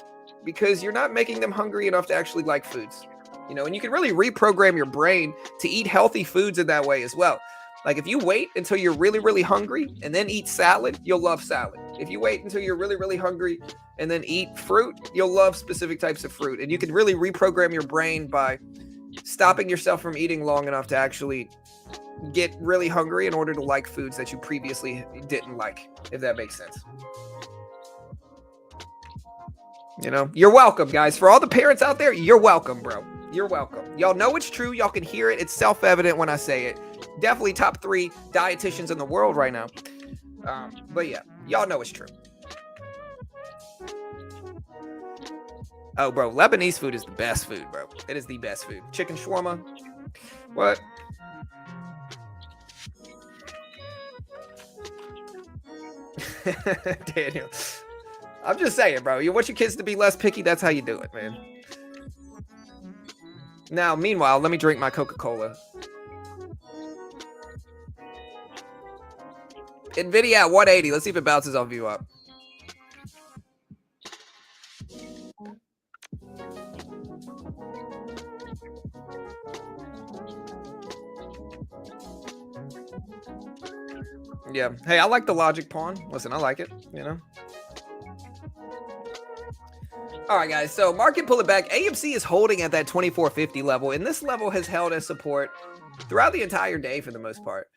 because you're not making them hungry enough to actually like foods. You know, and you can really reprogram your brain to eat healthy foods in that way as well. Like, if you wait until you're really, really hungry and then eat salad, you'll love salad. If you wait until you're really, really hungry and then eat fruit, you'll love specific types of fruit. And you can really reprogram your brain by stopping yourself from eating long enough to actually get really hungry in order to like foods that you previously didn't like, if that makes sense. You know, you're welcome, guys. For all the parents out there, you're welcome, bro. You're welcome. Y'all know it's true. Y'all can hear it. It's self-evident when I say it. Definitely top 3 dietitians in the world right now. But yeah, y'all know it's true. Oh, bro, Lebanese food is the best food, bro. It is the best food. Chicken shawarma. What? Daniel. I'm just saying, bro. You want your kids to be less picky, that's how you do it, man. Now, meanwhile, let me drink my Coca-Cola. NVIDIA at 180. Let's see if it bounces off VWAP. Yeah. Hey, I like the logic pawn. Listen, I like it, you know. All right, guys. So market pull it back. AMC is holding at that 2450 level, and this level has held as support throughout the entire day for the most part.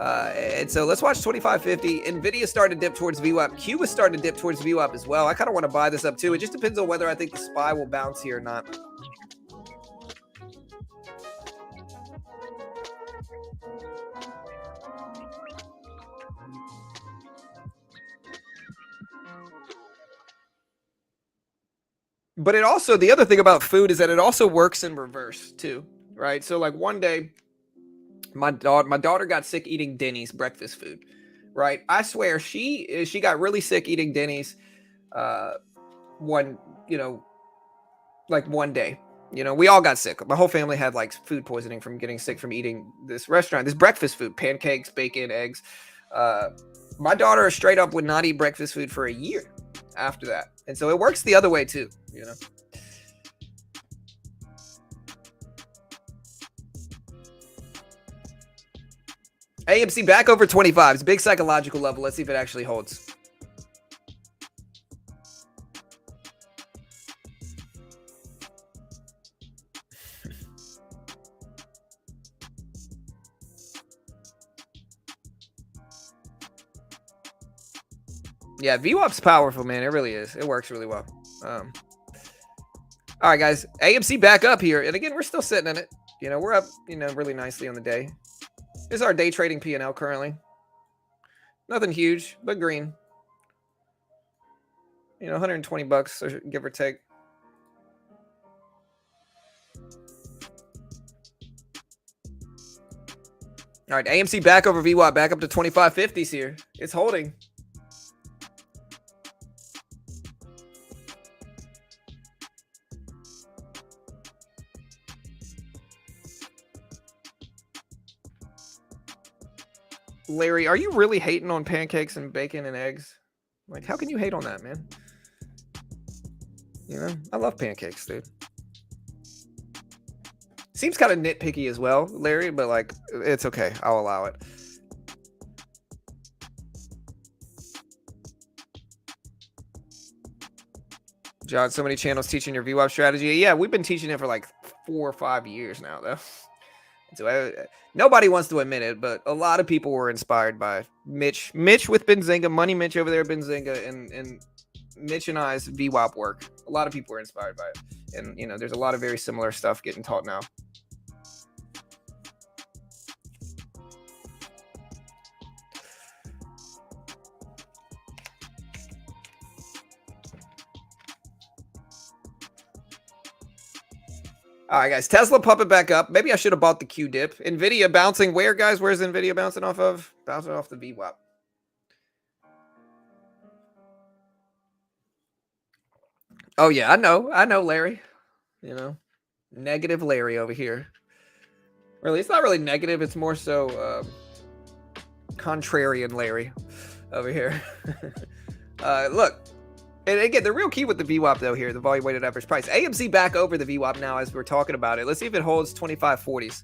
And so let's watch 2550. NVIDIA started to dip towards VWAP. Q was starting to dip towards VWAP as well. I kind of want to buy this up too. It just depends on whether I think the SPY will bounce here or not. But it also, the other thing about food is that it also works in reverse too, right? So like one day, my daughter got sick eating Denny's breakfast food, right? I swear she got really sick eating Denny's one day. You know, we all got sick. My whole family had like food poisoning from getting sick from eating this restaurant, this breakfast food, pancakes, bacon, eggs. My daughter straight up would not eat breakfast food for a year after that. And so it works the other way too, you know. AMC back over 25. It's a big psychological level. Let's see if it actually holds. Yeah, VWAP's powerful, man. It really is. It works really well. All right, guys. AMC back up here. And again, we're still sitting in it. You know, we're up, really nicely on the day. This is our day trading P&L currently. Nothing huge, but green. 120 bucks, or give or take. All right, AMC back over VWAP, back up to 2550s here. It's holding. Larry, are you really hating on pancakes and bacon and eggs? Like, how can you hate on that, man? I love pancakes, dude. Seems kind of nitpicky as well, Larry, but like, it's okay. I'll allow it. John, so many channels teaching your VWAP strategy. Yeah, we've been teaching it for like 4 or 5 years now, though. So nobody wants to admit it, but a lot of people were inspired by Mitch with Benzinga, Money Mitch over there at Benzinga, and Mitch and I's VWAP work. A lot of people were inspired by it. And, there's a lot of very similar stuff getting taught now. All right, guys. Tesla pumping back up. Maybe I should have bought the Q dip. NVIDIA bouncing where, guys? Where's NVIDIA bouncing off of? Bouncing off the VWAP. Oh, yeah. I know, Larry. Negative Larry over here. Really, it's not really negative. It's more so contrarian Larry over here. Look. And again, the real key with the VWAP, though, here, the volume weighted average price. AMC back over the VWAP now as we're talking about it. Let's see if it holds 2540s.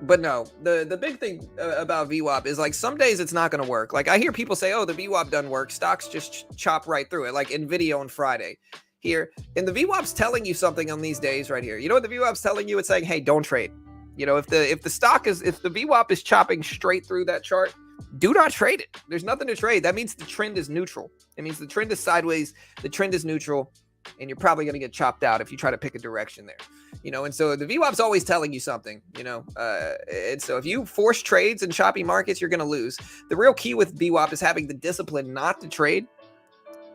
But no, the big thing about VWAP is like some days it's not going to work. Like I hear people say, oh, the VWAP doesn't work. Stocks just chop right through it, like NVIDIA on Friday here. And the VWAP's telling you something on these days right here. You know what the VWAP's telling you? It's saying, hey, don't trade. If the VWAP is chopping straight through that chart, do not trade it. There's nothing to trade. That means the trend is neutral. It means the trend is sideways. The trend is neutral. And you're probably going to get chopped out if you try to pick a direction there. And so the VWAP's always telling you something, and so if you force trades in choppy markets, you're going to lose. The real key with VWAP is having the discipline not to trade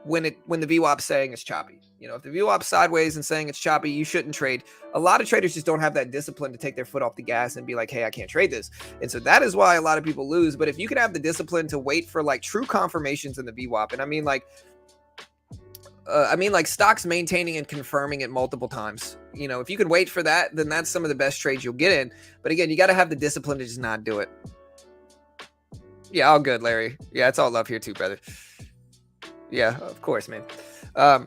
when the VWAP's saying it's choppy. If the VWAP's sideways and saying it's choppy, you shouldn't trade. A lot of traders just don't have that discipline to take their foot off the gas and be like, hey, I can't trade this. And so that is why a lot of people lose. But if you can have the discipline to wait for like true confirmations in the VWAP, and I mean like I mean, like stocks maintaining and confirming it multiple times. You know, if you can wait for that, then that's some of the best trades you'll get in. But again, you got to have the discipline to just not do it. Yeah, all good, Larry. Yeah, it's all love here too, brother. Yeah, of course, man. I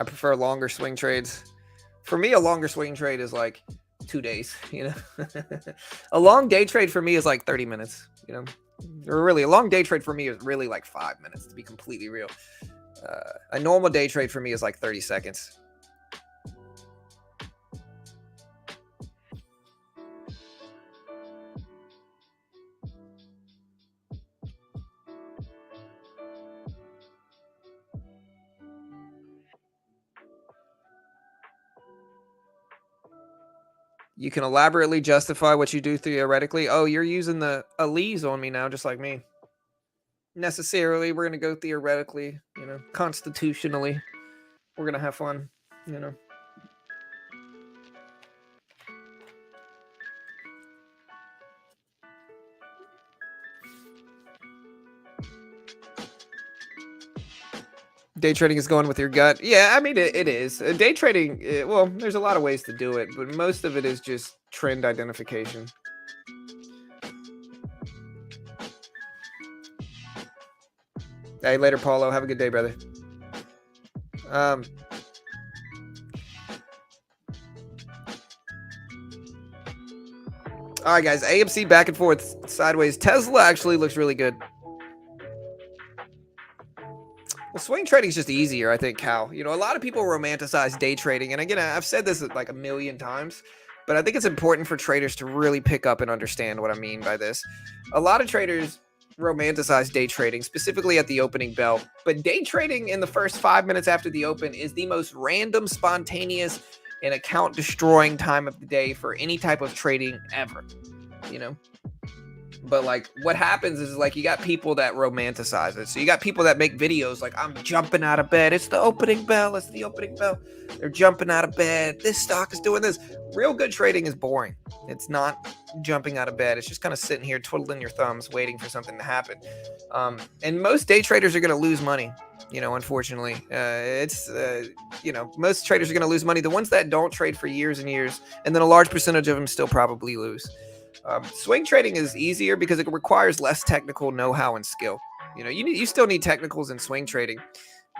prefer longer swing trades. For me, a longer swing trade is like 2 days, you know. A long day trade for me is like 30 minutes, you know. Or really, a long day trade for me is really like 5 minutes, to be completely real. A normal day trade for me is like 30 seconds. You can elaborately justify what you do theoretically. Oh, you're using the Elise on me now, just like me. Necessarily, we're going to go theoretically, you know, constitutionally. We're going to have fun, you know. Day trading is going with your gut. Yeah, I mean, it is. Day trading, well, there's a lot of ways to do it, but most of it is just trend identification. Hey, later, Paulo. Have a good day, brother. All right, guys. AMC back and forth, sideways. Tesla actually looks really good. Well, swing trading is just easier, I think, Cal. You know, a lot of people romanticize day trading. And again, I've said this like a million times, but I think it's important for traders to really pick up and understand what I mean by this. A lot of traders romanticize day trading, specifically at the opening bell. But day trading in the first 5 minutes after the open is the most random, spontaneous, and account destroying time of the day for any type of trading ever, you know? But like what happens is like you got people that romanticize it. So you got people that make videos like, I'm jumping out of bed. It's the opening bell. It's the opening bell. They're jumping out of bed. This stock is doing this. Real good trading is boring. It's not jumping out of bed. It's just kind of sitting here twiddling your thumbs, waiting for something to happen. And most day traders are going to lose money. You know, unfortunately, you know, most traders are going to lose money. The ones that don't trade for years and years, and then a large percentage of them still probably lose. Swing trading is easier because it requires less technical know-how and skill. You know, you still need technicals in swing trading,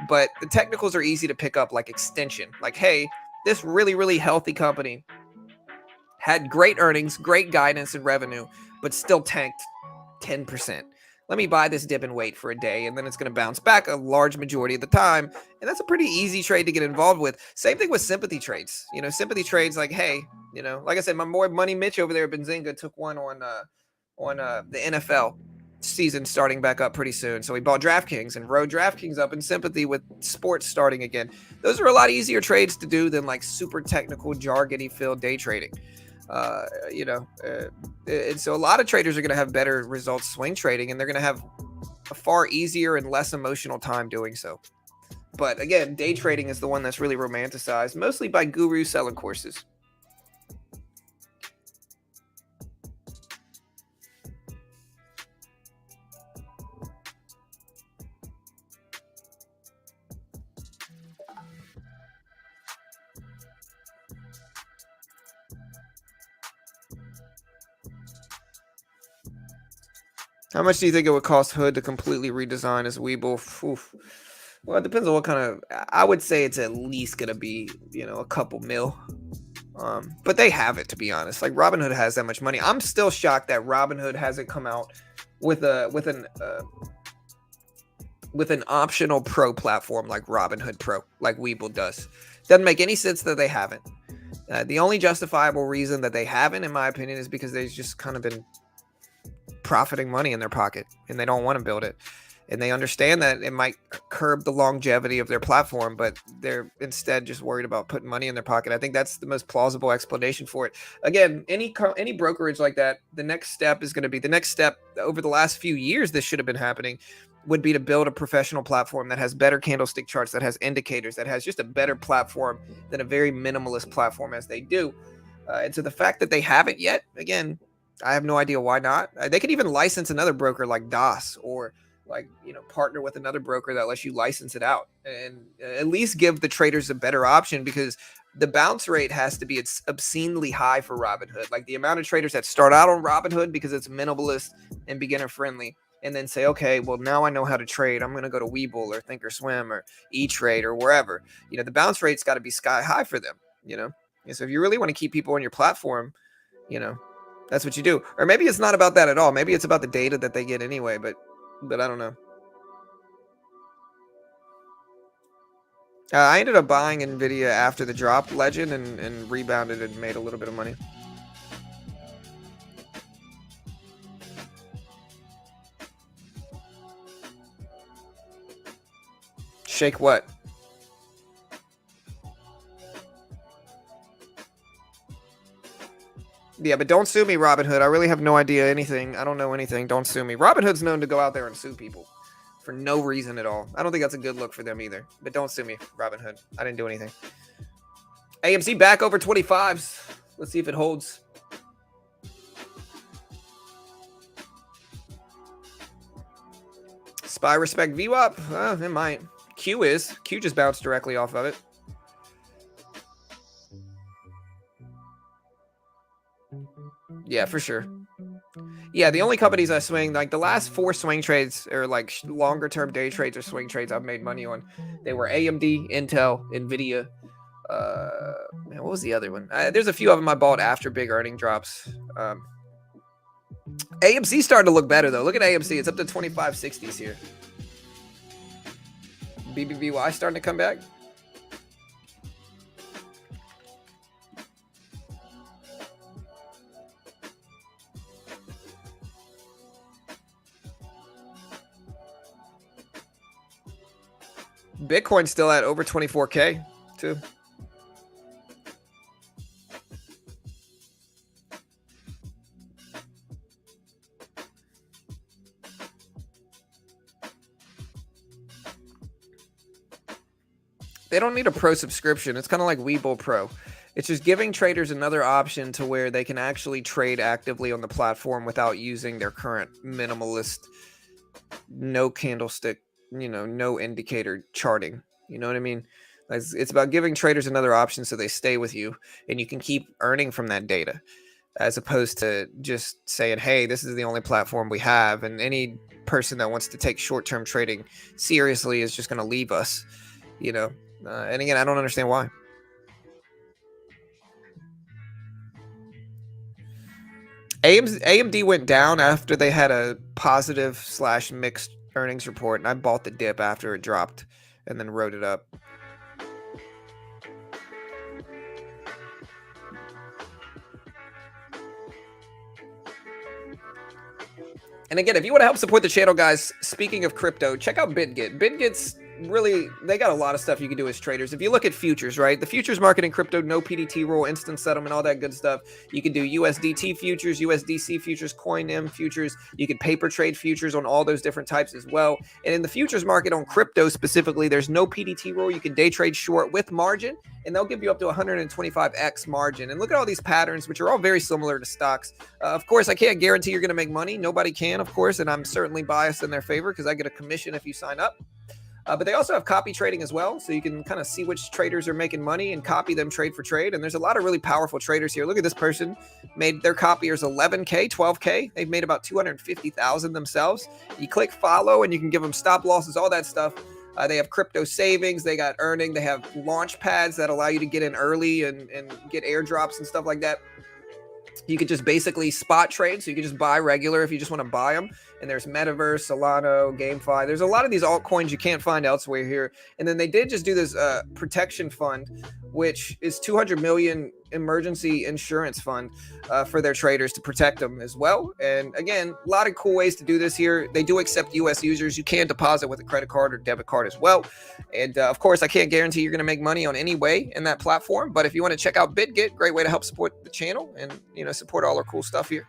but the technicals are easy to pick up, like extension. Like, hey, this really, really healthy company had great earnings, great guidance and revenue, but still tanked 10%. Let me buy this dip and wait for a day, and then it's going to bounce back a large majority of the time. And that's a pretty easy trade to get involved with. Same thing with sympathy trades. You know, sympathy trades like, hey, you know, like I said, my boy Money Mitch over there at Benzinga took one on the NFL season starting back up pretty soon. So he bought DraftKings and rode DraftKings up in sympathy with sports starting again. Those are a lot easier trades to do than like super technical, jargony filled day trading. You know, and so a lot of traders are going to have better results swing trading, and they're going to have a far easier and less emotional time doing so. But again, day trading is the one that's really romanticized, mostly by gurus selling courses. How much do you think it would cost Hood to completely redesign his Weeble? Oof. Well, it depends on what kind of. I would say it's at least gonna be, you know, a couple mil. But they have it, to be honest. Like Robinhood has that much money. I'm still shocked that Robinhood hasn't come out with an optional pro platform like Robinhood Pro, like Weeble does. Doesn't make any sense that they haven't. The only justifiable reason that they haven't, in my opinion, is because they've just kind of been profiting money in their pocket, and they don't want to build it. And they understand that it might curb the longevity of their platform, but they're instead just worried about putting money in their pocket. I think that's the most plausible explanation for it. Again, any brokerage like that, the next step is going to be the next step over the last few years. This should have been happening would be to build a professional platform that has better candlestick charts, that has indicators, that has just a better platform than a very minimalist platform as they do. And so the fact that they haven't yet, again, I have no idea why not. They could even license another broker like DOS, or like, partner with another broker that lets you license it out, and at least give the traders a better option, because the bounce rate has to be obscenely high for Robinhood. Like the amount of traders that start out on Robinhood because it's minimalist and beginner friendly, and then say, okay, well, now I know how to trade. I'm going to go to Webull or Thinkorswim or E-Trade or wherever. The bounce rate's got to be sky high for them. And so if you really want to keep people on your platform, that's what you do. Or maybe it's not about that at all. Maybe it's about the data that they get anyway. But I don't know. I ended up buying Nvidia after the drop, Legend, and rebounded and made a little bit of money. Shake what? Yeah, but don't sue me, Robinhood. I really have no idea anything. I don't know anything. Don't sue me. Robinhood's known to go out there and sue people for no reason at all. I don't think that's a good look for them either. But don't sue me, Robinhood. I didn't do anything. AMC back over 25s. Let's see if it holds. SPY respect VWAP? It might. Q just bounced directly off of it. Yeah, for sure. Yeah, the only companies I swing, like the last 4 swing trades, or like longer term day trades or swing trades I've made money on, they were AMD, Intel, Nvidia. Man, what was the other one? There's a few of them I bought after big earning drops. AMC starting to look better though. Look at AMC; it's up to 2560s here. BBBY starting to come back. Bitcoin's still at over 24K too. They don't need a pro subscription. It's kind of like Webull Pro. It's just giving traders another option to where they can actually trade actively on the platform without using their current minimalist, no candlestick, no indicator charting. You know what I mean? It's about giving traders another option so they stay with you and you can keep earning from that data, as opposed to just saying, hey, this is the only platform we have, and any person that wants to take short-term trading seriously is just going to leave us, and again, I don't understand why. AMD went down after they had a positive/mixed earnings report, and I bought the dip after it dropped and then rode it up. And again, if you want to help support the channel, guys, speaking of crypto, check out BitGet. BitGet's really, they got a lot of stuff you can do as traders. If you look at futures, right? The futures market in crypto, no PDT rule, instant settlement, all that good stuff. You can do USDT futures, USDC futures, CoinM futures. You can paper trade futures on all those different types as well. And in the futures market on crypto specifically, there's no PDT rule. You can day trade short with margin, and they'll give you up to 125x margin. And look at all these patterns, which are all very similar to stocks. Of course, I can't guarantee you're going to make money. Nobody can, of course, and I'm certainly biased in their favor because I get a commission if you sign up. But they also have copy trading as well, so you can kind of see which traders are making money and copy them trade for trade. And there's a lot of really powerful traders here. Look at this person, made their copiers 11K, 12K. They've made about 250,000 themselves. You click follow and you can give them stop losses, all that stuff. They have crypto savings. They got earning. They have launch pads that allow you to get in early and get airdrops and stuff like that. You could just basically spot trade. So you can just buy regular if you just want to buy them. And there's Metaverse, Solano, GameFi. There's a lot of these altcoins you can't find elsewhere here. And then they did just do this protection fund, which is 200 million emergency insurance fund for their traders to protect them as well. And again, a lot of cool ways to do this here. They do accept US users. You can deposit with a credit card or debit card as well. And of course, I can't guarantee you're going to make money on any way in that platform. But if you want to check out BitGet, great way to help support the channel and support all our cool stuff here.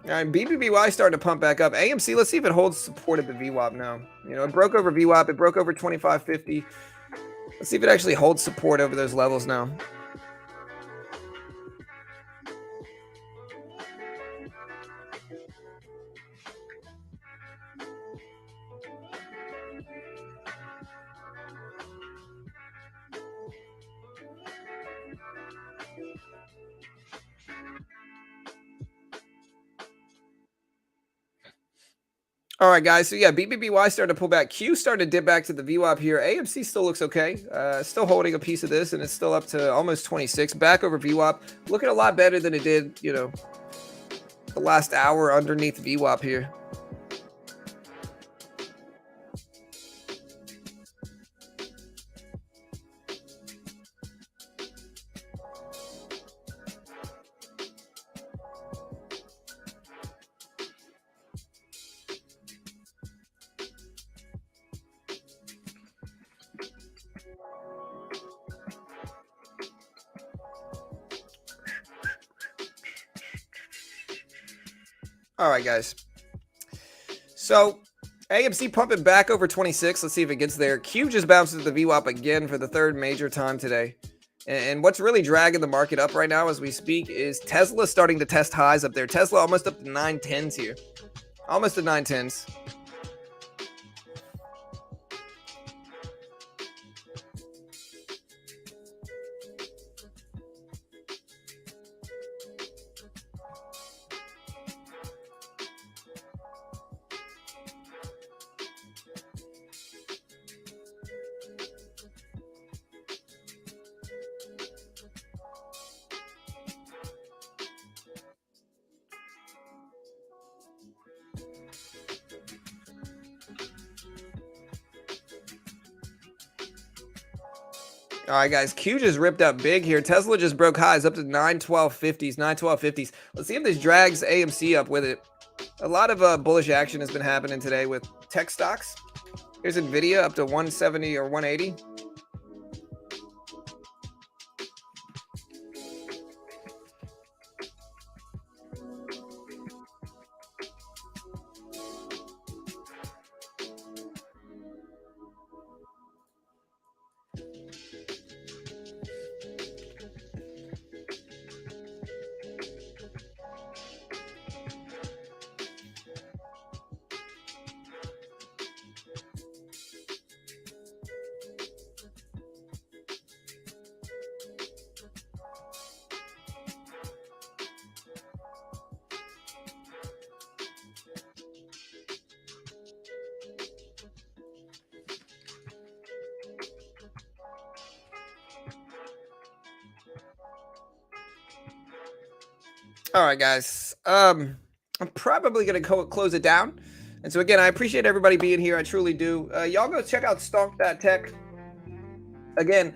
All right, BBBY starting to pump back up. AMC, let's see if it holds support at the VWAP now. You know, it broke over VWAP. It broke over 25.50. Let's see if it actually holds support over those levels now. All right, guys. So yeah, BBBY started to pull back. Q started to dip back to the VWAP here. AMC still looks okay. Still holding a piece of this, and it's still up to almost 26. Back over VWAP. Looking a lot better than it did, you know, the last hour underneath VWAP here. All right, guys. So AMC pumping back over 26. Let's see if it gets there. Q just bounces the VWAP again for the third major time today. And what's really dragging the market up right now as we speak is Tesla starting to test highs up there. Tesla almost up to 910s here. Almost to 910s. All right, guys. Q just ripped up big here. Tesla just broke highs up to 912.50s, 912.50s. Let's see if this drags AMC up with it. A lot of bullish action has been happening today with tech stocks. Here's Nvidia up to 170 or 180. All right, guys. I'm probably going to close it down. And so, again, I appreciate everybody being here. I truly do. Y'all go check out Stonk.tech. Again,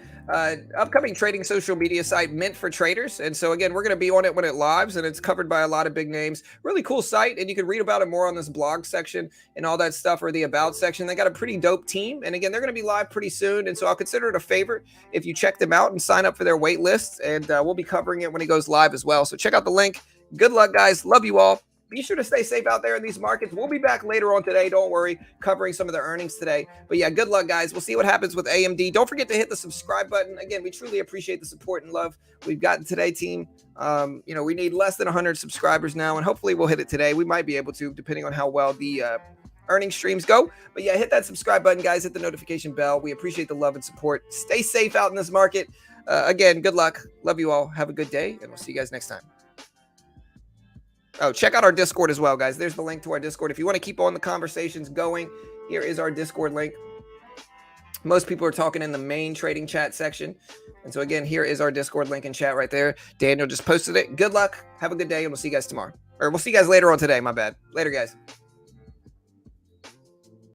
upcoming trading social media site meant for traders. And so, again, we're going to be on it when it lives, and it's covered by a lot of big names. Really cool site, and you can read about it more on this blog section and all that stuff, or the about section. They got a pretty dope team, and again, they're going to be live pretty soon. And so I'll consider it a favor if you check them out and sign up for their wait list, and we'll be covering it when it goes live as well. So check out the link. Good luck, guys. Love you all. Be sure to stay safe out there in these markets. We'll be back later on today. Don't worry, covering some of the earnings today. But yeah, good luck, guys. We'll see what happens with AMD. Don't forget to hit the subscribe button. Again, we truly appreciate the support and love we've gotten today, team. You know, we need less than 100 subscribers now, and hopefully we'll hit it today. We might be able to, depending on how well the earnings streams go. But yeah, hit that subscribe button, guys. Hit the notification bell. We appreciate the love and support. Stay safe out in this market. Again, good luck. Love you all. Have a good day, and we'll see you guys next time. Oh, check out our Discord as well, guys. There's the link to our Discord. If you want to keep on the conversations going, here is our Discord link. Most people are talking in the main trading chat section. And so, again, here is our Discord link in chat right there. Daniel just posted it. Good luck. Have a good day, and we'll see you guys tomorrow. Or we'll see you guys later on today. My bad. Later, guys.